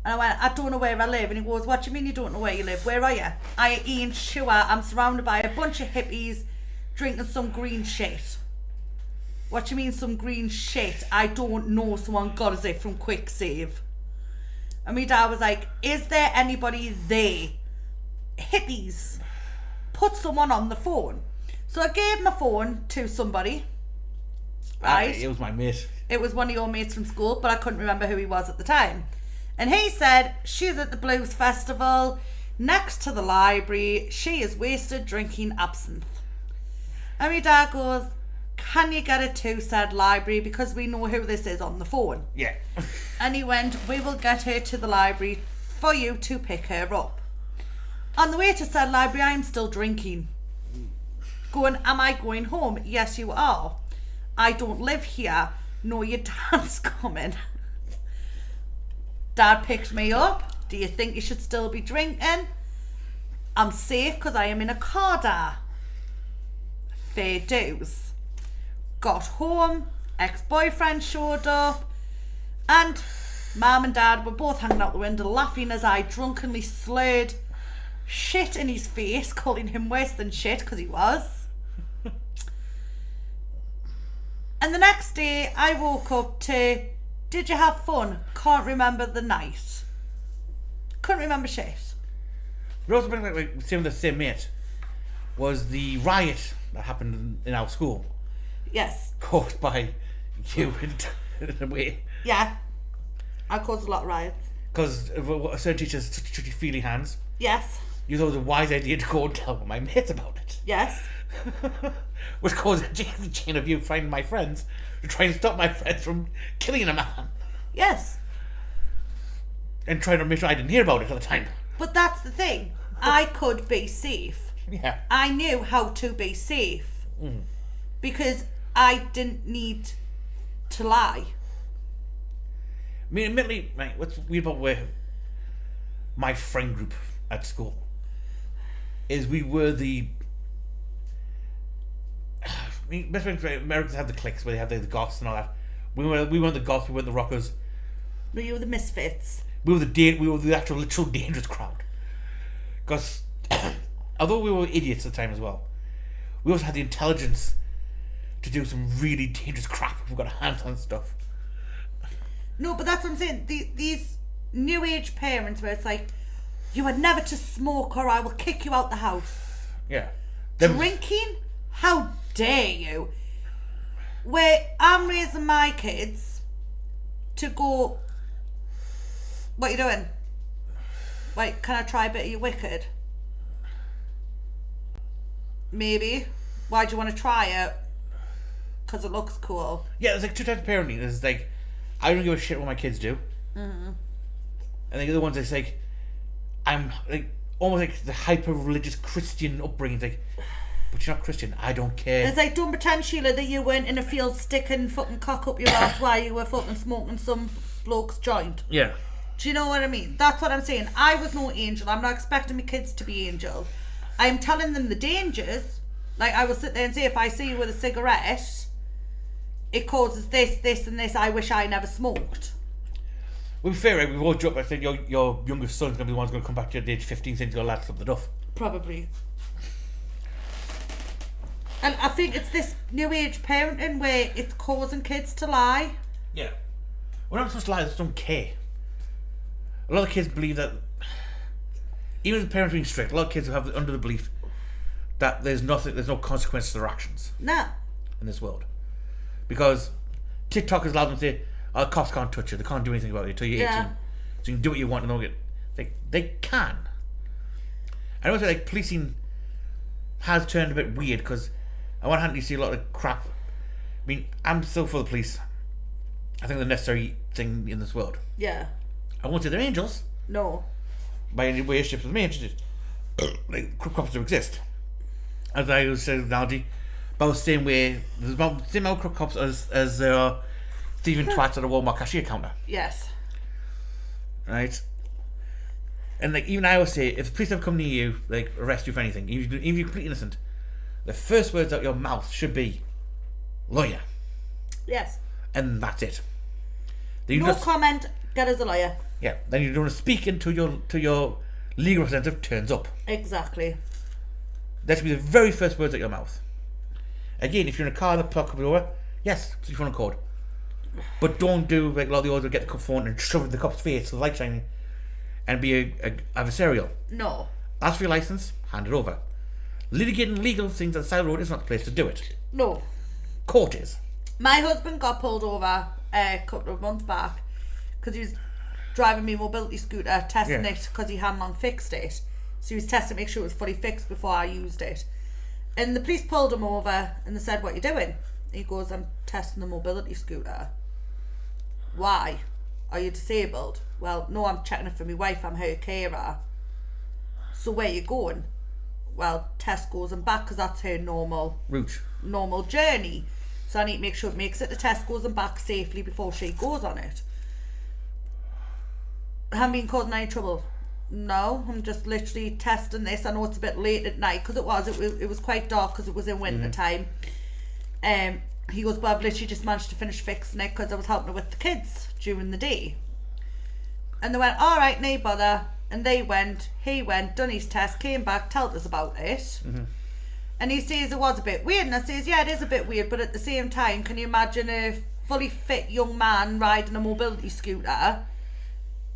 and I went, I don't know where I live. And he goes, what do you mean you don't know where you live? Where are you? I ain't sure. I'm surrounded by a bunch of hippies drinking some green shit. What do you mean some green shit? I don't know. Someone got us it from Quick Save. And my dad was like, is there anybody there? Hippies. Put someone on the phone. So I gave my phone to somebody. Right? It was my mate. It was one of your mates from school, but I couldn't remember who he was at the time. And he said, she's at the Blues Festival next to the library. She is wasted drinking absinthe. And my dad goes, can you get it to said library, because we know who this is on the phone. Yeah. And he went, we will get her to the library for you to pick her up. On the way to said library, I'm still drinking. Going, am I going home? Yes, you are. I don't live here. No, your dad's coming. Dad picked me up. Do you think you should still be drinking? I'm safe because I am in a car, Dad. Fair dues. Got home, ex-boyfriend showed up, and Mum and Dad were both hanging out the window laughing as I drunkenly slurred shit in his face, calling him worse than shit, because he was. And the next day I woke up to, did you have fun? Can't remember the night. Couldn't remember shit. But also, like the same mate, was the riot that happened in our school. Yes. Caused by you in a way. Yeah. I caused a lot of riots. Because a certain teacher's touchy-feely hands. Yes. You thought it was a wise idea to go and tell my mates about it. Yes. Which caused a chain of you finding my friends to try and stop my friends from killing a man. Yes. And trying to make sure I didn't hear about it at the time. But that's the thing. I could be safe. Yeah. I knew how to be safe. Because I didn't need to lie. I mean, admittedly, like, what's weird about where my friend group at school is we were the... I mean, best friends, Americans have the cliques where they have the goths and all that. We weren't the goths, we weren't the rockers. Were you the misfits? We were the actual literal dangerous crowd. Because although we were idiots at the time as well, we also had the intelligence to do some really dangerous crap if we got our hands on stuff. No, but that's what I'm saying. These new age parents where it's like, you are never to smoke or I will kick you out the house. Yeah. Drinking? How dare you? Where I'm raising my kids to go, what are you doing? Wait, can I try a bit of your Wicked? Maybe. Why do you want to try it? Because it looks cool. Yeah, there's like two types of parenting. There's like, I don't give a shit what my kids do. Mm-hmm. And the other ones, it's like, I'm like almost like the hyper religious Christian upbringing. It's like, but you're not Christian. I don't care. It's like, don't pretend, Sheila, that you weren't in a field sticking fucking cock up your ass while you were fucking smoking some bloke's joint. Yeah. Do you know what I mean? That's what I'm saying. I was no angel. I'm not expecting my kids to be angels. I'm telling them the dangers. Like, I will sit there and say, if I see you with a cigarette, it causes this, this, and this. I wish I never smoked. Well, to be fair, right, we've all joked. I said your youngest son's going to be the one who's going to come back to you at age 15 saying he's got to latch up the duff. Probably. And I think it's this new age parenting where it's causing kids to lie. Yeah. We're not supposed to lie, they just don't care. A lot of kids believe that, even if the parents being strict, a lot of kids have under the belief that there's no consequence to their actions No. in this world. Because TikTok has allowed them to say, oh, the cops can't touch you, they can't do anything about it until you're 18. Yeah. So you can do what you want and they'll get... They can. I also like policing has turned a bit weird because on one hand you see a lot of crap. I mean, I'm still for the police. I think they're a necessary thing in this world. Yeah. I won't say they're angels No. by any way, shape, or form. Like, crook cops do exist. As I always say, analogy, about the same way, there's about the same amount of crook cops as there are thieving twats at a Walmart cashier counter. Yes. Right? And like, even I always say, if the police ever come near you, like, arrest you for anything, even if you're completely innocent, the first words out your mouth should be, lawyer. Yes. And that's it. Then you No comment, get us a lawyer. Yeah, then you don't want to speak until your legal representative turns up. Exactly. That should be the very first words out your mouth. Again, if you're in a car and the plug comes over, yes, put your phone on code. But don't do like a lot of the others will get the phone and shove it in the cop's face with the light shining and be a adversarial. No. Ask for your license, hand it over. Litigating legal things on the side of the road is not the place to do it. No. Court is. My husband got pulled over a couple of months back because he was driving me mobility scooter, testing it because he hadn't long fixed it. So he was testing to make sure it was fully fixed before I used it. And the police pulled him over and they said, "What are you doing?" He goes, "I'm testing the mobility scooter." "Why? Are you disabled?" "Well, no, I'm checking it for my wife, I'm her carer." "So where are you going?" "Well, Tesco's and back because that's her normal journey. So I need to make sure it makes it to Tesco's and back safely before she goes on it." "Haven't been causing any trouble?" "No, I'm just literally testing this. I know it's a bit late at night because it was quite dark because it was in winter time." He goes, "But I've literally just managed to finish fixing it because I was helping her with the kids during the day." And they went, "All right, no bother." And he went, done his test, came back, told us about it. And he says it was a bit weird. And I says, "Yeah, it is a bit weird, but at the same time, can you imagine a fully fit young man riding a mobility scooter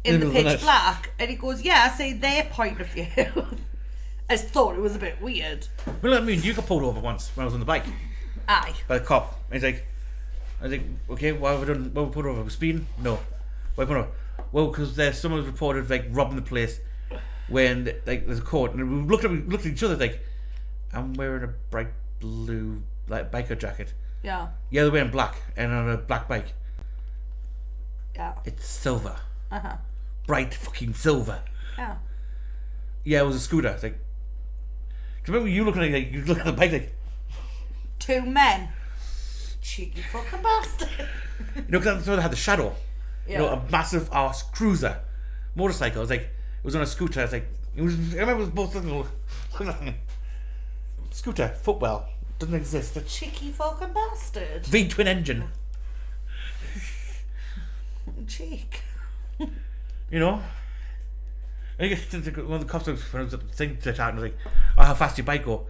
in the pitch black?" And he goes, "Yeah, I see their point of view." I just thought it was a bit weird. Well, I mean, you got pulled over once when I was on the bike Aye. by the cop. And he's like, I was like, "Okay, why have we done? Why have we put over? Speeding? No. Why put over? Well, because someone was reported like robbing the place when like there's a court." And we looked at each other like, "I'm wearing a bright blue like biker jacket. Yeah. Yeah, they're wearing black and on a black bike. Yeah. It's silver. Uh-huh. Bright fucking silver. Yeah. Yeah, it was a scooter. It's like, 'cause remember you looking like you look at the bike like, Two men. Cheeky fucking bastard. you know, because they had the shadow. Yeah. You know, a massive arse cruiser motorcycle. It was like, it was on a scooter. I was like, I remember it was both of them. Scooter, footwell, doesn't exist. A Cheeky fucking bastard. V-twin engine. Cheek. You know? And you get one of the cops was thing to out and was like, "Oh, how fast your bike go?"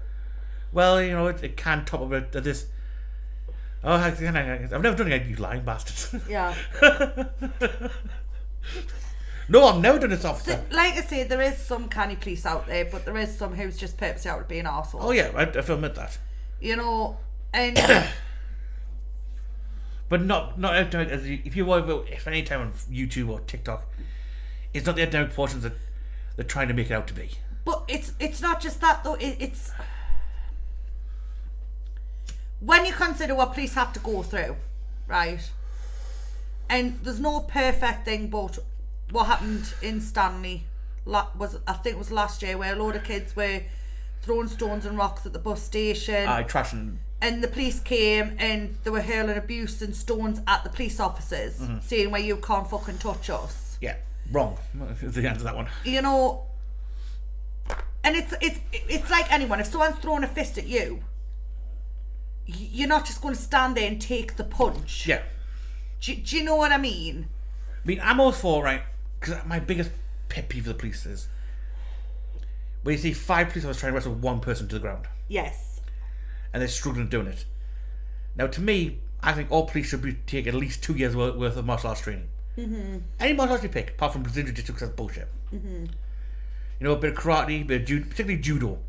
"Well, you know, it can top up at this." "Oh, I've never done it, you lying bastards." Yeah. "No, I've never done this, officer." Like I say, there is some canny police out there, but there is some who's just purposely out to be an arsehole. Oh yeah, I admit that. You know, and But not every time. If you want, if any time on YouTube or TikTok, it's not the academic portions that they're trying to make it out to be. but it's not just that though. It's when you consider what police have to go through, right? And there's no perfect thing, but what happened in Stanley I think it was last year, where a load of kids were throwing stones and rocks at the bus station. Trashing. And the police came and they were hurling abuse and stones at the police officers, saying, "Well, you can't fucking touch us." Yeah, wrong. Is the answer to that one. You know, and it's like anyone. If someone's throwing a fist at you, you're not just going to stand there and take the punch. Yeah. Do you know what I mean? I mean, I'm all for, right, because my biggest pet peeve of the police is when you see 5 police officers trying to wrestle one person to the ground Yes. and they're struggling doing it. Now, to me, I think all police should take at least 2 years worth of martial arts training. Any martial arts you pick, apart from Brazilian Jiu-Jitsu, because that's bullshit. You know, a bit of karate, a bit of judo, particularly judo,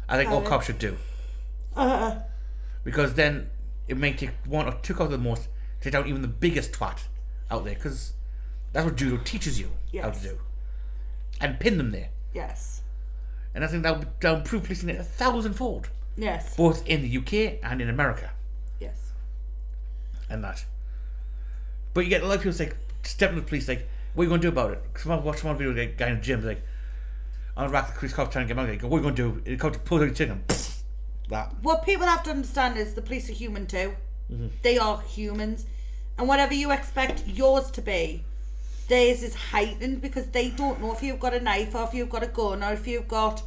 I think all cops should do. Because then it may take 1 or 2 cops at the most to take down even the biggest twat out there, because that's what judo teaches you how to do. And pin them there. Yes. And I think that'll improve policing it 1,000-fold. Yes. Both in the UK and in America. Yes. And that. But you get a lot of people say, step into the police, like, "What are you going to do about it?" Because I watched one video of a guy in the gym, like, on the rack, the police cop trying to get him out, like, "What are you going to do?" It comes to pull out your chin and that. What people have to understand is the police are human too. They are humans. And whatever you expect yours to be, theirs is heightened because they don't know if you've got a knife or if you've got a gun or if you've got...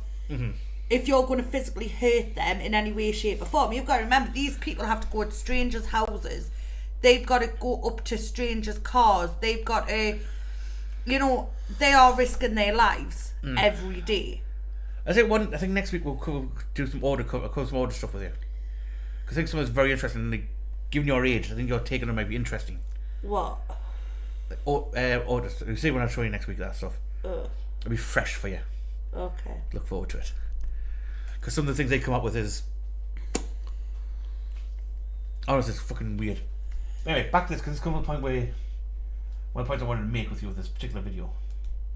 if you're going to physically hurt them in any way, shape or form. You've got to remember, these people have to go to strangers' houses. They've got to go up to strangers' cars. They've got to... You know, they are risking their lives every day. I think next week we'll do some order stuff with you. Because I think something's very interesting. Like, given your age, I think your take on it might be interesting. What? Order. You see when I show you next week that stuff. It'll be fresh for you. Okay. Look forward to it. Because some of the things they come up with is... Oh, this is fucking weird. Anyway, back to this, because it's come to the point where... One of the points I wanted to make with you with this particular video.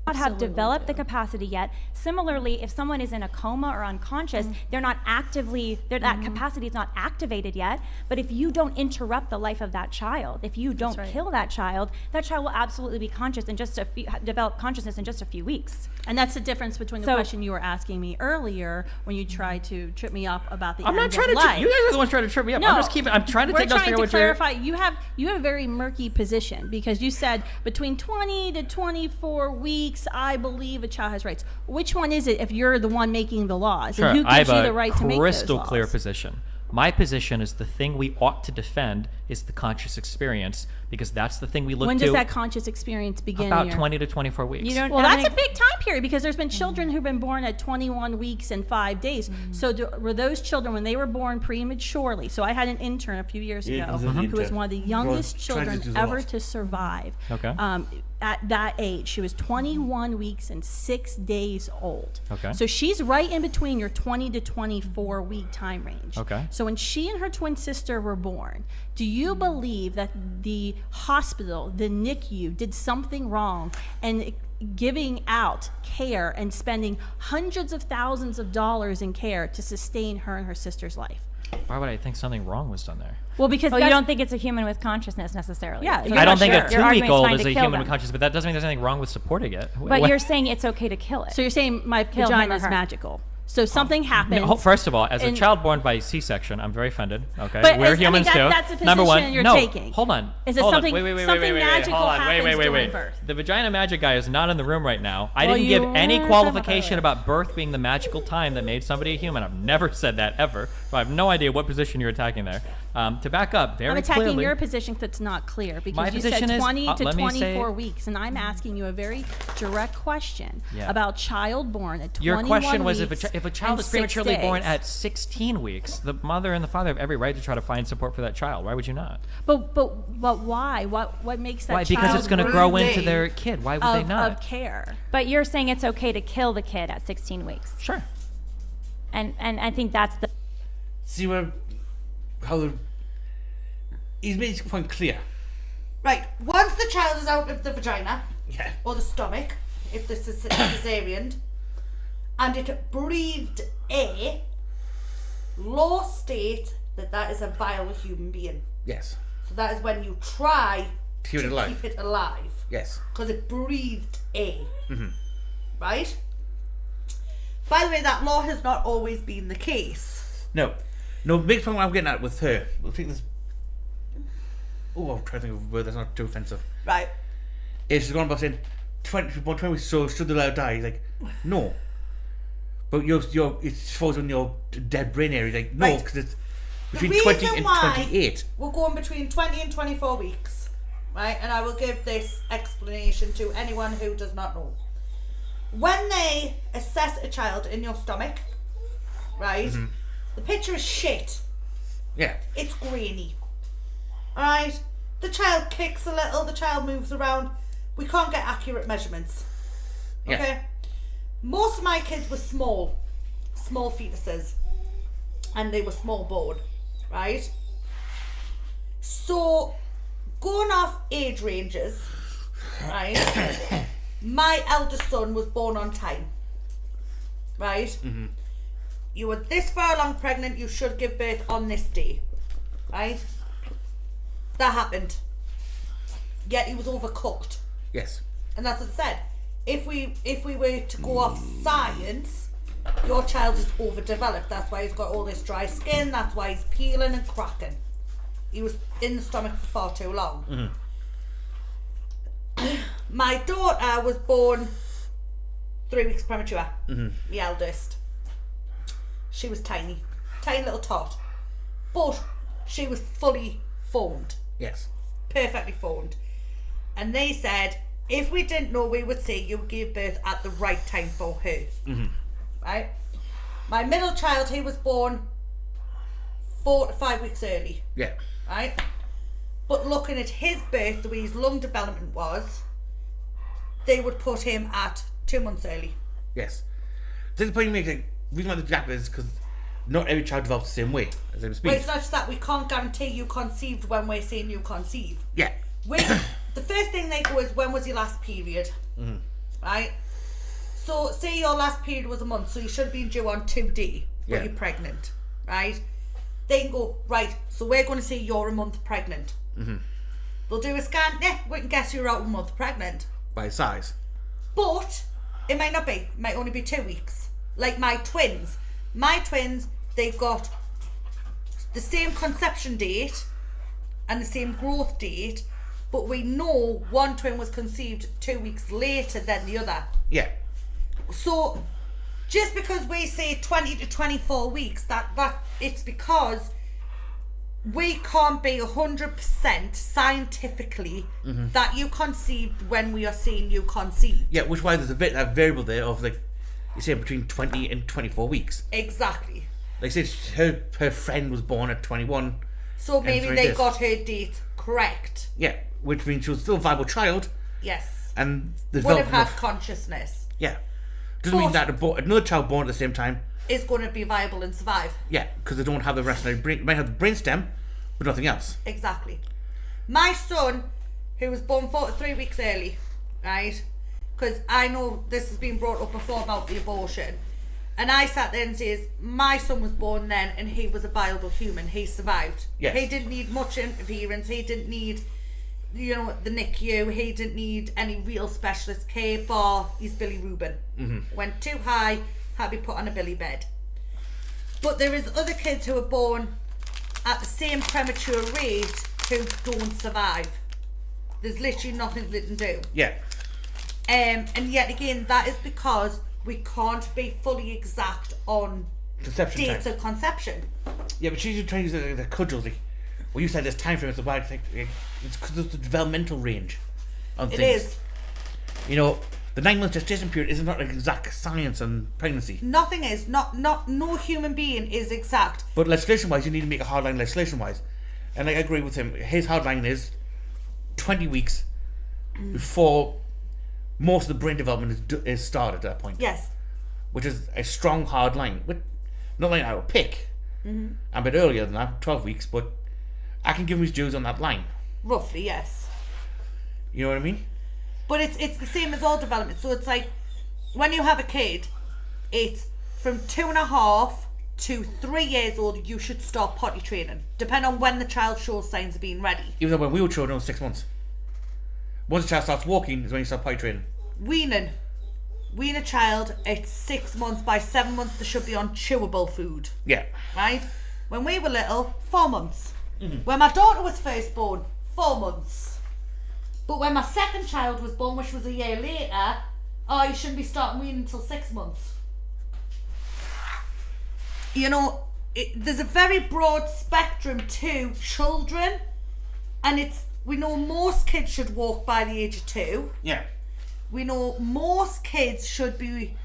Not have developed the capacity yet. Similarly, if someone is in a coma or unconscious, they're not actively, that capacity is not activated yet. But if you don't interrupt the life of that child, if you don't kill that child will absolutely be conscious in just develop consciousness in just a few weeks. And that's the difference between the question you were asking me earlier when you tried to trip me up about the I'm end not trying of to. life. You guys are the ones trying to trip me up. No, I'm trying to we're take notes, trying figure to what clarify. You have a very murky position because you said between 20 to 24 weeks, I believe a child has rights. Which one is it if you're the one making the laws? Sure, And who I gives have you the right to make those crystal laws? clear position. My position is the thing we ought to defend is the conscious experience because that's the thing we look When to. does that conscious experience begin? About here? 20 to 24 weeks. You don't Well, have that's any- a big time period because there's been children who've been born at 21 weeks and 5 days. So were those children, when they were born prematurely, so I had an intern a few years Yeah, ago was an who was intern. one of the Well, youngest trying to children do a ever lot. to survive. Okay. At that age, she was 21 weeks and 6 days old. Okay. So she's right in between your 20 to 24 week time range. Okay. So when she and her twin sister were born, do you believe that the hospital, the NICU, did something wrong and giving out care and spending hundreds of thousands of dollars in care to sustain her and her sister's life? Why would I think something wrong was done there? Well, because Well, you that's- don't think it's a human with consciousness necessarily. Yeah, You're you're I not don't think sure. a Your argument's 2-week-old trying is to a kill human them. with consciousness, but that doesn't mean there's anything wrong with supporting it. But you're saying it's okay to kill it. So you're saying my Kill him vagina or is her. magical. So something happens. No, first of all, as a and- child born by C-section, I'm very offended. Okay, But we're I mean, humans too. that's a Number one, position you're no, taking. hold on. Is it hold on. something- Wait, something magical hold on. happens Wait. during birth? The vagina magic guy is not in the room right now. I Well, didn't give you any were qualification talking about birth being the magical time that made somebody a human. I've never said that ever. So I have no idea what position you're attacking there. To back up, very I'm attacking clearly, your position that's not clear because My you said position is- 20 to let me say- 24 weeks, and I'm asking you a very direct question Yeah. about child born at 21 Your question was weeks if a child and is 6 prematurely born days. at 16 weeks, the mother and the father have every right to try to find support for that child. Why would you not? But why? What makes that Why? child Because it's going to grow worthy into their kid. Why would they of not? care? But you're saying it's okay to kill the kid at 16 weeks. Sure. And I think that's the See he's made his point clear. Right, once the child is out of the vagina Yeah. or the stomach, if this is cesarean, and it breathed air, law state that is a viable human being. Yes. So that is when you try Keep it alive. keep it alive. Yes. Because it breathed air. Right? By the way, that law has not always been the case. No. No, big point I'm getting at with her. I think this. Oh, I'm trying to think of a word that's not too offensive. Right. Is she's gone about saying 20 weeks, so should the child die? He's like, no. But it falls on your dead brain area. He's like, no, Right. because it's The between 20 reason and why 28. we're going between 20 and 24 weeks, right? And I will give this explanation to anyone who does not know. When they assess a child in your stomach, right, the picture is shit. Yeah. It's grainy. Alright? The child kicks a little, the child moves around. We can't get accurate measurements. Yeah. Okay? Most of my kids were small fetuses. And they were small born. Right? So, going off age ranges, right? My eldest son was born on time. Right? You were this far along pregnant, you should give birth on this day. Right? That happened. Yet he was overcooked. Yes. And that's what it said. If we were to go off science, your child is overdeveloped. That's why he's got all this dry skin, that's why he's peeling and cracking. He was in the stomach for far too long. My daughter was born 3 weeks premature. The eldest. She was tiny little tot, but she was fully formed, Yes. perfectly formed. And they said if we didn't know, we would say you would give birth at the right time for her. Right? My middle child, he was born 4 to 5 weeks early. Yeah. Right? But looking at his birth, the way his lung development was, they would put him at 2 months early. Yes. This is the point you make. Like, reason why the gap is because not every child develops the same way as they speak. Well, it's not just that we can't guarantee you conceived when we're saying you conceive. Yeah. The first thing they go is, when was your last period? Right? So, say your last period was a month, so you should have been due on 2D, but you're pregnant, right? They can go, right, so we're going to say you're a month pregnant. They'll do a scan, we can guess you're out a month pregnant. By size. But it might not be. It might only be 2 weeks. Like my twins. My twins, they've got the same conception date and the same growth date, but we know one twin was conceived 2 weeks later than the other. Yeah. So just because we say 20 to 24 weeks, that it's because we can't be 100% scientifically that you conceived when we are saying you conceived. Yeah, which why there's a bit that variable there of like you say between 20 and 24 weeks. Exactly. Like say her friend was born at 21. So maybe they this. got her date correct. Yeah, which means she was still a viable child. Yes. And the Would have development had consciousness. Yeah. Doesn't mean that another child born at the same time is going to be viable and survive. Yeah, because they don't have the rest of their brain. They might have the brainstem, but nothing else. Exactly. My son, who was born 43 weeks early, right? Because I know this has been brought up before about the abortion. And I sat there and says, my son was born then and he was a viable human. He survived. Yes. He didn't need much interference. He didn't need, the NICU. He didn't need any real specialist care, bar he's Billy Rubin. Went too high, had to be put on a billy bed. But there is other kids who are born at the same premature rate who don't survive. There's literally nothing they can do. Yeah. And yet again, that is because we can't be fully exact on Conception dates time. of conception. Yeah, but she's trying to use the cudgels. Like, well, you said there's time frame. It's about it's because of the developmental range on It things. is. The 9 month gestation period is not like exact science on pregnancy. Nothing is. No human being is exact. But legislation wise, you need to make a hard line legislation wise. And I agree with him. His hard line is 20 weeks before most of the brain development is started at that point. Yes. Which is a strong hard line. But not like I would pick. I'm a bit earlier than that, 12 weeks, but I can give him his dues on that line. Roughly, yes. You know what I mean? But it's the same as all development. So it's like when you have a kid, it's from 2.5 to 3 years old. You should start potty training, depending on when the child shows signs of being ready. Even though when we were children, it was 6 months. Once the child starts walking is when you start potty training. Wean a child at 6 months. By 7 months, they should be on chewable food. Yeah. Right? When we were little, 4 months. When my daughter was first born, 4 months. But when my second child was born, which was a year later, you shouldn't be starting weaning until 6 months. There's a very broad spectrum to children, and we know most kids should walk by the age of 2. Yeah. We know most kids should be,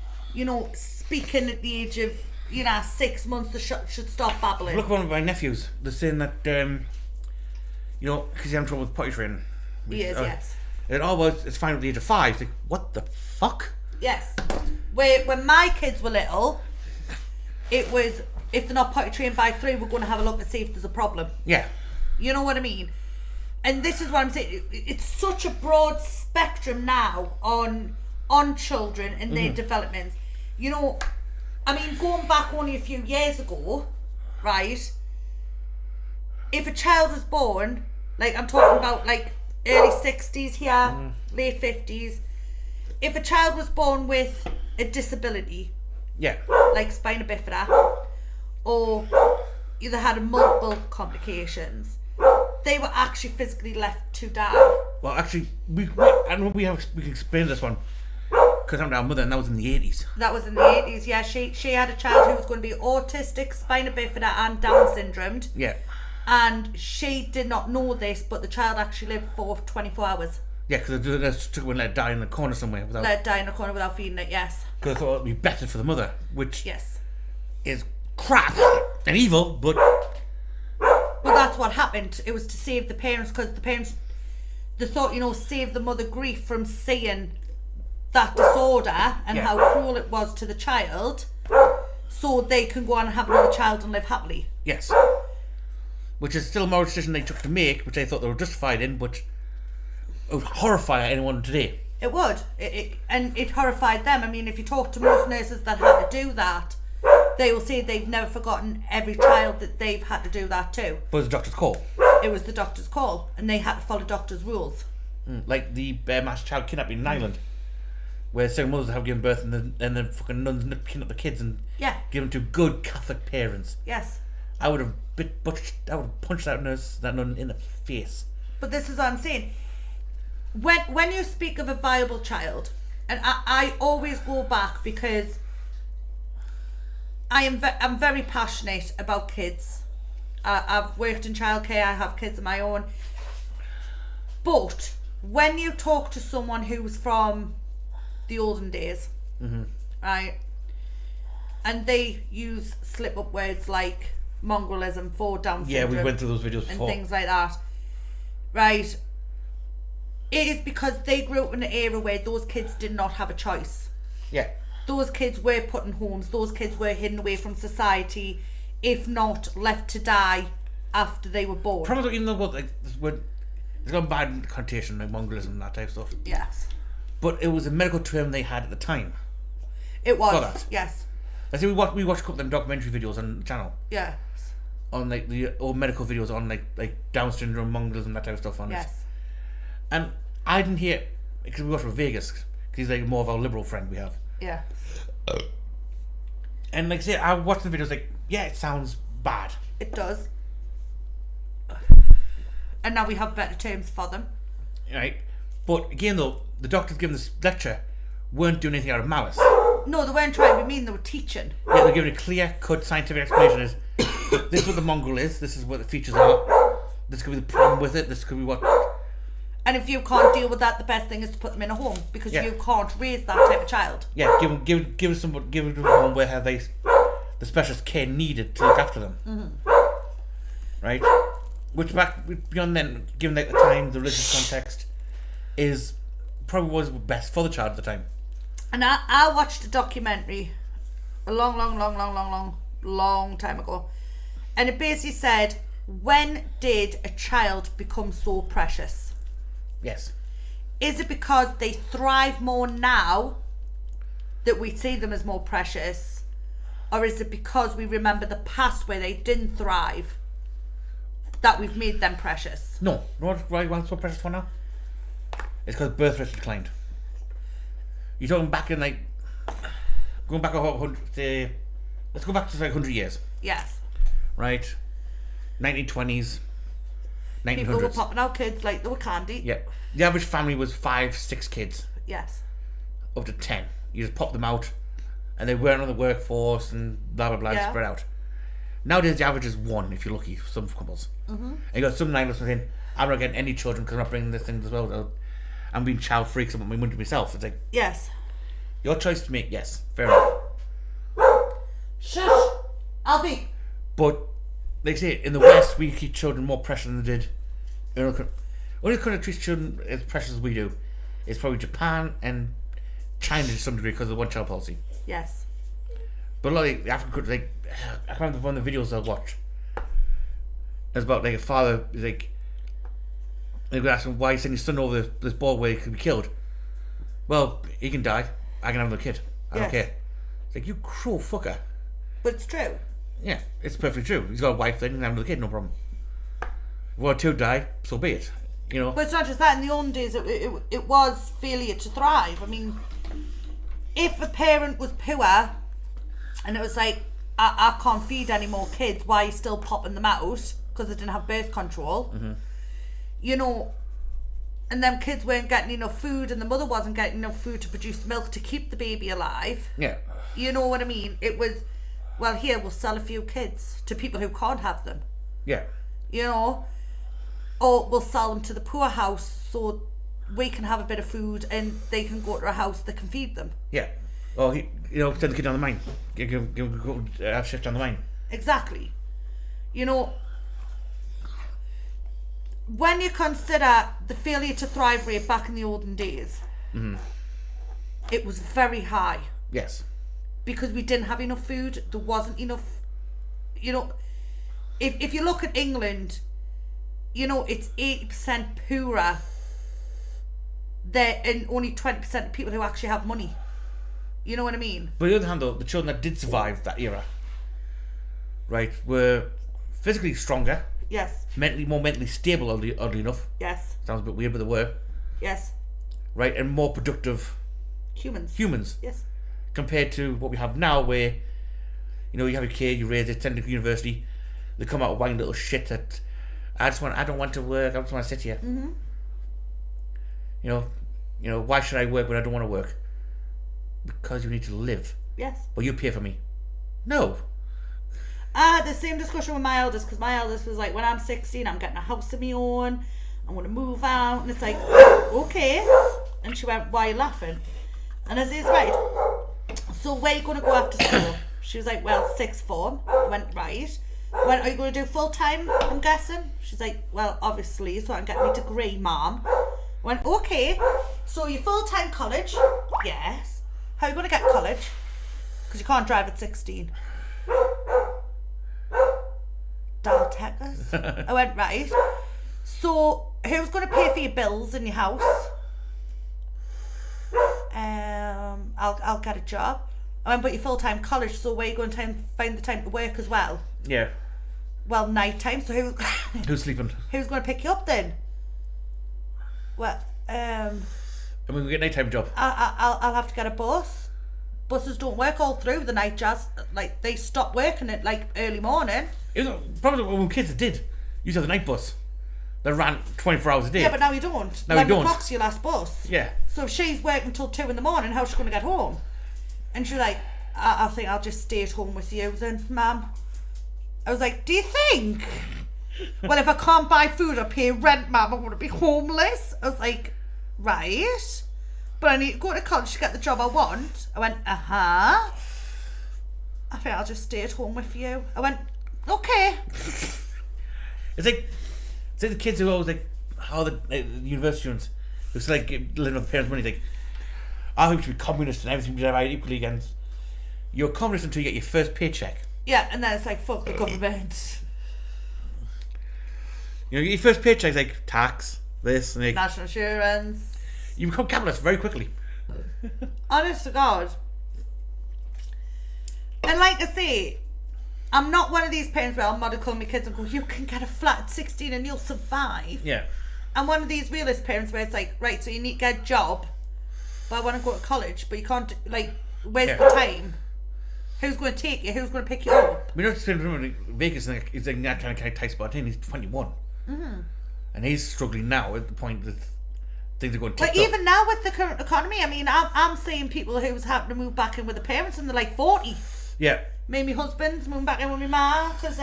speaking at the age of, 6 months. They should stop babbling. Look at one of my nephews. They're saying that, because he's having trouble with potty training. He is, yes. It's fine at the age of 5. It's like, what the fuck? Yes. When my kids were little, it was, if they're not potty trained by 3, we're going to have a look and see if there's a problem. Yeah. You know what I mean? And this is what I'm saying. It's such a broad spectrum now on children and their developments. Going back only a few years ago, right? If a child was born, like I'm talking about like early 60s here, late 50s. If a child was born with a disability, Yeah. like spina bifida, or either had multiple complications, they were actually physically left to die. Well, actually, we can explain this one because I'm our mother, and that was in the 80s. That was in the 80s, yeah. She had a child who was going to be autistic, spina bifida, and Down syndromed. Yeah. And she did not know this, but the child actually lived for 24 hours. Yeah, because they just took it and let it die in the corner somewhere without. Let it die in a corner without feeding it, yes. Because I thought it'd be better for the mother, which Yes. is crap and evil, but But that's what happened. It was to save the parents, because the parents, they thought, save the mother grief from seeing that disorder and Yeah. how cruel it was to the child. so they can go on and have another child and live happily. Yes. Which is still a moral decision they took to make, which they thought they were justified in, but it would horrify anyone today. It would. And it horrified them. I mean, if you talk to most nurses that had to do that, they will say they've never forgotten every child that they've had to do that to. But it was the doctor's call. It was the doctor's call, and they had to follow doctor's rules. Like the mass child kidnapping in Ireland, where single mothers have given birth and the fucking nuns kidnap the kids and give them to good Catholic parents. Yes. I would have punched that nun in the face. But this is what I'm saying. When you speak of a viable child, and I always go back because I'm very passionate about kids. I've worked in childcare. I have kids of my own. But when you talk to someone who's from the olden days, right, and they use slip-up words like mongrellism for Down syndrome, we went through those videos before, and things like that, right? It is because they grew up in an era where those kids did not have a choice. Yeah. Those kids were put in homes. Those kids were hidden away from society, if not left to die after they were born. Probably even though it's got a bad connotation, like mongrellism and that type of stuff. Yes. But it was a medical term they had at the time. It was. For that. Yes. I see we watched a couple of them documentary videos on the channel. Yeah. On like the old medical videos on like Down syndrome, mongrellism, that type of stuff on it. Yes. And I didn't hear, because we watched with Vegas, because he's like more of our liberal friend we have. Yeah. And like I say, I watched the videos like, yeah, it sounds bad. It does. And now we have better terms for them. Right? But again though, the doctors giving this lecture weren't doing anything out of malice. No, they weren't trying to be mean, they were teaching. Yeah, they're giving a clear-cut scientific explanation is, this is what the mongrel is, this is what the features are, this could be the problem with it, this could be what... And if you can't deal with that, the best thing is to put them in a home, because you can't raise that type of child. Yeah, give them a home where have they the specialist care needed to look after them. Right? Which beyond then, given the time, the religious context, is probably was best for the child at the time. And I watched a documentary a long time ago, and it basically said, when did a child become so precious? Yes. Is it because they thrive more now that we see them as more precious, or is it because we remember the past where they didn't thrive that we've made them precious? No. You know what why so precious for now? It's because birth rates declined. You're talking back in going back let's go back to 100 years. Yes. Right? 1920s, 1900s. People were popping out kids like they were candy. Yeah. The average family was 5-6 kids. Yes. Up to 10. You just pop them out and they weren't on the workforce and blah blah blah, spread out. Nowadays the average is 1 if you're lucky, for some couples. And you got some nine saying, I'm not getting any children because I'm not bringing this thing as well. I'm being child free because I want my money to myself. It's like, yes. Your choice to make, yes, fair enough. Shush! Alfie! But, like I say, in the West, we keep children more precious than they did. Only country treats children as precious as we do is probably Japan and China to some degree because of the one-child policy. Yes. But a lot of the African countries, I can't remember one of the videos I watched. It's about a father, they're going to ask him why he's sending his son over this board where he could be killed. Well, he can die. I can have another kid. I don't care. It's you cruel fucker. But it's true. Yeah, it's perfectly true. He's got a wife then, he can have another kid, no problem. If one or two die, so be it. But it's not just that. In the olden days, it was failure to thrive. I mean, if a parent was poor and it was I can't feed any more kids, why are you still popping them out? Because they didn't have birth control. And them kids weren't getting enough food and the mother wasn't getting enough food to produce milk to keep the baby alive. Yeah. You know what I mean? It was, well, here, we'll sell a few kids to people who can't have them. Yeah. Or we'll sell them to the poor house so we can have a bit of food and they can go to a house that can feed them. Yeah. Or, send the kid down the mine. Go shift down the mine. Exactly. When you consider the failure to thrive rate back in the olden days, it was very high. Yes. because we didn't have enough food. There wasn't enough, you know. If you look at England, you know, it's 80% poorer there, and only 20% of people who actually have money. You know what I mean? But on the other hand, though, the children that did survive that era, right, were physically stronger, Yes. more mentally stable, oddly enough. Yes. Sounds a bit weird, but they were. Yes. Right, and more productive Humans. Yes. compared to what we have now, where, you know, you have a kid, you raise it, send it to university, they come out whining little shit that I don't want to work, I just want to sit here. Mm-hmm. You know, why should I work when I don't want to work? Because you need to live. Yes. But you pay for me. No. I had the same discussion with my eldest, because my eldest was like, when I'm 16, I'm getting a house of my own, I'm going to move out, and it's like, okay. And she went, why are you laughing? And I said, right, so where are you going to go after school? She was like, well, sixth form. I went, right. I went, are you going to do full-time, I'm guessing? She's like, well, obviously, so I can get my degree, mom. I went, okay, so you're full-time college? Yes. How are you going to get college? Because you can't drive at 16. Daltechers. I went, right. So who's going to pay for your bills in your house? I'll get a job. I went, but you're full-time college, so where are you going to find the time to work as well? Yeah. Well, night time, so Who's sleeping? who's going to pick you up then? Well, I mean, we get a nighttime job. I'll have to get a bus. Buses don't work all through the night, Jazz. Like, they stop working at, like, early morning. It was probably when we were kids, it did. You used to have the night bus that ran 24 hours a day. Yeah, but now you don't. Now you 11 don't. o'clock's your last bus. Yeah. So if she's working until 2 in the morning, how's she going to get home? And she's like, I think I'll just stay at home with you then, Mum. I was like, do you think? Well, if I can't buy food or pay rent, Mum, I'm going to be homeless. I was like, right. But I need to go to college to get the job I want. I went, I think I'll just stay at home with you. I went, okay. It's like the kids who always like, how the university students who's like living off the parents' money, like, I think we should be communist and everything we divide equally against. You're a communist until you get your first paycheck. Yeah, and then it's like, fuck the government. You know, your first paycheck's like tax, this, and like, National insurance. you become capitalist very quickly. Honest to God. And like I say, I'm not one of these parents where I'll model my kids and go, you can get a flat at 16 and you'll survive. Yeah. I'm one of these realist parents where it's like, right, so you need to get a job, but I want to go to college, but you can't, like, where's the time? Who's going to take you? Who's going to pick you up? We know it's in Vegas, is like that kind of tight spot. He's 21. Mm-hmm. And he's struggling now at the point that things are going tits But even now with the current economy, I mean, I'm seeing people who's having to move back in with their parents and they're like 40. Yeah. Me and my husband's moving back in with my ma because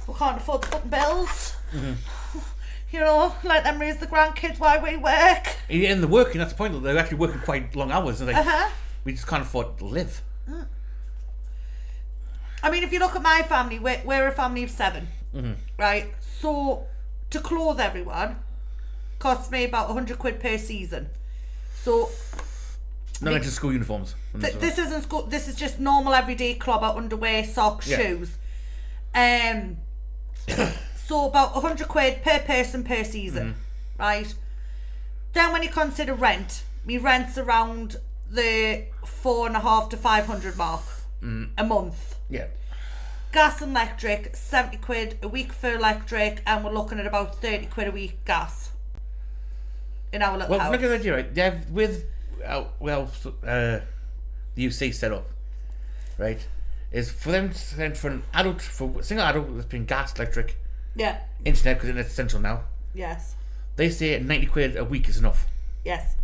we can't afford the fucking bills. Mm-hmm. You know, let them raise the grandkids while we work. And they're working, that's the point. They're actually working quite long hours. And like, Uh-huh. we just can't afford to live. I mean, if you look at my family, we're a family of 7, right? So, to clothe everyone costs me about 100 quid per season. So, Not into school uniforms. this isn't school, this is just normal everyday clobber, underwear, socks, Yeah. shoes. So about 100 quid per person per season, right? Then when you consider rent, me rent's around the 450 to 500 mark a month. Yeah. Gas and electric, 70 quid a week for electric, and we're looking at about 30 quid a week gas in our little Well, house. look at the idea, right? They have, with the UC set up, right, is for them to send for an adult, for a single adult that's paying gas, electric, Yeah, internet, because it's essential now, yes, they say 90 quid a week is enough. yes,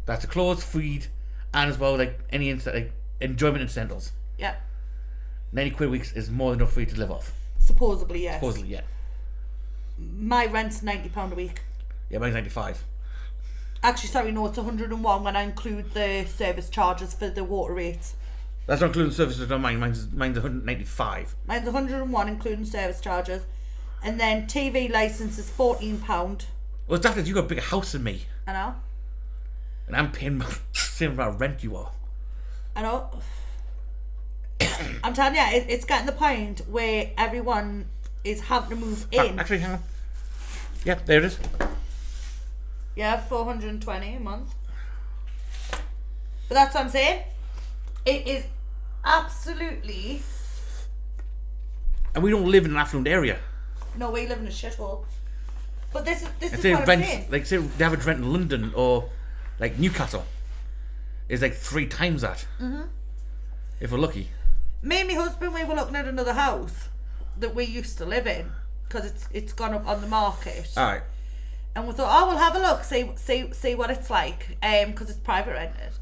That's the clothes, food, and as well, like, any like enjoyment incidentals. yeah. 90 quid a week is more than enough for you to live off. Supposedly, yes. Supposedly, yeah. My rent's £90 a week. Yeah, mine's 95. Actually, sorry, no, it's 101 when I include the service charges for the water rates. That's not including services on mine. Mine's 195. Mine's 101 including service charges. And then TV licence is £14. Well, it's after you got a bigger house than me, I know. and I'm paying the same amount of rent you are. I know. I'm telling you, it's getting the point where everyone is having to move in. Actually, hang on. Yeah, there it is. Yeah, 420 a month. But that's what I'm saying. It is absolutely. And we don't live in an affluent area. No, we live in a shithole. But this is Say what I'm saying. like say the average rent in London or like Newcastle is like 3 times that. If we're lucky. Me and my husband, we were looking at another house that we used to live in because it's gone up on the market. All right. And we thought, oh, we'll have a look, see what it's like, because it's private rented.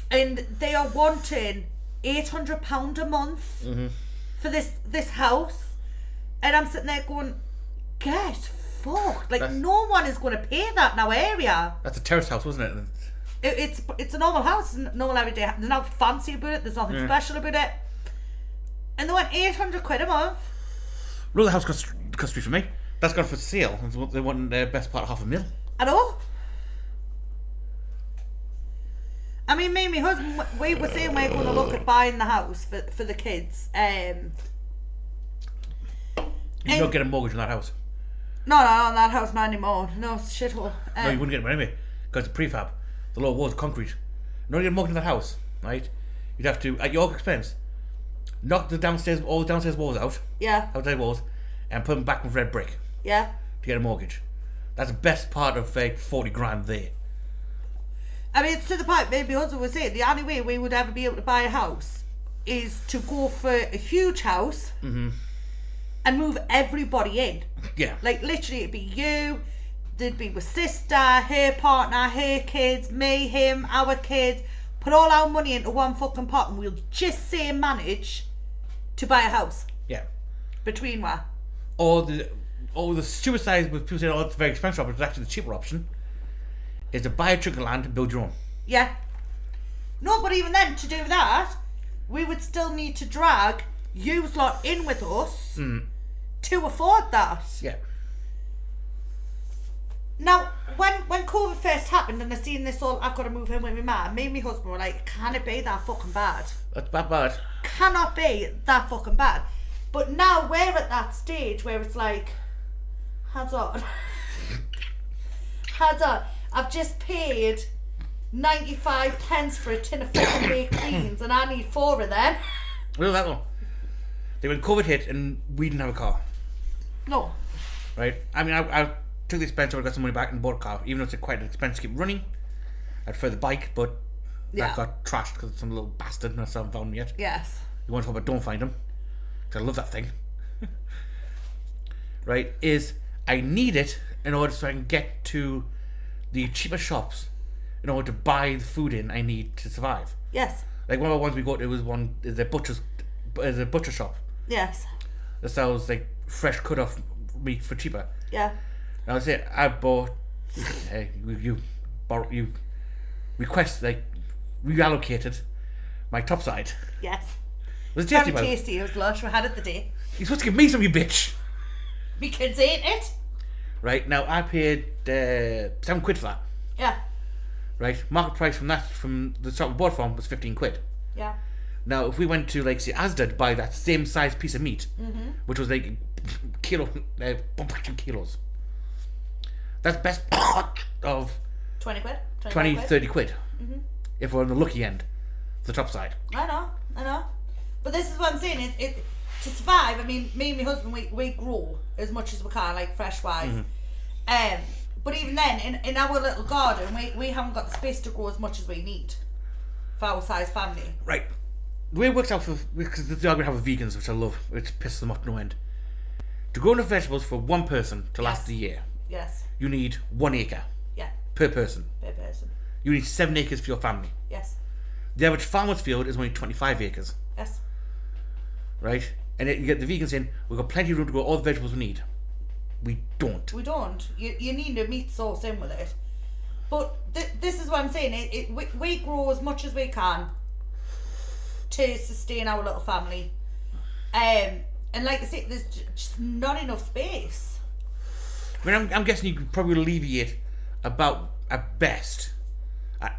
And they are wanting £800 a month for this house, and I'm sitting there going, get fucked! Like no one is going to pay that in our area. That's a terrace house, wasn't it? It's a normal house, normal everyday. There's nothing fancy about it. There's nothing special about it. And they want £800 a month. Well, the house cost $3 for me. That's gone for sale. They want the best part of $500,000. I know. I mean, me and my husband, we were saying we're going to look at buying the house for the kids. You don't get a mortgage on that house. No, on that house not anymore. No, it's a shithole. No, you wouldn't get it anyway, because it's prefab. The lower walls are concrete. In order to get a mortgage on that house, right, you'd have to, at your expense, knock all the downstairs walls out, Yeah, outside walls, and put them back with red brick yeah. to get a mortgage. That's the best part of 40 grand there. I mean, it's to the point, maybe husband was saying, the only way we would ever be able to buy a house is to go for a huge house and move everybody in. Yeah. Like, literally, it'd be you, there'd be my sister, her partner, her kids, me, him, our kids, put all our money into one fucking pot and we'll just say manage to buy a house. Yeah. Between what? Or the suicide with people saying, oh, it's very expensive, but it's actually the cheaper option, is to buy a chunk of land and build your own. Yeah. No, but even then, to do that, we would still need to drag you lot in with us to afford that. Yeah. Now, when COVID first happened and I seen this all, I've got to move in with my man, me and my husband were like, can it be that fucking bad? That's bad. Cannot be that fucking bad. But now we're at that stage where it's like, hands on. Hands on. I've just paid 95 pence for a tin of fucking baked beans and I need 4 of them. Well, that one. When COVID hit and we didn't have a car, No. right? I mean, I took the expense, I got some money back and bought a car, even though it's quite an expense to keep running. I'd prefer the bike, but that got trashed because some little bastard and I still haven't found him yet. Yes. You want to talk about don't find him? Because I love that thing. Right? Is I need it in order so I can get to the cheaper shops in order to buy the food in I need to survive. Yes. Like one of the ones we got to is a butcher shop Yes. that sells like fresh cut off meat for cheaper. Yeah. Now I say I bought you reallocated my top side. Yes. Was it tasty? Very tasty. It was lush. We had it the day. You're supposed to give me some, you bitch. Me kids ate it. Right, now I paid £7 for that. Yeah. Right, market price from the shop we bought from was £15. Yeah. Now if we went to like say Asda to buy that same size piece of meat, which was like kilo, 1.2 kilos, that's best part of 20 quid. 20, quid. 30 quid. If we're on the lucky end, the top side. I know. But this is what I'm saying. It to survive. I mean, me and my husband, we grow as much as we can, like fresh wise. But even then, in our little garden, we haven't got the space to grow as much as we need for our size family. Right. The way it works out because they are going to have vegans, which I love, which pisses them off no end. To grow enough vegetables for one person to last a year, Yes. you need 1 acre Yeah. per person. Per person. You need 7 acres for your family. Yes. The average farmer's field is only 25 acres, Yes. right? And you get the vegans saying, we've got plenty of room to grow all the vegetables we need. We don't. We don't. You need a meat sauce in with it. But this is what I'm saying. We grow as much as we can to sustain our little family. And like I say, there's just not enough space. I mean, I'm guessing you could probably alleviate about, at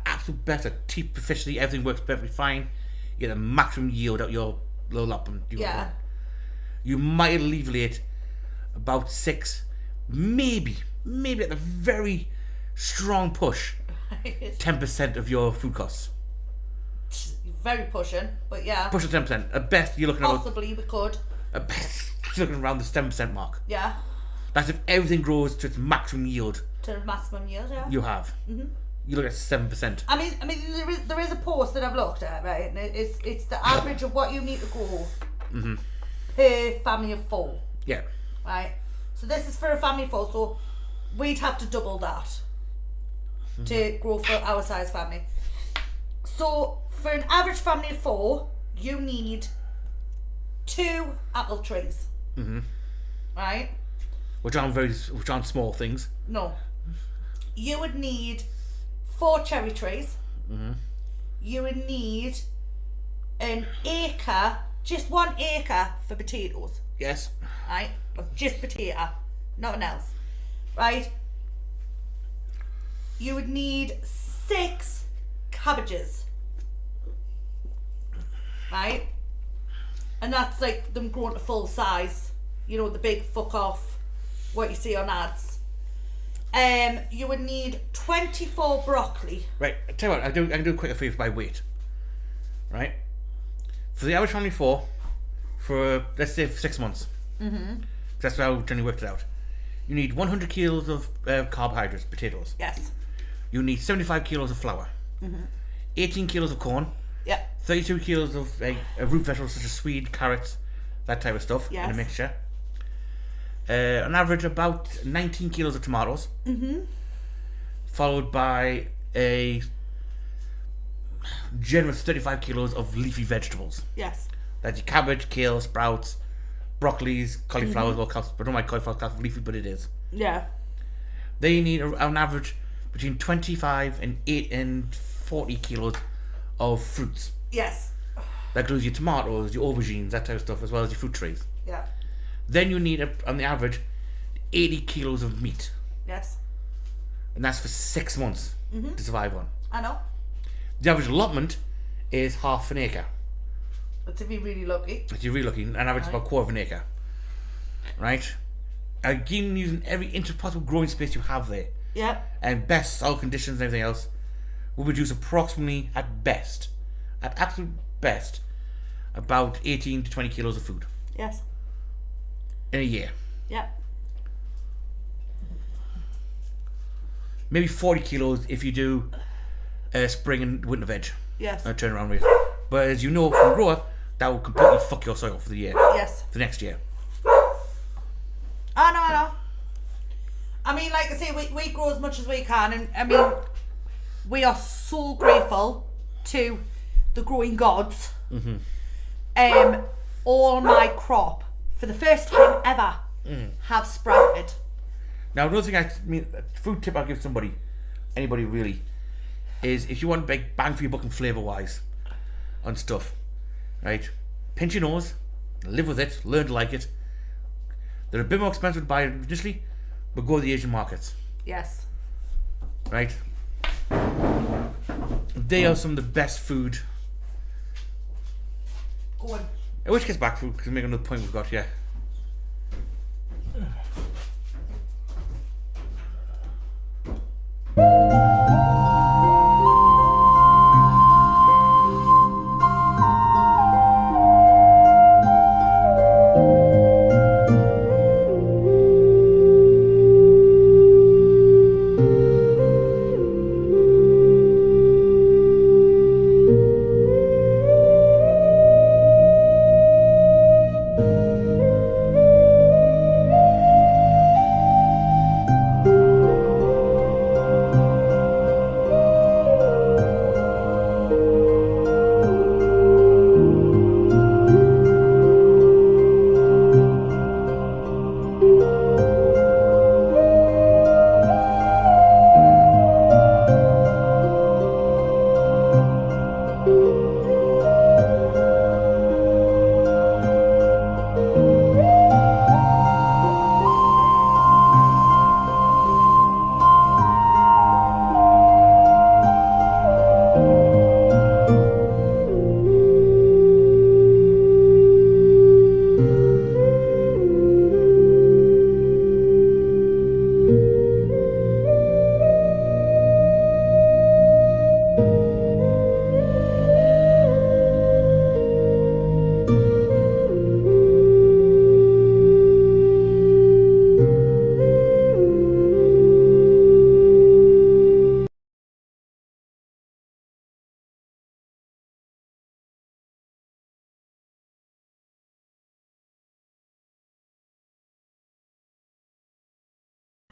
absolute best, at cheap efficiency, everything works perfectly fine. You get the maximum yield out your little allotment. Yeah. You might alleviate about 6, maybe at a very strong push, 10% of your food costs. Very pushing, but yeah. Push to 10%. At best, you're looking Possibly we could. at best, you're looking around the 7% mark. Yeah. That's if everything grows to its maximum yield To maximum yield, yeah. you have. Mm-hmm. You look at 7%. I mean, there is a post that I've looked at, right? And it's the average of what you need to grow per family of 4, Yeah. right? So this is for a family of 4, so we'd have to double that to grow for our size family. So for an average family of 4, you need 2 apple trees, right? Which aren't small things. No. You would need 4 cherry trees. You would need an acre, just 1 acre for potatoes, Yes. right? Of just potato, nothing else, right? You would need 6 cabbages, right? And that's like them growing to full size, you know, the big fuck off, what you see on ads. You would need 24 broccoli. Right. I tell you what, I can do a quicker for you by weight. Right. For the average family of 4, for let's say 6 months. That's how Jenny worked it out. You need 100 kilos of carbohydrates, potatoes. Yes. You need 75 kilos of flour. 18 kilos of corn. Yep. 32 kilos of root vegetables such as swede, carrots, that type of stuff in a Yes. mixture. On average, about 19 kilos of tomatoes. Followed by a generous 35 kilos of leafy vegetables. Yes. That's your cabbage, kale, sprouts, broccolis, cauliflowers, well, I don't like cauliflower, leafy, but it is. Yeah. They need on average between 25 and 40 kilos of fruits. Yes. That includes your tomatoes, your aubergines, that type of stuff, as well as your fruit trees. Yeah. Then you need, on the average, 80 kilos of meat. Yes. And that's for 6 months to survive on. I know. The average allotment is half an acre. But to be really lucky. If you're really lucky, an average is about a quarter of an acre. Right? Again, using every inch of possible growing space you have there, Yeah. and best soil conditions and everything else, will produce approximately, at absolute best, about 18 to 20 kilos of food Yes. in a year. Yeah. Maybe 40 kilos if you do spring and winter veg. Yes. Turnaround rate. But as you know from grower, that will completely fuck your soil for the year. Yes. For next year. I know. I mean, like I say, we grow as much as we can, and I mean, we are so grateful to the growing gods. All my crop, for the first time ever, have sprouted. Now, another thing food tip I'll give anybody really, is if you want a big bang for your buck and flavour wise on stuff, right? Pinch your nose, live with it, learn to like it. They're a bit more expensive to buy initially, but go to the Asian markets, Yes. right? They are some of the best food. Go on. Which gets back to, because make another point we've got here.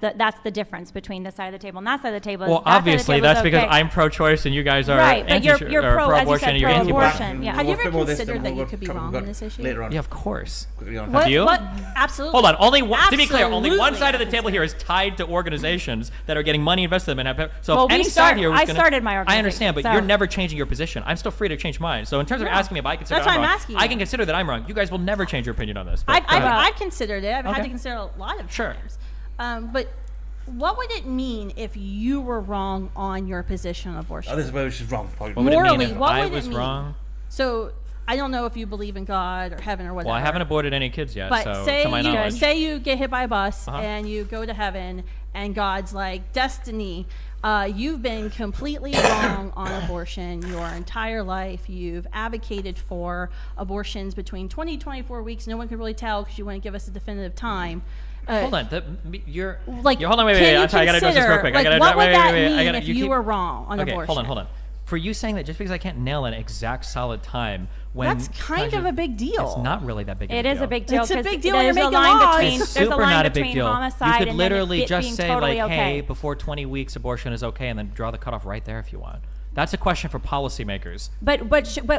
That's the difference between this side of the table and that side of the table. Well, That side of the obviously, table is that's because okay. I'm pro-choice and you guys are Right, but you're pro, as you pro-abortion said, and you're anti-abortion. pro-abortion. Yeah. Have you We'll ever spit more this, considered then that we'll you go could be cover wrong that on this issue? later on. Yeah, of course. Quickly on. What, Do you? what? Absolutely. Hold on. To be clear, only one Absolutely. side of the table here is tied to organizations that are getting money invested in them. So Well, if any we side here was I gonna, started my I organization, understand, but so- you're never changing your position. I'm still free to change mine. So in terms of Yeah. asking me if I consider That's why I'm I'm wrong, asking I you. can consider that I'm wrong. You guys will never change your opinion on this. But go ahead. I've considered it. I've had Okay. to consider a lot of Sure. times. But what would it mean if you were wrong on your position on abortion? Oh, this is where she's wrong. Probably. What would it mean Morally, if what I would it was mean? wrong? So I don't know if you believe in God or heaven or whatever. Well, I haven't aborted any kids yet, But so say to my you knowledge. say you get hit by a bus Uh-huh. and you go to heaven, and God's like, Destiny, you've been completely wrong on abortion your entire life. You've advocated for abortions between 20 and 24 weeks. No one can really tell because you wouldn't give us a definitive time. Hold on, you're Like, hold on, wait, can you I'm sorry, I gotta address this real consider, quick. like, I gotta, what would wait, that wait, mean I gotta, if you keep, were wrong on okay, abortion? hold on. For you saying that just because I can't nail an exact solid time when That's kind of a big deal. It's not really that big of a It deal. is a big deal. It's a 'cause big deal when There's you're a making line laws. between. It's There's a super line not a between big deal. homicide You could and literally then it just being say totally like, okay. hey, before 20 weeks, abortion is okay, and then draw the cutoff right there if you want. That's a question for policymakers. But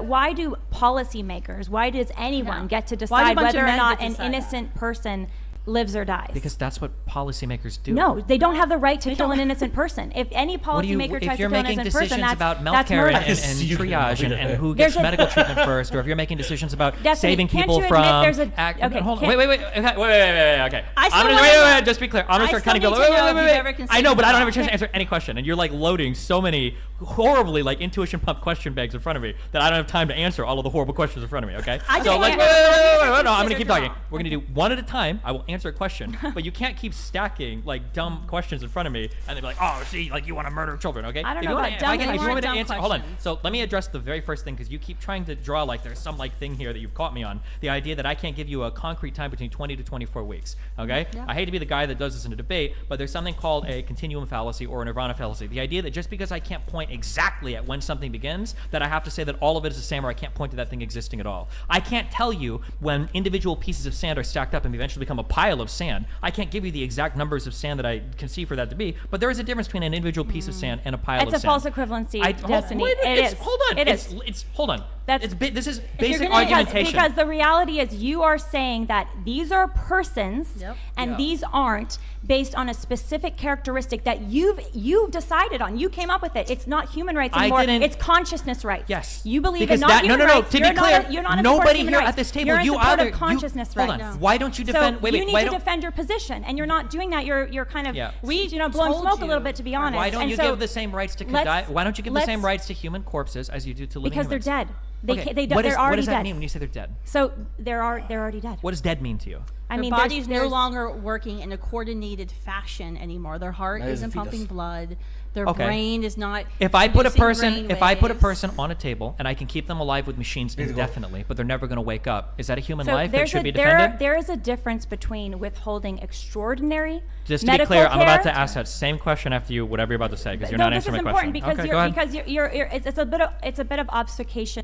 why do policymakers? Why does anyone Yeah. get to Why do a decide bunch of whether or men not get to an decide that? innocent person lives or dies? Because that's what policymakers do. No, they don't have the right to kill an innocent person. If any What do you, policymaker if tries to you're kill an making innocent person, decisions that's about that's healthcare murder. and You can triage do and that. who There's gets a- medical treatment first, or if you're making decisions about Destiny, saving can't people you admit from there's a- okay, hold on, can't- wait, okay. I still I'm gonna, wanna know- just be clear. I'm gonna I start kind still of need to know going. if you've ever I considered know, but I don't have a that. chance to answer any question, and you're like loading so many horribly like intuition pump question bags in front of me that I don't have time to answer all of the horrible questions in front of me. Okay, I so just like, wanna know wait, no, I'm gonna considered keep talking. wrong. We're gonna do one at a time. I will answer a question, but you can't keep stacking like dumb questions in front of me and then be like, oh, see, like you want to murder children, okay? I don't If know you wanna- about if dumb I can- if you want me to dumb answer, hold on. questions. So let me address the very first thing because you keep trying to draw like there's some like thing here that you've caught me on. The idea that I can't give you a concrete time between 20 to 24 weeks. Okay? Yeah. I hate to be the guy that does this in a debate, but there's something called a continuum fallacy or a nirvana fallacy. The idea that just because I can't point exactly at when something begins, that I have to say that all of it is the same or I can't point to that thing existing at all. I can't tell you when individual pieces of sand are stacked up and eventually become a pile of sand. I can't give you the exact numbers of sand that I can see for that to be, but there is a difference between an individual piece of sand and a pile of It's a sand. false equivalency, Hold- Destiny. wait, It is. Hold on. It it's, is. It's hold on. That's- This is you're basic gonna- argumentation. Because the reality is you are saying that these are persons Yep. and Yeah. these aren't based on a specific characteristic that you've decided on. You came up with it. It's not human rights I anymore. didn't- It's consciousness rights. Yes. You believe because in not that, human no. rights. To You're be not clear, a, you're not in support of nobody human here rights. at this table. You're in You support either of consciousness hold rights. on. Why don't you defend? So wait, you need why to don't? defend your position, and you're not doing that. You're kind of Yeah. blowing told smoke a you. little bit, to be honest. Why don't And you so give the same rights to let's- why don't you give the same let's- rights to human corpses as you do to living Because they're humans? dead. They Okay, can't, they, what they're is- already What does that dead. mean when you say they're dead? So they're already dead. What does dead mean to you? I Their mean, body's no there's- longer working in a coordinated fashion anymore. Their heart That is isn't a fetus. pumping blood. Their Okay. brain is not. If I put a producing person, brainwaves. on a table and I can keep them alive with machines Here you go. indefinitely, but they're never going to wake up, is that a human So life that there's should be there defended? is a difference between withholding extraordinary Just to be medical clear, I'm about to care- ask that same question after you, whatever you're about to say, because you're no, not this is answering my important question. because Okay, go ahead. it's a bit of obfuscation.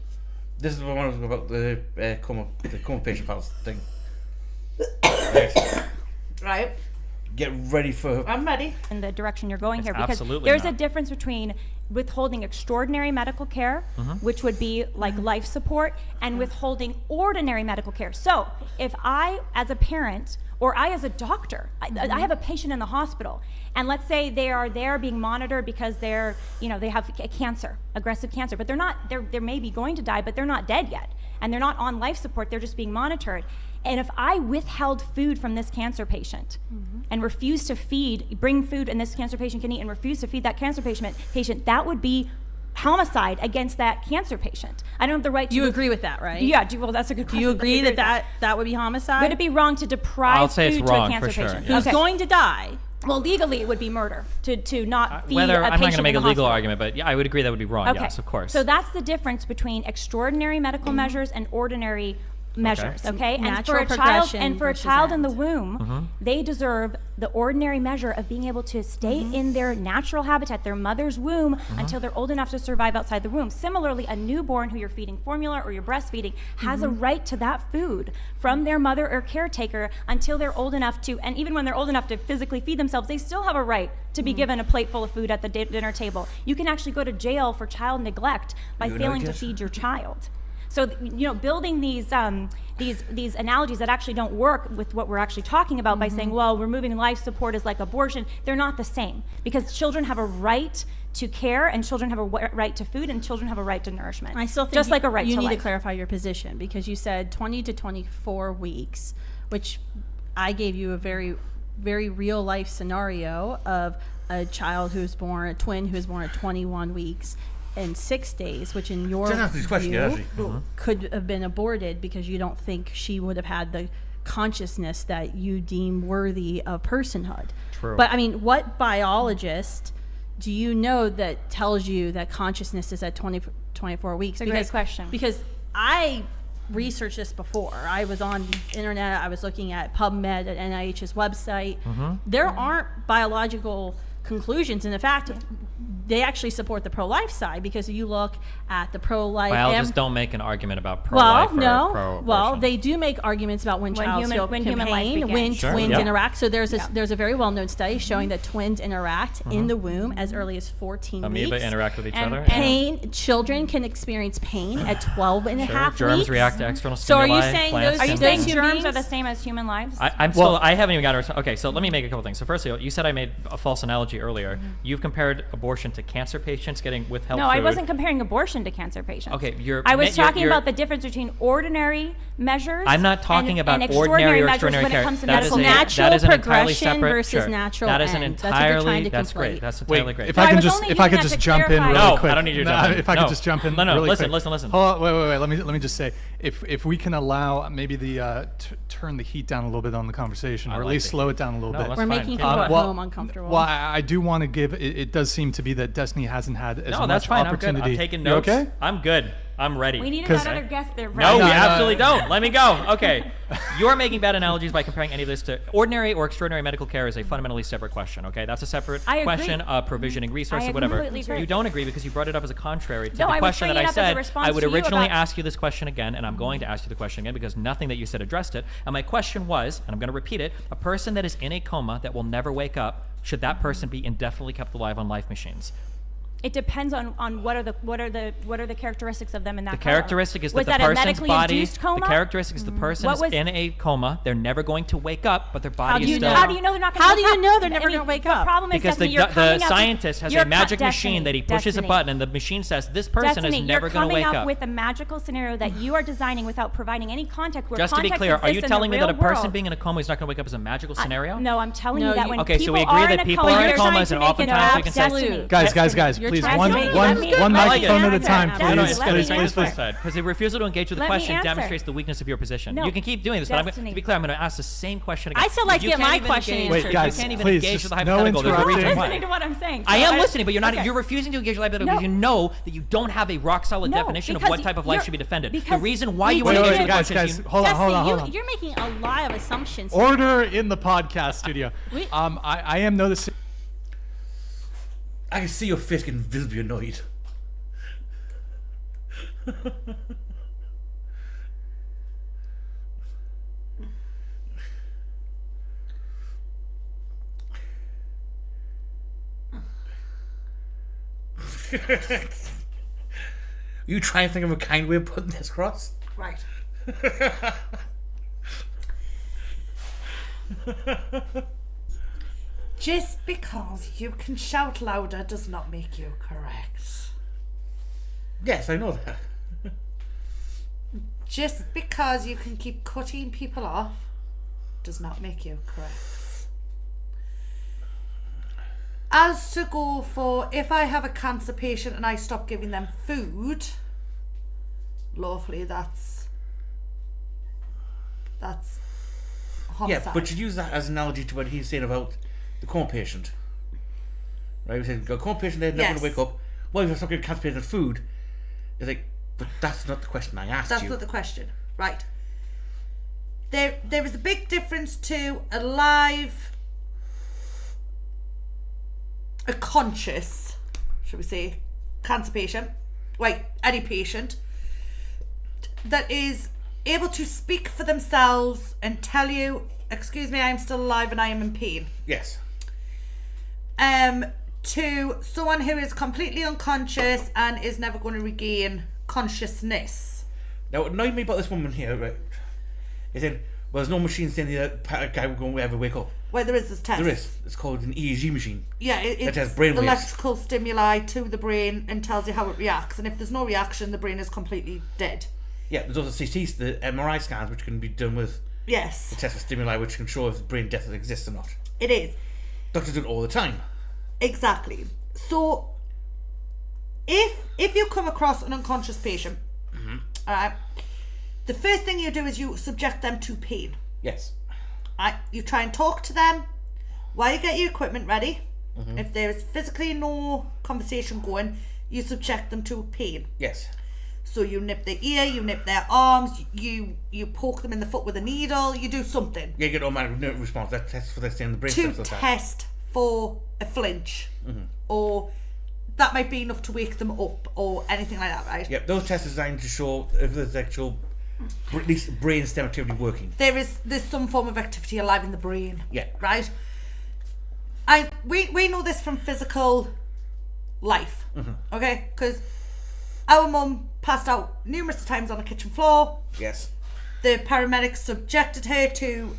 This is the one about the coma patient files thing. Right. Get ready for. I'm ready. In the direction you're going It's here, because absolutely there's a not. difference between withholding extraordinary medical care, which would be like life support, and withholding ordinary medical care. So if I, as a parent, or I as a doctor, I have a patient in the hospital, and let's say they are there being monitored because they're, they have cancer, aggressive cancer, but they're maybe going to die, but they're not dead yet, and they're not on life support, they're just being monitored. And if I withheld food from this cancer patient and refused to bring food and this cancer patient can eat and refuse to feed that cancer patient, that would be homicide against that cancer patient. I don't have the right to. You agree with that, right? Yeah. Well, that's a good Do question. you but agree with that would be homicide? Would it be wrong to deprive I'll say it's food wrong, to a for cancer sure, patient? yeah. Who's Okay. going to die? Well, legally, it would be murder to not feed Whether a I'm not patient going to make in a the legal hospital. argument, but yeah, I would agree that would be wrong. Okay. Yes, of course. So that's the difference between extraordinary medical measures and ordinary measures, okay? And Natural for a child progression and for a versus child in the end. womb, they deserve the ordinary measure of being able to stay in their natural habitat, their mother's womb, until they're old enough to survive outside the womb. Similarly, a newborn who you're feeding formula or you're breastfeeding has a right to that food from their mother or caretaker until they're old enough to, and even when they're old enough to physically feed themselves, they still have a right to be given a plate full of food at the dinner table. You can actually go to jail for child neglect by You know failing to this? feed your child. So, building these analogies that actually don't work with what we're actually talking about by saying, well, removing life support is like abortion, they're not the same, because children have a right to care, and children have a right to food, and children have a right to nourishment. I still think just like a right you to need life. to clarify your position, because you said 20 to 24 weeks, which I gave you a very, very real life scenario of a child who's born, a twin who's born at 21 weeks and 6 days, which in your Don't ask these questions, view actually. could have been aborted because you don't think she would have had the consciousness that you deem worthy of personhood. True. But I mean, what biologist do you know that tells you that consciousness is at 24 weeks? It's a great question. Because I researched this before. I was on internet. I was looking at PubMed at NIH's website. There aren't biological conclusions, and in fact, they actually support the pro-life side, because you look at the pro-life. Biologists don't make an argument about pro-life Well, or no. pro-abortion. Well, they do make arguments about when human human life pain, begins. when Sure. twins Yeah. interact. So there's a very well-known study showing that twins interact in the womb as early as 14 Amoeba weeks. interact with each And other. Pain, children can experience pain at 12 and a Sure. half Germs weeks. react to external So are stimuli. you saying plants those- Are you and saying things. human germs are the beings? same as human lives? I'm still. I haven't even got to. Okay, so let me make a couple things. So firstly, you said I made a false analogy earlier. You've compared abortion to cancer patients getting withheld No, food. I wasn't comparing abortion to cancer patients. Okay, I was talking about the difference between ordinary measures. I'm not talking about and ordinary or measures extraordinary when care. it comes to That is medical a- care. Natural that is an entirely progression separate versus sure. natural That is an end. That's what they're entirely. trying to That's great. conflate. That's Wait, entirely great. if No, I I can was just only if I using could that just to jump in clarify. really No, quick. I don't need you to jump in. If I No. could just jump in No, really listen, quick. listen. Hold on, wait. Let me just say, if we can allow maybe the turn the heat down a little bit on the conversation, I or at like least the slow heat. it down a little No, bit. that's We're fine. making Keep people it. at home uncomfortable. Well, I do want to give. It does seem to be that Destiny hasn't had as No, much that's fine. I'm good. opportunity. I'm taking You notes. okay? I'm good. I'm ready. We needed 'Cause- that other guest there. No, Right? we No, absolutely don't. Let me go. Okay. You're making bad analogies by comparing any of this to ordinary or extraordinary medical care is a fundamentally separate question, okay? That's a separate I agree. question of provisioning resources I or whatever. completely agree. You don't agree because you brought it up as a contrary to No, the I was question that bringing I it up as a said. response I would to you originally about- ask you this question again, and I'm going to ask you the question again because nothing that you said addressed it. And my question was, and I'm going to repeat it, a person that is in a coma that will never wake up, should that person be indefinitely kept alive on life machines? It depends on what are the characteristics of them in that The coma. characteristic is Was that the a person's medically body. induced coma? The characteristic is the person What is was- in a coma. They're never going to wake up, but their body do is you still. know? How do you know they're not going to How wake do you up? know they're never I mean, gonna wake the up? problem is, Because Destiny, you're the coming up scientist has you're a magic Destiny, machine that he pushes Destiny. a button, and the machine says this person Destiny, is never you're going to coming wake up up. with a magical scenario that you are designing without providing any context. Where Just to be context clear, are you exists in telling the me that a real person world. being in a coma is not going to wake up is a magical scenario? No, I'm telling No, you that you- when Okay, so people we agree are that in a people coma, are in you're comas trying and to make it oftentimes we can say- absolute. Guys, You're please, trying one to make it one absolute. one I like microphone it. at a time, No, no, please, let me please, please, answer. please. Because the refusal to engage with the Let me question answer. demonstrates the weakness of your position. No. You can keep doing this, but I'm, Destiny. to be clear, I'm going to ask the same question again. I still like You to get can't my even question engage- answered. Wait, guys, you can't even please, engage with the just no hypothetical. There's a interrupting. reason You're why. listening to what I'm saying. I So am listening, but you're not. okay. You're refusing to engage with hypothetical No. because you know that you don't have a rock solid No, definition of because what type of life you're- should be defended. The because reason why we you want did to it- engage with guys, the guys, question. hold on, hold on, Destiny, hold on. you're making a lot of assumptions. Order in the podcast studio. I am noticing. I can see your face getting visibly annoyed. You try and think of a kind way of putting this across? Right. Just because you can shout louder does not make you correct. Yes, I know that. Just because you can keep cutting people off does not make you correct. As to go for, if I have a cancer patient and I stop giving them food, lawfully that's homicide. Yeah, but you use that as an analogy to what he's saying about the coma patient. Right? He said, a coma patient, they're never Yes. going to wake up. Well, if I stop giving cancer patient food, it's like, but that's not the question I asked That's you. not the question. Right. there is a big difference to a conscious, should we say, cancer patient, any patient that is able to speak for themselves and tell you, excuse me, I'm still alive and I am in pain. Yes. To someone who is completely unconscious and is never going to regain consciousness. Now, what annoyed me about this woman here, right, is that, well, there's no machine saying the guy will ever wake up. Well, there is this test. There is. It's called an EEG machine. Yeah, it's has brain waves. electrical stimuli to the brain and tells you how it reacts. And if there's no reaction, the brain is completely dead. Yeah, there's also CT, the MRI scans, which can be done with Yes. the test of stimuli, which can show if brain death exists or not. It is. Doctors do it all the time. Exactly. So, if you come across an unconscious patient, alright, the first thing you do is you subject them to pain. Yes. Right? You try and talk to them while you get your equipment ready. If there's physically no conversation going, you subject them to pain. Yes. So you nip their ear, you nip their arms, you poke them in the foot with a needle, you do something Yeah, you get automatic nerve response. That tests for the brain to cells. test for a flinch, or that might be enough to wake them up, or anything like that, right? Yep, those tests are designed to show if there's actual, at least brain stem activity working. There's some form of activity alive in the brain. Yeah. Right? We know this from physical life, okay? Because our mum passed out numerous times on the kitchen floor. Yes. The paramedics subjected her to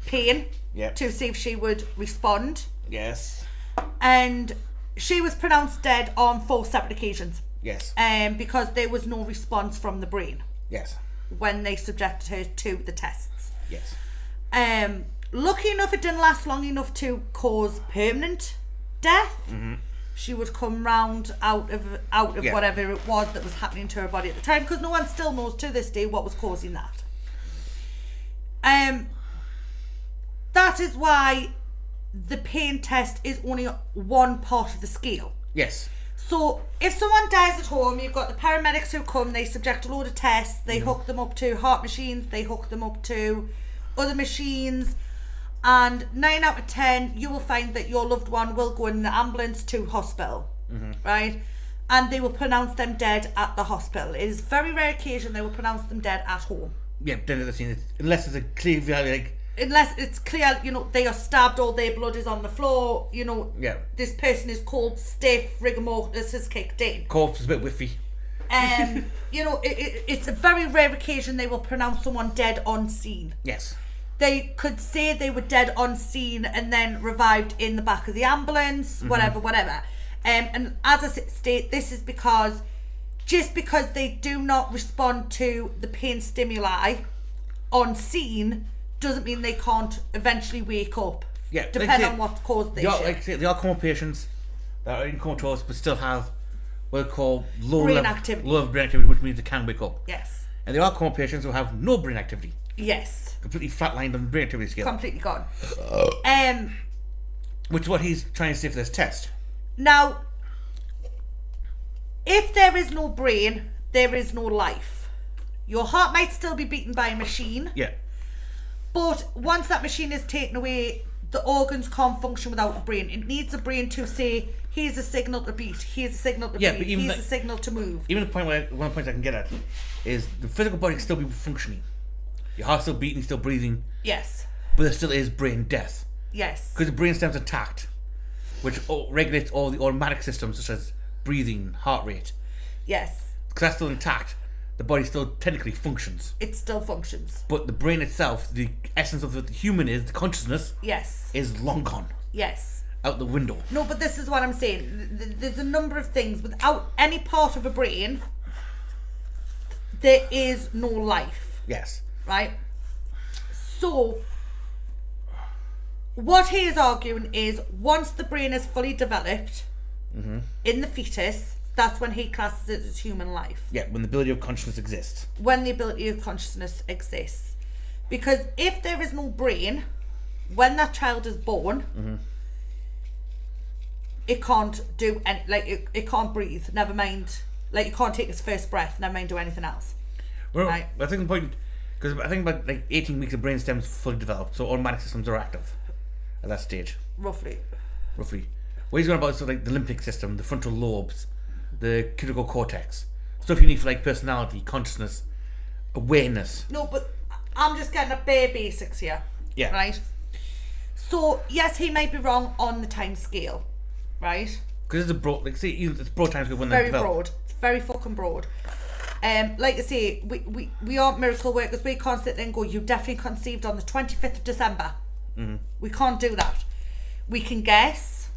pain Yep. to see if she would respond. Yes. And she was pronounced dead on 4 separate occasions. Yes. Because there was no response from the brain Yes. when they subjected her to the tests. Yes. Lucky enough, it didn't last long enough to cause permanent death. She would come round out of Yeah. whatever it was that was happening to her body at the time, because no one still knows to this day what was causing that. That is why the pain test is only one part of the scale. Yes. So if someone dies at home, you've got the paramedics who come, they subject a load of tests, they hook them up to heart machines, they hook them up to other machines, and 9 out of 10 you will find that your loved one will go in the ambulance to hospital, right? And they will pronounce them dead at the hospital. It is very rare occasion they will pronounce them dead at home. Yeah, then the scene, unless it's a clear, Unless it's clear, they are stabbed, all their blood is on the floor, Yeah. this person is cold, stiff, rigor mortis has kicked in. Corpse is a bit whiffy. It's a very rare occasion they will pronounce someone dead on scene. Yes. They could say they were dead on scene and then revived in the back of the ambulance, whatever. And as I state, this is because just because they do not respond to the pain stimuli on scene doesn't mean they can't eventually wake up. Yeah. Depending on what's caused the issue. There are coma patients that are in comatose but still have what we call low Brain level activity. brain activity, which means they can wake up. Yes. And there are coma patients who have no brain activity, Yes. completely flatlined on the brain activity scale, Completely gone. which is what he's trying to say for this test. Now, if there is no brain, there is no life. Your heart might still be beaten by a machine, Yeah. but once that machine is taken away, the organs can't function without a brain. It needs a brain to say, here's a signal to beat, here's a signal to Yeah, but breathe, even here's that- a signal to move. Even the point where one of the points I can get at is the physical body can still be functioning. Your heart's still beating, still breathing, Yes. but there still is brain death Yes. because the brain stem's intact, which regulates all the automatic systems such as breathing, heart rate. Yes. Because that's still intact, the body still technically functions. It still functions. But the brain itself, the essence of what the human is, the consciousness, Yes. is long gone, Yes. out the window. No, but this is what I'm saying. There's a number of things. Without any part of a brain, there is no life. Yes. Right? So, what he is arguing is once the brain is fully developed in the fetus, that's when he classes it as human life. Yeah, when the ability of consciousness exists. When the ability of consciousness exists. Because if there is no brain, when that child is born, it can't do any, it can't breathe, never mind, it can't take its first breath, never mind do anything else. Well, Right. I think the point, Because I think about like 18 weeks, the brain stem's fully developed, so automatic systems are active at that stage. Roughly. What he's going about is like the limbic system, the frontal lobes, the cortical cortex, stuff you need for like personality, consciousness, awareness. No, but I'm just getting at bare basics here. Yeah. Right? So, yes, he might be wrong on the time scale. Right? Because it's a broad, like say, it's broad time scale when Very they're developed. broad. It's very fucking broad. Like I say, we aren't miracle workers. We can't sit there and go, you definitely conceived on the 25th of December. We can't do that. We can guess,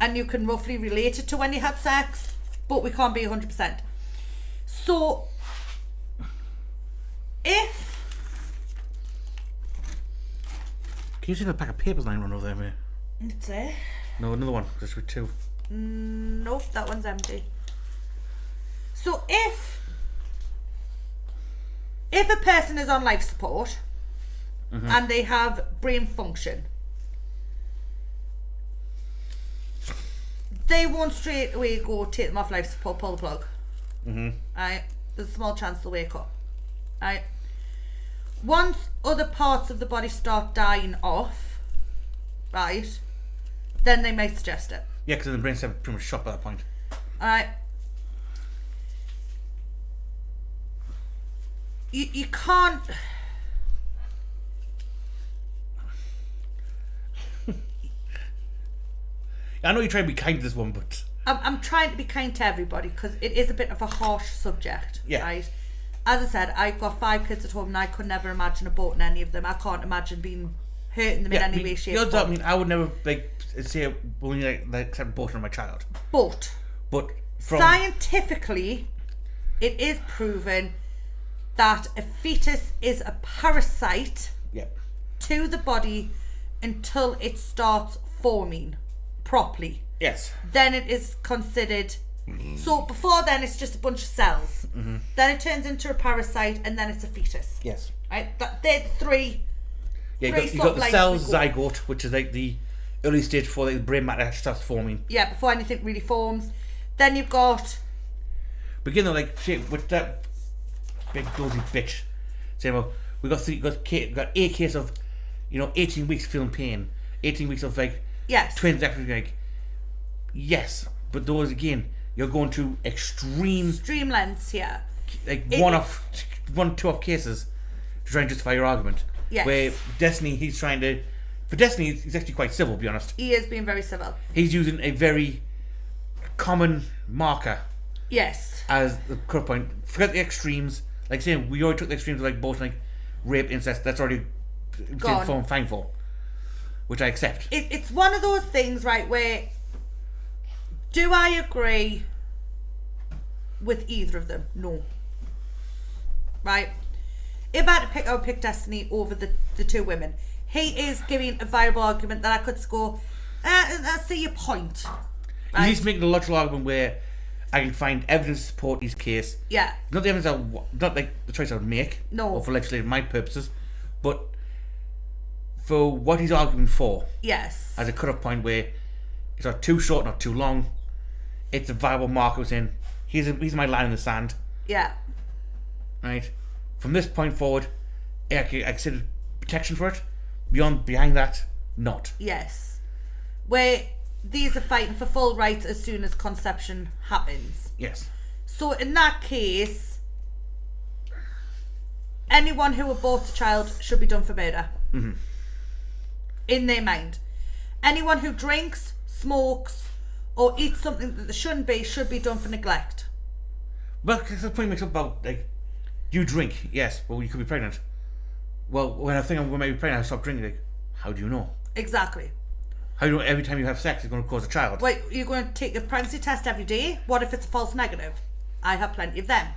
and you can roughly relate it to when you had sex, but we can't be 100%. So, if... Can you see the pack of papers lying around over there, mate? It's there. No, another one, because we're two. Nope, that one's empty. So if a person is on life support and they have brain function, they won't straight away go take them off life support, pull the plug. Right? There's a small chance they'll wake up. Right? Once other parts of the body start dying off, right, then they may suggest it. Yeah, because the brain stem pretty much shot by that point. Alright. You can't... I know you're trying to be kind to this one, but... I'm trying to be kind to everybody because it is a bit of a harsh subject, Yeah. right? As I said, I've got 5 kids at home and I could never imagine aborting any of them. I can't imagine being hurting them in any way, shape, or form. I would never like say will you like accept abortion of my child. But From scientifically, it is proven that a fetus is a parasite yeah. to the body until it starts forming properly. Yes. Then it is considered. So before then, it's just a bunch of cells. Then it turns into a parasite, and then it's a fetus. Yes. Right? They're three. Yeah, three you sort got of the lines cells we go. zygote, which is like the early stage before the brain matter actually starts forming. Yeah, before anything really forms. Then you've got. Begin to like shit with that big dozy bitch saying, well, we got a case of 18 weeks feeling pain, 18 weeks of like Yes. twins actually like yes, but those again you're going to extreme lengths here. like two off cases to try and justify your argument. Yes. Where Destiny, he's actually quite civil, to be honest. He is being very civil. He's using a very common marker Yes. as the cut point. Forget the extremes. Like saying we already took the extremes of like both like rape, incest. That's already Gone. fine for, which I accept. It's one of those things, right, where do I agree with either of them? No. Right? If I had to pick, I would pick Destiny over the two women. He is giving a viable argument that I could go, I see your point. Right? He's making a logical argument where I can find evidence to support his case. Yeah. Not the evidence, not like the choice I would make. No. Or for legislative my purposes, but for what he's arguing for. Yes. As a cut-off point where it's not too short, not too long. It's a viable marker saying, here's my line in the sand. Yeah. Right? From this point forward, I consider protection for it. Behind that, not. Yes. Where these are fighting for full rights as soon as conception happens. Yes. So in that case, anyone who aborts a child should be done for murder. Mm-hmm. In their mind. Anyone who drinks, smokes, or eats something that they shouldn't be should be done for neglect. Well, because the point makes up about, like, you drink, yes, but you could be pregnant. Well, when I think I'm going to be pregnant, I stop drinking. Like, how do you know? Exactly. How do you know every time you have sex it's going to cause a child? Wait, you're going to take a pregnancy test every day? What if it's a false negative? I have plenty of them.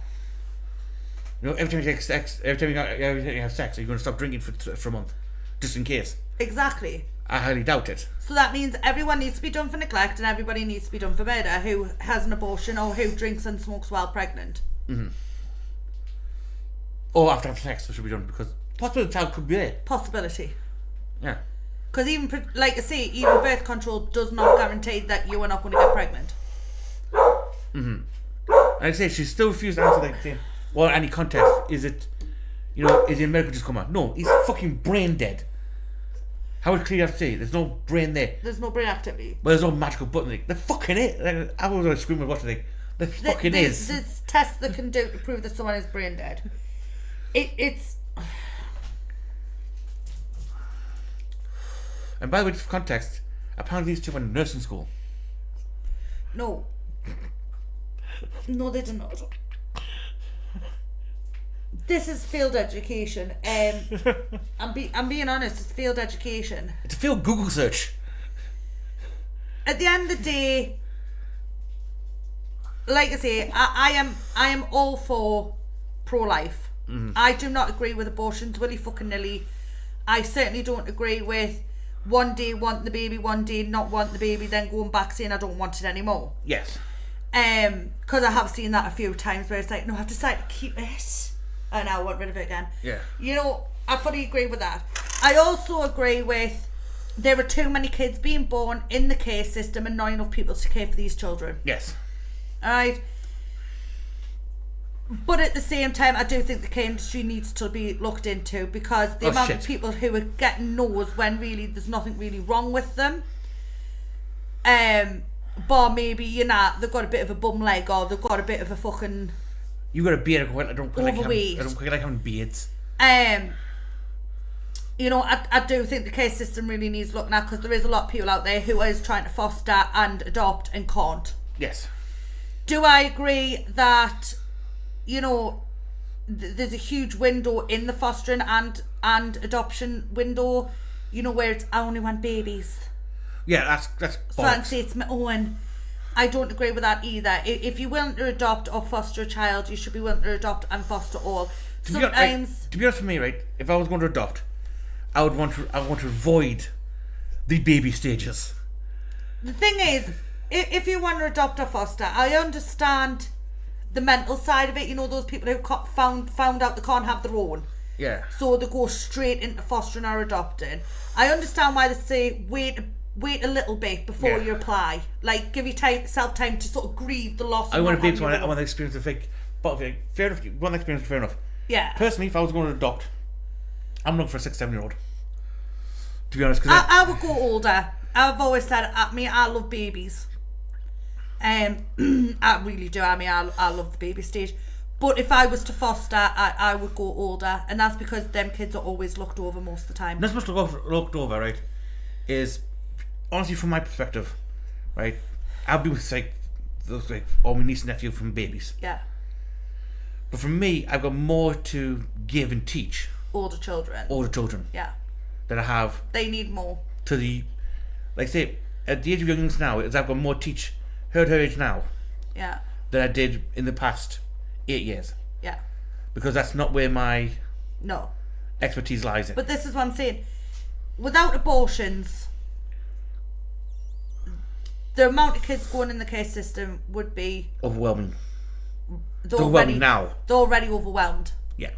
Every time you have sex, are you going to stop drinking for a month? Just in case? Exactly. I highly doubt it. So that means everyone needs to be done for neglect and everybody needs to be done for murder who has an abortion or who drinks and smokes while pregnant. Mm-hmm. Or after having sex, it should be done because possibly the child could be there. Possibility. Yeah. Because even, like I say, even birth control does not guarantee that you are not going to get pregnant. Mm-hmm. Like I say, she still refused to answer that thing. Well, any context, is it is the American just come out? No, he's fucking brain dead. How much clear you have to say? There's no brain there. There's no brain activity. But there's no magical button. Like, there fucking is. Like, I was screaming watching like, there fucking is. There's tests that can do to prove that someone is brain dead. It's... And by the way, for context, apparently these two went to nursing school. No. No, they did not. This is field education. I'm being honest, it's field education. It's a field Google search. At the end of the day, like I say, I am all for pro-life. I do not agree with abortions willy fucking nilly. I certainly don't agree with one day wanting the baby, one day not wanting the baby, then going back saying I don't want it anymore. Yes. Because I have seen that a few times where it's like, no, I've decided to keep it, and I want rid of it again. Yeah. I fully agree with that. I also agree with there are too many kids being born in the care system and not enough people to care for these children. Yes. Alright? But at the same time, I do think the care industry needs to be looked into, because the amount of people who are getting no's when really there's nothing really wrong with them. But maybe, they've got a bit of a bum leg, or they've got a bit of a fucking... You got a beard, I don't quite overweight. I don't quite like having beards. I do think the care system really needs looking at, because there is a lot of people out there who is trying to foster and adopt and can't. Yes. Do I agree that, there's a huge window in the fostering and adoption window, where it's I only want babies. Yeah, that's So I'd say it's my own. I don't agree with that either. If you're willing to adopt or foster a child, you should be willing to adopt and foster all. To be honest with me, right, if I was going to adopt, I would want to avoid the baby stages. The thing is, if you want to adopt or foster, I understand the mental side of it. Those people who found out they can't have their own. Yeah. So they go straight into fostering or adopting. I understand why they say wait a little bit before you apply. Like, give yourself time to sort of grieve the loss. I want to be able to. I want the experience of but fair enough. You want the experience, fair enough. Yeah. Personally, if I was going to adopt, I'm looking for a 6-7-year-old. To be honest, because I would go older. I've always said, I love babies. I really do. I love the baby stage. But if I was to foster, I would go older, and that's because them kids are always looked over most of the time. Not so much looked over, right? Is honestly, from my perspective, right? I'll be with all my niece and nephew from babies. Yeah. But for me, I've got more to give and teach. Older children. Yeah. That I have. They need more. To the, like say, at the age of youngins now, is I've got more teach her age now. Yeah. Than I did in the past 8 years. Yeah. Because that's not where my expertise lies in. But this is what I'm saying. Without abortions, the amount of kids going in the care system would be overwhelming. They're already overwhelmed. Yeah.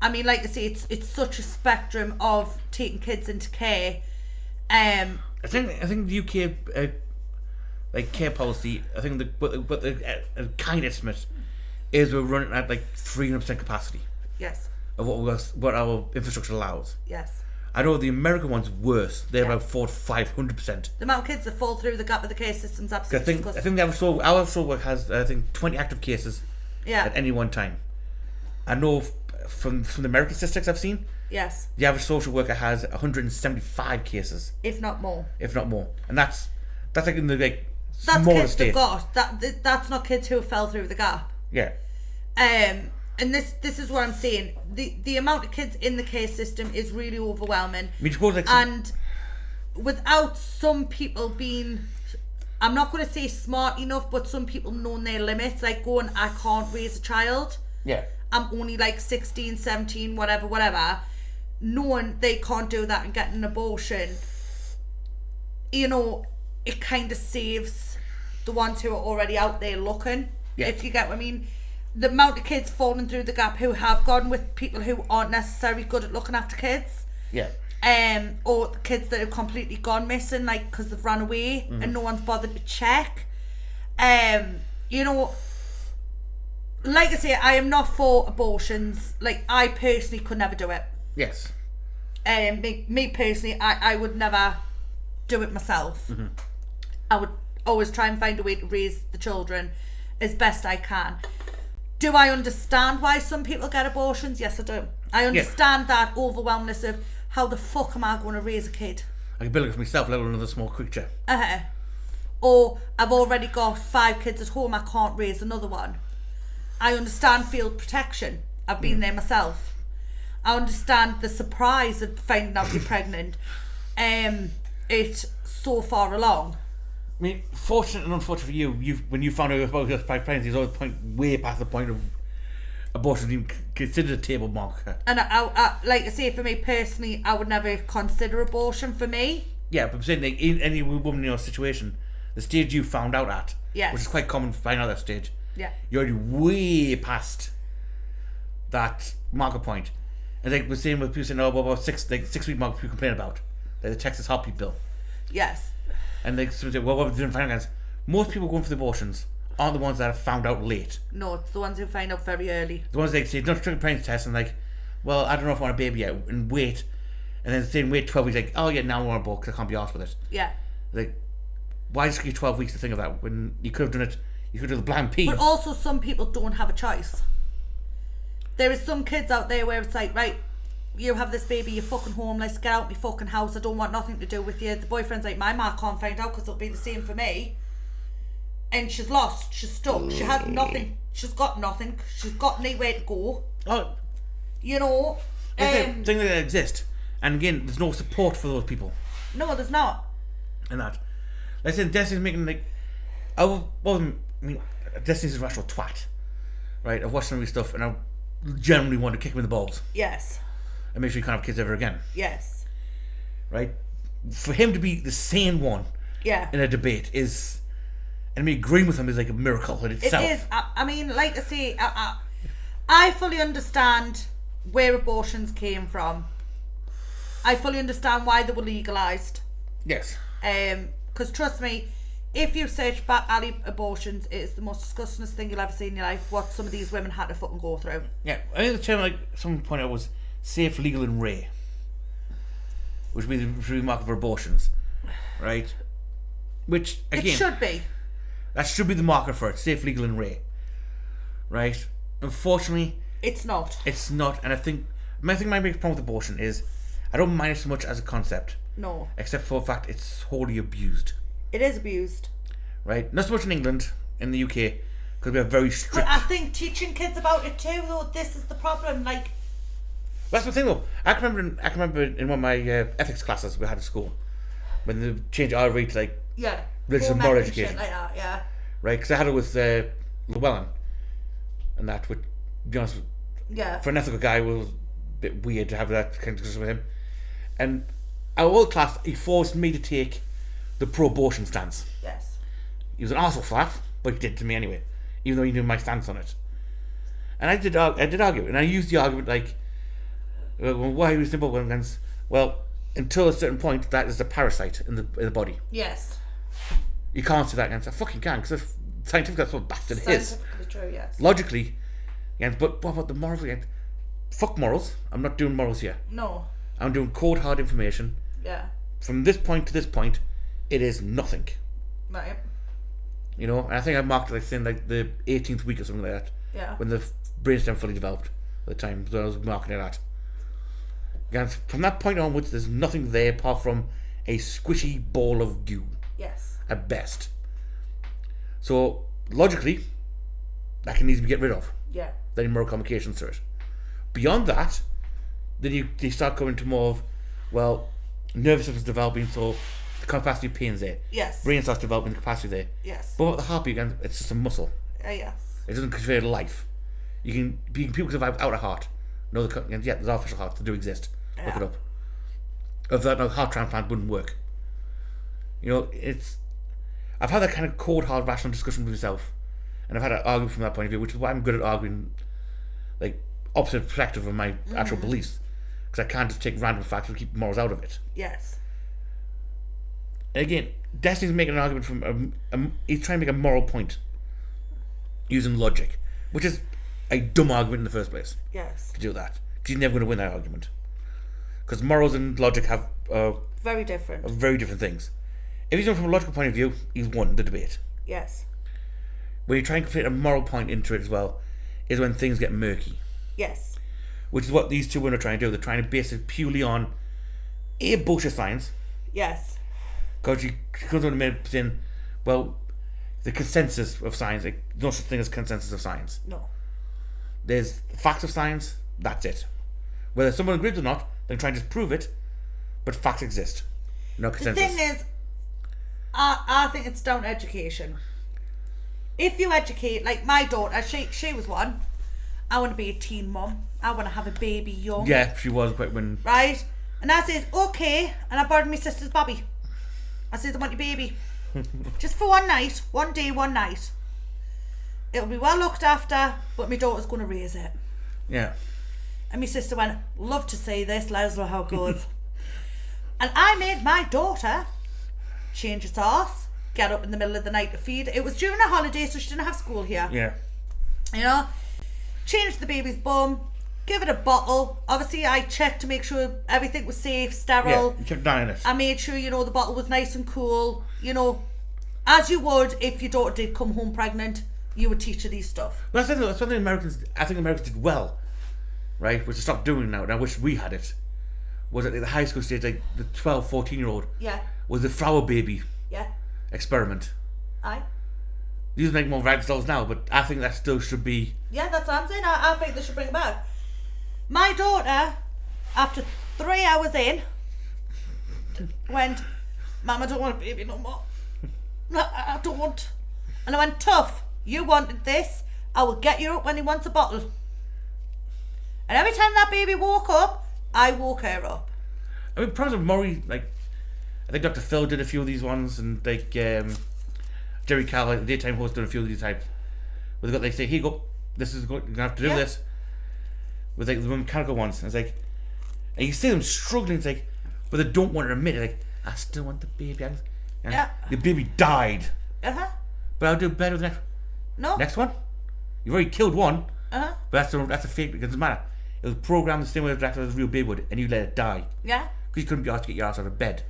Like I say, it's such a spectrum of taking kids into care. I think the UK care policy. I think the kind estimate is we're running at 300% capacity. Yes. Of what our infrastructure allows. Yes. I know the American one's worse. They're about 400-500%. The amount of kids that fall through the gap of the care system's absolutely disgusting. I think our social work has 20 active cases at any one time. I know from the American statistics I've seen. Yes. The average social worker has 175 cases, if not more. And that's in the that's smaller kids states. That's not kids who fell through the gap. Yeah. And this is what I'm saying. The amount of kids in the care system is really overwhelming. And without some people being, I'm not going to say smart enough, but some people knowing their limits, like going, I can't raise a child. Yeah. I'm only 16, 17, whatever. Knowing they can't do that and getting an abortion, it kind of saves the ones who are already out there looking, if you get what I mean. The amount of kids falling through the gap who have gone with people who aren't necessarily good at looking after kids. Yeah. Or kids that have completely gone missing, because they've run away and no one's bothered to check. like I say, I am not for abortions. Like, I personally could never do it. Yes. Me personally, I would never do it myself. I would always try and find a way to raise the children as best I can. Do I understand why some people get abortions? Yes, I do. I understand that overwhelmness of how the fuck am I going to raise a kid? I can build it for myself, let alone another small creature. Or I've already got 5 kids at home, I can't raise another one. I understand field protection. I've been there myself. I understand the surprise of finding out you're pregnant. It's so far along. I mean, fortunate and unfortunate for you, when you found out about your pregnancy, it's always way past the point of abortion being considered a table marker. And I like I say, for me personally, I would never consider abortion for me. Yeah, but I'm saying, like, any woman in your situation, the stage you found out at, which is quite common to find out that stage, you're already way past that marker point. And like we're saying with people saying, oh, about 6 week marker people complain about, like the Texas heartbeat bill. Yes. And like some say, well, what didn't find out? Most people going for the abortions aren't the ones that are found out late. No, it's the ones who find out very early. The ones they say, don't take a pregnancy test, and like, well, I don't know if I want a baby yet, and wait. And then saying wait 12 weeks, like, oh yeah, now I want a book because I can't be arsed with it. Yeah. Like, why just give you 12 weeks to think of that when you could have done it, you could have done the blind pea. But also some people don't have a choice. There is some kids out there where it's like, right, you have this baby, you're fucking homeless, get out of my fucking house, I don't want nothing to do with you. The boyfriend's like, my ma can't find out because it'll be the same for me. And she's lost, she's stuck, she has nothing, she's got nothing, she's got nowhere to go. Oh, you know. Things like that exist. And again, there's no support for those people. No, there's not. And that. Like I said, Destiny's making like, Destiny's a rational twat. Right? I've watched some of his stuff and I generally want to kick him in the balls. Yes. And make sure he can't have kids ever again. Yes. Right? For him to be the sane one in a debate is, and me agreeing with him is like a miracle in itself. It is. I mean, like I say, I fully understand where abortions came from. I fully understand why they were legalised. Yes. Because trust me, if you search back alley abortions, it is the most disgustingest thing you'll ever see in your life. What some of these women had to fucking go through. Yeah, I think the term, like someone pointed out, was safe, legal, and rare, which would be the market for abortions, right? Which again, it should be. That should be the marker for it: safe, legal, and rare, right? Unfortunately, it's not. It's not, and I think my biggest problem with abortion is I don't mind it so much as a concept. No. Except for the fact it's wholly abused. It is abused. Right? Not so much in England, in the UK, because we have very strict... But I think teaching kids about it too, though, this is the problem, like... That's the thing, though. I can remember in one of my ethics classes we had at school, when they changed our rate to, like... Yeah. Religious and moral education. Like that, yeah. Right? Because I had it with Llewellyn, and that, would be honest, for an ethical guy, it was a bit weird to have that kind of discussion with him. And our old class, he forced me to take the pro-abortion stance. Yes. He was an arsehole for that, but he did to me anyway, even though he knew my stance on it. And I did argue, and I used the argument like, well, why was simple against? Well, until a certain point, that is a parasite in the body. Yes. You can't say that against. I fucking can, because scientifically that's what bastard it is. Scientifically true, yes. Logically, yeah, but what about the morals? Yeah, fuck morals. I'm not doing morals here. No. I'm doing cold hard information. Yeah. From this point to this point, it is nothing. Right. You know, and I think I marked it like saying like the 18th week or something like that. Yeah. When the brainstem fully developed at the time, so I was marking it at. And from that point onwards, there's nothing there apart from a squishy ball of goo. Yes. At best. So logically, that can easily be get rid of. Yeah. There are more complications to it. Beyond that, then they start going to more of, well, nervous system's developing, so the capacity of pain's there. Yes. Brain starts developing, the capacity there. Yes. But the heartbeat, again, it's just a muscle. Yes. It doesn't convey life. People can survive without a heart. No, there's artificial hearts that do exist. Yeah. Look it up. If that, no, heart transplant wouldn't work. You know, I've had that kind of cold, hard, rational discussion with myself, and I've had to argue from that point of view, which is why I'm good at arguing, like, opposite perspective of my actual beliefs, because I can't just take random facts and keep morals out of it. Yes. And again, Destiny's making an argument from he's trying to make a moral point using logic, which is a dumb argument in the first place Yes. to do that. Because you're never going to win that argument. Because morals and logic have Very different. very different things. If he's done from a logical point of view, he's won the debate. Yes. When you try and fit a moral point into it as well, is when things get murky. Yes. Which is what these two women are trying to do. They're trying to base it purely on A, bullshit science. Yes. Because she comes on a minute saying, well, the consensus of science, like, there's no such thing as consensus of science. No. There's facts of science, that's it. Whether someone agrees or not, they're trying to prove it, but facts exist. No The consensus. thing is, I think it's down to education. If you educate, like my daughter, she was one. I want to be a teen mum. I want to have a baby young. Yeah, she was quite when. Right? And I says, okay. And I borrowed my sister's Bobby. I says, I want your baby. Just for one night. One day, one night. It'll be well looked after, but my daughter's going to raise it. Yeah. And my sister went, love to see this, let us know how it goes. And I made my daughter change its arse, get up in the middle of the night to feed. It was during a holiday, so she didn't have school here. Yeah. You know, change the baby's bum, give it a bottle. Obviously, I checked to make sure everything was safe, Yeah, sterile. you kept dying it. I made sure, you know, the bottle was nice and cool. You know, as you would if your daughter did come home pregnant, you would teach her these stuff. That's something Americans. I think Americans did well, right? Which to stop doing now. And I wish we had it. Was at the high school stage, like the 12, 14-year-old Yeah, was the flower baby yeah, experiment. aye. These make more rag dolls now, but I think that still should be. Yeah, that's what I'm saying. I think they should bring it back. My daughter, after 3 hours in, went, Mum, I don't want a baby no more. No, I don't. And I went, tough. You wanted this. I will get you up when he wants a bottle. And every time that baby woke up, I woke her up. I mean, problems with Maury, like, I think Dr. Phil did a few of these ones, and like Jerry Carl, like, the daytime host, did a few of these types. Where they say, here you go, this is going, you're gonna have to do Yeah. this. With like the mechanical ones, and it's like, and you see them struggling. It's like, but they don't want to admit it. Like, I still want the baby. And Yeah. the baby died, Uh-huh. but I'll do better with the No. next one. You've already killed one, Uh-huh. but that's a fake. Because it doesn't matter. It was programmed the same way as a real baby would, and you let it die Yeah. because you couldn't be asked to get your ass out of bed.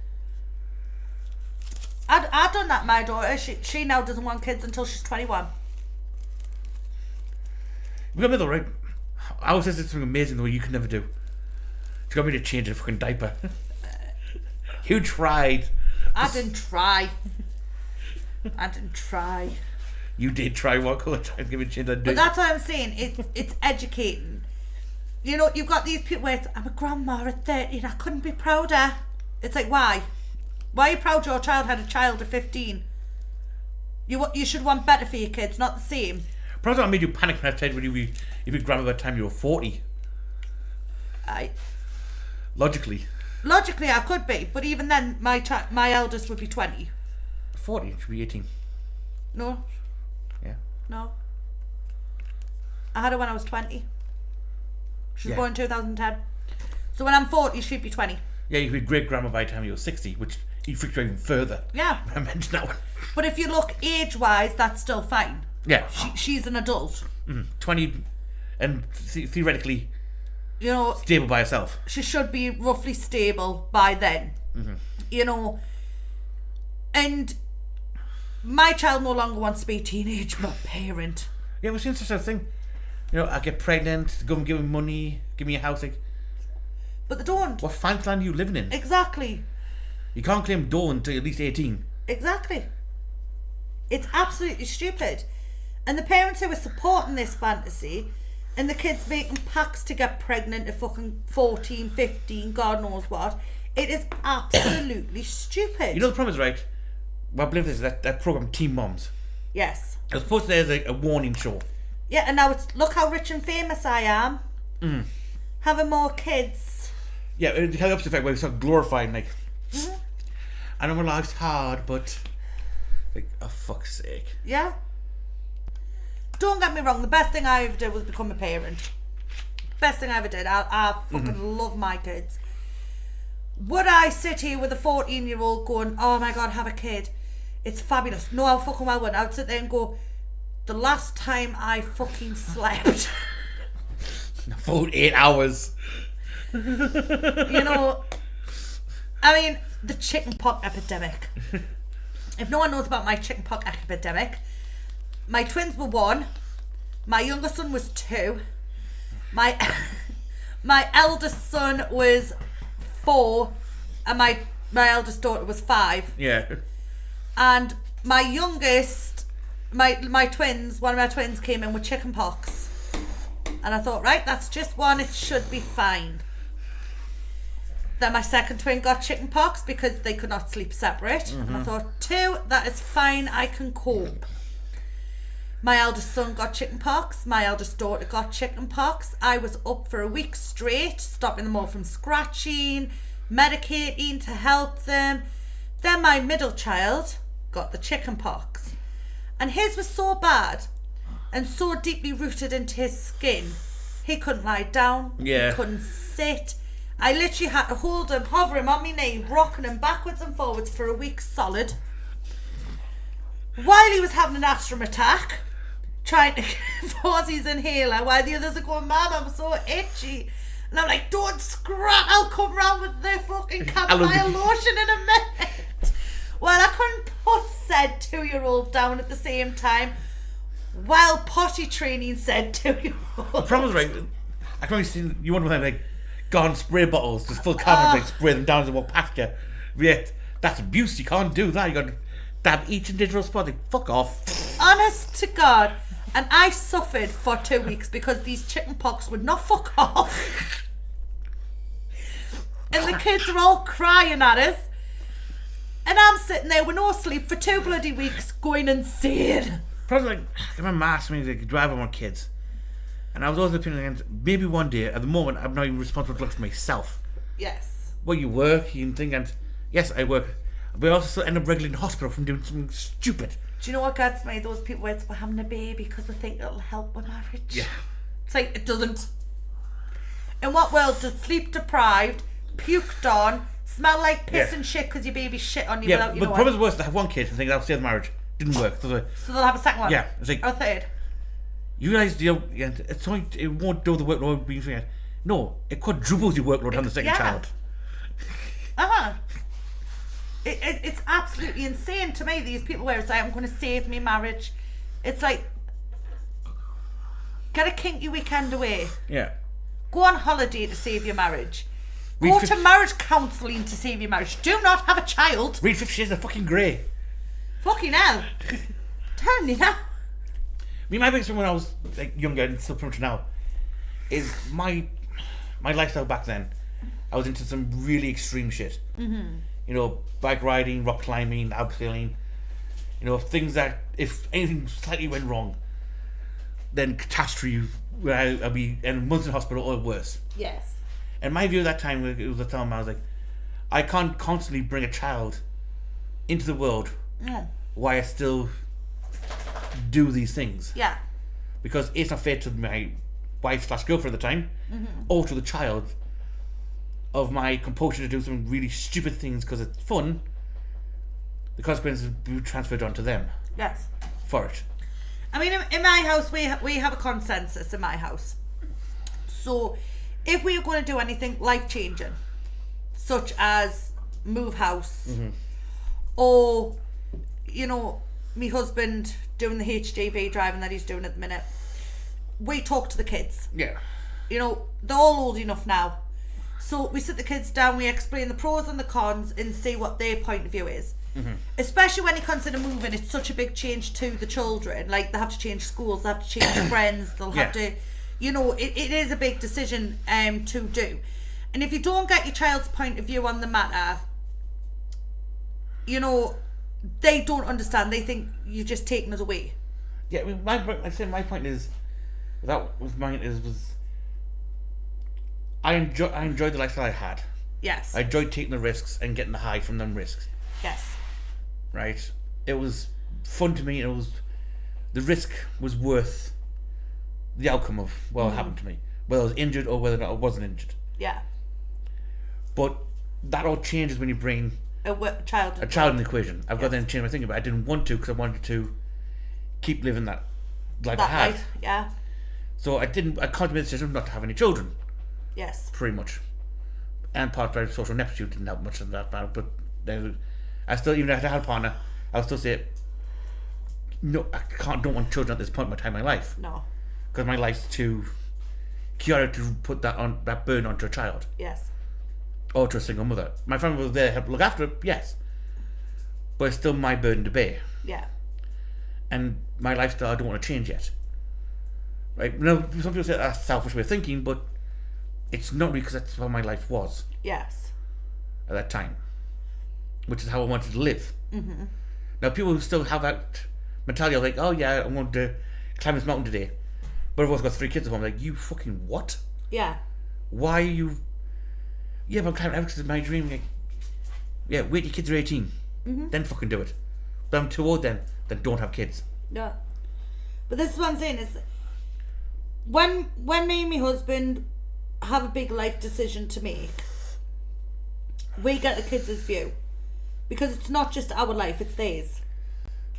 I've done that, my daughter. She now doesn't want kids until she's 21. We got me though, right? I always said something amazing the way you could never do. She got me to change a fucking diaper. You tried. I didn't try. I didn't try. You did try one couple of times to get me to change that But diaper. that's what I'm saying. It's educating. You know, you've got these people where it's, I'm a grandma at 13. I couldn't be prouder. It's like, why? Why are you proud your child had a child at 15? You should want better for your kids, not the same. Probably what made you panic when I said when you'd be grandma by the time you were 40. Logically. Logically, I could be, but even then, my eldest would be 20. 40, should be 18. No, Yeah. no. I had her when I was 20. She was Yeah. born in 2010. So when I'm 40, she'd be 20. Yeah, you could be great grandma by the time you were 60, which you'd freak you out even further. Yeah. I mentioned that one. But if you look age-wise, that's still fine. Yeah. She's an adult. 20 and theoretically You know, stable by herself. she should be roughly stable by then. You know, and my child no longer wants to be a teenage parent. Yeah, we've seen such a thing. You know, I get pregnant, go and give me money, give me a house. Like, But they don't. what fancy land are you living in? Exactly. You can't claim dole until you're at least 18. Exactly. It's absolutely stupid. And the parents who are supporting this fantasy and the kids making pacts to get pregnant at fucking 14, 15, God knows what, it is absolutely stupid. You know the problem is, right? Well, I believe this is that program Teen Moms. Yes. It was supposed to be as a warning show. Yeah, and now it's, look how rich and famous I am. Having more kids. Yeah, it had the opposite effect where we start glorifying, like, I know my life's hard, but, like, oh, fuck's sake. Yeah. Don't get me wrong, the best thing I ever did was become a parent. Best thing I ever did. I fucking love my kids. Would I sit here with a 14-year-old going, oh my God, have a kid? It's fabulous. No, I fucking well wouldn't. I would sit there and go, the last time I fucking slept For 8 hours. You know, I mean, the chickenpox epidemic. If no one knows about my chickenpox epidemic, my twins were 1, my younger son was 2, my eldest son was 4, and my eldest daughter was 5. Yeah. And my youngest, my twins, one of my twins came in with chickenpox. And I thought, right, that's just 1, it should be fine. Then my second twin got chickenpox because they could not sleep separate. And I thought, 2, that is fine, I can cope. My eldest son got chickenpox. My eldest daughter got chickenpox. I was up for a week straight, stopping them all from scratching, medicating to help them. Then my middle child got the chickenpox. And his was so bad and so deeply rooted into his skin, he couldn't lie down, Yeah. he couldn't sit. I literally had to hold him, hover him on my knee, rocking him backwards and forwards for a week solid. While he was having an asthma attack, trying to force his inhaler, while the others are going, Mum, I'm so itchy. And I'm like, don't scrap, I'll come round with the fucking chamomile lotion in a minute. Well, I couldn't put said 2-year-old down at the same time while potty training said 2-year-old. The problem is, right, I can only see you want to like gone spray bottles, just full carbon, like spray them down as they walk past you. Yet that's abuse. You can't do that. You got to dab each individual spot. Like, fuck off. Honest to God. And I suffered for 2 weeks because these chickenpox would not fuck off. And the kids are all crying at us. And I'm sitting there with no sleep for 2 bloody weeks going insane. Probably like, my mum asked me to drive on my kids. And I was always opinion maybe one day, at the moment, I'm not even responsible to look for myself. Yes. Well, you work, you can think, and yes, I work. But I also still end up regularly in hospital from doing something stupid. Do you know what gets me? Those people where it's we're having a baby because they think it'll help with marriage. Yeah. It's like, it doesn't. In what world does sleep deprived, puked on, smell like piss Yeah. and shit because your baby's shit on you Yeah, without you but the knowing? problem is worse. They have one kid and think that'll save the marriage. Didn't work. So So they'll have a second one? yeah, it's like, Or a third? you guys, you know, yeah, it's only, it won't do the workload being fair. No, it quadruples your workload on the second Yeah. child. Uh-huh. It's absolutely insane to me, these people where it's like, I'm going to save me marriage. It's like, get a kinky weekend away. Yeah. Go on holiday to save your marriage. Read Go fif- to marriage counselling to save your marriage. Do not have a child. Read 50 Shades of fucking Grey. Fucking hell. Telling you now. My biggest thing when I was like younger and still pretty much now is my lifestyle back then. I was into some really extreme shit. Mm-hmm. You know, bike riding, rock climbing, abseiling. You know, things that if anything slightly went wrong, then catastrophe. Where I'd be in months in hospital or worse. Yes. And my view at that time, it was the time I was like, I can't constantly bring a child into the world while I still do these things. Yeah. Because it's not fair to my wife/girlfriend at the time, or to the child, of my compulsion to do some really stupid things because it's fun. The consequences will be transferred onto them Yes. for it. I mean, in my house, we have a consensus in my house. So, if we are going to do anything life-changing, such as move house, or, you know, me husband doing the HGV driving that he's doing at the minute, we talk to the kids. Yeah. You know, they're all old enough now. So we sit the kids down, we explain the pros and the cons and see what their point of view is. Especially when you consider moving, it's such a big change to the children. Like, they have to change schools, they have to change friends, they'll have to, you know, it is a big decision to do. And if you don't get your child's point of view on the matter, you know, they don't understand. They think you're just taking us away. Yeah, I mean, my point is, I enjoyed the lifestyle I had. Yes. I enjoyed taking the risks and getting the high from them risks. Yes. Right? It was fun to me, and the risk was worth the outcome of what happened to me. Whether I was injured or whether or not I wasn't injured. Yeah. But that all changes when you bring A child in the equation. I've got to then change my thinking, but I didn't want to because I wanted to keep living that life I had. life. Yeah. So I can't make the decision not to have any children, Yes. pretty much. And part of my social ineptitude didn't help much of that, but I still, even if I had a partner, I would still say, no, don't want children at this point in my time in my life. No. Because my life's too chaotic to put that burden onto a child. Yes. Or to a single mother. My friend was there to help look after it, yes. But it's still my burden to bear. Yeah. And my lifestyle I don't want to change yet. Right? Some people say that's a selfish way of thinking, but it's not really, because that's how my life was Yes. at that time. Which is how I wanted to live. Mm-hmm. Now people who still have that mentality of like, oh yeah, I'm going to climb this mountain today. But I've also got 3 kids at home. Like, you fucking what? Yeah. Why are you... Yeah, but I'm climbing Everest is my dream. Like, yeah, wait till your kids are 18. Mm-hmm. Then fucking do it. But I'm too old then don't have kids. Yeah. But this is what I'm saying is, when me and my husband have a big life decision to make, we get the kids' view. Because it's not just our life, it's theirs.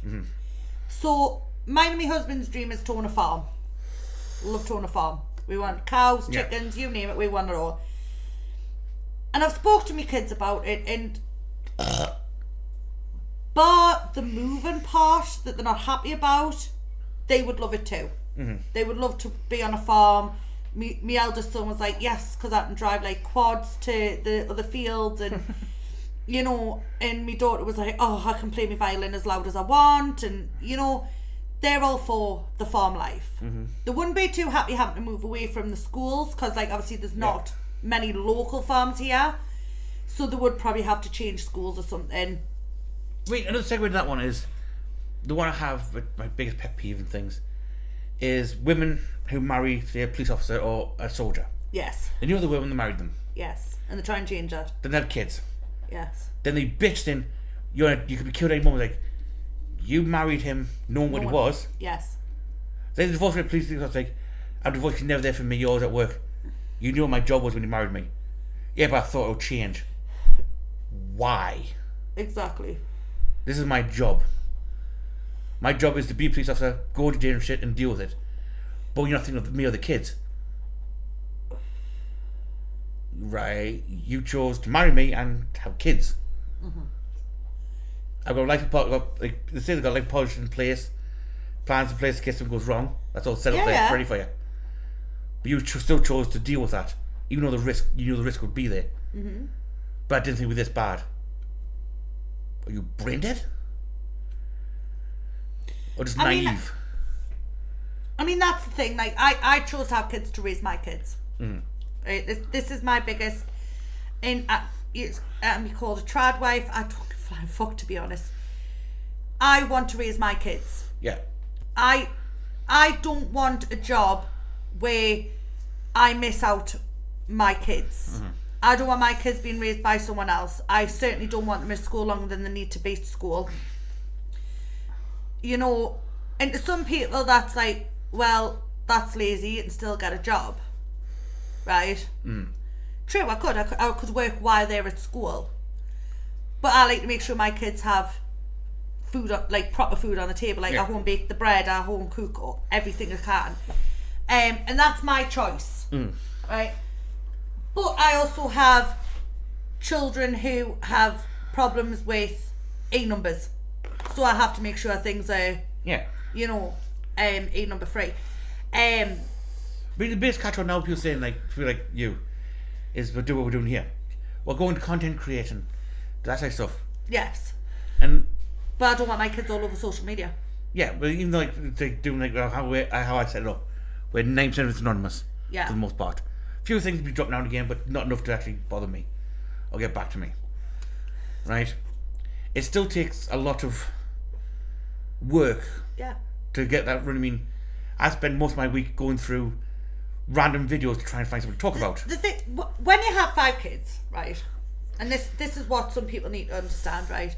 Mm-hmm. So, mine and my husband's dream is to own a farm. Love to own a farm. We want cows, chickens, you name it, we want it all. And I've spoke to my kids about it, and bar the moving part that they're not happy about, they would love it too. Mm-hmm. They would love to be on a farm. My eldest son was like, yes, because I can drive like quads to the other fields, and you know, and my daughter was like, oh, I can play my violin as loud as I want, and you know, they're all for the farm life. Mm-hmm. They wouldn't be too happy having to move away from the schools, because like obviously there's not many local farms here, so they would probably have to change schools or something. Wait, another segue to that one is the one I have with my biggest pet peeve and things is women who marry, say, a police officer or a soldier. Yes. They knew the women that married them. Yes. And they try and change that. Then they have kids. Yes. Then they bitched in, you could be killed any moment. Like, you married him knowing what he was. Yes. Then the divorce with the police officer, like, I'm divorced, he's never there for me, you're always at work. You knew what my job was when you married me. Yeah, but I thought it would change. Why? Exactly. This is my job. My job is to be a police officer, go to jail and shit and deal with it. But you're not thinking of me or the kids. Right? You chose to marry me and have kids. Mm-hmm. I've got life they say they've got life policy in place, plans in place in case something goes wrong. That's all set up there, ready for you. But you still chose to deal with that, even though you knew the risk would be there. Mm-hmm. But I didn't think it was this bad. Are you brain dead? Or just naive? I mean, that's the thing. Like, I chose to have kids to raise my kids. Mm. Right? This is my biggest. And it's be called a trad wife. I don't give a flying fuck, to be honest. I want to raise my kids. Yeah. I don't want a job where I miss out my kids. Mm-hmm. I don't want my kids being raised by someone else. I certainly don't want them at school longer than they need to be at school. You know, and to some people that's like, well, that's lazy, you can still get a job. Right? Mm. True, I could work while they're at school. But I like to make sure my kids have food, like proper food on the table. Like I home bake the bread, I home cook or everything I can. And that's my choice. Mm. Right? But I also have children who have problems with A numbers. So I have to make sure things are, you know, A number free. But the biggest catch on now, people saying, like, feel like you, is we'll do what we're doing here. We're going to content creation, that type of stuff. Yes. But I don't want my kids all over social media. Yeah, but even like they're doing like how I set it up, where 9% of it's anonymous. Yeah. For the most part. A few things be dropped now and again, but not enough to actually bother me or get back to me. Right? It still takes a lot of work to get that running. I mean, I spend most of my week going through random videos to try and find something to talk about. The thing, when you have 5 kids, right, and this is what some people need to understand, right,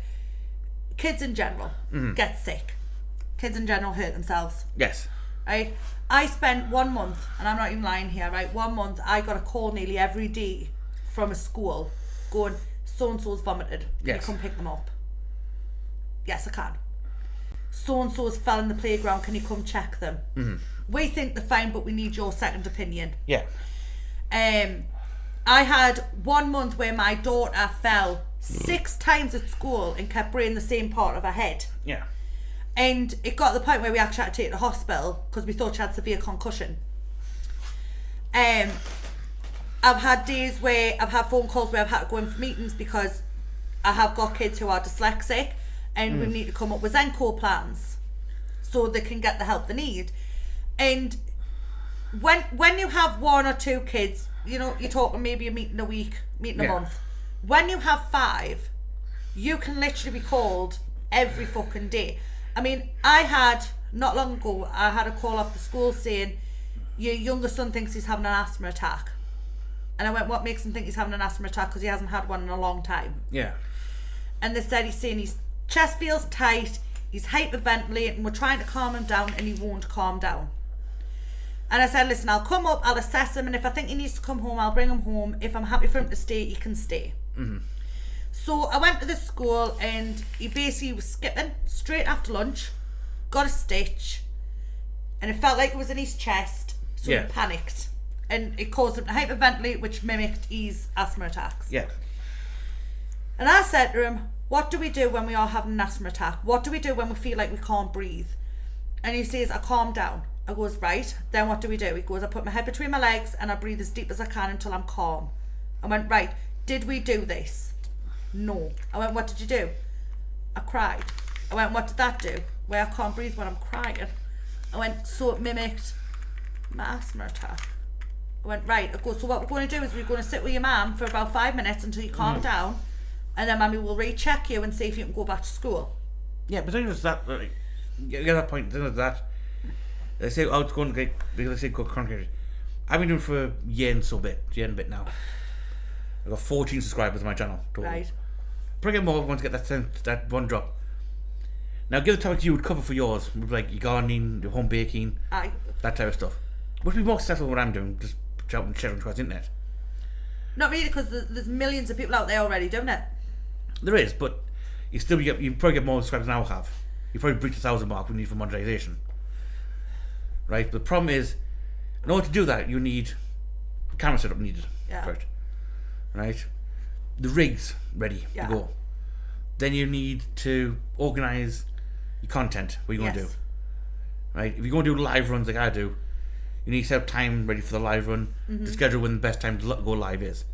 kids in general get sick. Kids in general hurt themselves. Yes. Right? I spent 1 month, and I'm not even lying here, right, 1 month, I got a call nearly every day from a school going, so-and-so's vomited. Can you come pick them up? Yes, I can. so-and-so's fell in the playground, can you come check them? We think they're fine, but we need your second opinion. Yeah. I had 1 month where my daughter fell 6 times at school and kept breaking the same part of her head. Yeah. And it got to the point where we actually had to take her to the hospital because we thought she had severe concussion. I've had days where I've had phone calls where I've had to go in for meetings because I have got kids who are dyslexic and we need to come up with Zenco plans so they can get the help they need. And when you have 1 or 2 kids, you know, you're talking maybe a meeting a week, meeting a month. When you have 5, you can literally be called every fucking day. I mean, I had, not long ago, I had a call off the school saying, your younger son thinks he's having an asthma attack. And I went, what makes him think he's having an asthma attack? Because he hasn't had one in a long time. Yeah. And they said he's saying his chest feels tight, he's hyperventilating, we're trying to calm him down and he won't calm down. And I said, listen, I'll come up, I'll assess him, and if I think he needs to come home, I'll bring him home. If I'm happy for him to stay, he can stay. So I went to the school and he basically was skipping straight after lunch, got a stitch, and it felt like it was in his chest, so he panicked. And it caused him to hyperventilate, which mimicked his asthma attacks. Yeah. And I said to him, what do we do when we are having an asthma attack? What do we do when we feel like we can't breathe? And he says, I calm down. I goes, right, then what do we do? He goes, I put my head between my legs and I breathe as deep as I can until I'm calm. I went, right, did we do this? No. I went, what did you do? I cried. I went, what did that do? Where I can't breathe when I'm crying. I went, so it mimicked my asthma attack. I went, right. I go, so what we're going to do is we're going to sit with your mum for about 5 minutes until you calm down, and then Mummy will recheck you and see if you can go back to school. Yeah, but then there's that, like, you get that point, then there's that. They say, oh, it's going to get, because they say go concrete. I've been doing it for a year and a bit now. I've got 14 subscribers on my channel total. Right. Probably get more once to get that one drop. Now, give the topics you would cover for yours, like your gardening, your home baking, that type of stuff. Would be more successful than what I'm doing, just shouting shit across the internet. Not really, because there's millions of people out there already doing it. There is, but you probably get more subscribers than I have. You probably breach the 1,000 mark we need for monetization. Right? But the problem is, in order to do that, you need a camera setup needed for it. Right? The rig's ready to go. Then you need to organise your content, what you're going to do. Right? If you're going to do live runs like I do, you need to set up time ready for the live run, to schedule when the best time to go live is.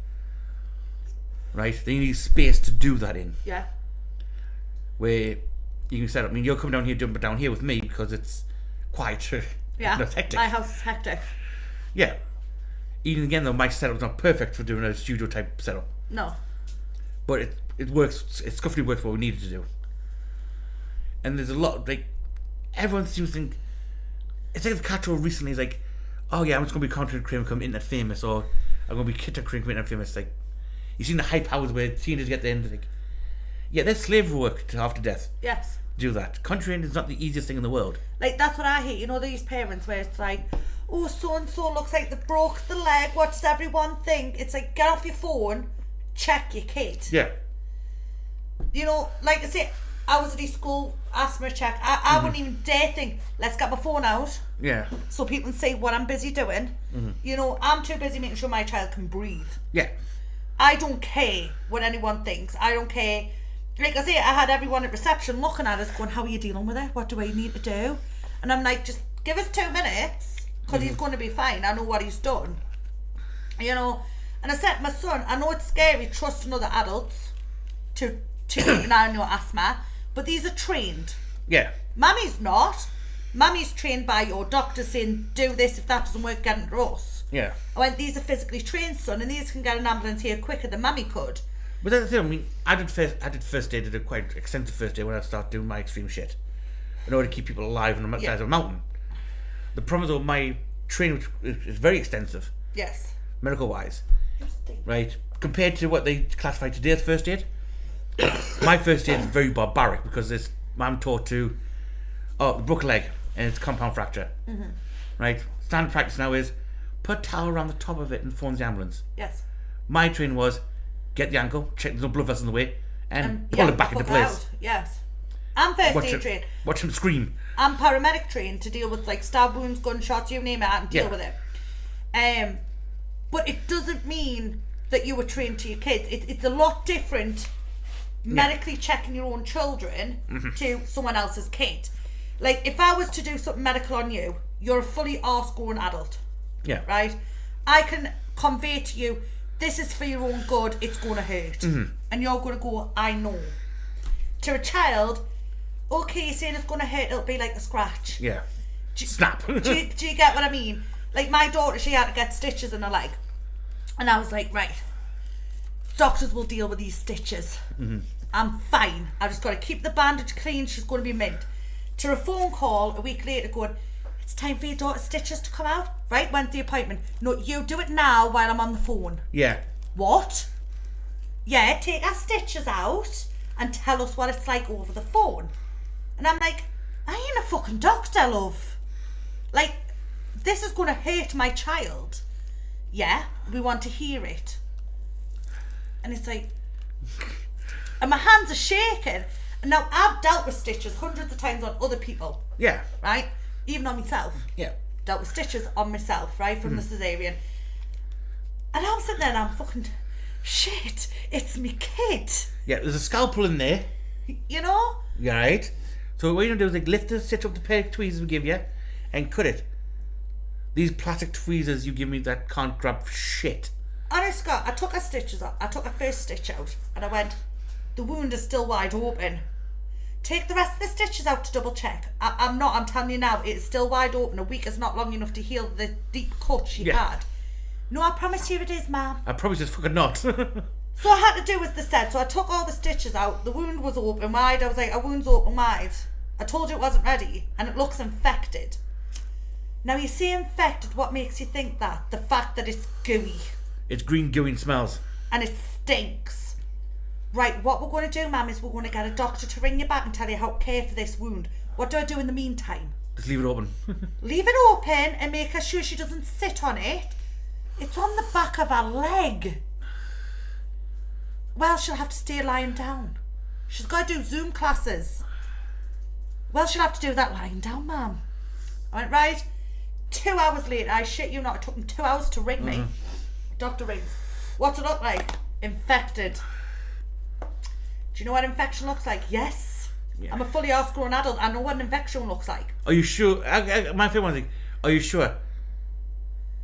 Right? Then you need space to do that in. Yeah. Where you can set up, I mean, you'll come down here, jump down here with me because it's quiet. Yeah. It's hectic. My house is hectic. Yeah. Even again though, my setup's not perfect for doing a studio type setup. No. But it works, it scuffily works for what we needed to do. And there's a lot, like, everyone seems to think, it's like the catch-all recently is like, oh yeah, I'm just going to be content creator and become internet famous, or I'm going to be content creator and become internet famous. Like, you've seen the hype hours where teenagers get the end, like, yeah, there's slave work to after death. Yes. Do that. Content is not the easiest thing in the world. Like, that's what I hate. You know, these parents where it's like, oh, so-and-so looks like they broke the leg. What does everyone think? It's like, get off your phone, check your kid. Yeah. You know, like I say, I was at his school, asthma check. I wouldn't even dare think, let's get my phone out. Yeah. So people can see what I'm busy doing. You know, I'm too busy making sure my child can breathe. Yeah. I don't care what anyone thinks. I don't care. Like I say, I had everyone at reception looking at us going, how are you dealing with it? What do I need to do? And I'm like, just give us 2 minutes, because he's going to be fine. I know what he's done. You know, and I said to my son, I know it's scary trusting other adults to keep an eye on your asthma, but these are trained. Yeah. Mummy's not. Mummy's trained by your doctor saying, do this, if that doesn't work, get it to us. Yeah. I went, these are physically trained, son, and these can get an ambulance here quicker than Mummy could. But that's the thing, I mean, I did first aid, did a quite extensive first aid when I started doing my extreme shit, in order to keep people alive on the side of a mountain. The problem is, though, my training is very extensive. Yes. Medical-wise. Right? Compared to what they classify today as first aid, my first aid is very barbaric, because I'm taught to, broke a leg, and it's a compound fracture. Right? Standard practice now is, put a towel around the top of it and phone the ambulance. Yes. My training was, get the ankle, check there's no blood vessels in the way, and pull it back into place. Yes. I'm first aid trained. Watch him scream. I'm paramedic trained to deal with like stab wounds, gunshots, you name it, I can deal with it. But it doesn't mean that you were trained to your kids. It's a lot different medically checking your own children to someone else's kid. Like, if I was to do something medical on you, you're a fully arse-grown adult. Yeah. Right? I can convey to you, this is for your own good, it's going to hurt. And you're going to go, I know. To a child, okay, you're saying it's going to hurt, it'll be like a scratch. Yeah. Snap. Do you get what I mean? Like, my daughter, she had to get stitches in her leg. And I was like, right, doctors will deal with these stitches. I'm fine. I just got to keep the bandage clean, she's going to be mint. To a phone call a week later going, it's time for your daughter's stitches to come out. Right, when's the appointment? No, you do it now while I'm on the phone. Yeah. What? Yeah, take our stitches out and tell us what it's like over the phone. And I'm like, I ain't a fucking doctor, love. Like, this is going to hurt my child. Yeah, we want to hear it. And it's like, and my hands are shaking. And now I've dealt with stitches hundreds of times on other people. Yeah. Right? Even on myself. Yeah. Dealt with stitches on myself, right, from the cesarean. And I'm sitting there and I'm fucking, shit, it's me kid. Yeah, there's a scalpel in there. You know? Yeah, right? So what you're going to do is like lift the stitch up the pair of tweezers we give you and cut it. These plastic tweezers you give me that can't grab shit. Honest God, I took her stitches out. I took her first stitch out and I went, the wound is still wide open. Take the rest of the stitches out to double check. I'm telling you now, it's still wide open. A week is not long enough to heal the deep cut she had. No, I promise you it is, ma'am. I promise it's fucking not. So I had to do as they said. So I took all the stitches out. The wound was open wide. I was like, a wound's open wide. I told you it wasn't ready and it looks infected. Now you say infected, what makes you think that? The fact that it's gooey. It's green gooey and smells. And it stinks. Right, what we're going to do, ma'am, is we're going to get a doctor to ring you back and tell you how to care for this wound. What do I do in the meantime? Just leave it open. Leave it open and make her sure she doesn't sit on it. It's on the back of her leg. Well, she'll have to stay lying down. She's got to do Zoom classes. Well, she'll have to do that lying down, ma'am. I went, right. 2 hours later, I shit you not, it took them 2 hours to ring me. Doctor rings. What's it look like? Infected. Do you know what infection looks like? Yes. Yeah. I'm a fully arse-grown adult. I know what an infection looks like. Are you sure? My favorite one thing. Are you sure?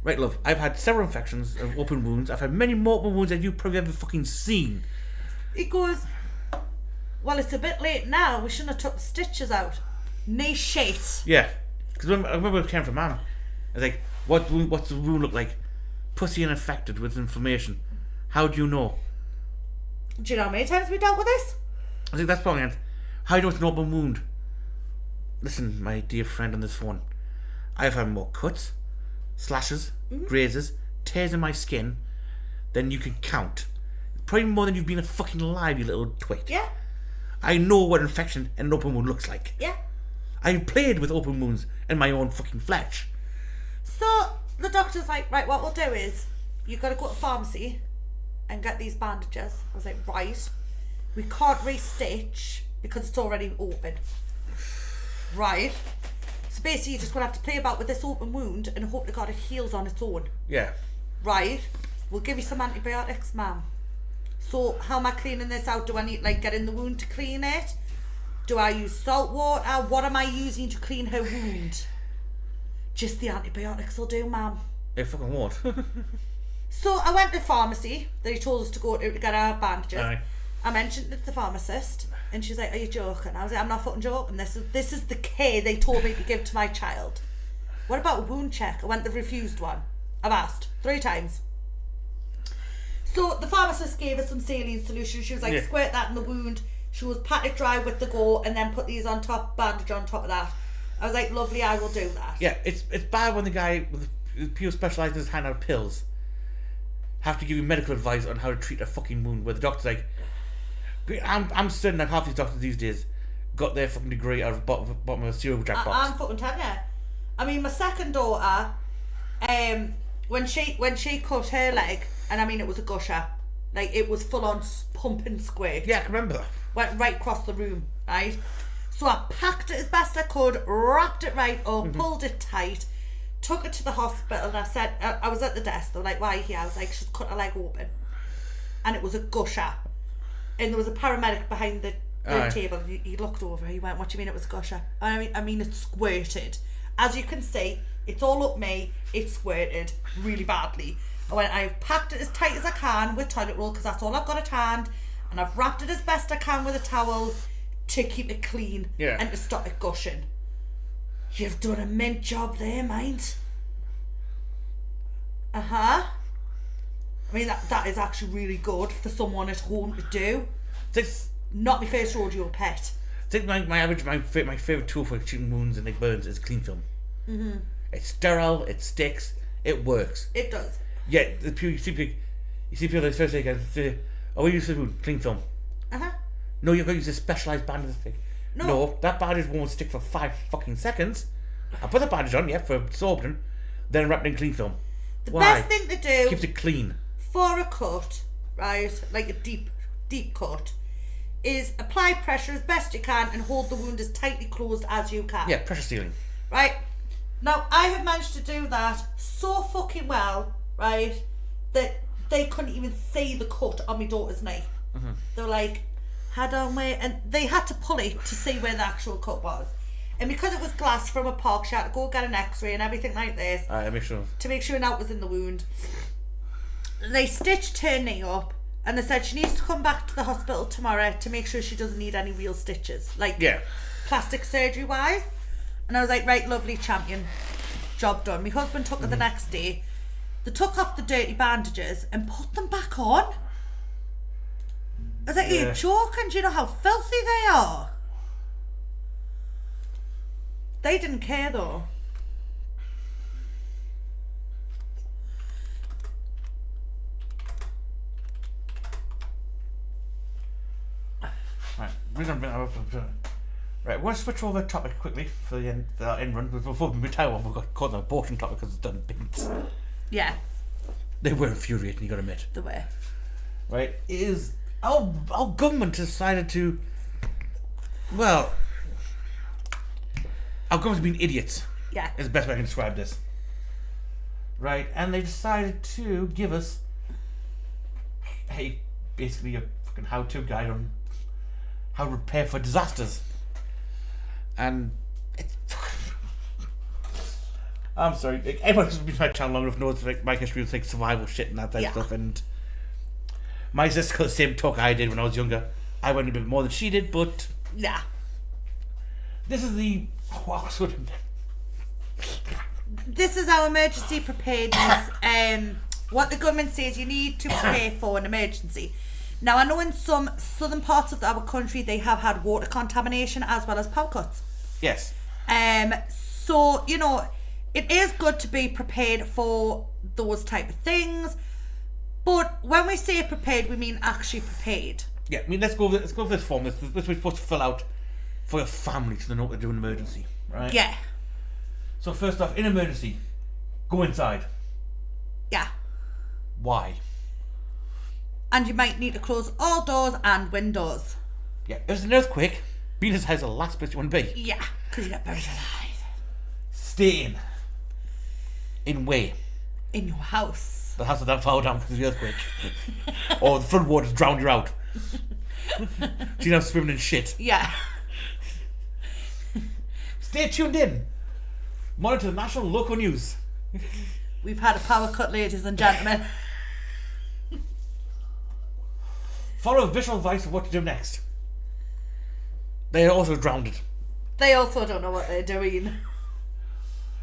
Right, love. I've had several infections of open wounds. I've had many more open wounds than you've probably ever fucking seen. He goes, well, it's a bit late now. We shouldn't have took the stitches out. Nay shit. Yeah. Because I remember it came from Mum. I was like, what's the wound look like? Pussy and infected with inflammation. How do you know? Do you know how many times we dealt with this? I think that's probably it. How do you know it's an open wound? Listen, my dear friend on this phone. I've had more cuts, slashes, grazes, tears in my skin than you can count. Probably more than you've been fucking alive, you little twit. Yeah. I know what infection and an open wound looks like. Yeah. I played with open wounds in my own fucking flesh. So the doctor's like, right, what we'll do is you've got to go to pharmacy and get these bandages. I was like, right, we can't re-stitch because it's already open. Right. So basically you're just going to have to play about with this open wound and hope to God it heals on its own. Yeah. Right. We'll give you some antibiotics, ma'am. So how am I cleaning this out? Do I need get in the wound to clean it? Do I use salt water? What am I using to clean her wound? Just the antibiotics will do, ma'am. It fucking won't. So I went to the pharmacy that he told us to go to get our bandages. Aye. I mentioned it to the pharmacist and she's like, are you joking? I was like, I'm not fucking joking. This is the care they told me to give to my child. What about a wound check? I went the refused one. I've asked 3 times. So the pharmacist gave us some saline solution. She was like, squirt that in the wound. She was pat it dry with the go and then put these on top, bandage on top of that. I was like, lovely, I will do that. Yeah, it's bad when the guy with the people specialised in his hand out pills have to give you medical advice on how to treat a fucking wound, where the doctor's like, I'm certain that half these doctors these days got their fucking degree out of bottom of a cereal jack box. I'm fucking telling you. I mean, my second daughter, when she cut her leg, and I mean it was a gusher, like it was full on pumping squirt. Yeah, I can remember that. Went right across the room, right? So I packed it as best I could, wrapped it right up, pulled it tight, took it to the hospital, and I said, I was at the desk, they were like, why are you here? I was like, she's cut her leg open. And it was a gusher. And there was a paramedic behind the table, and he looked over, he went, what do you mean it was a gusher? I mean it squirted. As you can see, it's all up me, it squirted really badly. I went, I've packed it as tight as I can with toilet roll, because that's all I've got at hand, and I've wrapped it as best I can with a towel to keep it clean and to stop it gushing. You've done a mint job there, mind. I mean, that is actually really good for someone at home to do. Not my first rodeo pet. I think my favourite tool for treating wounds and burns is clean film. It's sterile, it sticks, it works. It does. Yeah, you see people the first day again say, oh, we use the wound, clean film. No, you've got to use a specialised bandage thing. No, that bandage won't stick for 5 fucking seconds. I put the bandage on, for absorption, then wrap it in clean film. The best thing to do keeps it clean. For a cut, right, like a deep cut, is apply pressure as best you can and hold the wound as tightly closed as you can. Yeah, pressure sealing. Right. Now, I have managed to do that so fucking well, right, that they couldn't even see the cut on my daughter's knee. They were like, head on where, and they had to pull it to see where the actual cut was. And because it was glass from a park, she had to go get an x-ray and everything like this to make sure that was in the wound. They stitched her knee up, and they said she needs to come back to the hospital tomorrow to make sure she doesn't need any real stitches, like plastic surgery wise. And I was like, right, lovely, champion, job done. My husband took her the next day. They took off the dirty bandages and put them back on. I was like, are you joking? Do you know how filthy they are? They didn't care though. Right, we're going to bring that up. Right, we'll switch over the topic quickly for the end run. Before we retire one, we've got caught the abortion topic because it's done bits. Yeah. They were infuriating, you got to admit. They were. Right, is our government decided to, well, our government's been idiots. Yeah. Is the best way I can describe this. Right, and they decided to give us basically a fucking how-to guide on how to prepare for disasters. And it's I'm sorry, everyone who's been to my channel long enough knows my history with survival shit and that type of stuff, and my sister got the same talk I did when I was younger. I went a bit more than she did, but this is the this is our emergency preparedness. What the government says you need to prepare for an emergency. Now, I know in some southern parts of our country they have had water contamination as well as power cuts. Yes. So, you know, it is good to be prepared for those type of things. But when we say prepared, we mean actually prepared. Yeah, I mean, let's go for this form. This we're supposed to fill out for your family so they know what to do in an emergency, right? Yeah. So first off, in emergency, go inside. Yeah. Why? And you might need to close all doors and windows. Yeah, if there's an earthquake, being inside is the last place you want to be. Yeah, because you get buried alive. Stay in way. In your house. The house is that far down because of the earthquake. Or the flood waters drowned you out. So you're now swimming in shit. Yeah. Stay tuned in. Monitor the national and local news. We've had a power cut, ladies and gentlemen. Follow visual advice of what to do next. They are also drowned. They also don't know what they're doing.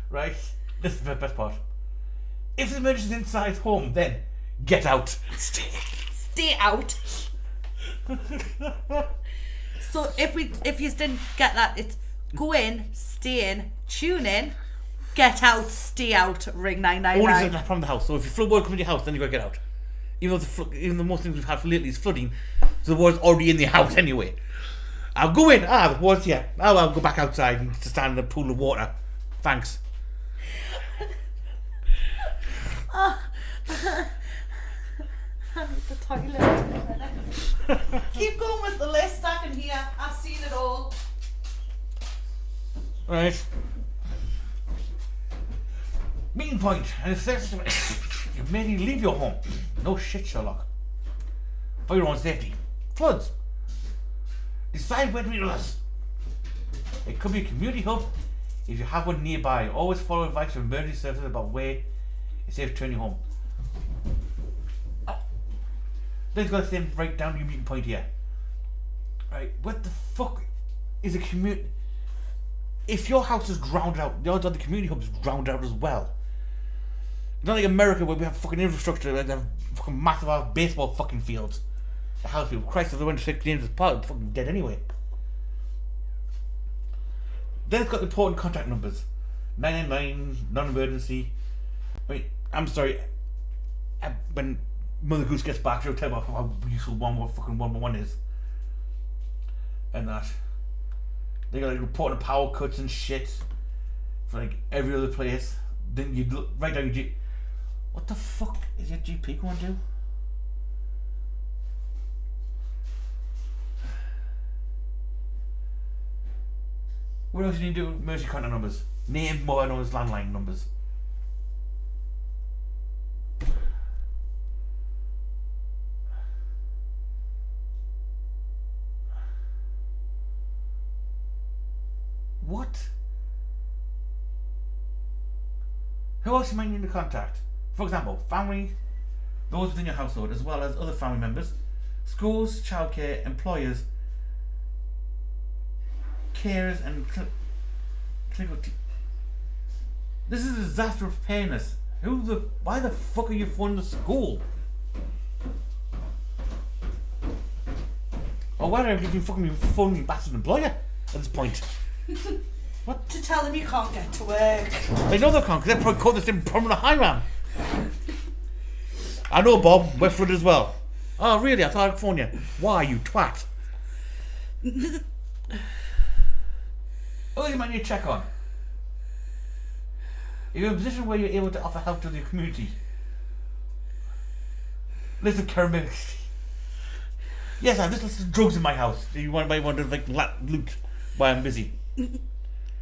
Right? This is the best part. If the emergency is inside home, then get out. Stay out. So if you didn't get that, it's go in, stay in, tune in, get out, stay out, ring 999. Only from the house. So if your flood water comes to your house, then you gotta get out. Even the most things we've had lately is flooding, so the water's already in the house anyway. I'll go in. The water's here. I'll go back outside and stand in a pool of water. Thanks. I need the toilet. Keep going with the list. I can hear. I've seen it all. Right. Meeting point. And it says you may need to leave your home. No shit, Sherlock. For your own safety. Floods. Decide where to meet with us. It could be a community hub if you have one nearby. Always follow advice from emergency services about where it's safe to turn you home. Then it's got to say right down your meeting point here. Right, what the fuck is a community? If your house is drowned out, the odds are the community hub is drowned out as well. It's not like America where we have fucking infrastructure, like they have fucking massive baseball fucking fields. The house people, Christ, if they went to 6 games apart, they're fucking dead anyway. Then it's got the important contact numbers. 999, non-emergency. Wait, I'm sorry. When Mother Goose gets back, she'll tell about how useful fucking 111 is. And that. They got like reporting power cuts and shit for like every other place. Then you look right down your G. What the fuck is your GP going to do? What else do you need to do with emergency contact numbers? Name more known as landline numbers. What? Who else you might need to contact? For example, family, those within your household, as well as other family members, schools, childcare, employers, carers, and clinical This is a disaster preparedness. Why the fuck are you funding the school? Or why are you fucking funding bastard employer at this point? What? To tell them you can't get to work. They know they can't, because they're probably caught this in prominent highway. I know, Bob. We're flooded as well. Oh, really? I thought I'd phone you. Why, you twat? Oh, you might need to check on. You're in a position where you're able to offer help to the community. Listen, Kermit. Yes, I have this list of drugs in my house. Do you might want to like loot while I'm busy?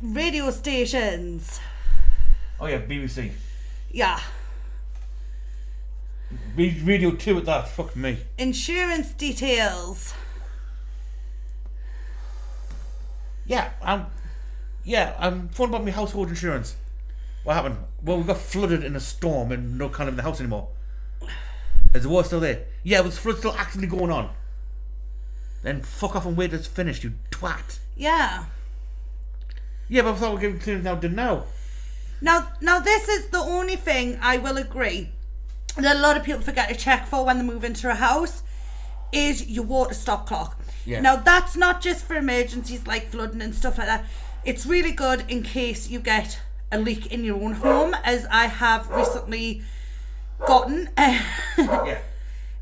Radio stations. Oh yeah, BBC. Yeah. Radio 2 at that. Fuck me. Insurance details. Yeah, I'm phoning about my household insurance. What happened? Well, we got flooded in a storm and no can't live in the house anymore. Is the water still there? Yeah, was flood still actively going on? Then fuck off and wait till it's finished, you twat. Yeah. Yeah, but I thought we were getting cleared now. Didn't know. Now this is the only thing I will agree that a lot of people forget to check for when they move into a house is your water stop clock. Yeah. Now that's not just for emergencies like flooding and stuff like that. It's really good in case you get a leak in your own home, as I have recently gotten. Yeah.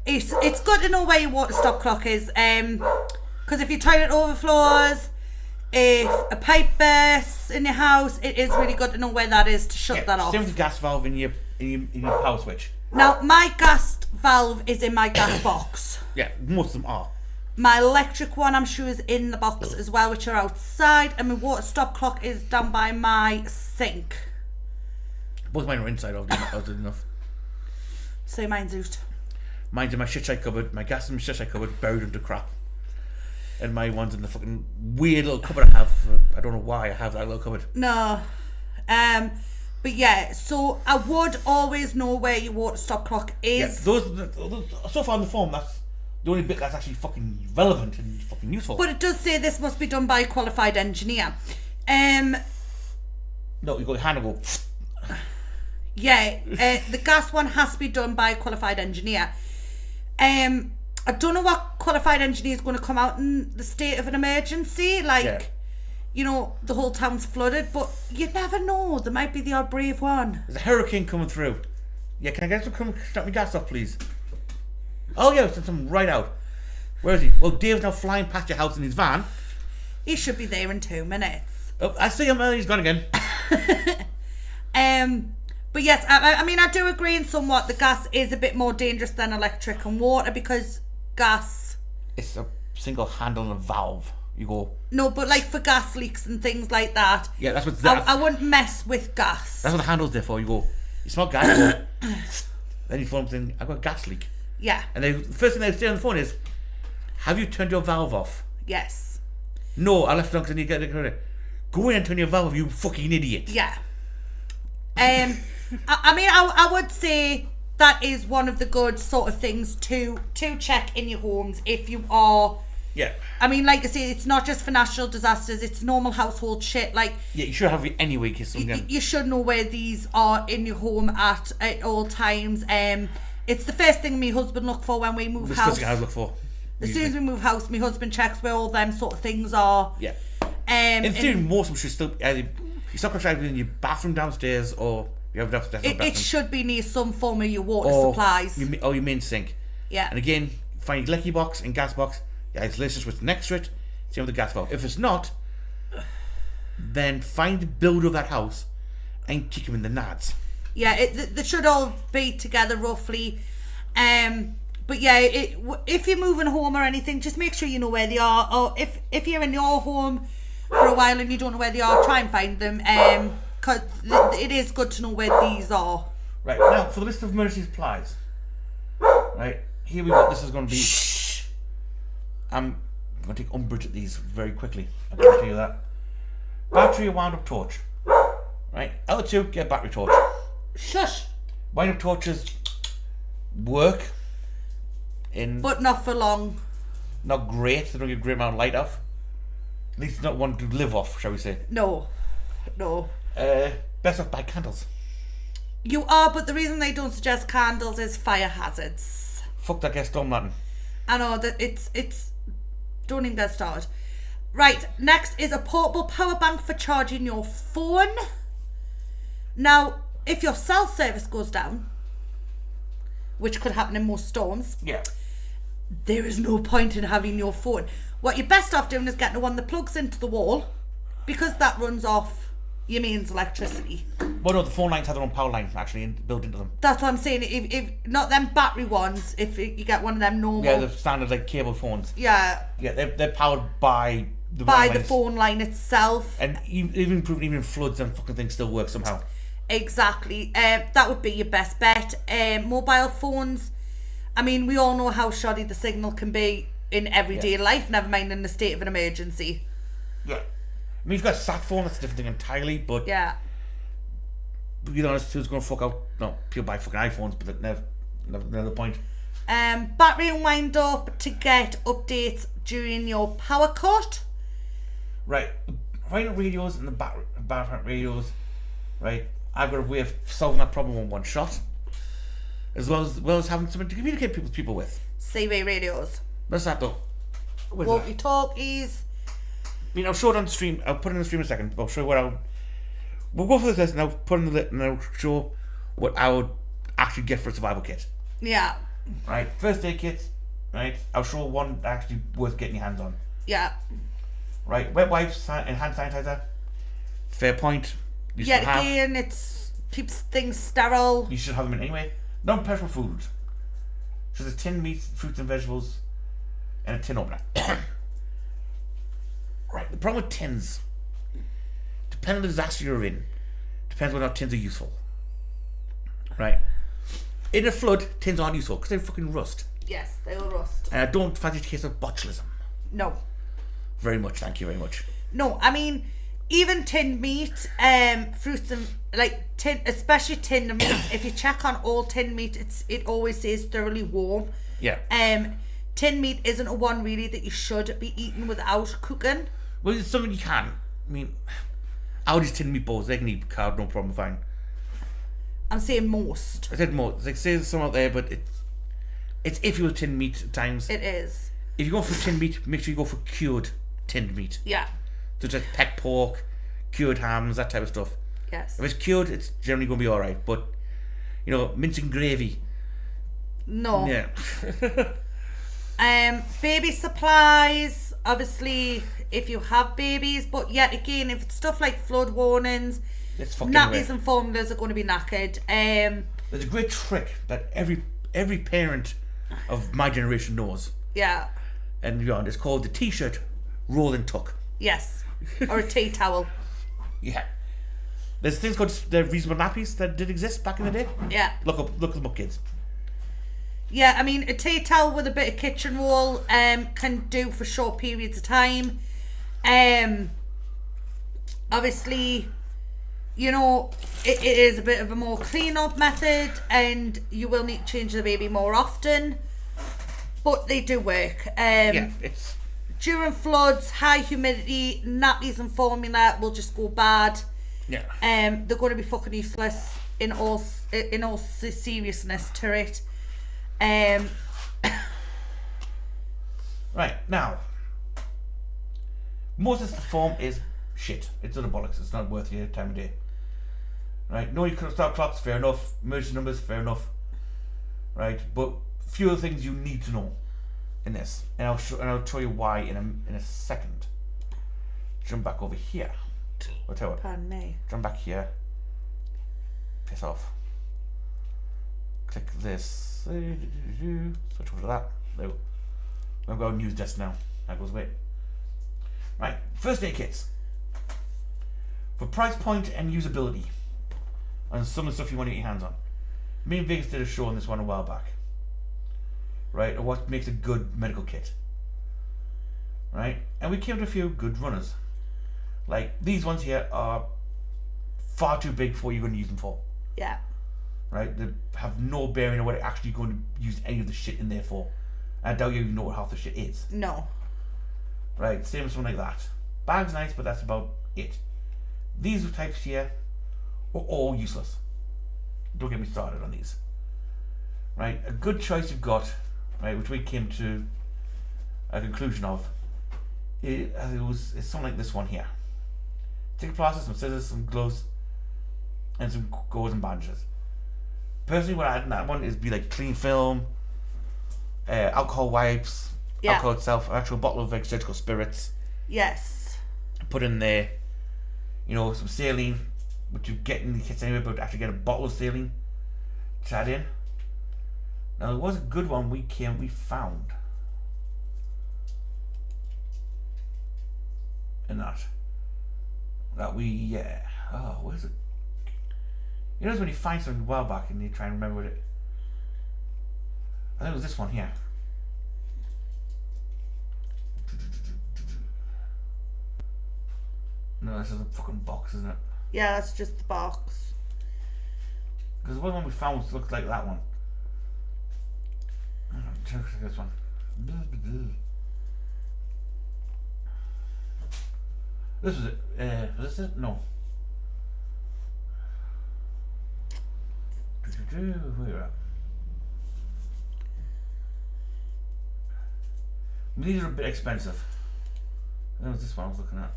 It's good to know where your water stop clock is, because if your toilet overflows, if a pipe bursts in your house, it is really good to know where that is to shut that off. Same with the gas valve in your power switch. Now my gas valve is in my gas box. Yeah, most of them are. My electric one, I'm sure, is in the box as well, which are outside, and my water stop clock is down by my sink. Both mine are inside, oddly enough. So mine's out. Mine's in my shit shite cupboard. My gas in my shit shite cupboard, buried under crap. And my one's in the fucking weird little cupboard I have. I don't know why I have that little cupboard. No. But yeah, so I would always know where your water stop clock is. Yeah, those so far on the form, that's the only bit that's actually fucking relevant and fucking useful. But it does say this must be done by a qualified engineer. No, you got your hand and go. Yeah, the gas one has to be done by a qualified engineer. I don't know what qualified engineer is going to come out in the state of an emergency, you know, the whole town's flooded, but you never know. There might be the odd brave one. There's a hurricane coming through. Yeah, can I get some come shut my gas off, please? Oh yeah, send some right out. Where is he? Well, Dave's now flying past your house in his van. He should be there in 2 minutes. Oh, I see him. He's gone again. But yes, I mean, I do agree in somewhat. The gas is a bit more dangerous than electric and water because gas. It's a single handle and a valve. You go. No, but like for gas leaks and things like that. Yeah, that's what. I wouldn't mess with gas. That's what the handle's there for. You go. You smell gas. You go, then you phone up saying, "I've got a gas leak." Yeah. And the first thing they say on the phone is, "Have you turned your valve off?" Yes. No, I left it on because I need to get the credit. Go in and turn your valve, you fucking idiot. Yeah. I mean, I would say that is one of the good sort of things to check in your homes if you are. Yeah. I mean, like I say, it's not just for natural disasters; it's normal household shit. Like, Yeah, you should have it anyway, because you should know where these are in your home at all times. It's the first thing my husband look for when we move the house. first thing I look for. As soon as we move house, my husband checks where all them sort of things are. Yeah. In theory, most of them should still either you stop either in your bathroom downstairs or you have downstairs bathroom. It should be near some form of your water or supplies. your main sink. Yeah. And again, find your leaky box and gas box. Yeah, isolation switch next to it. See with the gas valve. If it's not, then find the builder of that house and kick him in the nads. Yeah, they should all be together roughly. But yeah, if you're moving home or anything, just make sure you know where they are. Or if you're in your home for a while and you don't know where they are, try and find them. Cause it is good to know where these are. Right, now for the list of emergency supplies. Right, here we go. This is going to be. I'm going to take umbrage at these very quickly. I can tell you that. Battery wound up torch. Right, L2, get a battery torch. Shush. Wind up torches work. But not for long. Not great. They don't get a great amount of light off. At least not one to live off, shall we say. No. Best off buy candles. You are, but the reason they don't suggest candles is fire hazards. Fuck that, get storm lantern. I know that it's don't even get started. Right, next is a portable power bank for charging your phone. Now, if your cell service goes down, which could happen in most storms, Yeah. there is no point in having your phone. What you're best off doing is getting one that plugs into the wall, because that runs off your mains electricity. Well, no, the phone lines have their own power line actually built into them. That's what I'm saying. If not them battery ones, if you get one of them normal. Yeah, the standard like cable phones. Yeah. Yeah, they're powered by the phone line itself. And even in floods, them fucking things still work somehow. Exactly. That would be your best bet. Mobile phones. I mean, we all know how shoddy the signal can be in everyday life, never mind in the state of an emergency. Yeah. I mean, you've got a sat phone, that's a different thing entirely, but yeah. You know, who's going to fuck out? No, people buy fucking iPhones, but that's never the point. Battery and wind up to get updates during your power cut. Right. Right radios and the battery radios, right? I've got a way of solving that problem in one shot. As well as having something to communicate with people with. C-way radios. What's that though? Walkie-talkies. I mean, I'll show it on the stream. I'll put it in the stream in a second. I'll show you what we'll go for this and I'll put in the lit and I'll show what I would actually get for a survival kit. Yeah. Right. First aid kits. Right. I'll show one actually worth getting your hands on. Yeah. Right. Wet wipes and hand sanitizer. Fair point. Again, it keeps things sterile. You should have them in anyway. Non-perishable food. So there's tinned meats, fruits and vegetables, and a tin opener. Right, the problem with tins, depending on the disaster you're in, depends whether or not tins are useful. Right. In a flood, tins aren't useful because they fucking rust. Yes, they will rust. And I don't fancy the case of botulism. No. Very much, thank you very much. No, I mean, even tinned meat, fruits and especially tinned meat. If you check on all tinned meat, it always says thoroughly warm. Yeah. Tinned meat isn't a one really that you should be eating without cooking. Well, it's something you can. I mean, Aldi's tinned meatballs, they can eat carb, no problem, fine. I'm saying most. I said most. Like, say there's some out there, but it's iffy with tinned meat at times. It is. If you go for tinned meat, make sure you go for cured tinned meat. Yeah. So just peck pork, cured hams, that type of stuff. Yes. If it's cured, it's generally going to be alright. But, you know, mincing gravy. No. Yeah. Baby supplies, obviously, if you have babies. But yet again, if it's stuff like flood warnings, nappies and formulas are going to be knackered. There's a great trick that every parent of my generation knows. Yeah. And it's called the t-shirt rolling tuck. Yes. Or a tea towel. Yeah. There's things called the reasonable nappies that did exist back in the day. Yeah. Look them up, kids. Yeah, I mean, a tea towel with a bit of kitchen roll can do for short periods of time. Obviously, you know, it is a bit of a more clean-up method, and you will need to change the baby more often, but they do work. It's... During floods, high humidity, nappies and formula will just go bad. Yeah. They're going to be fucking useless in all seriousness to it. Right, now, most of the form is shit. It's utter bollocks. It's not worth your time of day. Right, no, you could start clocks, fair enough. Emergency numbers, fair enough. Right, but few of the things you need to know in this, and I'll show you why in a second. Jump back over here. I'll tell you what. Pardon me. Jump back here. Piss off. Click this. Switch over to that. There we go. I'm going to news desk now. That goes away. Right, first aid kits. For price point and usability, and some of the stuff you want to get your hands on. Me and Vegas did a show on this one a while back. Right, and what makes a good medical kit. Right, and we came to a few good runners. Like, these ones here are far too big for what you're going to use them for. Yeah. Right, they have no bearing on what you're actually going to use any of the shit in there for. I doubt you even know what half the shit is. No. Right, same as something like that. Bag's nice, but that's about it. These types here are all useless. Don't get me started on these. Right, a good choice you've got, right, which we came to a conclusion of, is something like this one here. Take a plaster, some scissors, some gloves, and some gauze and bandages. Personally, what I add in that one is be like clean film, alcohol wipes, alcohol itself, an actual bottle of surgical spirits. Yes. Put in there, you know, some saline, which you get in the kits anyway, but actually get a bottle of saline to add in. Now there was a good one we found in that we where's it? You know when you find something a while back and you try and remember what it. I think it was this one here. No, this is a fucking box, isn't it? Yeah, that's just the box. Because the one we found looked like that one. This one. This was it. Was this it? No. Where are these are a bit expensive. That was this one I was looking at.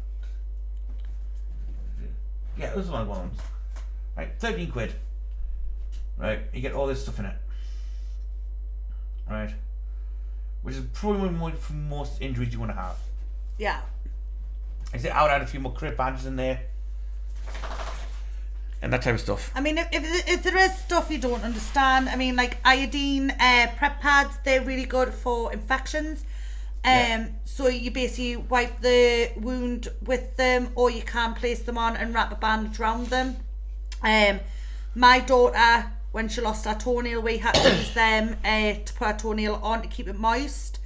Yeah, this is one of the ones. Right, 13 quid. Right, you get all this stuff in it. Right, which is probably more for most injuries you want to have. Yeah. I would add a few more crit bandages in there. And that type of stuff. I mean, if there is stuff you don't understand, I mean, like iodine prep pads, they're really good for infections. So you basically wipe the wound with them, or you can place them on and wrap a bandage around them. My daughter, when she lost her toenail, we had to use them to put her toenail on to keep it moist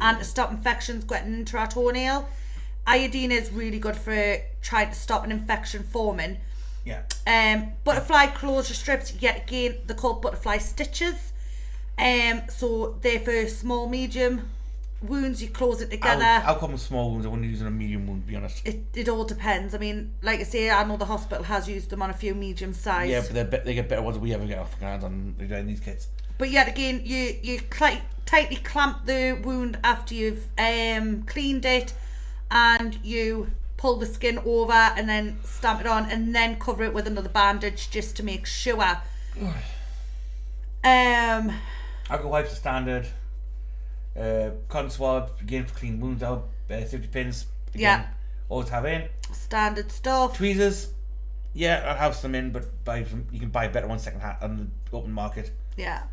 and to stop infections getting into her toenail. Iodine is really good for trying to stop an infection forming. Yeah. Butterfly closure strips, yet again, they're called butterfly stitches. So they're for small, medium wounds. You close it together. I'll call them small wounds. I wouldn't use them on a medium wound, to be honest. It all depends. I mean, like I say, I know the hospital has used them on a few medium size. Yeah, but they get better ones than we ever get off hands on these kits. But yet again, you tightly clamp the wound after you've cleaned it, and you pull the skin over and then stamp it on and then cover it with another bandage just to make sure. Alcohol wipes are standard. Cotton swabs, again for clean wounds out. Safety pins, again, always have in. Standard stuff. Tweezers, yeah, I'll have some in, but you can buy better ones second hand on the open market. Yeah.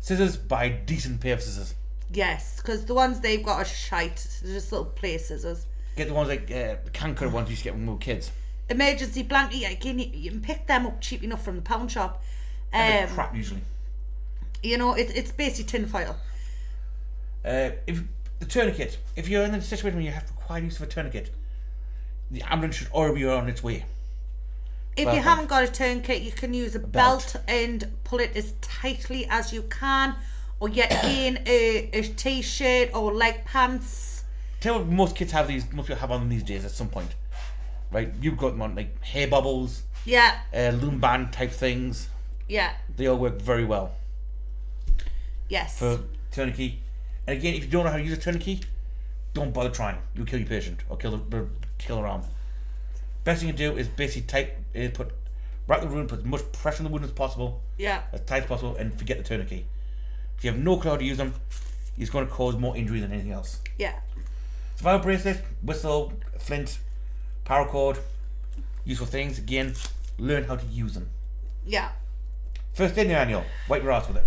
Scissors, buy decent pair of scissors. Yes, because the ones they've got are shite. They're just little play scissors. Get the ones like the canker ones you used to get when we were kids. Emergency blanket, again, you can pick them up cheap enough from the pound shop. And they're crap usually. You know, it's basically tinfoil. If the tourniquet, if you're in a situation where you have required use of a tourniquet, the ambulance should already be on its way. If you haven't got a tourniquet, you can use a belt and pull it as tightly as you can, or yet again a t-shirt or leg pants. Tell you what, most kids have these. Most people have on them these days at some point, right? You've got them on like hair bubbles, Yeah, loom band type things. yeah, They all work very well yes. for tourniquet. And again, if you don't know how to use a tourniquet, don't bother trying. You'll kill your patient or kill their arm. Best thing you do is basically wrap the wound, put as much pressure on the wound as possible, Yeah, as tight as possible, and forget the tourniquet. If you have no clue how to use them, it's going to cause more injury than anything else. yeah, Survival bracelet, whistle, flint, paracord, useful things. Again, learn how to use them. yeah. First aid manual, wipe your ass with it.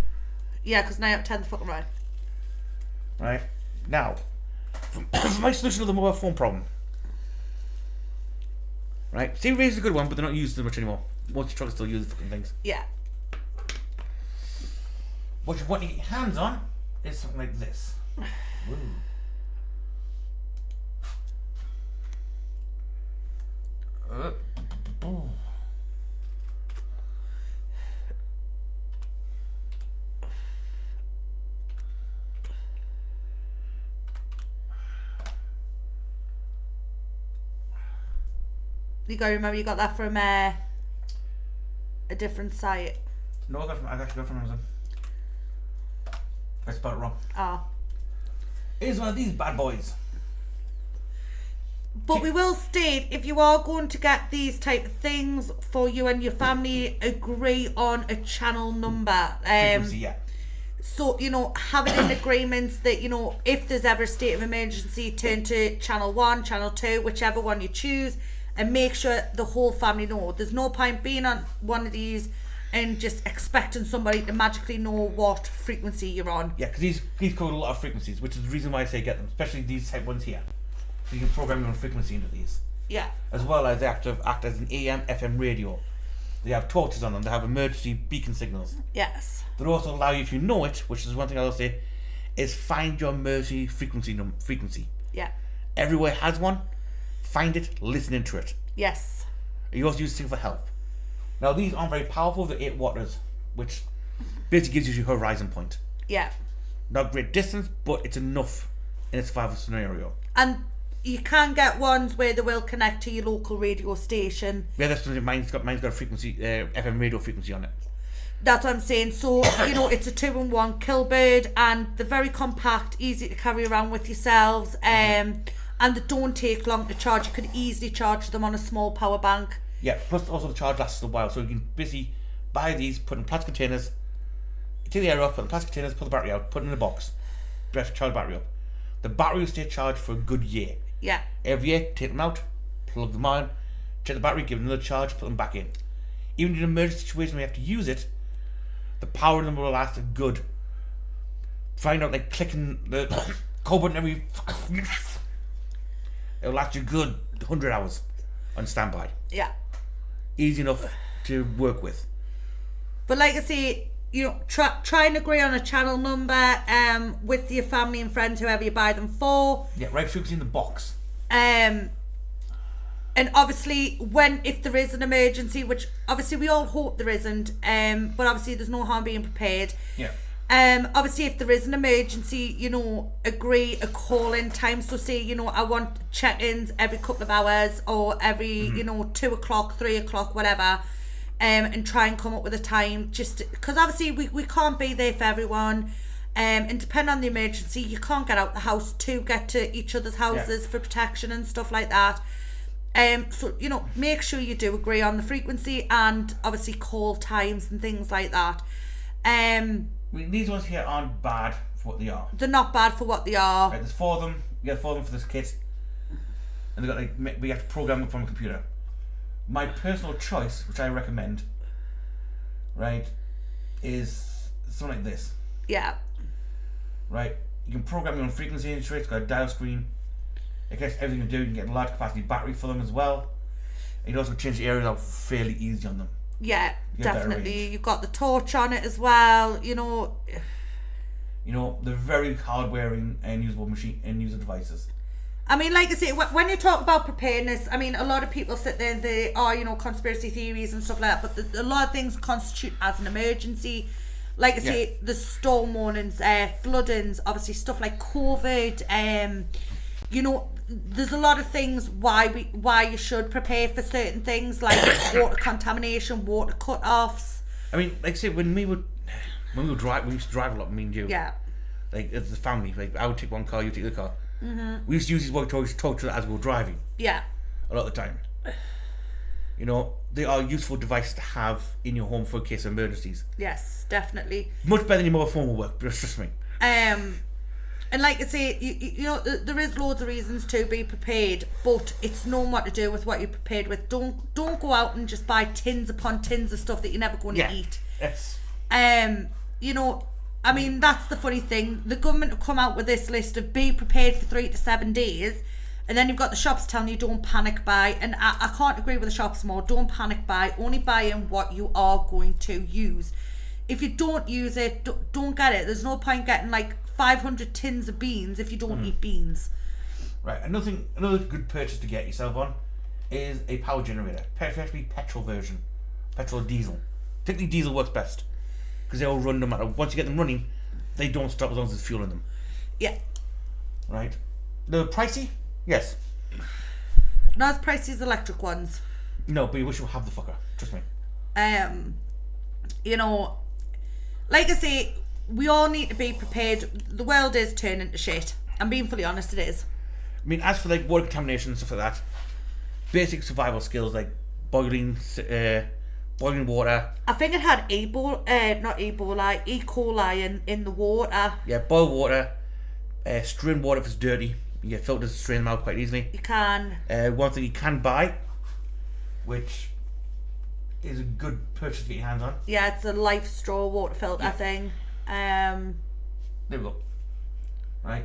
Yeah, because 9 out of 10 the fucking right. Right? Now, for my solution to the mobile phone problem. Right? Steve Race is a good one, but they're not used as much anymore. Most trucks still use the fucking things. Yeah, What you want to get your hands on is something like this. Woo. Boom. you gotta remember you got that from a different site. No, I actually got from Amazon. I spelled it wrong. Ah. Here's one of these bad boys. But we will state, if you are going to get these type of things for you and your family, agree on a channel number. Frequency, yeah. So, you know, have it in agreements that, you know, if there's ever a state of emergency, turn to channel 1, channel 2, whichever one you choose, and make sure the whole family know. There's no point being on one of these and just expecting somebody to magically know what frequency you're on. Yeah, because these cover a lot of frequencies, which is the reason why I say get them, especially these type ones here. So you can program your own frequency into these. Yeah. As well as they act as an AM, FM radio. They have torches on them, they have emergency beacon signals. Yes. They also allow you, if you know it, which is one thing I'll say, is find your emergency frequency. Yeah. Everywhere has one. Find it, listen into it. Yes. You also use things for help. Now these aren't very powerful, they're 8 watts, which basically gives you your horizon point. Yeah. Not great distance, but it's enough in a survival scenario. And you can get ones where they will connect to your local radio station. Yeah, that's something mine's got a frequency, FM radio frequency on it. That's what I'm saying. So, you know, it's a 2-in-1 Killbird, and they're very compact, easy to carry around with yourselves, and they don't take long to charge. You could easily charge them on a small power bank. Yeah, plus also the charge lasts a while, so you can basically buy these, put in plastic containers, take the air off, put in plastic containers, pull the battery out, put it in a box, charge the battery up. The battery will stay charged for a good year. Yeah. Every year, take them out, plug them on, check the battery, give them another charge, put them back in. Even in an emergency situation where you have to use it, the power in them will last a good. Find out, like clicking the code button every. It'll last you good 100 hours on standby. Yeah. Easy enough to work with. But like I say, you know, try and agree on a channel number with your family and friends, whoever you buy them for. Yeah, right frequency in the box. And obviously, if there is an emergency, which obviously we all hope there isn't, but obviously there's no harm being prepared. Yeah. Obviously, if there is an emergency, you know, agree a call-in time. So say, you know, I want check-ins every couple of hours, or every, you know, 2 o'clock, 3 o'clock, whatever. And try and come up with a time, just because obviously we can't be there for everyone, and depending on the emergency, you can't get out the house to get to each other's houses for protection and stuff like that. So, you know, make sure you do agree on the frequency and obviously call times and things like that. These ones here aren't bad for what they are. They're not bad for what they are. Right, there's 4 of them. You get 4 of them for this kit, and they got like we have to program them from a computer. My personal choice, which I recommend, right, is something like this. Yeah. Right, you can program your own frequency into it. It's got a dial screen. It gets everything to do. You can get a large capacity battery for them as well. And you also change the areas out fairly easy on them. Yeah, You get better definitely. range. You've got the torch on it as well. You know, They're very hard wearing and usable end user devices. I mean, like I say, when you talk about preparedness, I mean, a lot of people sit there and they are, conspiracy theories and stuff like that, but a lot of things constitute as an emergency. Like I say, the storm warnings, floodings, obviously stuff like COVID, there's a lot of things why you should prepare for certain things like water contamination, water cut-offs. I mean, like I say, when we used to drive a lot, me and you. Yeah. Like, as a family, like, I would take one car, you take the car. Mm-hmm. We used to use these walkie-talkies to talk to as we were driving. Yeah. A lot of the time. They are useful devices to have in your home for a case of emergencies. Yes, definitely. Much better than your mobile phone will work, but trust me. And like I say, there is loads of reasons to be prepared, but it's knowing what to do with what you're prepared with. Don't go out and just buy tins upon tins of stuff that you're never going to eat. Yes. I mean, that's the funny thing. The government have come out with this list of be prepared for 3 to 7 days, and then you've got the shops telling you don't panic buy. And I can't agree with the shops more. Don't panic buy. Only buy in what you are going to use. If you don't use it, don't get it. There's no point getting like 500 tins of beans if you don't eat beans. Right. Another good purchase to get yourself on is a power generator. Preferably petrol version, petrol or diesel. Particularly diesel works best because they all run no matter. Once you get them running, they don't stop as long as there's fuel in them. Yeah. Right. They're pricey. Yes. Not as pricey as electric ones. No, but you wish you have the fucker. Trust me. Like I say, we all need to be prepared. The world is turning to shit. I'm being fully honest, it is. I mean, as for like water contamination and stuff like that, basic survival skills like boiling water. I think it had E. coli in the water. Yeah, boil water. Strain water if it's dirty. You get filters to strain them out quite easily. You can. One thing you can buy, which is a good purchase to get your hands on. Yeah, it's a Life straw water filter thing. There we go. Right.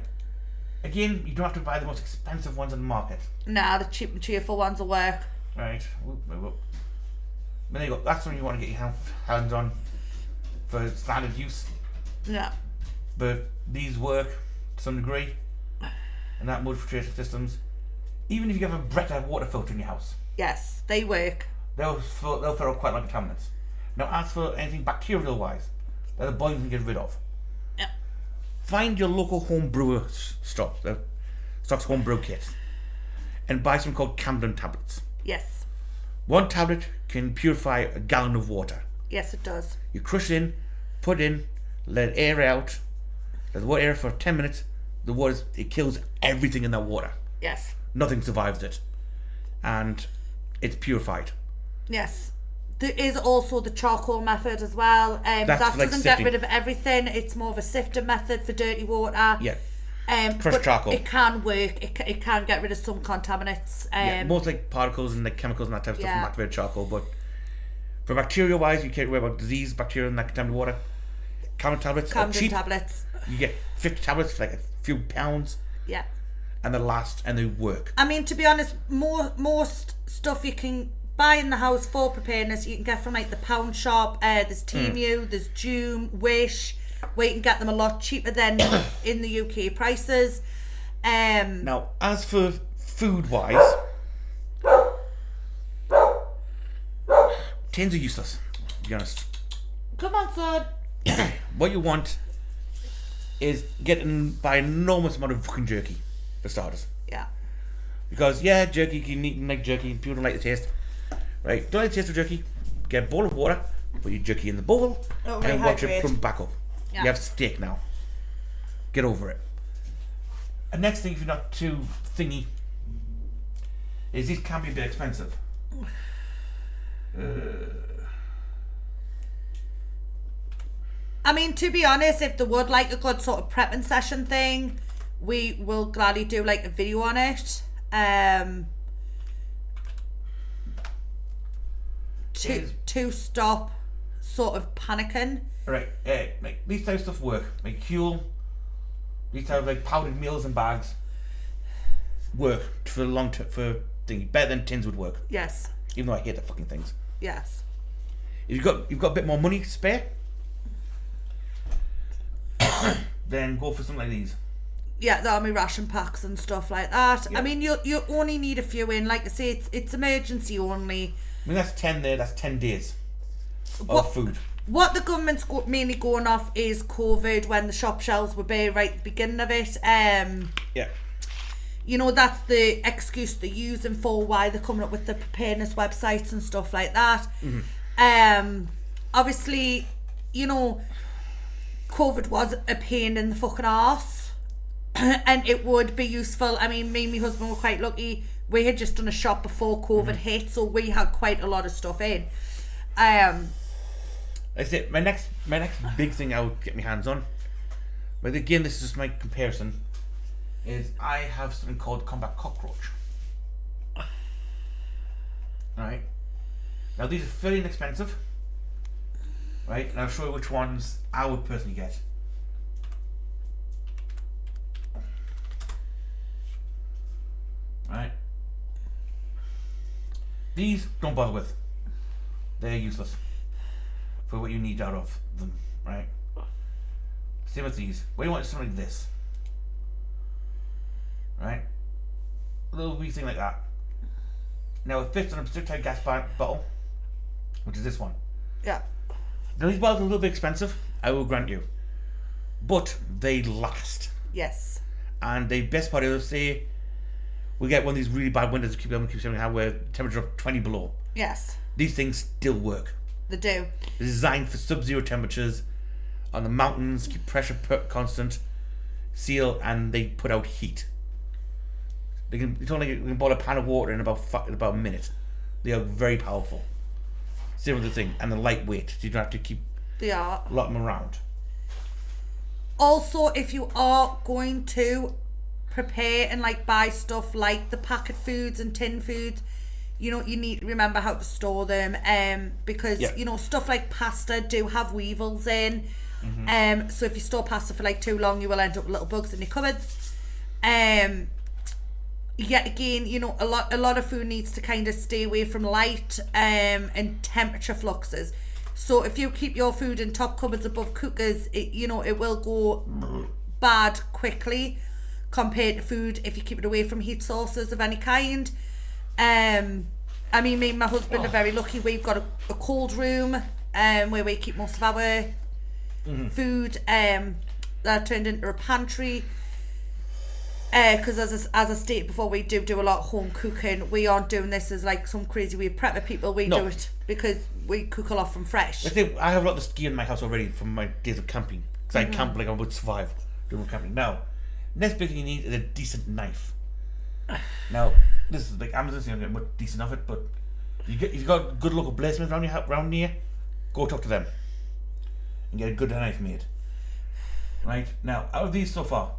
Again, you don't have to buy the most expensive ones on the market. Nah, the cheap and cheerful ones will work. Right. Whoop. There you go. That's when you want to get your hands on for standard use. Yeah. But these work to some degree. And that mode filtration systems. Even if you have a Brita water filter in your house. Yes, they work. They'll filter out quite a lot of contaminants. Now, as for anything bacterial wise, that the boys can get rid of. Yep. Find your local home brewer stock, stocks home brew kits, and buy something called Camden tablets. Yes. One tablet can purify a gallon of water. Yes, it does. You crush it in, put it in, let it air out, let the water air for 10 minutes. It kills everything in that water. Yes. Nothing survives it, and it's purified. Yes. There is also the charcoal method as well. That like doesn't sifting. get rid of everything. It's more of a sifter method for dirty water. Yeah. But charcoal. It can work. It can get rid of some contaminants. Most like particles and like chemicals and that type of stuff Yeah. from activated charcoal. But for bacteria wise, you can't worry about disease, bacteria, and that contaminated water. Camden tablets are Camden cheap. tablets. You get 50 tablets for like a few pounds, Yeah. and they last and they work. I mean, to be honest, most stuff you can buy in the house for preparedness, you can get from like the pound shop. There's Temu, there's Joom, Wish, where you can get them a lot cheaper than in the UK prices. Now, as for food wise, tins are useless, to be honest. Come on, son. What you want is buy an enormous amount of fucking jerky, for starters. Yeah. Because, jerky, you can eat and like jerky, and people don't like the taste. Right, don't like the taste of jerky, get a bowl of water, put your jerky in the bowl, Oh, and watch it rehydrate. plump back up. Yeah. You have steak now. Get over it. And next thing, if you're not too thingy, is these can be a bit expensive. I mean, to be honest, if they would like a good sort of prepping session thing, we will gladly do like a video on it. To stop sort of panicking. Right, like these type of stuff work. Like Huel, these type of like powdered meals and bags. work for the long term, for thingy. Better than tins would work. Yes. Even though I hate the fucking things. Yes. If you've got a bit more money to spare, then go for something like these. Yeah, the army ration packs and stuff like that. Yeah. I mean, you only need a few in. Like I say, it's emergency only. I mean, that's 10 there. That's 10 days of food. What the government's mainly going off is COVID, when the shop shelves were bare right at the beginning of it. Yeah. You know, that's the excuse they're using for why they're coming up with the preparedness websites and stuff like that. Obviously, you know, COVID was a pain in the fucking arse. And it would be useful. I mean, me and my husband were quite lucky. We had just done a shop before COVID hit, so we had quite a lot of stuff in. I said my next big thing I would get my hands on, but again, this is just my comparison, is I have something called Combat Cockroach. Right. Now these are fairly inexpensive. Right, and I'll show you which ones I would personally get. Right. These don't bother with. They're useless for what you need out of them, right? Same with these. What do you want is something like this. Right? A little wee thing like that. Now it fits on a specific type gas bottle, which is this one. Yeah. Now these bottles are a little bit expensive, I will grant you. But they last. Yes. And the best part is, say, we get one of these really bad winters that keep saying how where temperature of 20 below. Yes. These things still work. They do. They're designed for sub-zero temperatures on the mountains, keep pressure constant, seal, and they put out heat. It's only you can boil a pan of water in about a minute. They are very powerful. Same with the thing, and they're lightweight, so you don't have to keep They are. a lot of them around. Also, if you are going to prepare and like buy stuff like the packet foods and tin foods, you know, you need to remember how to store them, because you know, stuff like pasta do have weevils in, so if you store pasta for like too long, you will end up with little bugs in your cupboards. Yet again, you know, a lot of food needs to kind of stay away from light and temperature fluxes. So if you keep your food in top cupboards above cookers, it will go bad quickly compared to food if you keep it away from heat sources of any kind. I mean, me and my husband are very lucky. We've got a cold room where we keep most of our food that turned into a pantry. Because as I stated before, we do a lot of home cooking. We aren't doing this as like some crazy weird prepper people. We do it because we cook a lot from fresh. I have a lot of ski in my house already from my days of camping, because I camp like I would survive doing camping. Now, next big thing you need is a decent knife. Now, this is like Amazon's not getting much decent of it, but you've got good local bladesmiths around here, go talk to them and get a good knife made. Right now, out of these so far,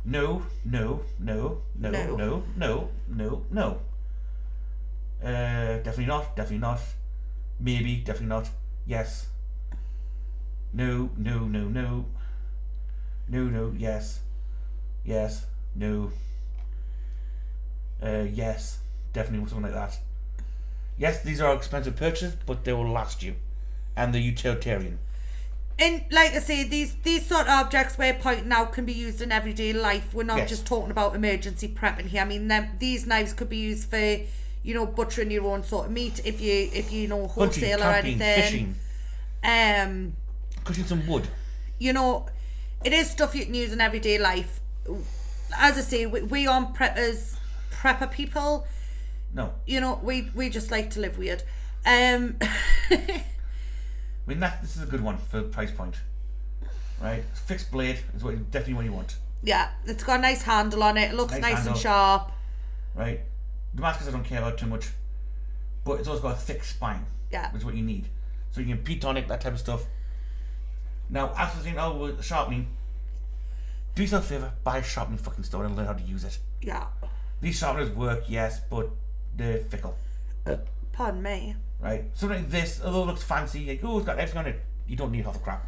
no. Definitely not. Maybe, definitely not. Yes. No. Yes. Yes. No. Yes. Definitely something like that. Yes, these are expensive purchases, but they will last you, and they're utilitarian. And like I say, these sort of objects we're pointing out can be used in everyday life. We're not just talking about emergency prepping here. I mean, these knives could be used for, you know, butchering your own sort of meat if you know, wholesale hunting, or camping, anything. Fishing. Cutting some wood. You know, it is stuff you can use in everyday life. As I say, we aren't prepper people. No. You know, we just like to live weird. I mean, this is a good one for price point, right? Fixed blade is definitely what you want. Yeah, it's got a nice handle on it. It looks nice handle, and sharp. Right? Damascus I don't care about too much, but it's also got a thick spine. Yeah. Which is what you need. So you can beat on it, that type of stuff. Now, after saying, with sharpening, do yourself a favour, buy a sharpening fucking stone and learn how to use it. Yeah. These sharpeners work, yes, but they're fickle. Pardon me. Right? Something like this, although it looks fancy, like, it's got everything on it, you don't need half the crap.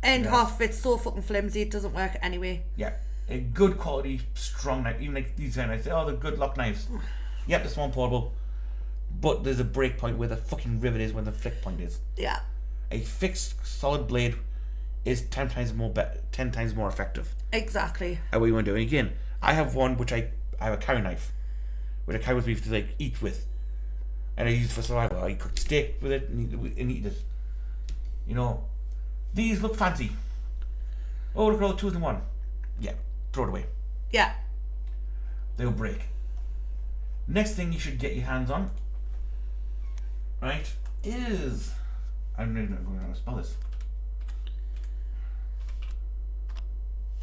And half of it's so fucking flimsy, it doesn't work anyway. Yeah. a good quality, strong knife. Even like these kind, I say, oh, they're good lock knives. Yep, this one portable, but there's a break point where the fucking rivet is, where the flick point is. Yeah. A fixed solid blade is 10 times more effective. Exactly. At what you want to do. And again, I have one which I have a carry knife, which I carry with me to like eat with, and I use it for survival. I cook steak with it and eat it. You know, these look fancy. Oh, look at all the 2 in 1. Yeah, throw it away. Yeah. They'll break. Next thing you should get your hands on, right, is, I'm not going to spell this.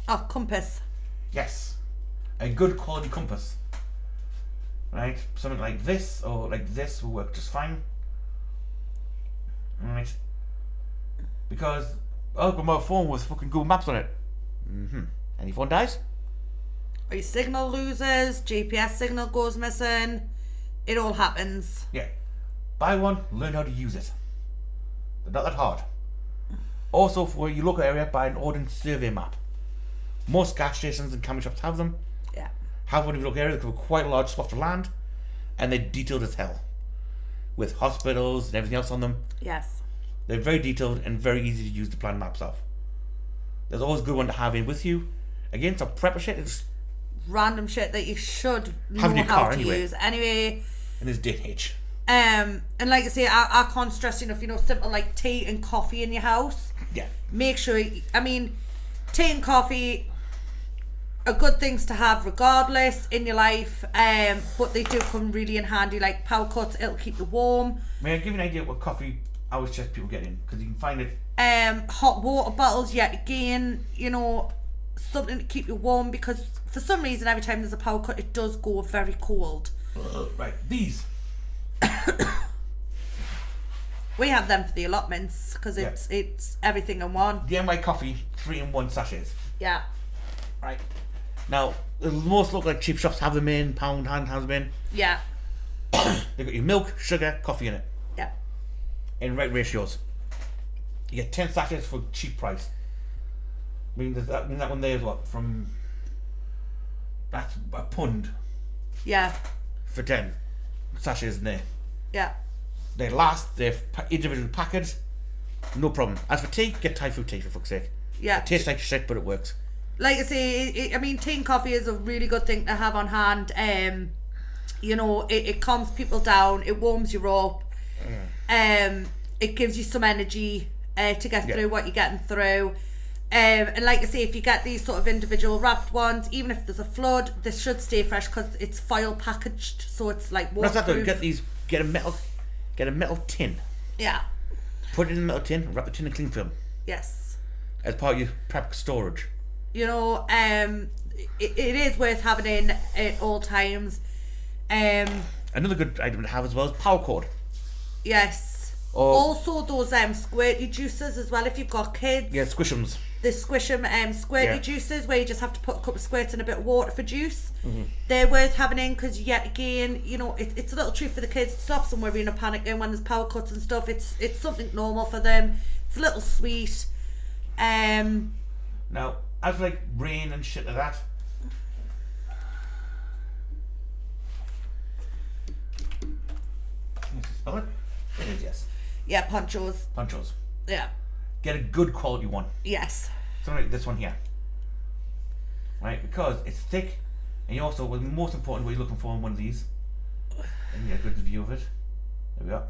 Oh, compass. Yes, a good quality compass. Right, something like this or like this will work just fine. Right, because I've got my phone with fucking Google Maps on it. Any phone dies? Or your signal loses, GPS signal goes missing. It all happens. Yeah. Buy one, learn how to use it. They're not that hard. Also, for your local area, buy an ordnance survey map. Most gas stations and camping shops have them. Yeah. Have one in your local area. They cover quite a large swath of land, and they're detailed as hell, with hospitals and everything else on them. Yes. They're very detailed and very easy to use to plan maps of. There's always a good one to have in with you. Again, some prepper shit. It's Random shit that you should know Have in your how car to anyway. use. Anyway. in this day and age. And like I say, I can't stress enough, simple like tea and coffee in your house. Yeah. Make sure, tea and coffee are good things to have regardless in your life, but they do come really in handy, like power cuts, it'll keep you warm. May I give you an idea what coffee I would suggest people get in? Because you can find it. Hot water bottles, yet again, something to keep you warm, because for some reason every time there's a power cut it does go very cold. Right, these. We have them for the allotments because it's everything in one. DIY coffee 3-in-1 sachets. Yeah. Right. Now, most look like cheap shops have them in, pound hand has them in. Yeah. They've got your milk, sugar, coffee in it. Yeah. In right ratios. You get 10 sachets for cheap price. I mean, that one there is what? That's a £1 Yeah. for 10 sachets in there. Yeah. They last, they're individually packaged, no problem. As for tea, get Thai food tea for fuck's sake. Yeah. It tastes like shit, but it works. Like I say, tea and coffee is a really good thing to have on hand. It calms people down, it warms you up, it gives you some energy to get through what you're getting through. And like I say, if you get these sort of individual wrapped ones, even if there's a flood, this should stay fresh because it's foil packaged, so it's like That's that though. waterproof. Get a metal tin. Yeah. Put it in a metal tin, wrap the tin in cling film Yes. as part of your prep storage. It is worth having in at all times. Another good item to have as well is power cord. Yes. Or- Also those squirty juices as well if you've got kids. Yeah, Squish'ems. The Squish'em squirty Yeah. juices where you just have to put a couple of squirts in a bit of water for juice. They're worth having in because yet again, it's a little treat for the kids. It stops them worrying and panicking when there's power cuts and stuff. It's something normal for them. It's a little sweet. Now, as for like rain and shit like that, can you spell it? It is, yes. Yeah, ponchos. Ponchos. Yeah. Get a good quality one. Yes. Something like this one here. Right, because it's thick, and you also, well, the most important what you're looking for in one of these, and you get a good view of it, there we go,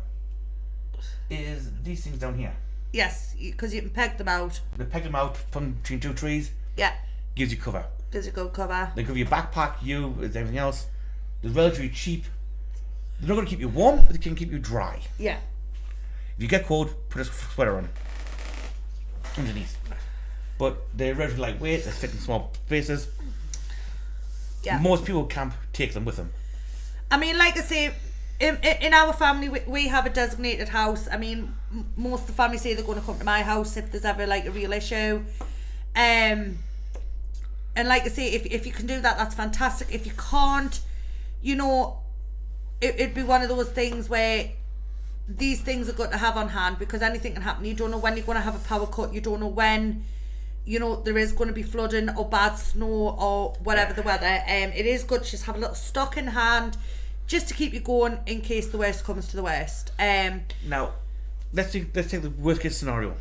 is these things down here. Yes, because you can peg them out. They peg them out from between two trees, Yeah. gives you cover. Gives you a good cover. They give you a backpack, everything else. They're relatively cheap. They're not going to keep you warm, but they can keep you dry. Yeah. If you get cold, put a sweater on underneath. But they're relatively lightweight, they fit in small spaces. Yeah. Most people camp take them with them. I mean, like I say, in our family, we have a designated house. I mean, most of the family say they're going to come to my house if there's ever like a real issue. And like I say, if you can do that, that's fantastic. If you can't, it'd be one of those things where these things are good to have on hand because anything can happen. You don't know when you're going to have a power cut. You don't know when you know, there is going to be flooding or bad snow or whatever the weather. It is good to just have a little stock in hand just to keep you going in case the worst comes to the worst. Now, let's take the worst case scenario.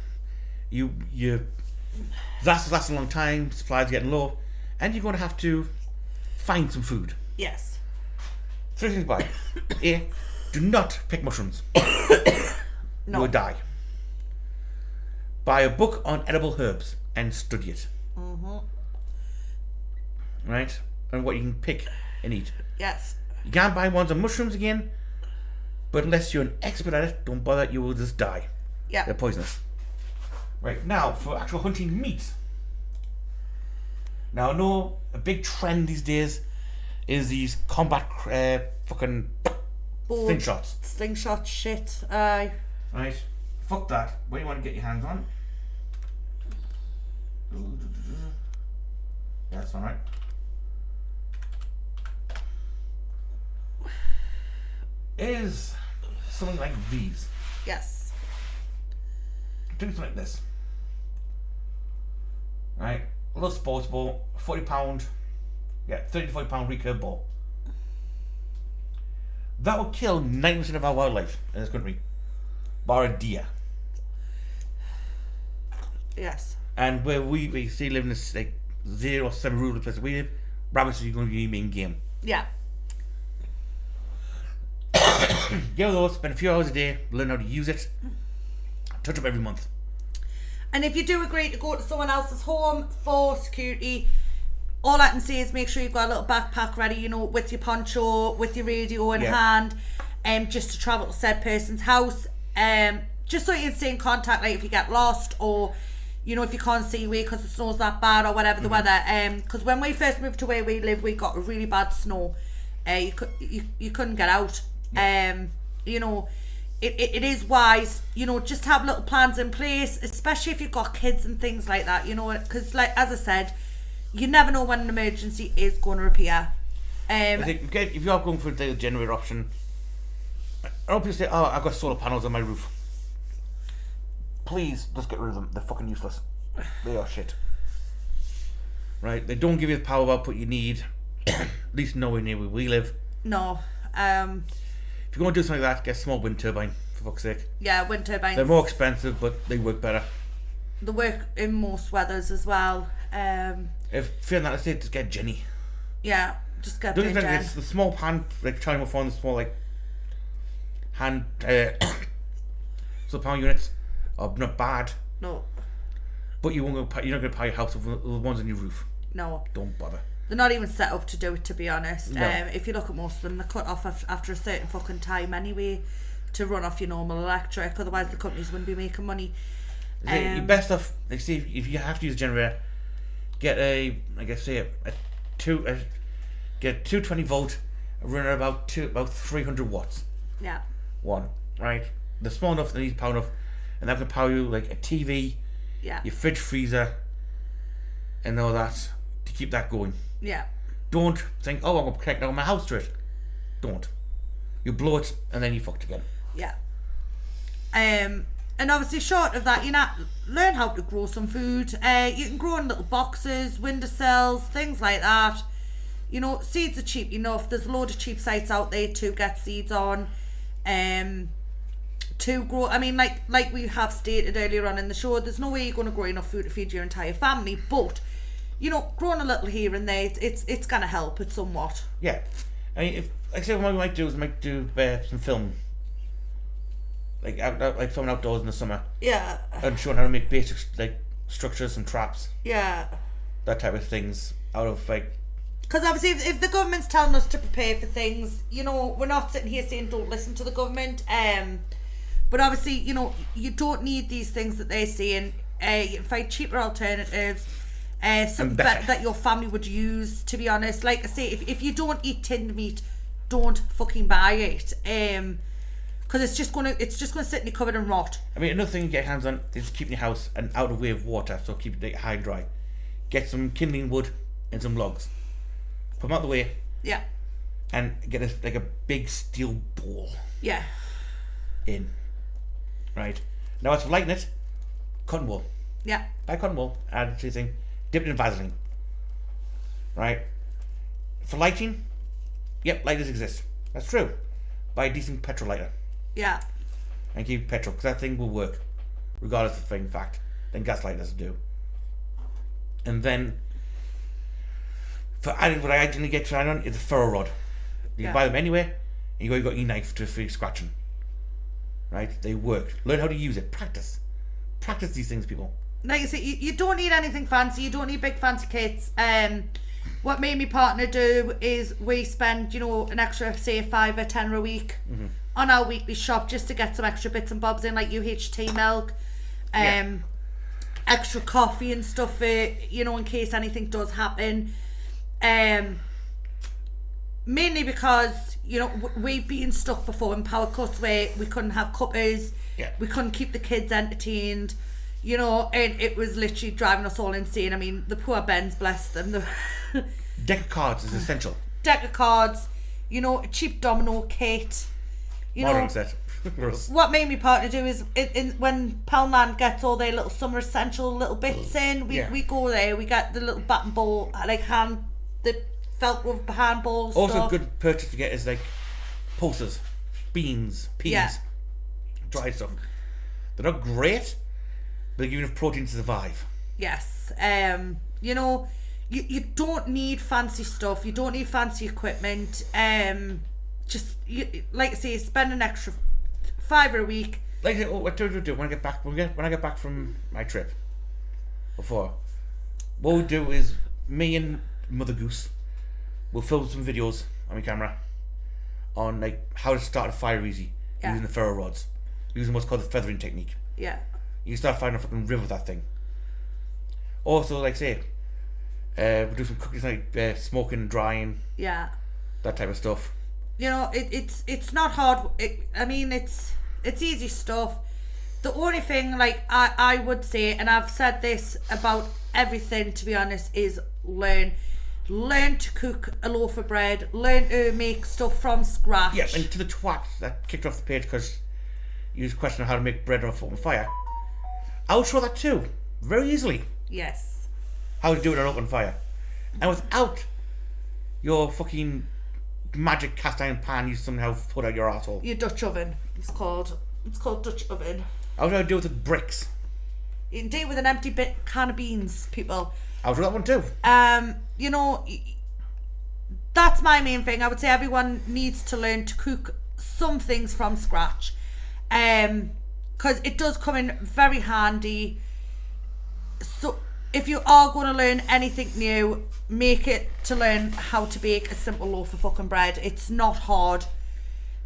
You disasters last a long time, supplies are getting low, and you're going to have to find some food. Yes. 3 things to buy. A, do not pick mushrooms. No. You will die. Buy a book on edible herbs and study it. Right? And what you can pick and eat. Yes. You can't buy ones on mushrooms again, but unless you're an expert at it, don't bother, you will just die. Yeah. They're poisonous. Right, now for actual hunting meat. Now I know a big trend these days is these combat fucking slingshots. Slingshot shit. Aye. Right? Fuck that. What do you want to get your hands on? Yeah, that's alright. Is something like these. Yes. Do something like this. Right? A little sports ball, £40, 30 to £40 recurve ball. That will kill 90% of our wildlife in this country. Bar a deer. Yes. And where we see live in this like 0 or 7 rural place we live, rabbits are going to be your main game. Yeah. Get those, spend a few hours a day, learn how to use it, touch up every month. And if you do agree to go to someone else's home for security, all I can say is make sure you've got a little backpack ready, you know, with your poncho, with your radio in hand, just to travel to said person's house, just so you can stay in contact, like if you get lost or, you know, if you can't see your way because the snow's that bad or whatever the weather. Because when we first moved to where we live, we got a really bad snow. You couldn't get out. You know, it is wise, you know, just have little plans in place, especially if you've got kids and things like that, you know, because like as I said, you never know when an emergency is going to appear. I think if you are going for the generator option, I don't people say, oh, I've got solar panels on my roof. Please just get rid of them. They're fucking useless. They are shit. Right? They don't give you the power output you need. At least nowhere near where we live. No. If you're going to do something like that, get a small wind turbine, for fuck's sake. Yeah, wind turbines. They're more expensive, but they work better. They work in most weathers as well. If feeling that, I say just get Jenny. Yeah, just get Don't you Jen. think it's the small hand, like trying to phone the small like hand solar power units are not bad, No, but you're not going to power your house with the ones on your roof. no. Don't bother. They're not even set up to do it, to be honest. No. If you look at most of them, they're cut off after a certain fucking time anyway to run off your normal electric. Otherwise, the companies wouldn't be making money. You're best off, like, see, if you have to use a generator, get a 220 volt, run at about 300 watts. Yeah. One, right? They're small enough, they need power enough, and that can power you like a TV, Yeah. your fridge, freezer, and all that to keep that going. Yeah. Don't think, oh, I'm going to connect now my house to it. Don't. You blow it and then you fucked again. Yeah. And obviously, short of that, learn how to grow some food. You can grow in little boxes, windowsills, things like that. You know, seeds are cheap enough. There's a load of cheap sites out there to get seeds on. To grow, I mean, like we have stated earlier on in the show, there's no way you're going to grow enough food to feed your entire family. But, you know, growing a little here and there, it's going to help it somewhat. Yeah. I mean, if like I said, what we might do is some film. Like filming outdoors in the summer. Yeah. And showing how to make basic like structures and traps. Yeah. That type of things out of like. Because obviously, if the government's telling us to prepare for things, you know, we're not sitting here saying don't listen to the government. But obviously, you know, you don't need these things that they're saying. You can find cheaper alternatives. Something that your family would use, to be honest. Like I say, if you don't eat tinned meat, don't fucking buy it. Because it's just gonna sit in your cupboard and rot. I mean, another thing you get your hands on is keeping your house and out of way of water, so keep it high and dry. Get some kindling wood and some logs. Put them out the way. Yeah. And get a big steel ball. Yeah. In. Right. Now as for lighting it, cotton wool. Yeah. Buy cotton wool, add to the thing, dip it in Vaseline. Right? For lighting, yep, lighters exist. That's true. Buy a decent petrol lighter Yeah. and keep petrol, because that thing will work, regardless of the fact. Then gas lighters do. And then, for adding what I actually get tried on is a ferro rod. You can buy them anywhere, and you got your knife for scratching. Right? They work. Learn how to use it. Practice. Practice these things, people. Like I say, you don't need anything fancy. You don't need big fancy kits. What me and my partner do is we spend, an extra, say, $5 or $10 a week on our weekly shop just to get some extra bits and bobs in, like UHT milk, extra coffee and stuff, in case anything does happen. Mainly because, we've been stuck before in power cuts where we couldn't have cuppers, we couldn't keep the kids entertained, and it was literally driving us all insane. I mean, the poor Bens, bless them. Deck of cards is essential. Deck of cards, a cheap domino kit. Modern set. What made me partner do is when Poundland gets all their little summer essential little bits in, we go there, we get the little bat and ball, the felt rubber handballs. Also, stuff. a good purchase to get is like pulses, beans, peas, dry stuff. They're not great, but they give you enough protein to survive. Yes. You don't need fancy stuff. You don't need fancy equipment. Like I say, spend an extra $5 a week. Like what do we do when I get back? When I get back from my trip, before, what we do is me and Mother Goose will film some videos on my camera on like how to start a fire easy using the ferro rods, using what's called the feathering technique. Yeah. You start finding a fucking river with that thing. Also, like say, we do some cookies like smoking and drying. Yeah. That type of stuff. It's not hard. It's easy stuff. The only thing, like I would say, and I've said this about everything to be honest, is learn to cook a loaf of bread. Learn to make stuff from scratch. Yeah, and to the twat that kicked off the page because you was questioning how to make bread on open fire. I'll show that too, very easily. Yes. How to do it on open fire, and without your fucking magic cast iron pan you somehow put out your asshole. Your Dutch oven. It's called Dutch oven. How do I do it with bricks? You can do it with an empty can of beans, people. I'll do that one too. That's my main thing. I would say everyone needs to learn to cook some things from scratch, because it does come in very handy. So if you are going to learn anything new, make it to learn how to bake a simple loaf of fucking bread. It's not hard.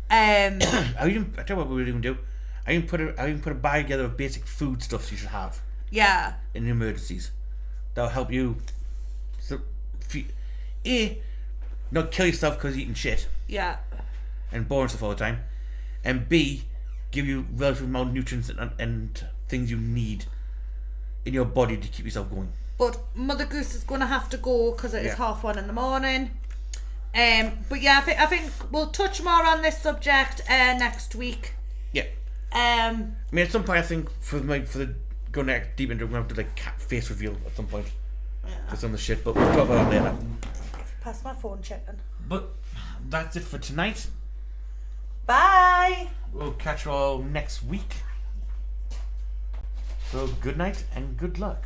I tell you what we would even do. I even put a bag together of basic food stuffs you should have. Yeah. In emergencies, that'll help you. Not kill yourself because you're eating shit. Yeah. And boring stuff all the time, and B, give you relative amount of nutrients and things you need in your body to keep yourself going. But Mother Goose is going to have to go because it is 1:30 in the morning. But yeah, I think we'll touch more on this subject next week. Yeah. I mean, at some point, I think for the going next deep into, we're going to have to like cat face reveal at some point. For some of the shit, but we'll talk about that later. Pass my phone checking. But that's it for tonight. Bye. We'll catch you all next week. So good night and good luck.